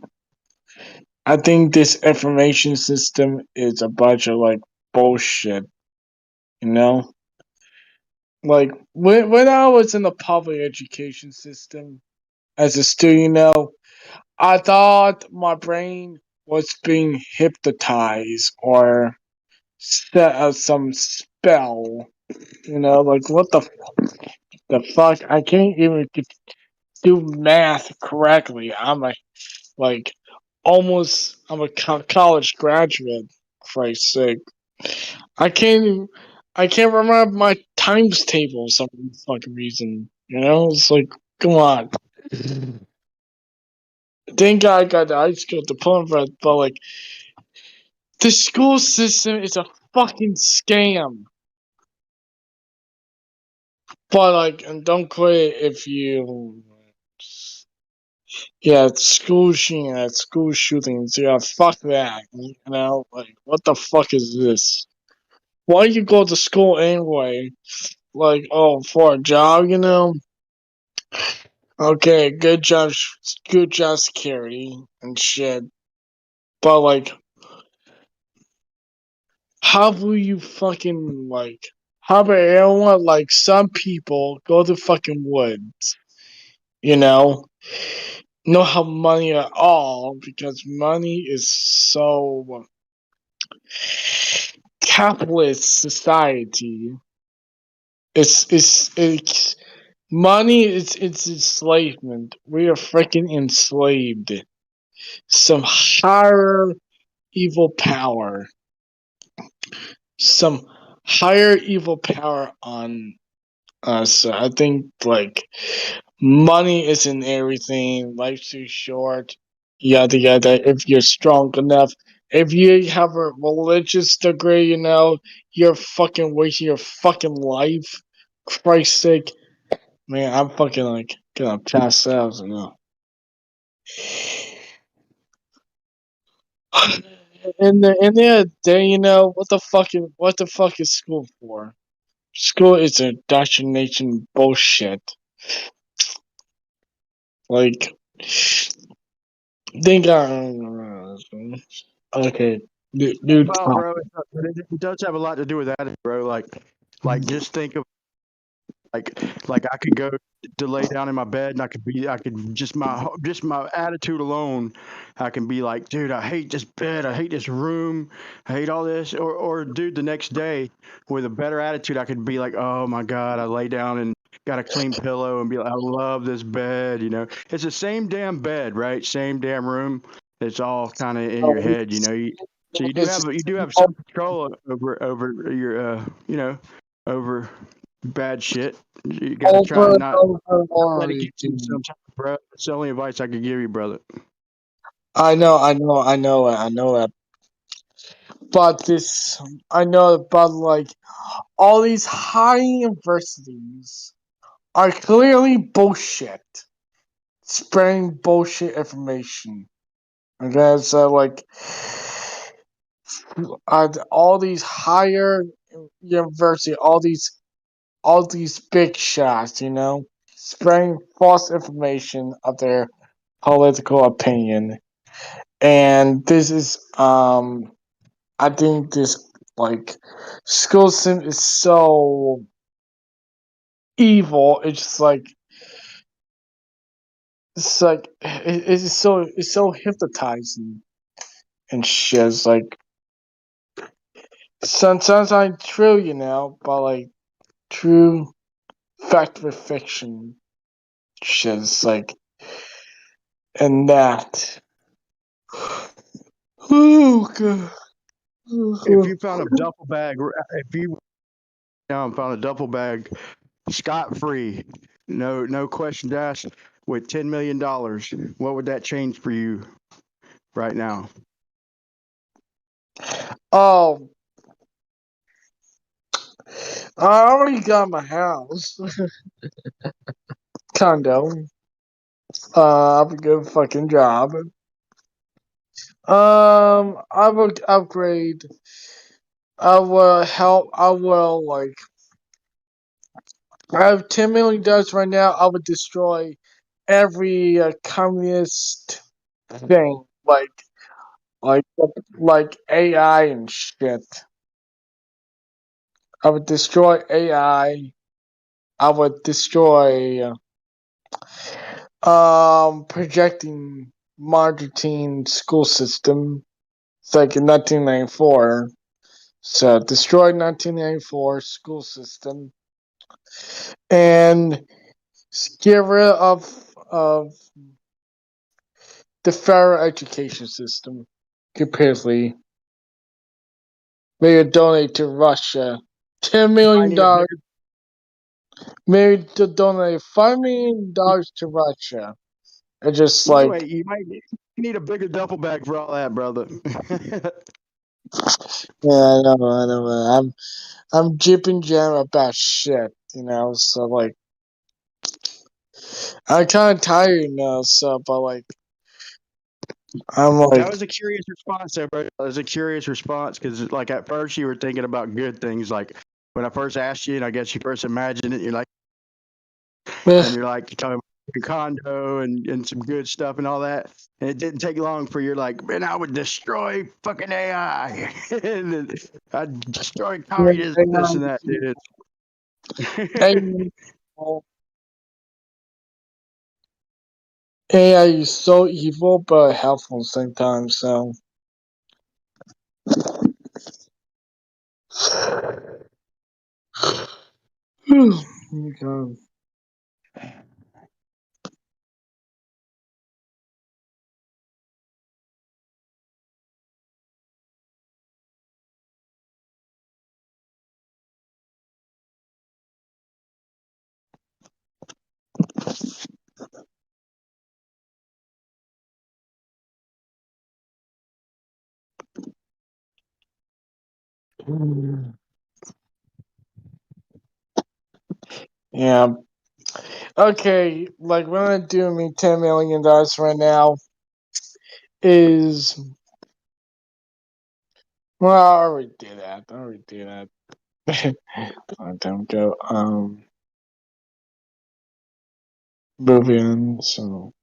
I think this information system is a bunch of like bullshit. You know, like when I was in the public education system as a student, I thought my brain was being hypnotized or set some spell. You know, like what the fuck? I can't even do math correctly. I'm like almost. I'm a college graduate. For Christ's sake, I can't. I can't remember my times table for some fucking reason. You know, it's like, come on. Thank God I got the high school diploma, but like, the school system is a fucking scam. But like, and don't quit if you. Yeah, school shootings. Yeah, fuck that. You know, like, what the fuck is this? Why you go to school anyway? Like, oh, for a job, you know? Okay, good job, security and shit. But like, how will you fucking like? How about everyone? Like, some people go to fucking woods, you know? No have money at all because money is so capitalist society. It's money is it's enslavement. We are freaking enslaved. Some higher evil power. Some higher evil power on us. I think like money isn't everything. Life's too short. Yada yada. If you're strong enough, if you have a religious degree, you know, you're fucking wasting your fucking life. Christ's sake, man, I'm fucking like gonna pass out, you know. In the end of the day, you know, what the fuck is school for? School is indoctrination bullshit. Like, think okay, dude, Well, bro, it does have a lot to do with that, bro. Like just think of like I could go to lay down in my bed and I could just my attitude alone, I can be like, dude, I hate this bed, I hate this room, I hate all this, or dude, the next day with a better attitude, I could be like, oh my god, I lay down and got a clean pillow and be like, I love this bed, you know. It's the same damn bed, right? Same damn room. It's all kind of in your head, you know. So you do have some control over your you know, over bad shit. You got to try and not let it get to you sometimes, bro. It's the only advice I could give you, brother. I know that. But like all these high universities are clearly bullshit, spreading bullshit information. Okay, so like all these higher university, all these big shots, you know, spreading false information of their political opinion, and this is I think this like school system is so evil. It's so hypnotizing and shit. It's like sometimes I'm true, you know, but like true fact with fiction shit. It's like and that. Oh god. If you found a duffel bag, if you found a duffel bag scot free, no questions asked, with $10 million, what would that change for you right now? Oh, I already got my house. Condo. I have a good fucking job. I would upgrade. I will help. I will like. I have $10 million right now. I would destroy every communist thing, like like AI and shit. I would destroy AI. I would destroy projecting marketing school system. It's like in 1994. So destroyed 1994 school system and get rid of the federal education system completely. Maybe donate to Russia $10 million. Maybe to donate $5 million to Russia. And just like Wait, you might need a bigger duffel bag for all that, brother. yeah, I know. I'm jipping jam about shit, so like I'm kinda tired now, so but like I'm That like was a curious response, there, bro. That was a curious response because, like, at first you were thinking about good things. Like when I first asked you, and I guess you first imagined it, you're like, and you're like talking about your condo and some good stuff and all that. And it didn't take long for you're like, man, I would destroy fucking AI, and then I'd destroy communism, this and that, dude. AI is so evil but helpful at the same time, so God. Yeah. Okay, like what I'm doing me $10 million right now is well I already did that. Long time ago. Moving so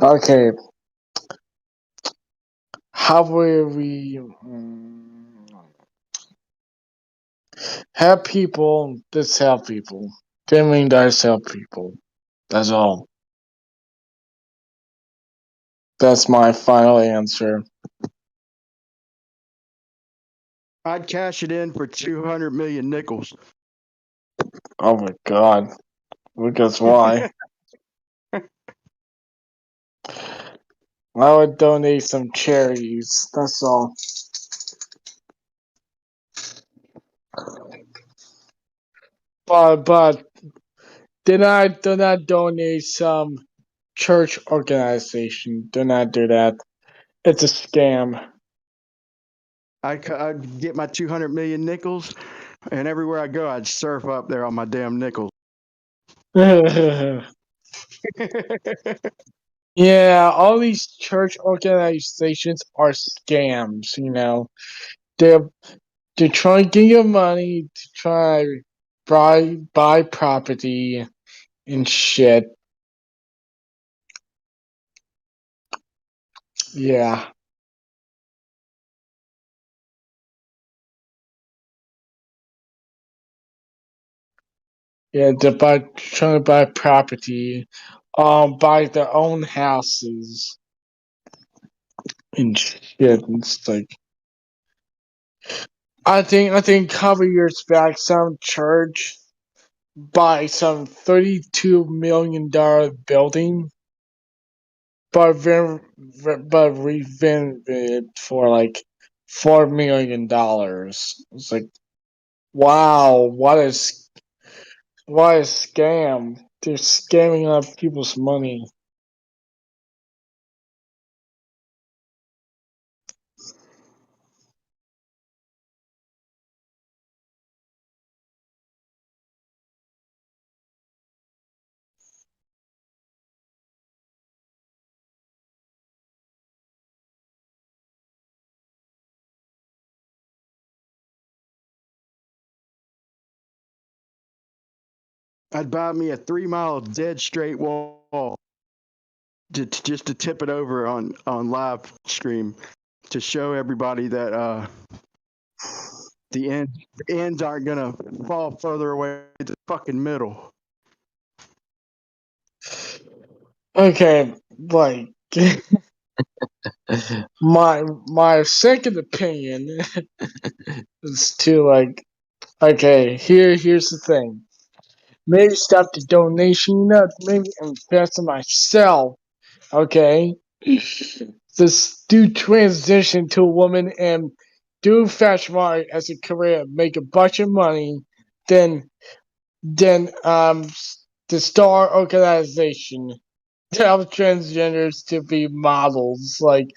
okay. How will we help people? Just help people. $10 million help people. That's all. That's my final answer. I'd cash it in for 200 million nickels. Oh my god. Because why? I would donate some charities. That's all. But do not donate some church organization. Do not do that. It's a scam. I'd get my 200 million nickels, and everywhere I go, I'd surf up there on my damn nickels. Yeah, all these church organizations are scams. They're they're trying to get your money to try buy property and shit. Yeah. Yeah, trying to buy property, buy their own houses and shit. It's like I think a couple years back, some church buy some $32 million building, but revenge it for like $4 million. It's like wow, what a scam! They're scamming up people's money. I'd buy me a 3-mile dead straight wall just to tip it over on live stream to show everybody that the ends aren't gonna fall further away to the fucking middle. Okay, like my second opinion is to like okay, here's the thing. Maybe stop the donation, maybe invest in myself, okay? Just do transition to a woman and do fashion art as a career, make a bunch of money, then the star organization tell transgenders to be models, like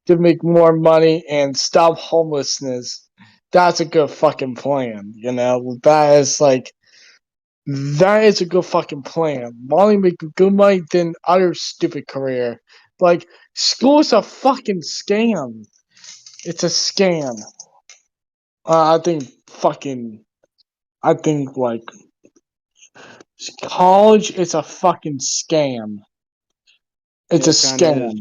to make more money and stop homelessness. That's a good fucking plan, you know? That is a good fucking plan. Molly make good money than other stupid career. Like, school is a fucking scam. It's a scam. I think like college is a fucking scam. It's Yeah, a it kind of is.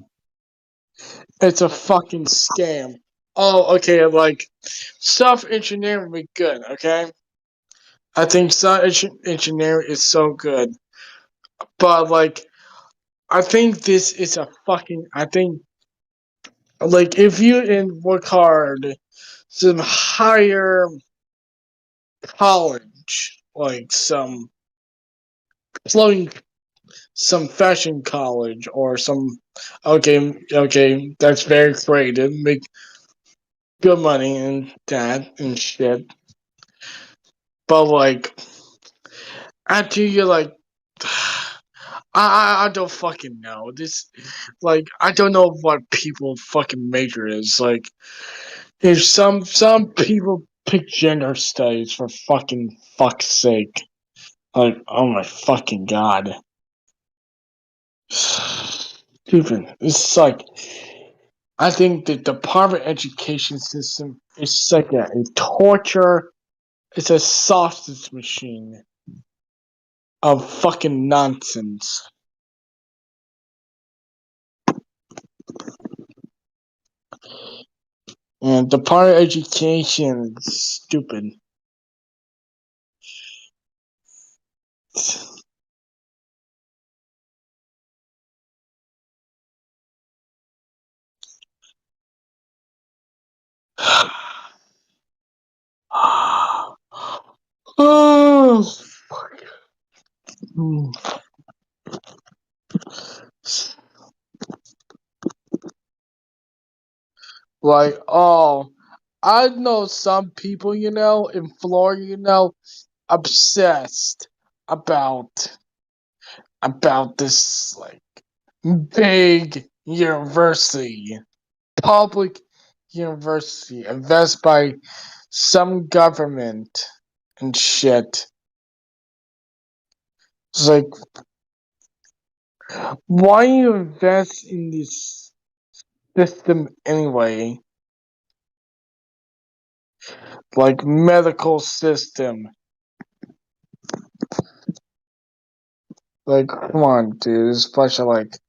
scam. It's a fucking scam. Oh, okay. Like, software engineering would be good. Okay, I think software engineering is so good, but like, I think this is a fucking. I think like if you work hard, some higher college, like floating some fashion college or some okay, that's very creative, make good money and that and shit. But like after you're like I don't fucking know. This like I don't know what people fucking major is. Like if some people pick gender studies for fucking fuck's sake. Like oh my fucking god. Stupid. It's like I think the Department of Education system is like a torture. It's a sausage machine of fucking nonsense. And Department of Education is stupid. Oh, fuck. Like, oh, I know some people, in Florida, obsessed about this like big university, public university, invested by some government and shit. It's like, why you invest in this system anyway? Like medical system. Like, come on, dude. It's a bunch of like.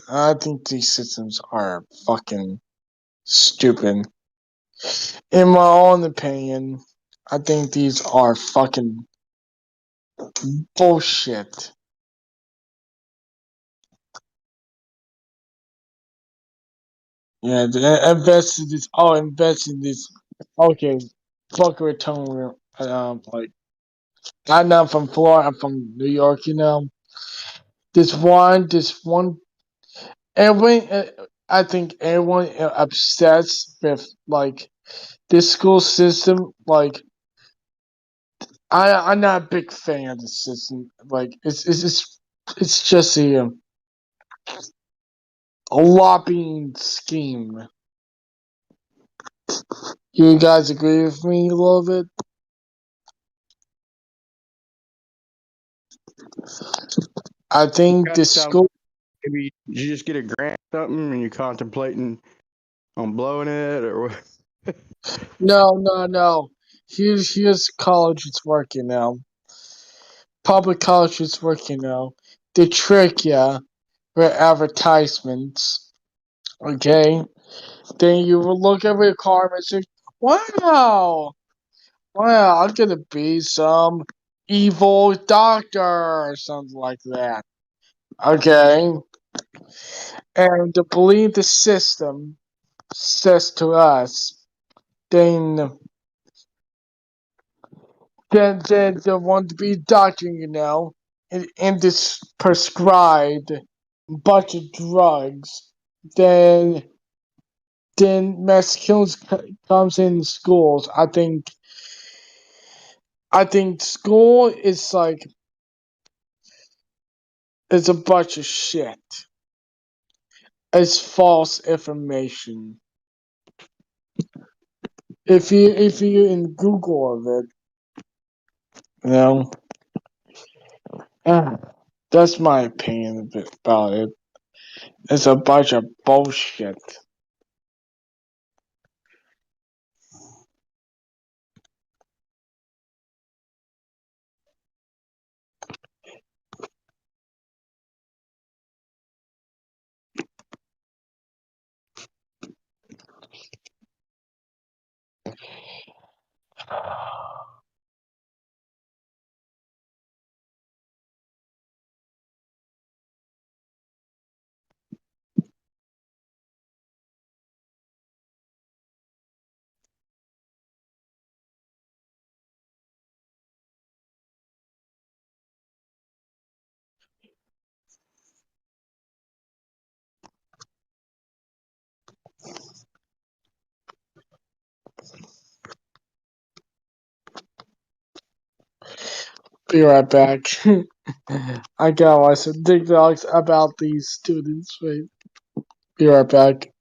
I think these systems are fucking stupid. In my own opinion, I think these are fucking bullshit. Yeah, invest in this. Oh, invest in this. Okay, fuck return. Like I'm not from Florida. I'm from New York. This one. Everyone, I think everyone obsessed with like this school system. Like I'm not a big fan of the system. Like it's just a lobbying scheme. You guys agree with me a little bit? I think the school. Maybe you just get a grant or something and you're contemplating on blowing it or what? No. Here's college. It's working now. Public college is working now. They trick ya with advertisements. Okay. Then you will look at requirements and wow, Well, I'm gonna be some evil doctor or something like that. Okay? And to believe the system says to us, then they want to be doctor, and this prescribed bunch of drugs, then mass kills comes in schools. I think school is like it's a bunch of shit. It's false information. If you in Google of it, you know, ah, that's my opinion about it. It's a bunch of bullshit. Be right back. I gotta watch some TikToks about these students. Wait. Be right back.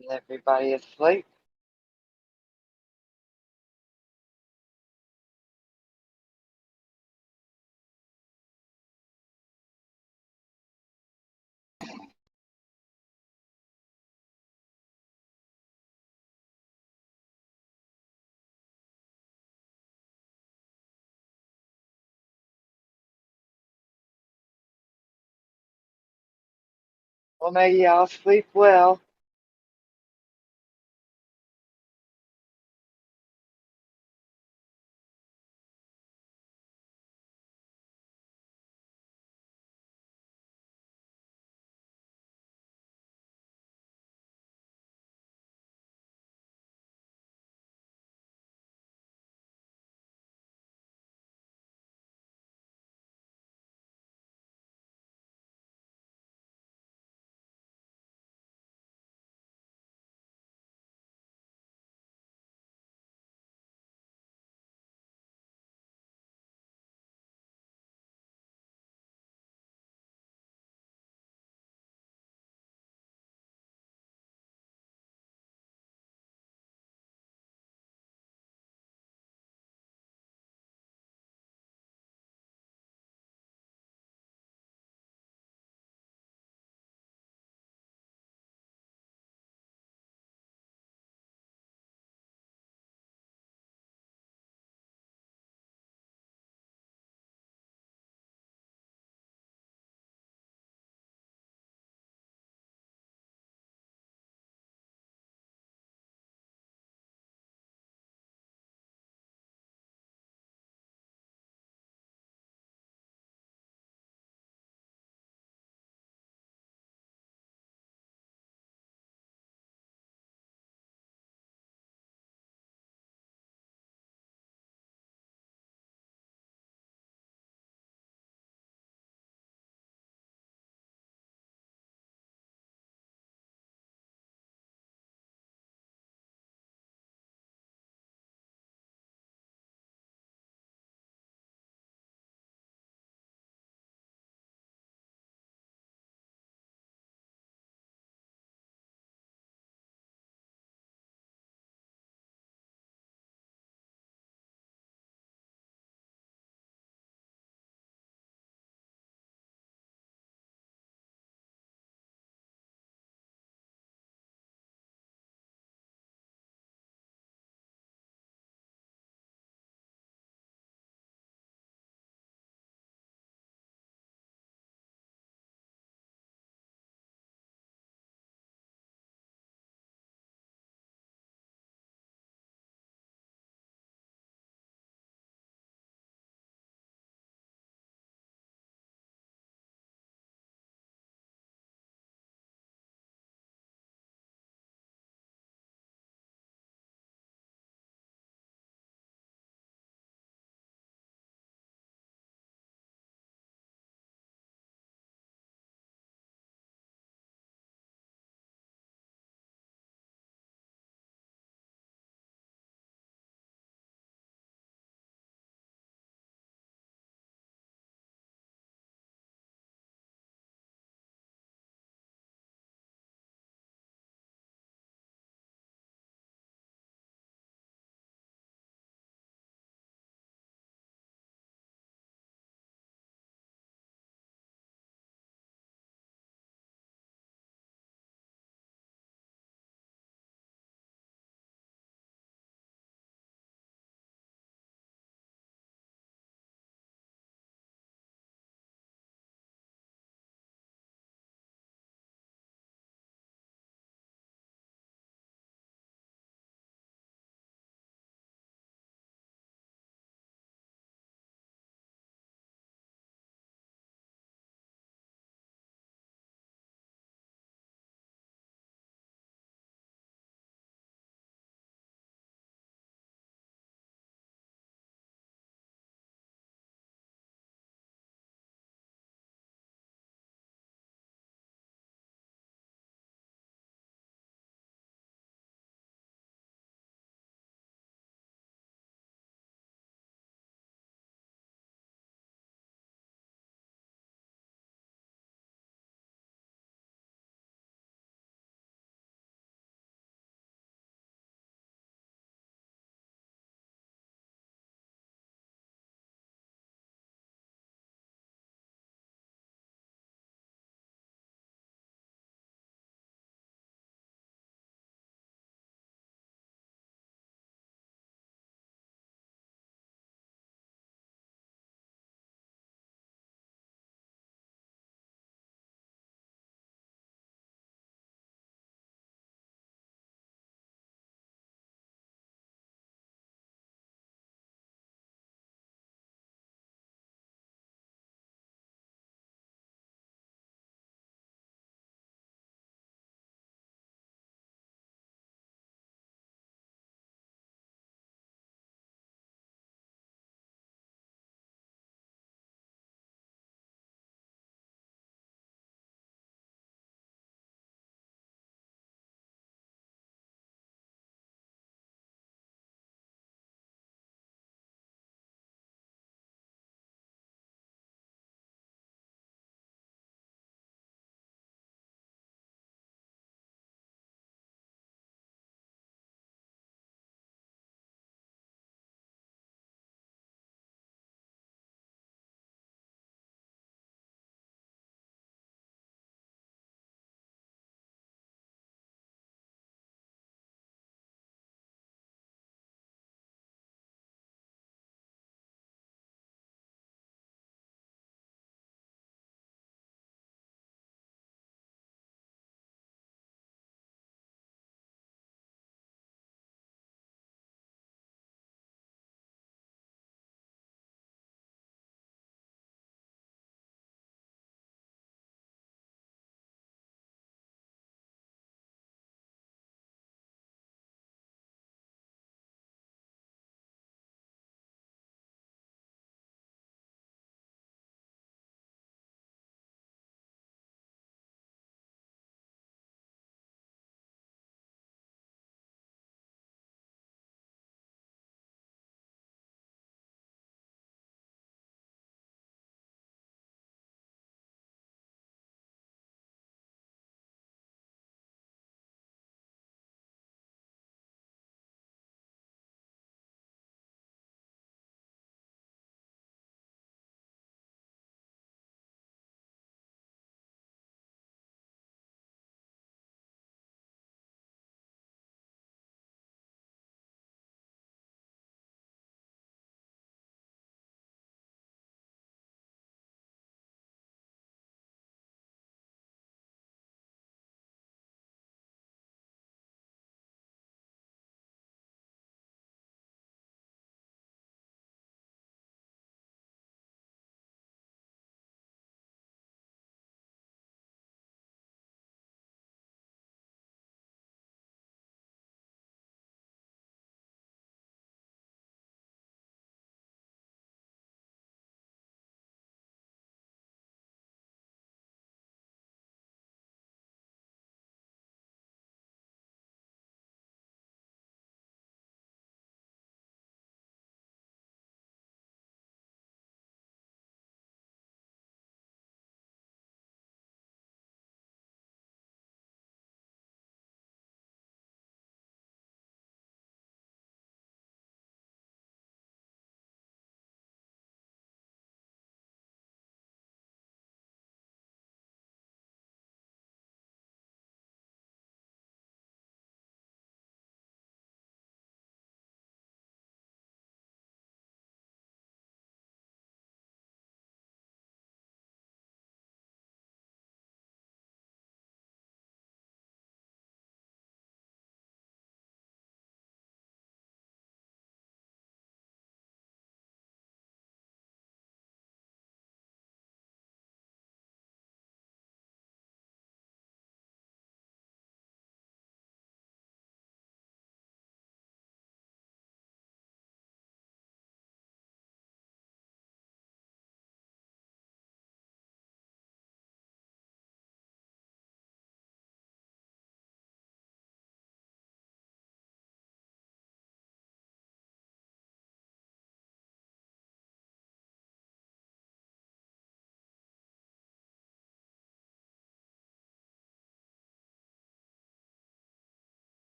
Is everybody asleep? Well, may y'all sleep well.